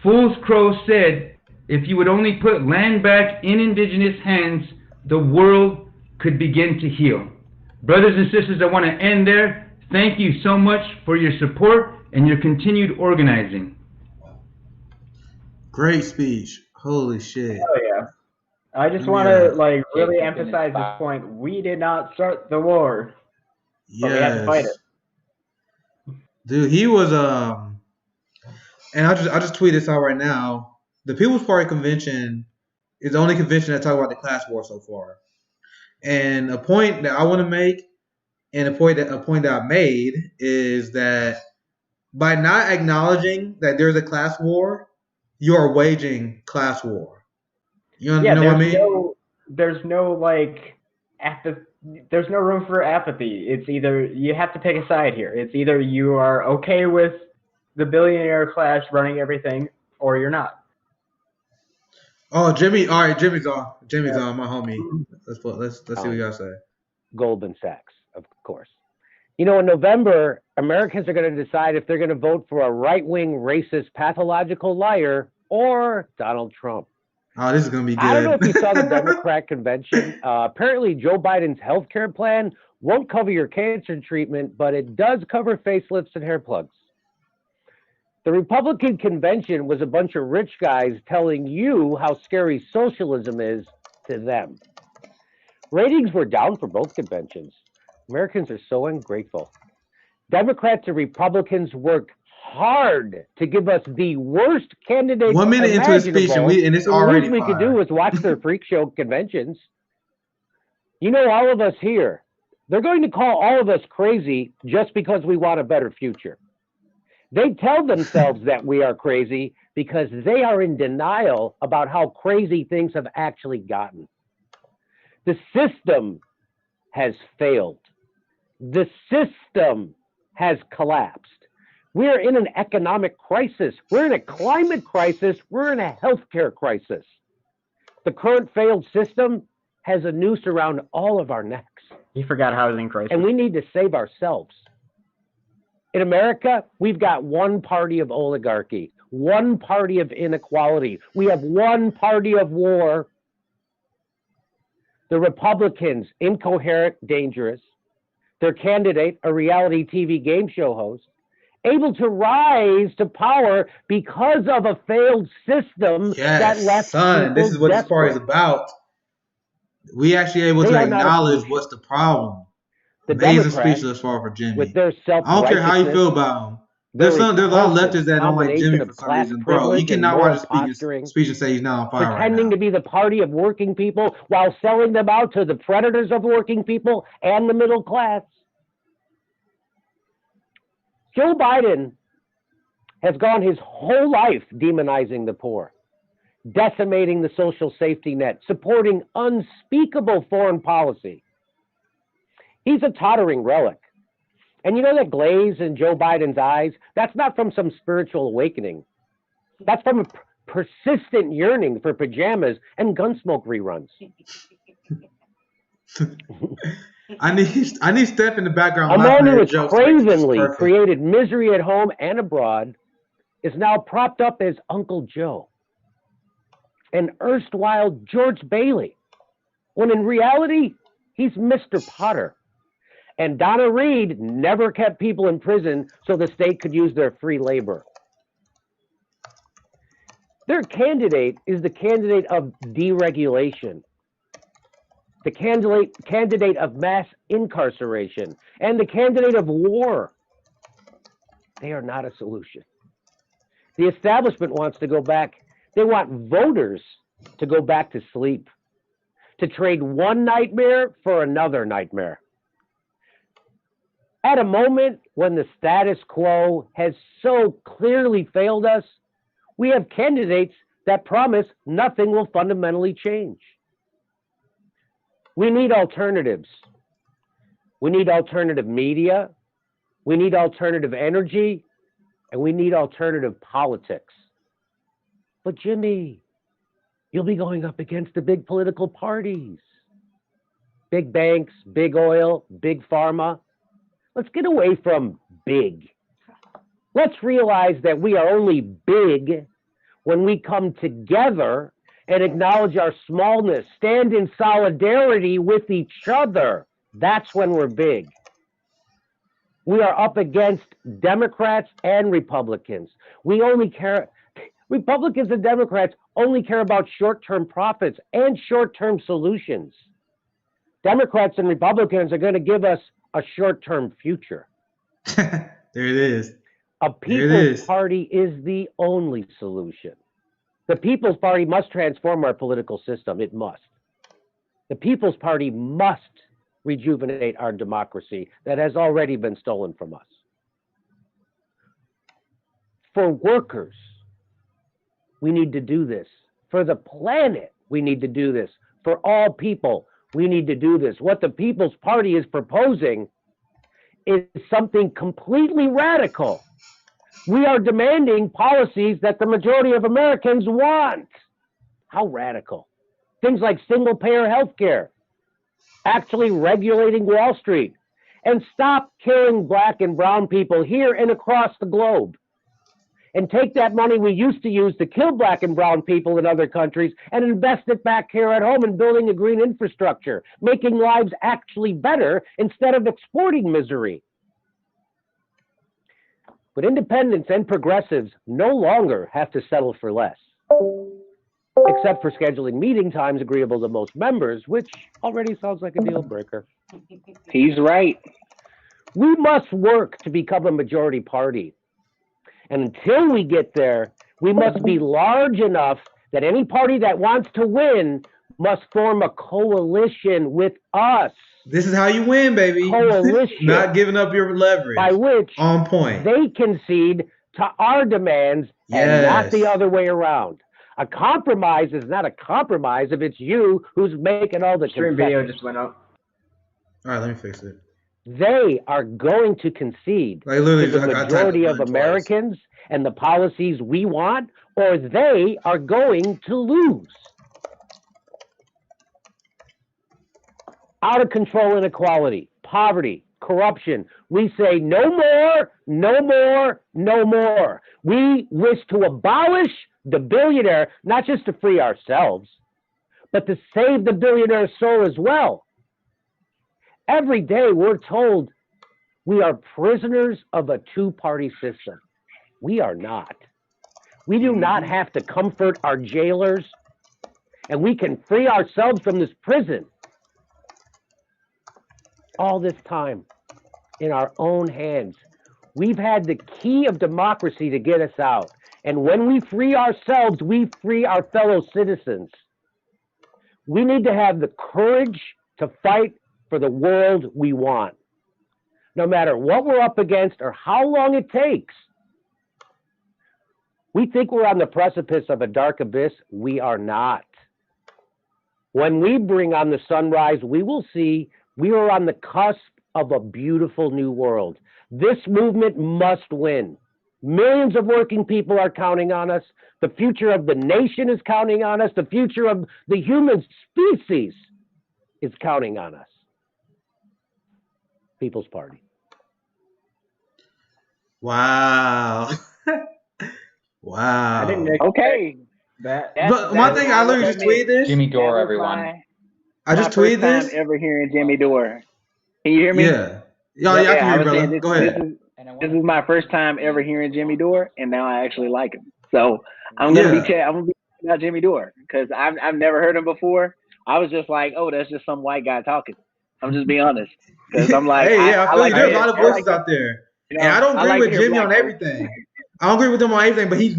Fool's Crow said, if you would only put land back in indigenous hands, the world could begin to heal. Brothers and sisters, I want to end there. Thank you so much for your support and your continued organizing. Great speech. Holy shit. Oh yeah. I just want to like really emphasize this point. We did not start the war, but we had to fight it. Dude, he was and I just tweet this out right now. The People's Party convention is the only convention that talks about the class war so far. And a point that I want to make, and a point that I made, is that by not acknowledging that there's a class war, you are waging class war. You know what I mean? There's no room for apathy. It's either you have to pick a side here. It's either you are okay with the billionaire class running everything, or you're not. Oh, Jimmy! All right, Jimmy's on. Jimmy's on, my homie. Let's see what you gotta say. Goldman Sachs, of course. You know, in November, Americans are going to decide if they're going to vote for a right-wing, racist, pathological liar or Donald Trump. Oh, this is going to be good. I don't know if you saw the Democrat convention. Apparently, Joe Biden's health care plan won't cover your cancer treatment, but it does cover facelifts and hair plugs. The Republican convention was a bunch of rich guys telling you how scary socialism is to them. Ratings were down for both conventions. Americans are so ungrateful. Democrats and Republicans worked hard to give us the worst candidates 1 minute into his speech, and it's already the least we could do is watch their freak show conventions. You know, all of us here, they're going to call all of us crazy just because we want a better future. They tell themselves that we are crazy because they are in denial about how crazy things have actually gotten. The system has failed. The system has collapsed. We're in an economic crisis. We're in a climate crisis. We're in a healthcare crisis. The current failed system has a noose around all of our necks. You forgot housing crisis. And we need to save ourselves. In America, we've got one party of oligarchy, one party of inequality. We have one party of war. The Republicans, incoherent, dangerous. Their candidate, a reality TV game show host, able to rise to power because of a failed system that left son, this is what this party is about. We actually able to acknowledge what's the problem. Amazing speech thus far for Jimmy. With their I don't care how you feel about him. There's a lot of leftists that don't like Jimmy for some reason. Bro, you cannot watch a speech and say he's not on fire pretending to be the party of working people while selling them out to the predators of working people and the middle class. Joe Biden has gone his whole life demonizing the poor, decimating the social safety net, supporting unspeakable foreign policy. He's a tottering relic. And you know that glaze in Joe Biden's eyes? That's not from some spiritual awakening. That's from a persistent yearning for pajamas and Gunsmoke reruns. I need Steph in the background. A man who has cravenly created misery at home and abroad is now propped up as Uncle Joe, an erstwhile George Bailey, when in reality, he's Mr. Potter. And Donna Reed never kept people in prison so the state could use their free labor. Their candidate is the candidate of deregulation, the candidate of mass incarceration, and the candidate of war. They are not a solution. The establishment wants to go back. They want voters to go back to sleep, to trade one nightmare for another nightmare. At a moment when the status quo has so clearly failed us, we have candidates that promise nothing will fundamentally change. We need alternatives. We need alternative media. We need alternative energy, and we need alternative politics. But Jimmy, you'll be going up against the big political parties. Big banks, big oil, big pharma. Let's get away from big. Let's realize that we are only big when we come together and acknowledge our smallness, stand in solidarity with each other. That's when we're big. We are up against Democrats and Republicans. Republicans and Democrats only care about short-term profits and short-term solutions. Democrats and Republicans are going to give us a short-term future. There it is. A People's Party is the only solution. The People's Party must transform our political system. It must. The People's Party must rejuvenate our democracy that has already been stolen from us. For workers, we need to do this. For the planet, we need to do this. For all people, we need to do this. What the People's Party is proposing is something completely radical. We are demanding policies that the majority of Americans want. How radical? Things like single-payer health care, actually regulating Wall Street, and stop killing black and brown people here and across the globe. And take that money we used to use to kill black and brown people in other countries and invest it back here at home in building a green infrastructure, making lives actually better instead of exporting misery. But independents and progressives no longer have to settle for less, except for scheduling meeting times agreeable to most members, which already sounds like a deal breaker. He's right. We must work to become a majority party. And until we get there, we must be large enough that any party that wants to win must form a coalition with us. This is how you win, baby. Coalition. Not giving up your leverage. By which on point. They concede to our demands and not the other way around. A compromise is not a compromise if it's you who's making all the stream video just went up. All right, let me fix it. They are going to concede to the majority of Americans and the policies we want, or they are going to lose. Out of control inequality, poverty, corruption. We say no more, no more, no more. We wish to abolish the billionaire, not just to free ourselves, but to save the billionaire's soul as well. Every day we're told we are prisoners of a two-party system. We are not. We do not have to comfort our jailers, and we can free ourselves from this prison. All this time in our own hands. We've had the key of democracy to get us out. And when we free ourselves, we free our fellow citizens. We need to have the courage to fight for the world we want, no matter what we're up against or how long it takes. We think we're on the precipice of a dark abyss. We are not. When we bring on the sunrise, we will see we are on the cusp of a beautiful new world. This movement must win. Millions of working people are counting on us. The future of the nation is counting on us. The future of the human species is counting on us. People's Party. Wow. Wow. I didn't okay. But my thing, I literally just tweeted this. Jimmy Dore, everyone. I just tweeted this. First time ever hearing Jimmy Dore. Can you hear me? Yeah. Yeah, I can hear you, brother. Go ahead. This is my first time ever hearing Jimmy Dore, and now I actually like him. So I'm gonna be checking out Jimmy Dore because I've never heard him before. I was just like, oh, that's just some white guy talking. I'm just being honest because I'm like, hey, yeah, I feel like there's a lot of voices out there, and I don't agree with Jimmy on everything. I don't agree with him on everything, but he's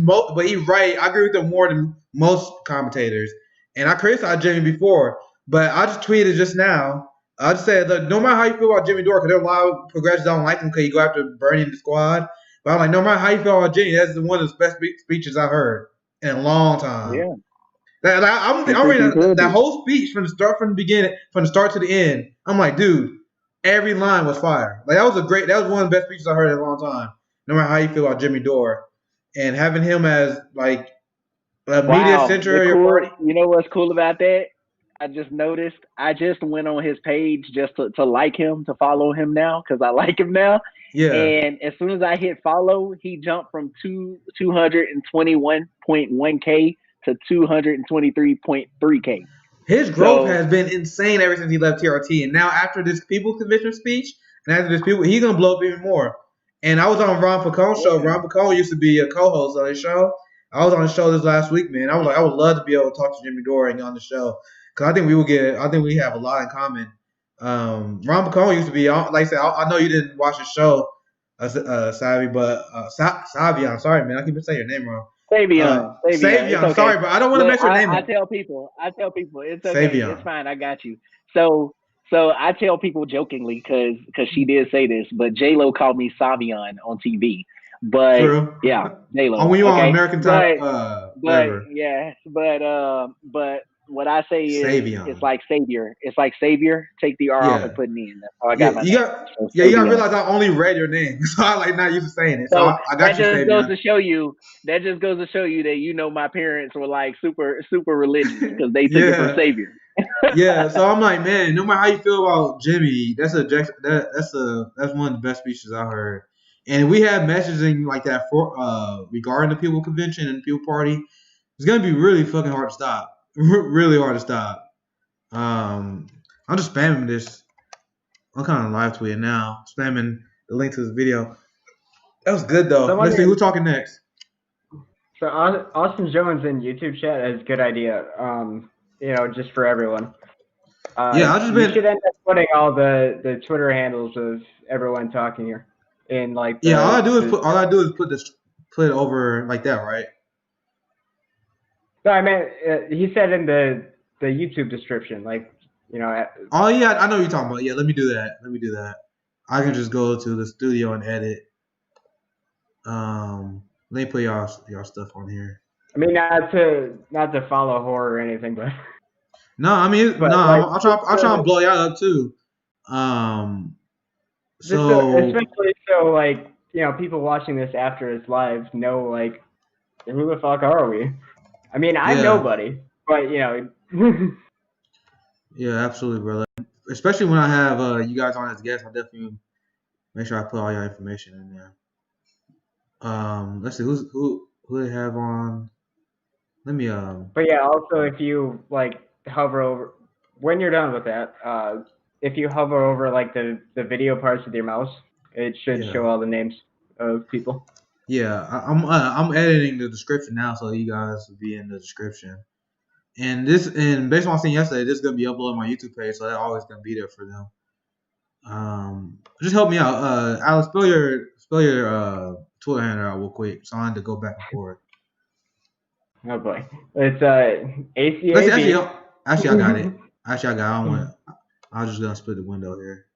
right. I agree with him more than most commentators, and I criticized Jimmy before, but I just tweeted just now. I just said, look, no matter how you feel about Jimmy Dore, because there are a lot of progressives that don't like him because he go after Bernie and the squad. But I'm like, no matter how you feel about Jimmy, that's one of the best speeches I've heard in a long time. Yeah. I'm reading that whole speech from the start to the end. I'm like, dude, every line was fire. Like that was one of the best speeches I heard in a long time. No matter how you feel about Jimmy Dore, and having him as like a media center of your party. You know what's cool about that? I just noticed. I just went on his page just to like him, to follow him now because I like him now. Yeah. And as soon as I hit follow, he jumped from 221.1K to 223.3K. His growth has been insane ever since he left TRT, and now after this People's Convention speech, and after this he's gonna blow up even more. And I was on Ron Pacone show. Ron Pacone used to be a co-host on his show. I was on the show this last week, man. I was like, I would love to be able to talk to Jimmy Dore and get on the show because I think we have a lot in common. Ron Pacone used to be on, like I said, I know you didn't watch the show, Savvy, but Savion. Sorry, man, I keep saying your name wrong. Savion. Okay. Sorry, but I don't want to mess your name up. I tell people, it's okay. Savion. It's fine. I got you. So I tell people jokingly because she did say this, but J-Lo called me Savion on TV. But True. Yeah, J-Lo. When you on American time, but what I say is Savion. It's like Savior. It's like Savior. Take the R off and put it in. That's how I got my name. You gotta realize I only read your name, so I like not used to saying it. So I got you. That just goes to show you that my parents were like super religious because they took it from Savior. Yeah, so I'm like, man, no matter how you feel about Jimmy, that's one of the best speeches I heard. And we have messaging like that for regarding the People Convention and the People Party. It's gonna be really fucking hard to stop. Really hard to stop. I'm just spamming this. I'm kind of live tweeting now, spamming the link to this video. That was good though. Let's see who's talking next. So Austin Jones in YouTube chat has a good idea. Just for everyone. Yeah, you should end up putting all the Twitter handles of everyone talking here in like. All I do is put it over like that, right? No, I meant he said in the YouTube description, like. Oh yeah, I know what you're talking about. Yeah, let me do that. I can just go to the studio and edit. Let me put y'all stuff on here. I mean, not to follow horror or anything, but. No, I mean, I'll try and blow y'all up too. Especially so, like, people watching this after it's live know, like, who the fuck are we? I mean, I'm nobody, but Yeah, absolutely, brother. Especially when I have you guys on as guests, I'll definitely make sure I put all your information in there. Let's see who they have on. Let me But yeah, also if you like hover over when you're done with that, if you hover over like the video parts with your mouse, it should show all the names of people. Yeah, I'm editing the description now, so you guys will be in the description. And based on what I seen yesterday, this is gonna be uploaded on my YouTube page, so that's always gonna be there for them. Just help me out, Alex. Spell your Twitter handle out real quick, so I had to go back and forth. Oh boy, it's ACAB. Actually, I got it. I don't want. I'm just gonna split the window here.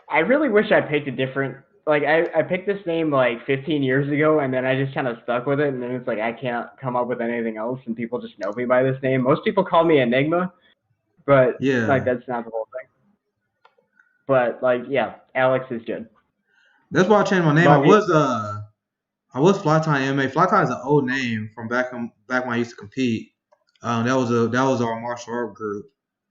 I really wish I picked a different. Like I picked this name like 15 years ago, and then I just kind of stuck with it, and then it's like I can't come up with anything else, and people just know me by this name. Most people call me Enigma, but like that's not the whole thing. But like, yeah, Alex is good. That's why I changed my name. I was Flytime MMA. Flytime is an old name from back when I used to compete. That was our martial art group.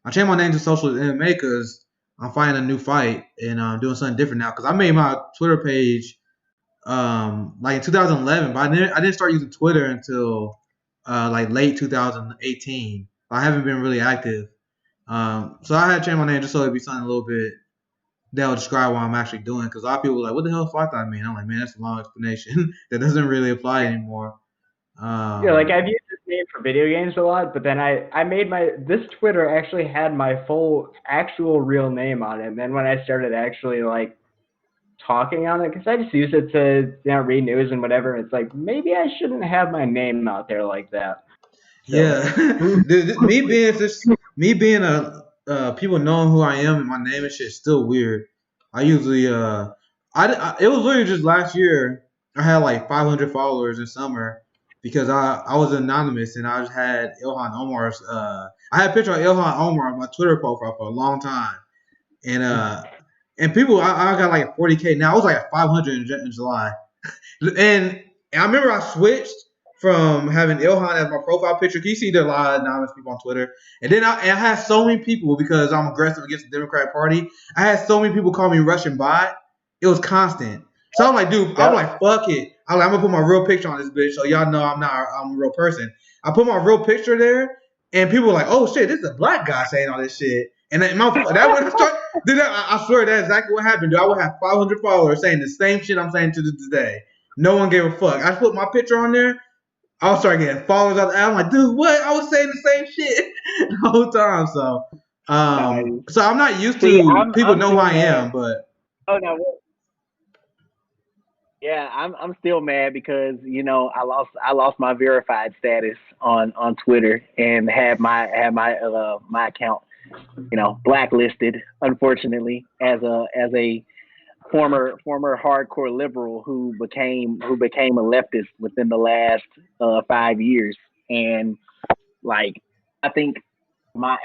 I changed my name to Socialist MMA because I'm fighting a new fight and I'm doing something different now. Because I made my Twitter page like in 2011, but I didn't start using Twitter until like late 2018. I haven't been really active. So I had to change my name just so it'd be something a little bit that will describe what I'm actually doing. Because a lot of people are like, what the hell does Flytime mean? I'm like, man, that's a long explanation that doesn't really apply anymore. Like I've used this name for video games a lot, but then I made this Twitter actually had my full actual real name on it. And then when I started actually like talking on it, because I just use it to read news and whatever, it's like maybe I shouldn't have my name out there like that. So. Yeah, me being a people knowing who I am and my name and shit is still weird. I usually it was literally just last year I had like 500 followers in summer. because I was anonymous and I just had Ilhan Omar's I had a picture of Ilhan Omar on my Twitter profile for a long time, and people I got like 40K now. I was like at 500 in July, and I remember I switched from having Ilhan as my profile picture. You see there are a lot of anonymous people on Twitter, and then I had so many people because I'm aggressive against the Democratic Party. I had so many people call me Russian bot. It was constant. So I'm like, dude, I'm like, fuck it. I'm gonna put my real picture on this bitch so y'all know I'm a real person. I put my real picture there, and people were like, oh shit, this is a black guy saying all this shit. And then I swear that's exactly what happened, dude. I would have 500 followers saying the same shit I'm saying to this day. No one gave a fuck. I put my picture on there. I was starting getting followers out there. I'm like, dude, what? I was saying the same shit the whole time. So, so I'm not used to people know who I am, but. Oh no. Yeah, I'm still mad because I lost my verified status on Twitter and had my account blacklisted, unfortunately, as a former hardcore liberal who became a leftist within the last 5 years. And like I think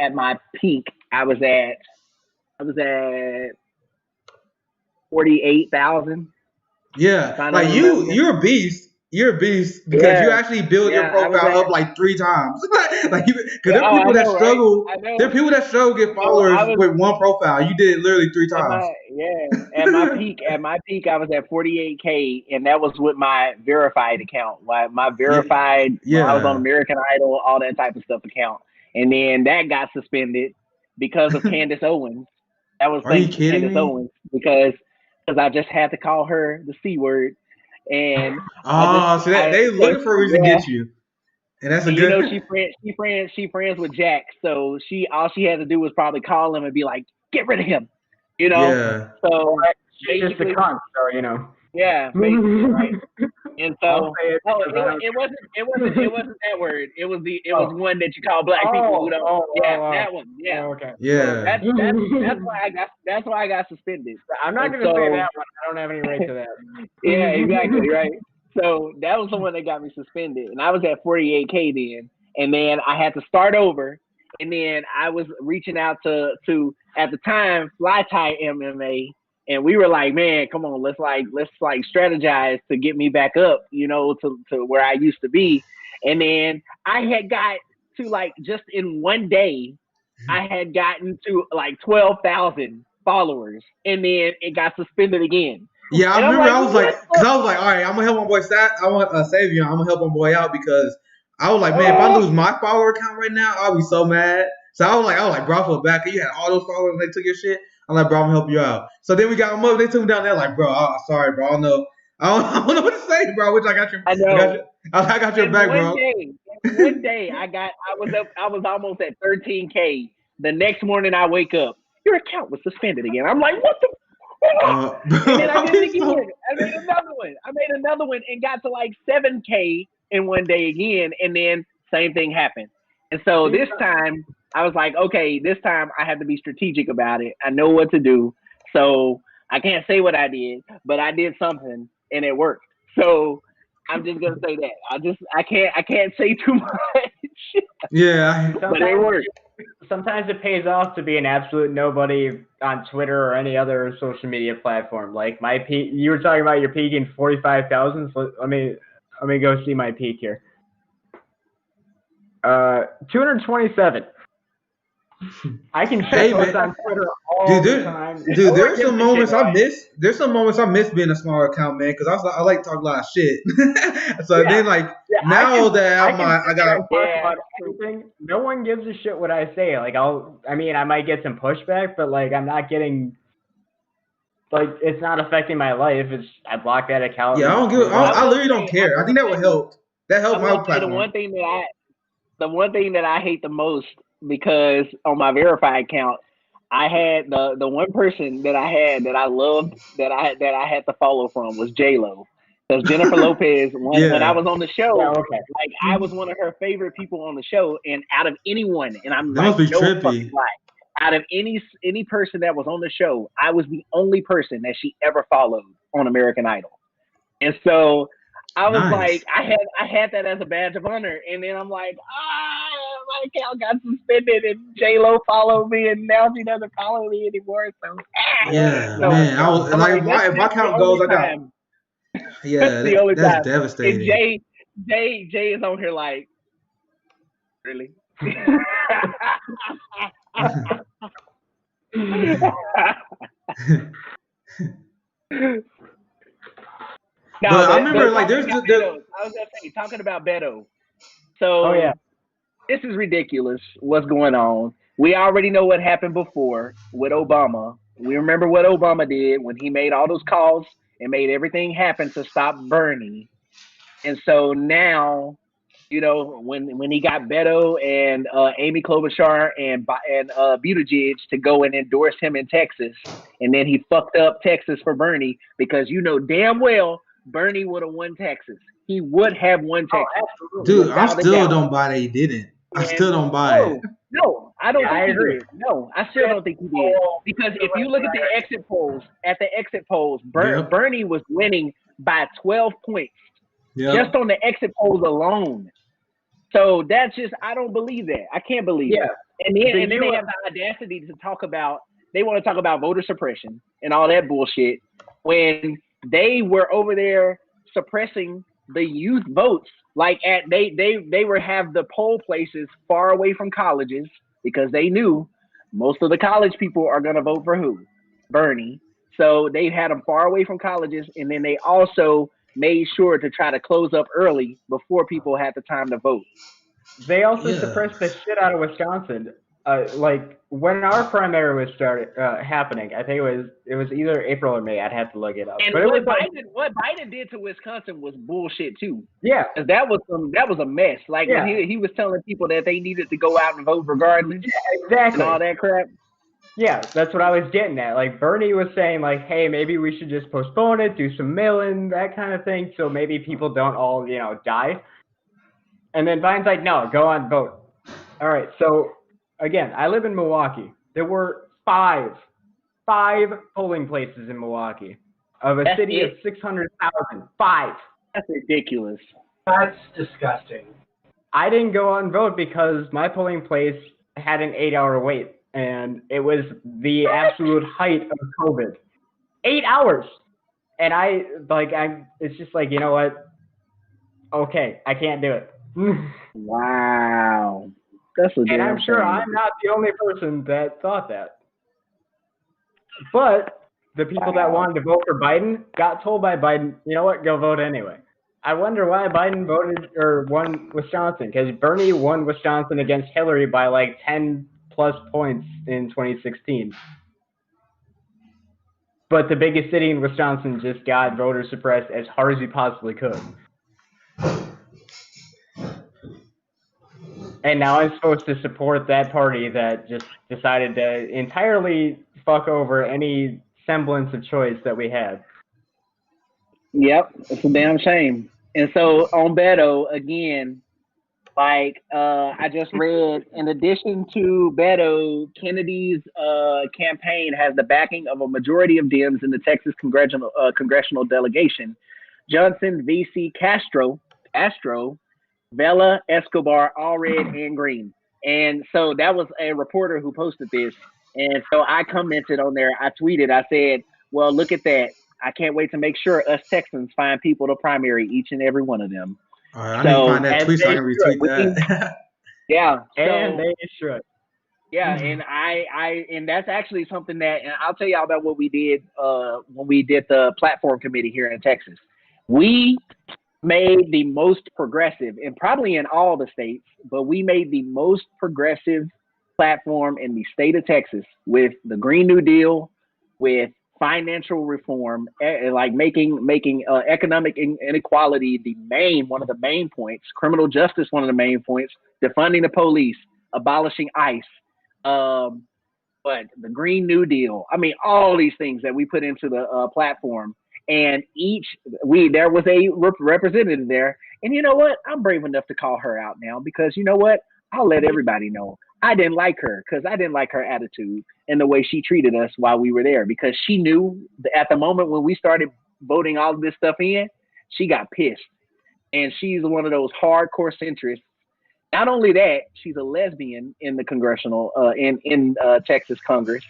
at my peak I was at 48,000. Yeah, like you're a beast. You're a beast because you actually build your profile up like 3 times. Like, because there are people that struggle. Right? There are people that struggle to get followers with one profile. You did it literally 3 times. At my peak, I was at 48K, and that was with my verified account. My verified, I was on American Idol, all that type of stuff account, and then that got suspended because of Candace Owens. That was Candace Owens because I just had to call her the C word. And so they looking for a reason to get you, and that's a good. She friends with Jack, so all she had to do was probably call him and be like, "Get rid of him," Yeah. So she's just a cunt, so Yeah, basically, right. And so it wasn't that word. It was one that you call black people who don't. That one. Yeah. Oh, okay. Yeah. That's why I got suspended. I'm not gonna say that one. I don't have any right to that. Yeah, exactly, right. So that was the one that got me suspended, and I was at 48K then, and then I had to start over, and then I was reaching out to at the time Fly Tie MMA. And we were like, man, come on, let's strategize to get me back up, to where I used to be. And then I had got to just in one day, I had gotten to 12,000 followers, and then it got suspended again. Yeah, I remember. I was like, all right, I'm gonna help my boy Savion. I'm gonna help my boy out because I was like, man, if I lose my follower count right now, I'll be so mad. So I was like, bro, I feel bad. You had all those followers and they took your shit. I'm like, bro, I'm gonna help you out. So then we got them up. They took me down there like, bro, sorry, bro. I don't know what to say, bro. Which I got your back, bro. One day I was almost at 13K. The next morning I wake up, your account was suspended again. I'm like, what the? And then I did it again. I made another one and got to 7K in one day again. And then same thing happened. And so this time I was like, okay, this time I have to be strategic about it. I know what to do. So I can't say what I did, but I did something and it worked. So I'm just gonna say that. I can't say too much. Yeah. But it worked. Sometimes it pays off to be an absolute nobody on Twitter or any other social media platform. Like my peak, you were talking about your peak in 45,000. So let me go see my peak here. 227. I can check what's on Twitter all the time. Dude, there's some moments I miss. There's some moments I miss being a smaller account, man, because I like to talk a lot of shit. So then, now that I got everything, no one gives a shit what I say. I might get some pushback, but I'm not getting. It's not affecting my life. I block that account. Yeah, I literally don't care. I think that would help. That helped my platform. The one thing that I hate the most, because on my verified account, I had the one person that I had that I loved that I had to follow from was J-Lo. Because Jennifer Lopez, when I was on the show, I was one of her favorite people on the show, and out of anyone, and I'm that must be trippy. Out of any person that was on the show, I was the only person that she ever followed on American Idol. And so I was Nice. like, I had that as a badge of honor, and then I'm like, my account got suspended, and J Lo followed me, and now she doesn't follow me anymore. So Yeah, so man. I was I'm like, like, if my that's the count goes, only I got. time. Yeah, That's the only that's time. devastating. And Jay is on here like, really? No, But I remember, like, I was gonna say, talking about Beto. So this is ridiculous. What's going on? We already know what happened before with Obama. We remember what Obama did when he made all those calls and made everything happen to stop Bernie. And so now, you know, when he got Beto and Amy Klobuchar and Buttigieg to go and endorse him in Texas, and then he fucked up Texas for Bernie because you know damn well Bernie would have won Texas. He would have won Texas. Dude, I still don't buy that he didn't. I still don't buy it. No, I don't think I agree. he did. No, I still don't think he did. Because if you look at the exit polls, Bernie was winning by 12 points just on the exit polls alone. So that's just, I don't believe that. I can't believe it. And then they have the audacity to talk about, they want to talk about voter suppression and all that bullshit when they were over there suppressing the youth votes. Like they were have the poll places far away from colleges because they knew most of the college people are going to vote for who? Bernie. So they had them far away from colleges, and then they also made sure to try to close up early before people had the time to vote. They also suppressed the shit out of Wisconsin. Like when our primary was happening, I think it was either April or May. I'd have to look it up. And but what Biden did to Wisconsin was bullshit too. Yeah, 'cause that was a mess. Like when he was telling people that they needed to go out and vote regardless. Yeah, exactly. And all that crap. Yeah, that's what I was getting at. Like Bernie was saying, like, hey, maybe we should just postpone it, do some mail-in, that kind of thing, so maybe people don't all, die. And then Biden's like, no, go on, vote. All right, so again, I live in Milwaukee. There were five polling places in Milwaukee of a city of 600,000. 5. That's ridiculous. That's disgusting. I didn't go out and vote because my polling place had an 8-hour wait. And it was the absolute height of COVID. 8 hours. And it's just like, you know what? Okay, I can't do it. Wow. That's a And I'm sure shame. I'm not the only person that thought that. But the people that wanted to vote for Biden got told by Biden, you know what, go vote anyway. I wonder why Biden won Wisconsin, because Bernie won Wisconsin against Hillary by like 10+ points in 2016. But the biggest city in Wisconsin just got voter suppressed as hard as he possibly could. And now I'm supposed to support that party that just decided to entirely fuck over any semblance of choice that we had. Yep, it's a damn shame. And so on Beto, again, I just read, in addition to Beto, Kennedy's campaign has the backing of a majority of Dems in the Texas congressional delegation. Johnson, VC, Castro, Vela, Escobar, all red and green. And so that was a reporter who posted this. And so I commented on there. I tweeted, I said, well, look at that. I can't wait to make sure us Texans find people to primary each and every one of them. All right, I need to find that tweet so I can retweet that. Yeah. And they should. Yeah, and and that's actually something that, and I'll tell y'all about what we did when we did the platform committee here in Texas. We made the most progressive, and probably in all the states, but we made the most progressive platform in the state of Texas with the Green New Deal, with financial reform, like making economic inequality one of the main points, criminal justice one of the main points, defunding the police, abolishing ICE, but the Green New Deal. I mean, all these things that we put into the platform, and there was a representative there, and you know what? I'm brave enough to call her out now because you know what? I'll let everybody know. I didn't like her because I didn't like her attitude and the way she treated us while we were there, because she knew that at the moment when we started voting all of this stuff in, she got pissed and she's one of those hardcore centrists. Not only that, she's a lesbian in the congressional in Texas Congress,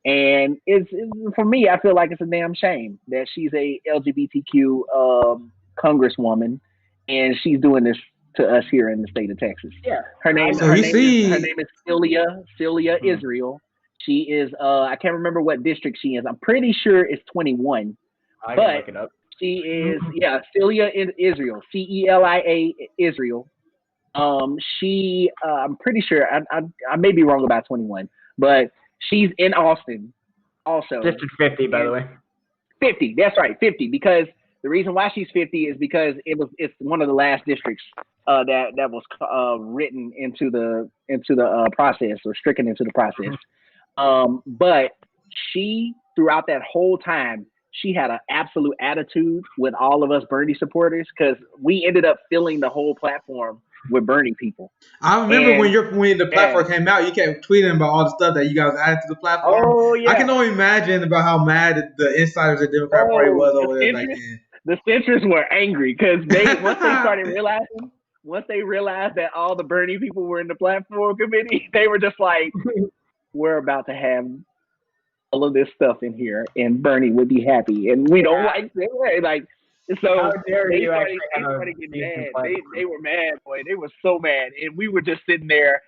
and it's for me, I feel like it's a damn shame that she's a LGBTQ congresswoman, and she's doing this to us here in the state of Texas. Yeah. Her name is Celia Israel. She is I can't remember what district she is. I'm pretty sure it's 21. I can look it up. She is Celia Israel, CELIA Israel. I'm pretty sure I may be wrong about 21, but she's in Austin also. District 50, by the way. 50, that's right, 50, because the reason why she's 50 is because it's one of the last districts that was written into the process, or stricken into the process. But she, throughout that whole time, she had an absolute attitude with all of us Bernie supporters, because we ended up filling the whole platform with Bernie people. I remember when the platform came out, you kept tweeting about all the stuff that you guys added to the platform. Oh, yeah. I can only imagine about how mad the insiders of the Democrat Party was over there back then. The centrists were angry because once they realized that all the Bernie people were in the platform committee, they were just like, we're about to have all of this stuff in here, and Bernie would be happy, and we don't like it. Like, so How dare you started getting mad. They were mad, boy. They were so mad, and we were just sitting there.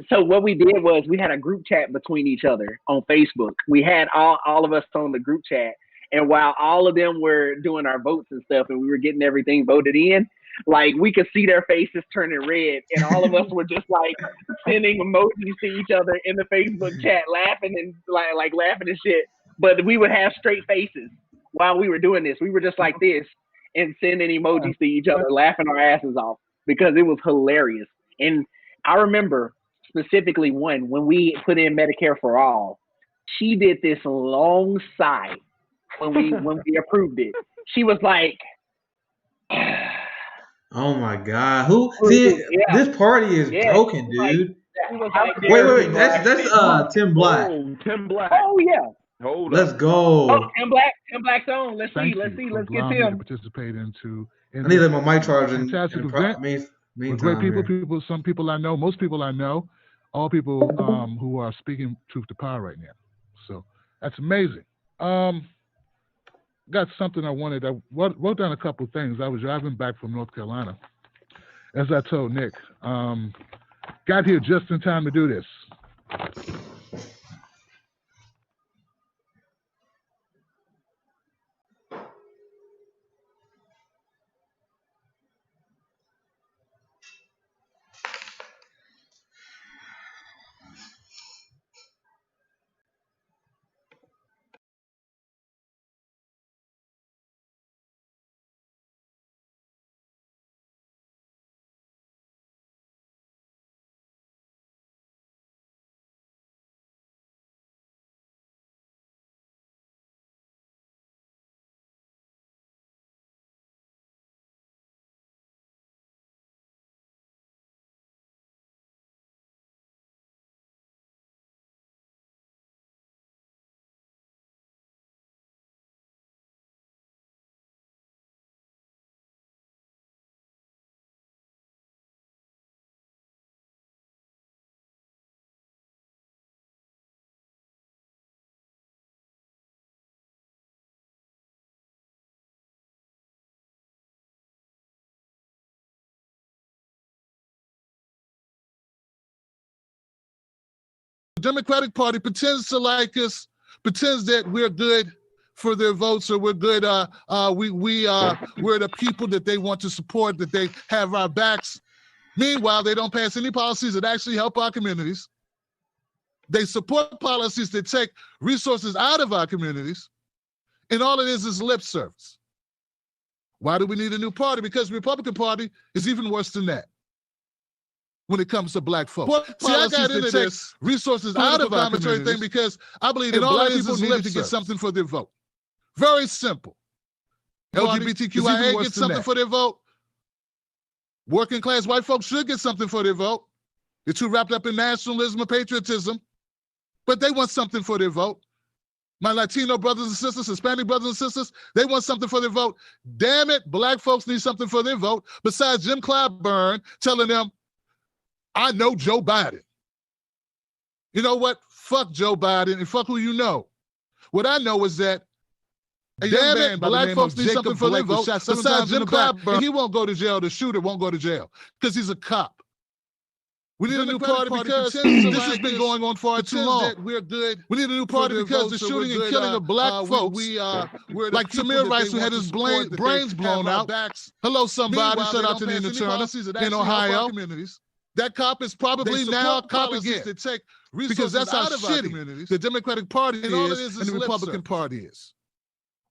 So what we did was we had a group chat between each other on Facebook. We had all of us on the group chat, and while all of them were doing our votes and stuff, and we were getting everything voted in, like, we could see their faces turning red, and all of us were just like sending emojis to each other in the Facebook chat, laughing and like laughing and shit. But we would have straight faces while we were doing this. We were just like this and sending emojis to each other, laughing our asses off, because it was hilarious. And I remember specifically when we put in Medicare for All, she did this long sigh when we approved it. She was like, oh my God! This party is broken, dude. Wait, that's Tim Black. Tim Black. Oh yeah. Let's go. Oh, Tim Black's on. Let's get Tim. Participate into. I need to let my mic charge in. Fantastic event. With great people. Some people I know. Most people I know. All people who are speaking truth to power right now. So that's amazing. Got something I wanted. I wrote down a couple of things. I was driving back from North Carolina, as I told Nick. Got here just in time to do this. The Democratic Party pretends to like us, pretends that we're good for their votes, or we're good. We're the people that they want to support, that they have our backs. Meanwhile, they don't pass any policies that actually help our communities. They support policies that take resources out of our communities, and all it is lip service. Why do we need a new party? Because the Republican Party is even worse than that when it comes to black folks. See, I got into this resources out of our community thing because I believe that black people need to get something for their vote. Very simple. LGBTQIA get something for their vote. Working class white folks should get something for their vote. They're too wrapped up in nationalism or patriotism, but they want something for their vote. My Latino brothers and sisters, Hispanic brothers and sisters, they want something for their vote. Damn it, black folks need something for their vote besides Jim Clyburn telling them, I know Joe Biden. You know what? Fuck Joe Biden and fuck who you know. What I know is that, damn it, black folks need something for their vote besides Jim Clyburn. And he won't go to jail. The shooter won't go to jail because he's a cop. We need a new party because this has been going on far too long. We're good. We need a new party because the shooting and killing of black folks, like Tamir Rice, who had his brains blown out. Hello, somebody. Shout out to Nina Turner in Ohio. That cop is probably now a cop again because that's how shitty the Democratic Party is and the Republican Party is.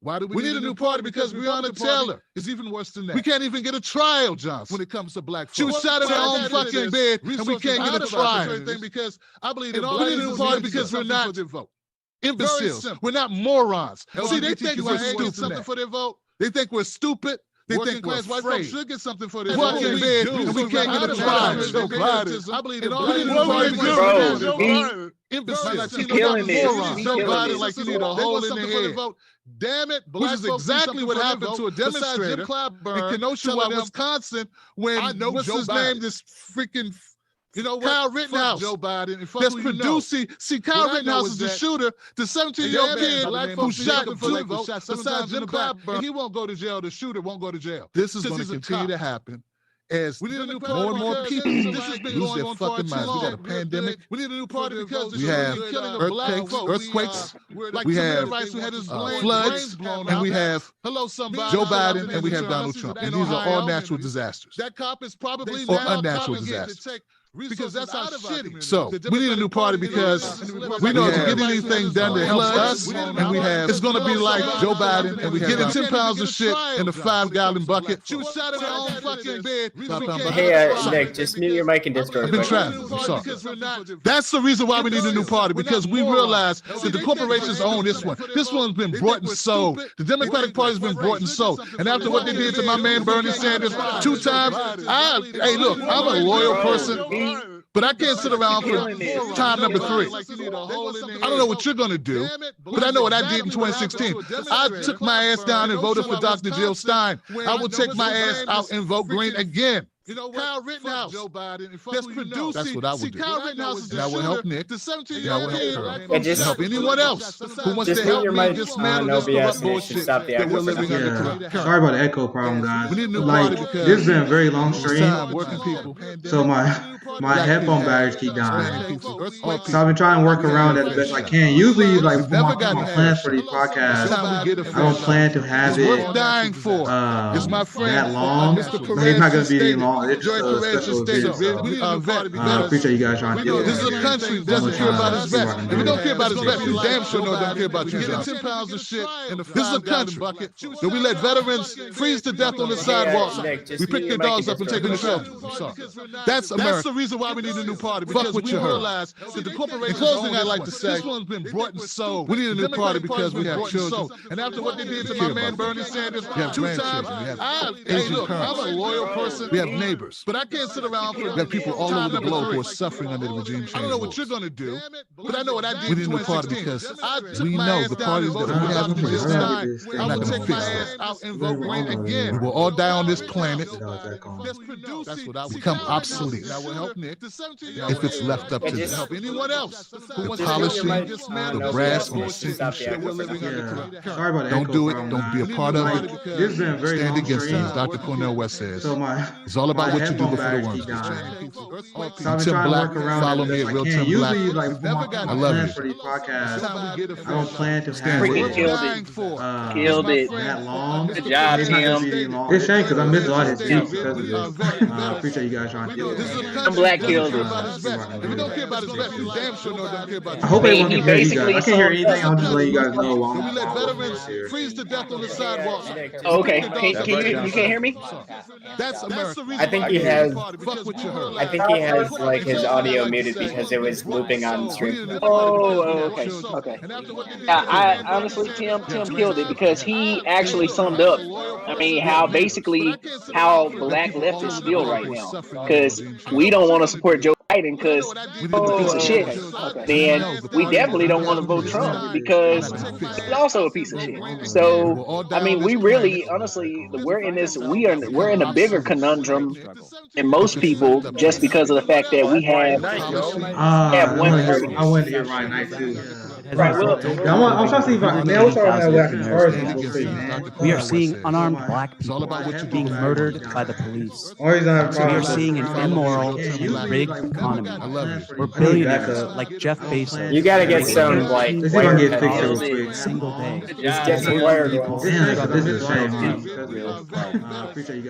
Why do we need a new party? Because Breonna Taylor is even worse than that. We can't even get a trial, Johnson, when it comes to black folks. She was shot in her own fucking bed, and we can't get a trial. Because I believe we need a new party because we're not imbeciles. We're not morons. See, they think we're stupid. Something for their vote. They think we're stupid. They think we're afraid. White folks should get something for their vote in bed, and we can't get a trial. I believe we need a new party. Imbeciles. Killing morons. Nobody like you need a hole in their head. Damn it, which is exactly what happened to a demonstrator in Kenosha, Wisconsin, when what's his name, this freaking, Kyle Rittenhouse, Joe Biden, that's producing. See, Kyle Rittenhouse is the shooter, the 17-year-old kid who shot the two besides Jim Clyburn, and he won't go to jail. The shooter won't go to jail. This is going to continue to happen. As more and more people lose their fucking minds. We got a pandemic. We need a new party because we have earthquakes. We have floods, and we have Joe Biden, and we have Donald Trump. And these are all natural disasters. That cop is probably or unnatural disasters. Because that's how shitty. So we need a new party because we know to get anything done that helps us, and we have it's going to be like Joe Biden, and we getting 10 pounds of shit in a 5-gallon bucket. She was shot in her own fucking bed. Hey, Nick, just mute your mic in Discord. I've been trying. I'm sorry. That's the reason why we need a new party, because we realize that the corporations own this one. This one's been bought and sold. The Democratic Party's been bought and sold. And after what they did to my man Bernie Sanders 2 times, hey, look, I'm a loyal person. But I can't sit around for time number 3. I don't know what you're going to do, but I know what I did in 2016. I took my ass down and voted for Dr. Jill Stein. I will take my ass out and vote Green again. Kyle Rittenhouse, Joe Biden, that's producing. That's what I would do. Kyle Rittenhouse is the shooter. And I will help Nick. And I will help her. And just help anyone else who wants to help me dismantle this bullshit that we're living under. Sorry about the echo problem, guys. Like, this has been a very long stream, so my headphone batteries keep dying. So I've been trying to work around it the best I can. Usually, like, for my plans for these podcasts, I don't plan to have it that long. But it's not going to be any long. It's just a special event. I appreciate you guys trying to do it. This is a country that doesn't care about its vets. If you don't care about its vets, you damn sure don't care about you. Getting 10 pounds of shit. This is a country that we let veterans freeze to death on the sidewalks. We pick their dogs up and take them to shelter. I'm sorry. That's America. That's the reason why we need a new party. Fuck what you realize that the corporations. In closing, I'd like to say, this one's been brought and sold. We need a new party because we have children. And after what they did to my man Bernie Sanders 2 times, hey, look, I'm a loyal person. We have neighbors. But I can't sit around for that people all over the globe who are suffering under the regime change. I don't know what you're going to do, but I know what I did. We need a new party because we know the parties that we have in place are not going to fix that. We will all die on this planet. That's what I would become obsolete. That will help Nick if it's left up to them. Help anyone else. The polishing, the brass, and the sinking shit. Sorry about that. Don't do it. Don't be a part of it. Stand against it, as Dr. Cornel West says. It's all about what you do before the worms. Tim Black, follow me at Real Tim Black. I love you. For these podcasts, I don't plan to have freaking killed it. That long. Good job, Tim. It's a shame because I missed a lot of his speech because of this. I appreciate you guys trying to do it. Tim Black killed it. I hope everyone can hear you guys. I can't hear anything. I'll just let you guys know while we let veterans freeze to death on the sidewalks. Okay, you can't hear me? That's America. I think he has like his audio muted because it was looping on stream. Okay. Yeah, I honestly, Tim killed it because he actually summed up. I mean, how black left is still right now because we don't want to support Joe Biden because he's a piece of shit, then we definitely don't want to vote Trump because he's also a piece of shit. So I mean, we really, honestly, we're in a bigger conundrum than most people just because of the fact that we have one party. I wanted to hear Ryan Knight too. Right. Well, I'm trying to see if I man, what's all that We are seeing unarmed black people being murdered by the police. We are seeing an immoral and rigged economy where billionaires like Jeff Bezos. You gotta get some like this is gonna get fixed real every quick. single day. Just get some wired ones. This is a shame.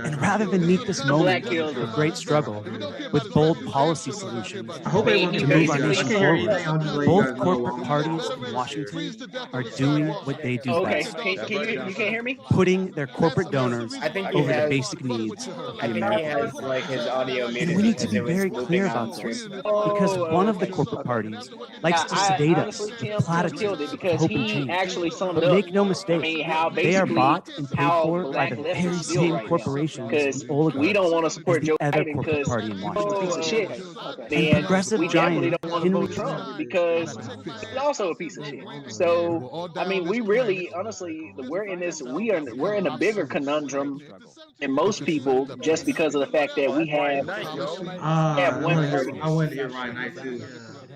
And rather than meet this moment with great struggle with bold policy solutions to move our nation forward, both corporate parties in Washington are doing what they do best. You can't hear me? Putting their corporate donors I think he over the has- basic needs of I the think he American has like his audio muted. and we need to because be it was very looping clear on about stream. this because one of the corporate parties likes to sedate us with killed it platitudes, because hope and he change. actually summed But up. make no mistake, I mean, how they are basically bought and paid how for by black the leftists very feel same right now. corporations Because and oligarchs we don't want to support as the Joe other Biden corporate because party in he's Washington. a piece of shit. And Then progressive we definitely giant don't want to Henry vote Trump because he's also a piece of shit. So I mean, we really, honestly, we're in a bigger conundrum than most people just because of the fact that we have one party. I wanted to hear Ryan Knight too.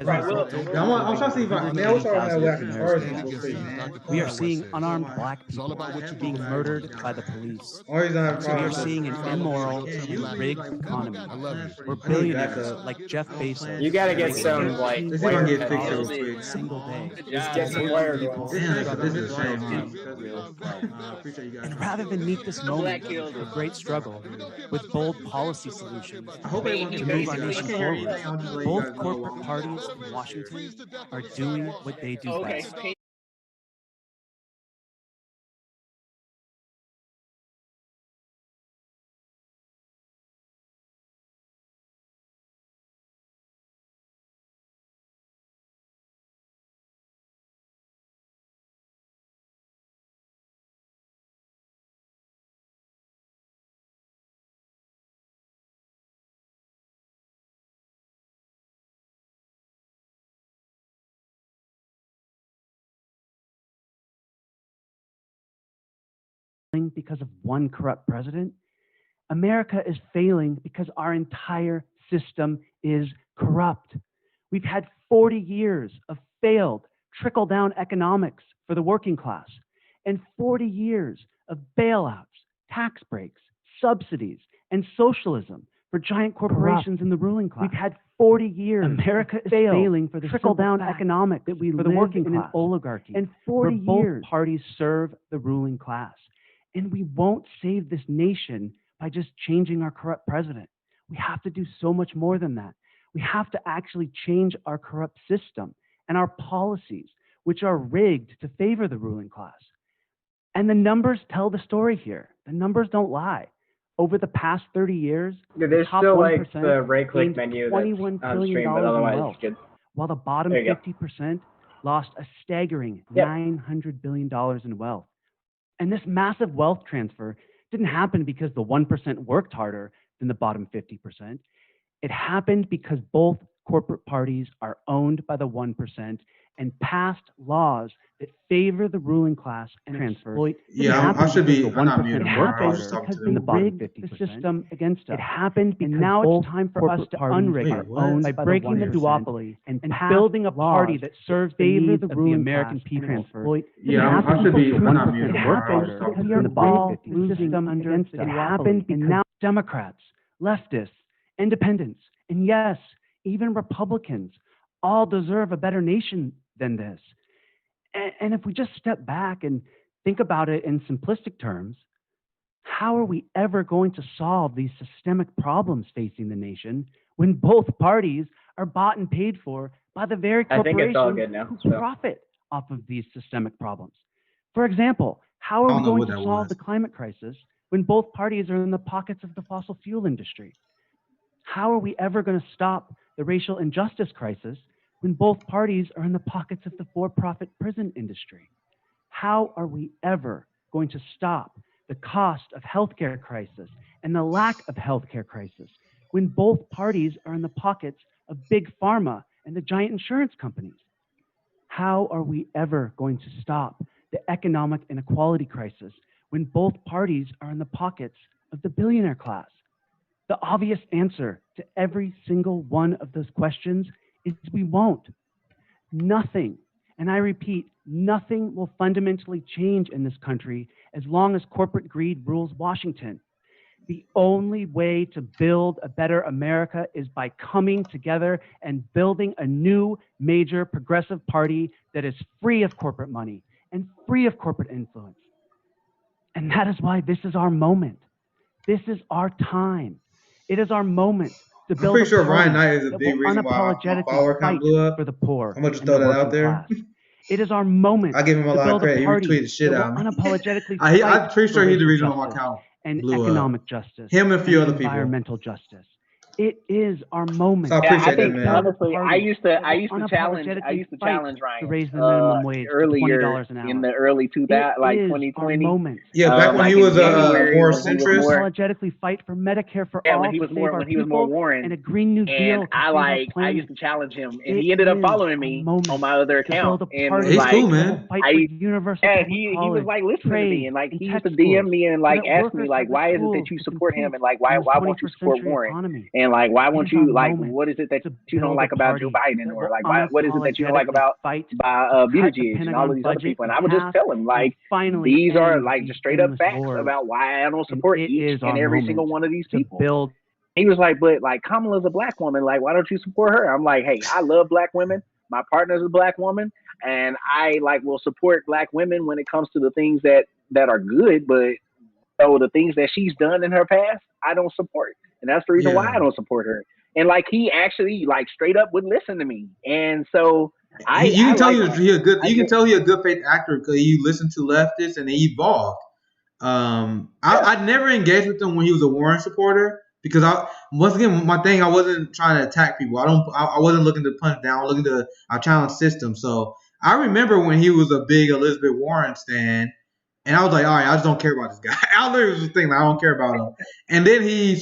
Right. Well, I'm trying to see if I man, what's all that We are seeing unarmed black people being murdered by the police. We We are seeing an immoral and rigged economy where billionaires like Jeff Bezos. You gotta get some like this is gonna wired get fixed real headphones. quick. Single day. Just get some wired ones. This is a shame. And rather than meet this moment with great struggle with bold policy solutions to move our nation forward, both corporate parties in Washington are doing what they do best. Because of one corrupt president. America is failing because our entire system is corrupt. We've had 40 years of failed trickle-down economics for the working class and 40 years of bailouts, tax breaks, subsidies, and socialism for giant corporations in the ruling class. We've had 40 years. America is failing for the trickle-down economics that we live in an oligarchy and 40 years both parties serve the ruling class. And we won't save this nation by just changing our corrupt president. We have to do so much more than that. We have to actually change our corrupt system and our policies, which are rigged to favor the ruling class. And the numbers tell the story here. The numbers don't lie. Over the past 30 years, There's top still like 1% the right-click gained menu $21 that's on billion stream, but in otherwise wealth, it's good. while the bottom There you go. 50% lost a staggering Yep. $900 billion in wealth. And this massive wealth transfer didn't happen because the 1% worked harder than the bottom 50%. It happened because both corporate parties are owned by the 1% and passed laws that favor the ruling class and exploit. Yeah, I should be. The I'm not 1% muted. worked I was harder just talking because to they them. rigged the system against us. It happened because now it's time for us to unrig it Wait, by breaking the duopoly and building a party that serves the needs of the American people. Yeah, I should be. I'm not muted. I was just talking to We are them. all losing against it. It happened because now Democrats, leftists, independents, and yes, even Republicans all deserve a better nation than this. And if we just step back and think about it in simplistic terms, how are we ever going to solve these systemic problems facing the nation when both parties are bought and paid for by the very I think it's all corporations good now, who so. profit off of these systemic problems? For example, how I are don't we know going what to that solve was. the climate crisis when both parties are in the pockets of the fossil fuel industry? How are we ever going to stop the racial injustice crisis when both parties are in the pockets of the for-profit prison industry? How are we ever going to stop the cost of healthcare crisis and the lack of healthcare crisis when both parties are in the pockets of big pharma and the giant insurance companies. How are we ever going to stop the economic inequality crisis when both parties are in the pockets of the billionaire class? The obvious answer to every single one of those questions is we won't. Nothing, and I repeat, nothing will fundamentally change in this country as long as corporate greed rules Washington. The only way to build a better America is by coming together and building a new major progressive party that is free of corporate money and free of corporate influence. And that is why this is our moment. This is our time. It is our moment to build. I'm pretty sure Ryan Knight is a that big will reason why my follower count fight blew up. for the poor. I'm gonna just and throw the that out working there. class. It is our moment. I give him a to lot of build credit. He party retweeted shit that out will of me. unapologetically I'm fight pretty sure for he's the racial reason why my justice account and blew economic up. justice. Him and a few and other people. environmental justice. It is our moment. So I Yeah, I appreciate that, think man. honestly, I used to unapologetically challenge fight to Ryan raise the minimum wage to earlier $20 an hour. in the early 2000s, It like is our 2020. moment. Yeah, back when like he in was January, more when he was centrist. more, Unapologetically fight for Medicare for yeah, all when he to was save more our when he was more people Warren, and a Green New Deal and to save our I used planet. to challenge him, and It he ended up is following our me moment on my other to build account, a and party was He's like, cool, that will man. fight I for universal yeah, public he was college, like listening to trade, me, and like and he tech used to DM schools, me and so like that ask workers me like, have the why is it tools that you to support him, compete and like in this why won't you 21st support century Warren, economy. and like why It won't is our you like moment what is it that to you don't build a like about Joe party Biden, that or will like what is it that you don't like unapologetically about fight to by cut the Buttigieg and all of Pentagon these other budget people, and in I would just half tell him and like finally these are end like these just straight up endless facts wars. about why I don't And support it each is our and every moment single one of these to people. build. He was like, but like Kamala's a black woman. Like, why don't you support her? I'm like, hey, I love black women. My partner's a black woman, and I like will support black women when it comes to the things that are good. But so the things that she's done in her past, I don't support, and that's the reason why I Yeah. don't support her. And like he actually like straight up would listen to me, and so You I can tell like he a good. I You can get tell he a good faith actor because he listened to leftists and he evolved. I never engaged with him when he was a Warren supporter because once again my thing I wasn't trying to attack people. I wasn't looking to punch down. I was looking to challenge system. So I remember when he was a big Elizabeth Warren stan, and I was like, all right, I just don't care about this guy. I literally was just thinking, like, I don't care about him. And then he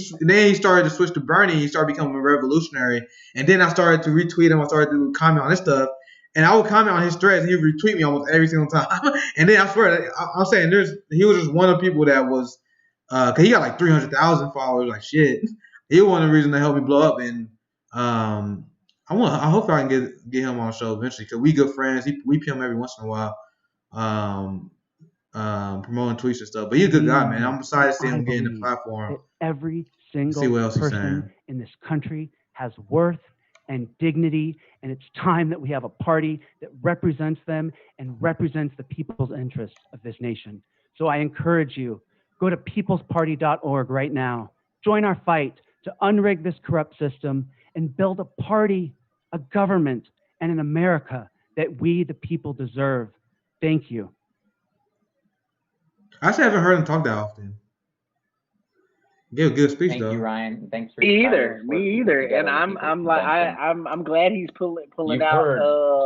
started to switch to Bernie. He started becoming a revolutionary. And then I started to retweet him. I started to comment on his stuff. And I would comment on his threads, and he would retweet me almost every single time. And then I swear, I'm saying he was just one of the people that was, because he got like 300,000 followers, like shit. He was one of the reasons that helped me blow up. And I hope I can get him on the show eventually because we good friends. We pee him every once in a while, promoting tweets and stuff. But he's a good guy, man. I'm excited to see him getting the platform. That every See what single else he's saying. person in this country has worth and dignity, and it's time that we have a party that represents them and represents the people's interests of this nation. So I encourage you, go to peoplesparty.org right now. Join our fight to unrig this corrupt system and build a party, a government, and an America that we, the people, deserve. Thank you. I actually haven't heard him talk that often. Give a good speech Thank though. you, Ryan. Thanks for Me your either. tireless work Me keeping either. together And the I'm People's like Convention. I'm glad he's pulling You've out heard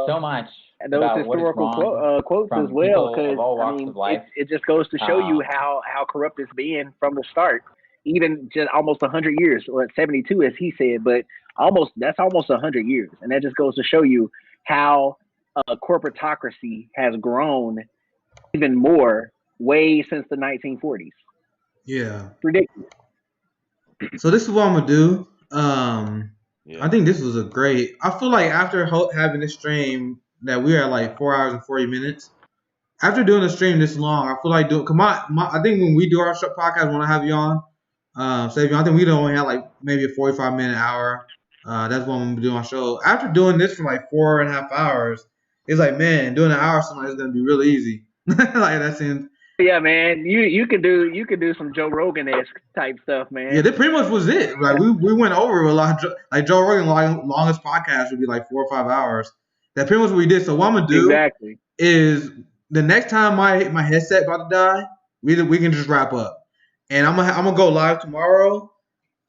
so much those about what is historical wrong quotes from as well, people because of all I walks mean of life. it just goes to show you Um, how corrupt it's been from the start, even just almost 100 years, or 72 as he said, but that's almost 100 years, and that just goes to show you how corporatocracy has grown even more way since the 1940s. Yeah. Ridiculous. So this is what I'm gonna do. I think this was a great. I feel like after having this stream that we are at like 4 hours and 40 minutes. After doing a stream this long, I feel like I think when we do our podcast, when I have you on, Savion, I think we'd only have like maybe a 45-minute hour. That's when I'm gonna do my show. After doing this for like 4.5 hours, it's like, man, doing an hour something is gonna be really easy. Like that seems. Yeah, man, you could do some Joe Rogan-esque type stuff, man. Yeah, that pretty much was it. Like we went over a lot. Like Joe Rogan, longest podcast would be like 4 or 5 hours. That pretty much what we did. So what I'm gonna do is the next time my headset about to die, we can just wrap up. And I'm gonna go live tomorrow.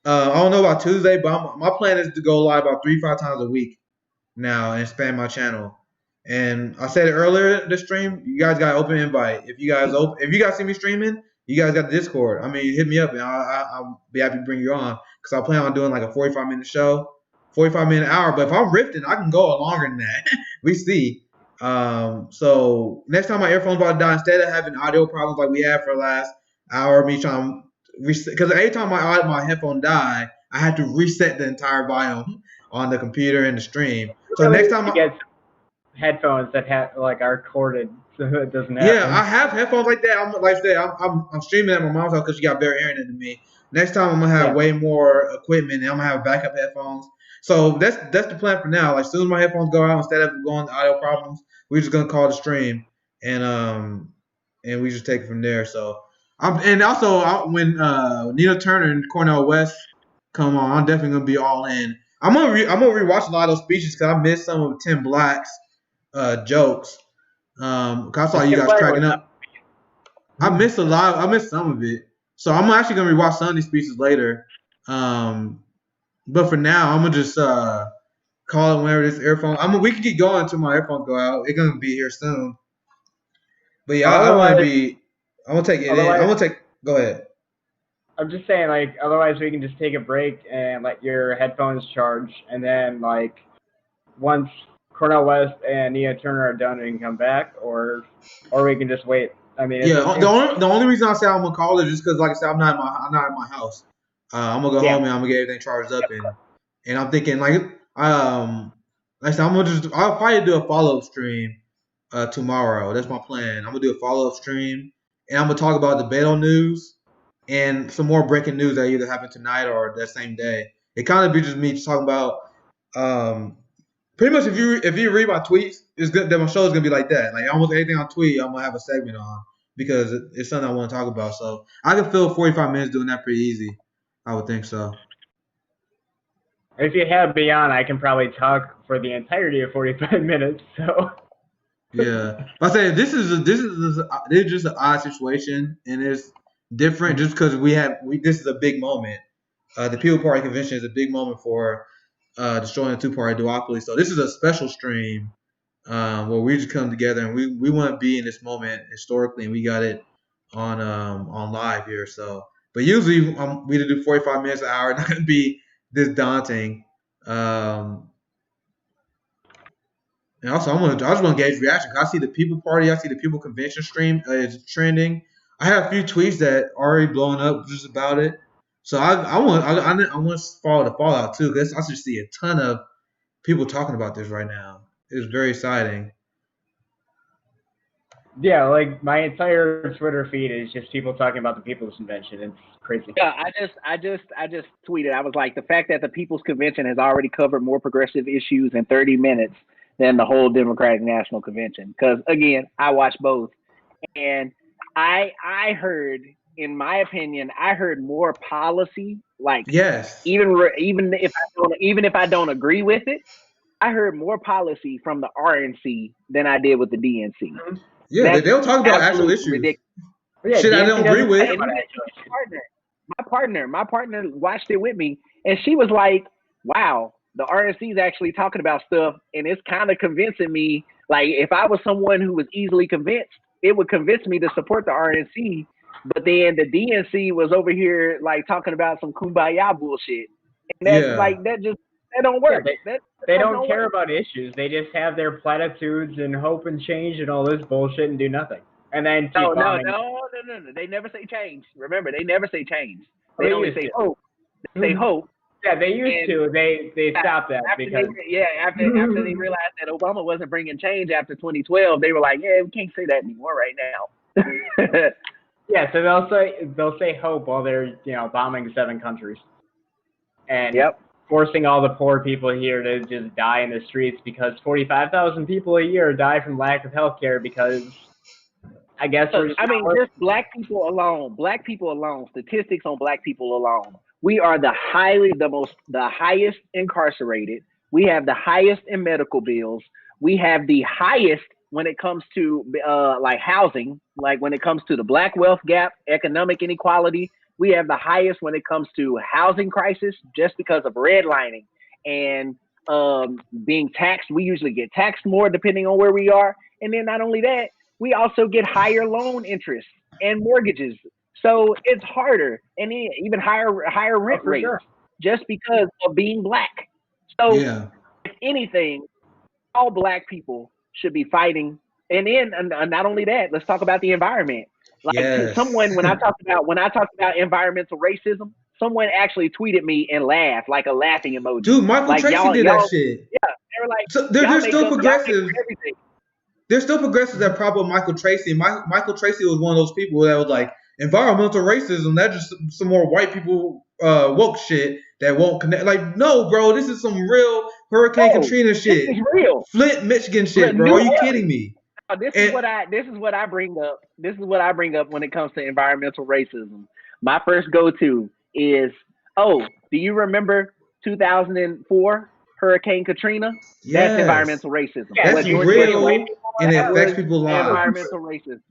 I don't know about Tuesday, but my plan is to go live about 3-5 times a week now and expand my channel. And I said it earlier in the stream, you guys got open invite. If you guys see me streaming, you guys got the Discord. I mean, hit me up and I'll be happy to bring you on because I plan on doing like a 45-minute show 45-minute hour. But if I'm riffing, I can go longer than that. We see. So next time my earphones about to die, instead of having audio problems like we had for the last hour, me trying to because every time my headphone die, I had to reset the entire volume on the computer and the stream. So next time get headphones that are corded, so it doesn't happen. Yeah, I have headphones like that. I'm streaming at my mom's house because she got better hearing than me. Next time I'm gonna have way more equipment and I'm gonna have backup headphones. So that's the plan for now. Like as soon as my headphones go out, instead of going to audio problems, we're just gonna call the stream and we just take it from there. So when Nina Turner and Cornel West come on, I'm definitely gonna be all in. I'm gonna rewatch a lot of those speeches because I missed some of Tim Black's jokes. Cause I saw you guys cracking up. I missed some of it. So I'm actually gonna rewatch some of these speeches later. But for now, I'm gonna just call it whenever this earphone. We can keep going until my earphones go out. It's gonna be here soon. But yeah, I'm gonna take it in. Go ahead. I'm just saying, like, otherwise we can just take a break and let your headphones charge, and then like once Cornel West and Nina Turner are done, we can come back, or we can just wait. I mean, the only reason I say I'm gonna call it is just because, like I said, I'm not at my house. I'm gonna go home and I'm gonna get everything charged up, and I'm thinking like I said, I'll probably do a follow-up stream tomorrow. That's my plan. I'm gonna do a follow-up stream, and I'm gonna talk about the Beto news and some more breaking news that either happened tonight or that same day. It kind of be just me talking about pretty much if you read my tweets, it's good that my show is gonna be like that. Like almost anything on tweet, I'm gonna have a segment on because it's something I want to talk about. So I can fill 45 minutes doing that pretty easy. I would think so. If you have me on, I can probably talk for the entirety of 45 minutes. So. Yeah, I say this is just an odd situation, and it's different just because this is a big moment. The People Party convention is a big moment for destroying the two-party duopoly. So this is a special stream where we just come together and we want to be in this moment historically, and we got it on live here. So, but usually we do 45 minutes an hour. It's not going to be this daunting. And also, I just want to gauge reaction. I see the People Party, I see the People Convention stream is trending. I have a few tweets that already blowing up just about it. So I want to follow the fallout too, because I just see a ton of people talking about this right now. It's very exciting. Yeah, like my entire Twitter feed is just people talking about the People's Convention. It's crazy. Yeah, I just tweeted. I was like, the fact that the People's Convention has already covered more progressive issues in 30 minutes than the whole Democratic National Convention. Because again, I watch both, and I heard, in my opinion, I heard more policy. Like yes, even if I don't agree with it, I heard more policy from the RNC than I did with the DNC. Yeah, they don't talk about actual issues. Ridiculous. Yeah, shit, I don't agree with. My partner watched it with me, and she was like, "Wow, the RNC is actually talking about stuff, and it's kind of convincing me. Like, if I was someone who was easily convinced, it would convince me to support the RNC. But then the DNC was over here like talking about some kumbaya bullshit, and that's like that don't work. Yeah, they don't care about issues. They just have their platitudes and hope and change and all this bullshit and do nothing. And then no. They never say change. Remember, they never say change. They only say hope. They say hope. Yeah, they used to. They stopped that after because after they realized that Obama wasn't bringing change after 2012, they were like, yeah, we can't say that anymore right now. Yeah, so they'll say hope while they're bombing 7 countries, and forcing all the poor people here to just die in the streets because 45,000 people a year die from lack of health care because I guess just black people alone, statistics on black people alone. We are the highest incarcerated. We have the highest in medical bills. We have the highest when it comes to like housing, like when it comes to the black wealth gap, economic inequality. We have the highest when it comes to housing crisis just because of redlining and being taxed. We usually get taxed more depending on where we are. And then not only that, we also get higher loan interest and mortgages. So it's harder and even higher rent rates just because of being black. So Yeah. if anything, all black people should be fighting. And then not only that, let's talk about the environment. Like Yes. someone when I talked about environmental racism, someone actually tweeted me and laughed, like a laughing emoji. Dude, Michael like, Tracy y'all, did that shit. Yeah, they were like, So y'all they're make still up- y'all make progressives. up everything. There's still progressives that prop up Michael Tracy. Michael Tracy was one of those people that was like, environmental racism, that's just some more white people woke shit that won't connect. Like, no, bro, this is some real Hurricane Katrina shit. This is real. Flint, Michigan shit, bro. New Are you Orleans. kidding me? This is what I bring up. This is what I bring up when it comes to environmental racism. My first go-to is, do you remember 2004 Hurricane Katrina? Yes. That's environmental racism. That's real, and it affects people's lives. Environmental racism.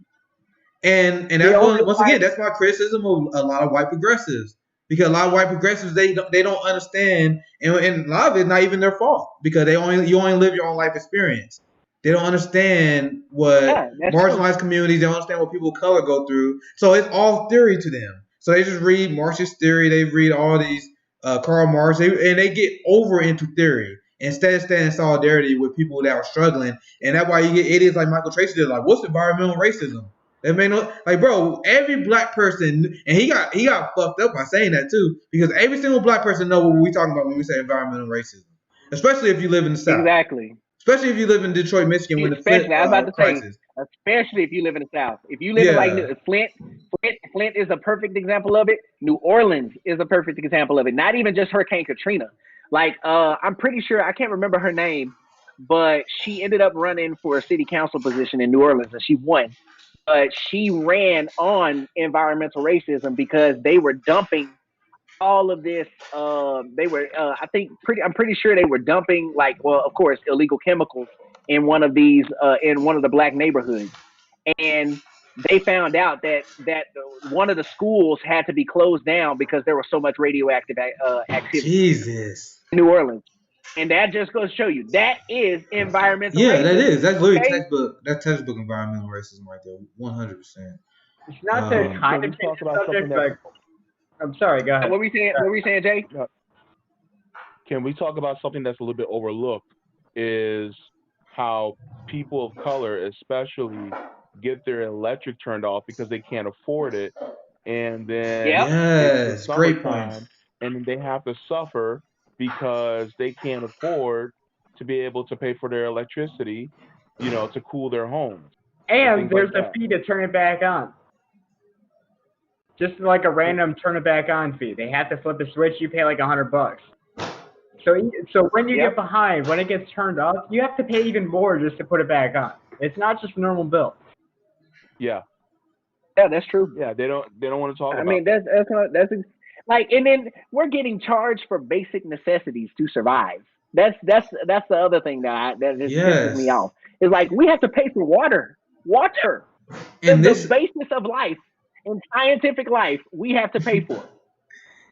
And that's once again, that's my criticism of a lot of white progressives, because a lot of white progressives they don't understand, and a lot of it's not even their fault, because you only live your own life experience. They don't understand what marginalized communities, they don't understand what people of color go through. So it's all theory to them. So they just read Marxist theory, they read all these Karl Marx, and they get over into theory instead of standing in solidarity with people that are struggling. And that's why you get idiots like Michael Tracy. They're like, what's environmental racism? That may not, like, bro, every black person, and he got fucked up by saying that too, because every single black person know what we talking about when we say environmental racism, especially if you live in the South. Exactly. Especially if you live in Detroit, Michigan, when the Flint crisis. Especially if you live in the South. If you live in like Flint is a perfect example of it. New Orleans is a perfect example of it. Not even just Hurricane Katrina. Like, I'm pretty sure, I can't remember her name, but she ended up running for a city council position in New Orleans, and she won. But she ran on environmental racism because they were dumping all of this. I'm pretty sure they were dumping, like, well, of course, illegal chemicals in one of these, in one of the black neighborhoods. And they found out that one of the schools had to be closed down because there was so much radioactive activity. Jesus. In New Orleans. And that just goes to show you that is environmental racism. Yeah, that is. That's literally okay? textbook environmental racism right there, 100%. It's not to kind of change the subject, but I'm sorry, go ahead. What were you saying, Jay? Can we talk about something that's a little bit overlooked, is how people of color especially get their electric turned off because they can't afford it, and then yes, great point. And then they have to suffer because they can't afford to be able to pay for their electricity, to cool their homes. And there's a fee to turn it back on. Just like a random turn it back on fee. They have to flip a switch, you pay like $100. So when you get behind, when it gets turned off, you have to pay even more just to put it back on. It's not just a normal bill. Yeah, that's true. Yeah, they don't want to talk about I mean, that's like, and then we're getting charged for basic necessities to survive. That's the other thing that just pisses me off. It's like we have to pay for water. And the basis of life, in scientific life, we have to pay for it.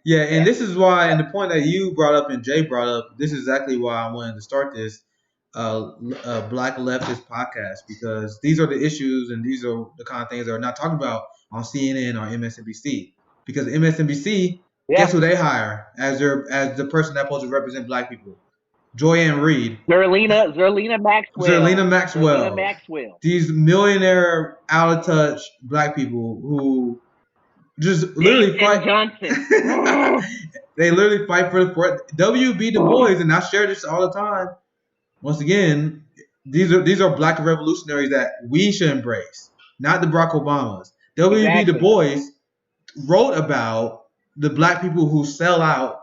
Yeah, and this is why, and the point that you brought up and Jay brought up, this is exactly why I wanted to start this Black Leftist podcast, because these are the issues and these are the kind of things that are not talked about on CNN or MSNBC. Because MSNBC, guess who they hire as the person that's supposed to represent black people? Joy-Ann Reid. Zerlina Maxwell. These millionaire, out of touch black people who just literally fight. Johnson. They literally fight for W.B. Du Bois, and I share this all the time. Once again, these are black revolutionaries that we should embrace, not the Barack Obamas. W.B. Du Bois wrote about the black people who sell out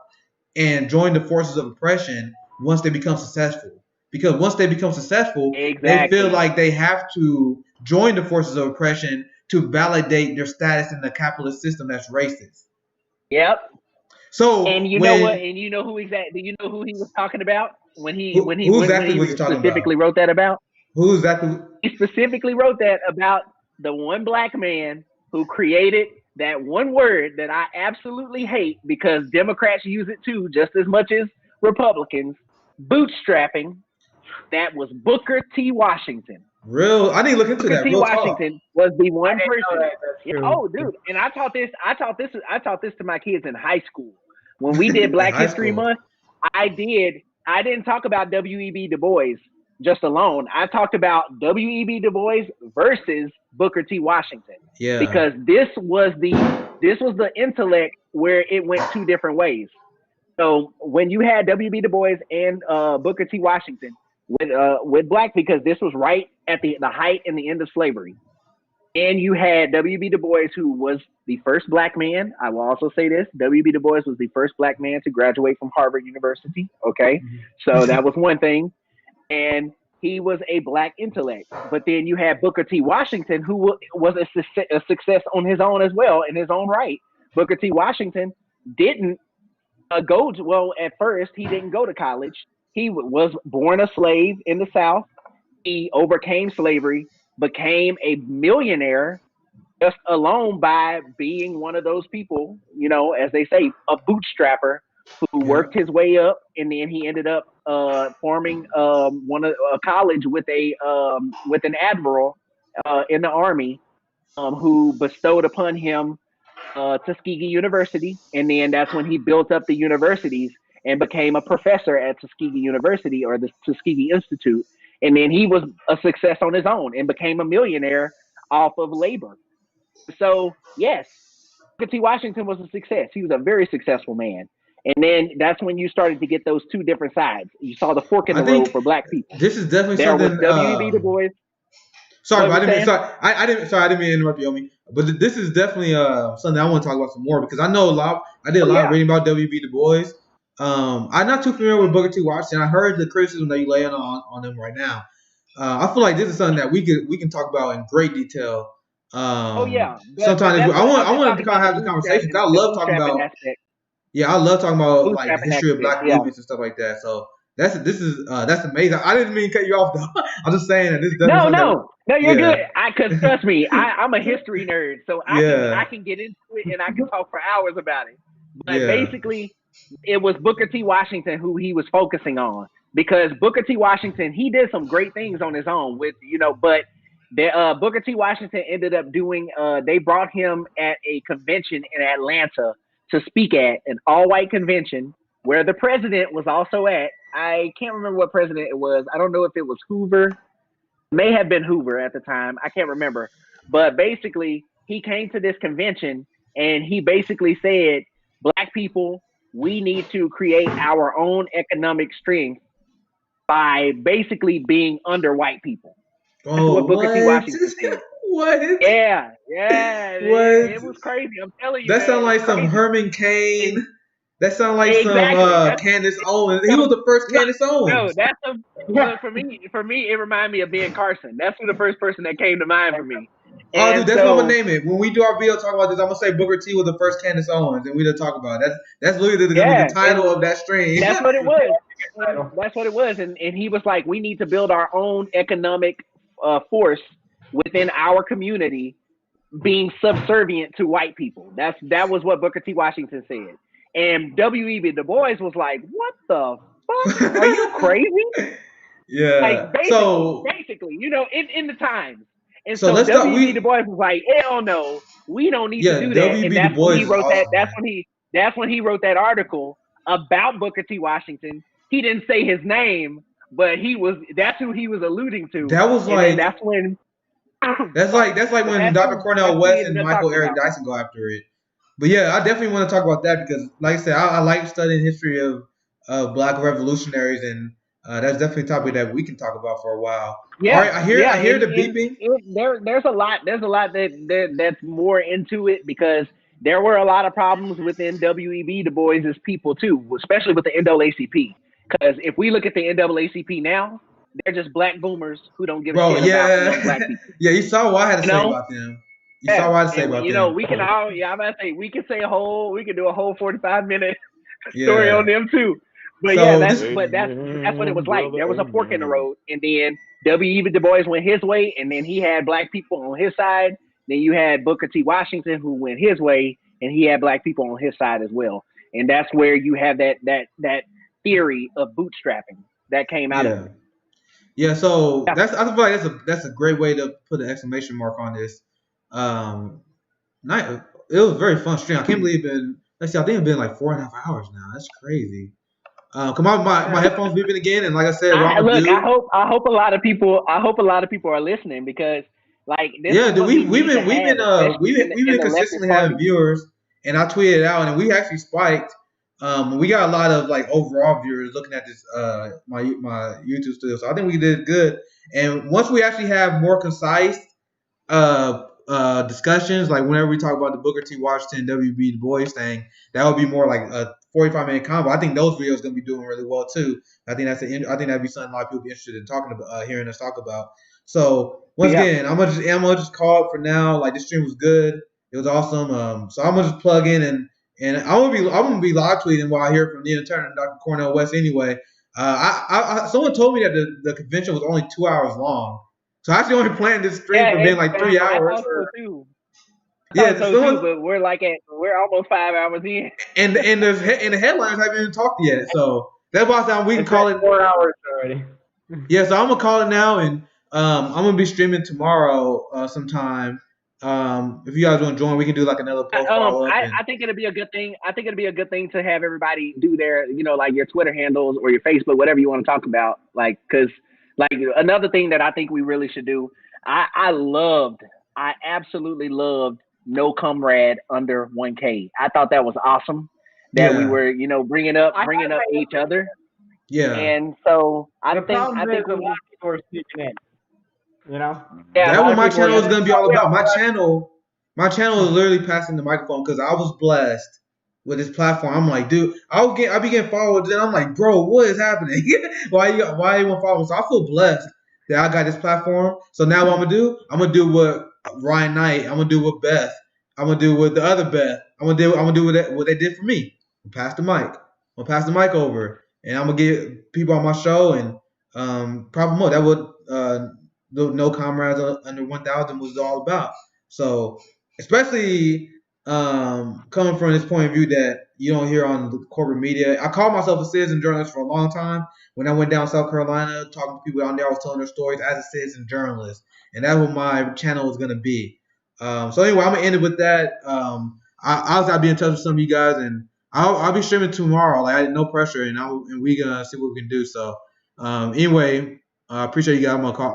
and join the forces of oppression once they become successful. Because once they become successful, they feel like they have to join the forces of oppression to validate their status in the capitalist system that's racist. Yep. So know what? And you know who exactly? Do you know who he was talking about when he specifically wrote that about? Who exactly? He specifically wrote that about the one black man who created that one word that I absolutely hate because Democrats use it too, just as much as Republicans. Bootstrapping. That was Booker T. Washington. Real? I didn't look into that. Booker T. Washington was the one person. Oh, dude! And I taught this to my kids in high school. When we did Black History Month, I did I didn't talk about W.E.B. Du Bois just alone. I talked about W.E.B. Du Bois versus Booker T. Washington. Yeah. Because this was the intellect where it went two different ways. So when you had W.B. Du Bois and Booker T. Washington with black, because this was right at the height and the end of slavery. And you had W.B. Du Bois, who was the first black man. I will also say this. W.B. Du Bois was the first black man to graduate from Harvard University. Okay. So that was one thing. And he was a black intellect. But then you had Booker T. Washington, who was a success on his own as well, in his own right. Booker T. Washington didn't go to, well, at first, he didn't go to college. He was born a slave in the South. He overcame slavery, became a millionaire just alone by being one of those people, you know, as they say, a bootstrapper who worked his way up, and then he ended up forming a college with an admiral in the Army who bestowed upon him Tuskegee University, and then that's when he built up the universities and became a professor at Tuskegee University, or the Tuskegee Institute. And then he was a success on his own and became a millionaire off of labor. So yes, Booker T. Washington was a success. He was a very successful man. And then that's when you started to get those two different sides. You saw the fork in the road for black people. This is definitely there something. Was W.E.B. Du Bois. Sorry, but I didn't mean to interrupt you, Omi. But this is definitely something I want to talk about some more, because I know I did a lot of reading about W.B. Du Bois. I'm not too familiar with Booker T. Washington. I heard the criticism that you lay on him right now. I feel like this is something that we can talk about in great detail. Sometimes I want to kind of have the conversation. I love talking about. I love talking about like the history of black movies and stuff like that. So that's amazing. I didn't mean to cut you off though. I'm just saying that this doesn't. No, you're good. Cause trust me, I'm a history nerd, so I can get into it and I can talk for hours about it. But basically, it was Booker T. Washington who he was focusing on, because Booker T. Washington, he did some great things on his own with, but Booker T. Washington ended up doing, they brought him at a convention in Atlanta to speak at, an all-white convention where the president was also at. I can't remember what president it was. I don't know if it was Hoover. It may have been Hoover at the time. I can't remember. But basically, he came to this convention and he basically said, black people, we need to create our own economic strength by basically being under white people. That's what Booker T. Washington said. What? Yeah. What? It was crazy. I'm telling you. That sounds like some Herman Cain. That sounds like some Candace Owens. He was the first Candace Owens. No, for me, it reminded me of Ben Carson. That's who the first person that came to mind for me. Oh, dude, that's what I'm gonna name it. When we do our video talk about this, I'm gonna say Booker T was the first Candace Owens, and we didn't talk about it. That's literally the title of that stream. That's what it was. That's what it was, and he was like, we need to build our own economic force within our community, being subservient to white people. That was what Booker T. Washington said. And W.E.B. Du Bois was like, what the fuck? Are you crazy? Yeah. Like, basically, in the times. And so W.E.B. Du Bois was like, hell no, we don't need to do that. And that's when he wrote that. That's when he wrote that article about Booker T. Washington. He didn't say his name, but that's who he was alluding to. That was like, that's when. That's like when Dr. Cornel West and Michael Eric Dyson go after it. But yeah, I definitely want to talk about that, because, like I said, I like studying history of black revolutionaries, and that's definitely a topic that we can talk about for a while. Yeah, all right, I hear the beeping. There's a lot that's more into it, because there were a lot of problems within W.E.B. Du Bois's people too, especially with the NAACP. Because if we look at the NAACP now, they're just black boomers who don't give a shit about black people. Yeah, you saw what I had to say about them. You saw what I had to say about them. We can I'm about to say we can do a whole 45-minute story on them too. But that's what it was like. There was a fork in the road, and then W.E.B. Du Bois went his way, and then he had black people on his side. Then you had Booker T. Washington, who went his way, and he had black people on his side as well. And that's where you have that theory of bootstrapping that came out of it. Yeah, so I feel like that's a great way to put an exclamation mark on this. It was a very fun stream. I can't believe I think it's been like 4.5 hours now. That's crazy. Come on, my headphones beeping again, and like I said, I hope a lot of people are listening because like this yeah, is dude, what we've need to been have, we've especially in been the consistently leftist having party. viewers, and I tweeted it out, and we actually spiked. We got a lot of like overall viewers looking at this my YouTube studio, so I think we did good. And once we actually have more concise discussions, like whenever we talk about the Booker T. Washington W.B. Du Bois thing, that would be more like a 45-minute combo. I think those videos gonna be doing really well too. I think that'd be something a lot of people be interested in talking about, hearing us talk about. So once again, I'm gonna just call it for now. Like this stream was good, it was awesome. So I'm gonna just plug in and I'm gonna be live tweeting while I hear from Nina Turner and Dr. Cornel West anyway. Someone told me that the convention was only 2 hours long. So I actually only planned this stream for being like 3 hours. Yeah, but we're almost 5 hours in. And the headliners haven't even talked yet. So that's why we can call it 4 hours already. Yeah, so I'm gonna call it now, and I'm gonna be streaming tomorrow sometime. If you guys want to join, we can do like another post follow up. I think it'll be a good thing. I think it'll be a good thing to have everybody do their, like your Twitter handles or your Facebook, whatever you want to talk about. Like, cause like another thing that I think we really should do. I absolutely loved No Comrade Under 1K. I thought that was awesome that we were, bringing up each other. Yeah. And so I think a lot of people are speaking in. Yeah, that's what my channel is gonna be all about. My channel is literally passing the microphone because I was blessed with this platform. I'm like, dude, I be getting followed, then I'm like, bro, what is happening? why you want to follow me? So I feel blessed that I got this platform. So now what I'm gonna do what Ryan Knight, I'm gonna do with Beth, I'm gonna do with the other Beth, I'm gonna do what they did for me. Pass the mic. I'm gonna pass the mic over, and I'm gonna get people on my show and promote. That would No Comrades Under 1,000 was all about. So especially coming from this point of view that you don't hear on the corporate media. I called myself a citizen journalist for a long time. When I went down South Carolina, talking to people down there, I was telling their stories as a citizen journalist. And that's what my channel is going to be. So anyway, I'm going to end it with that. I'll be in touch with some of you guys, and I'll be streaming tomorrow. Like, I had no pressure, and we're going to see what we can do. So anyway, I appreciate you guys. I'm going to call.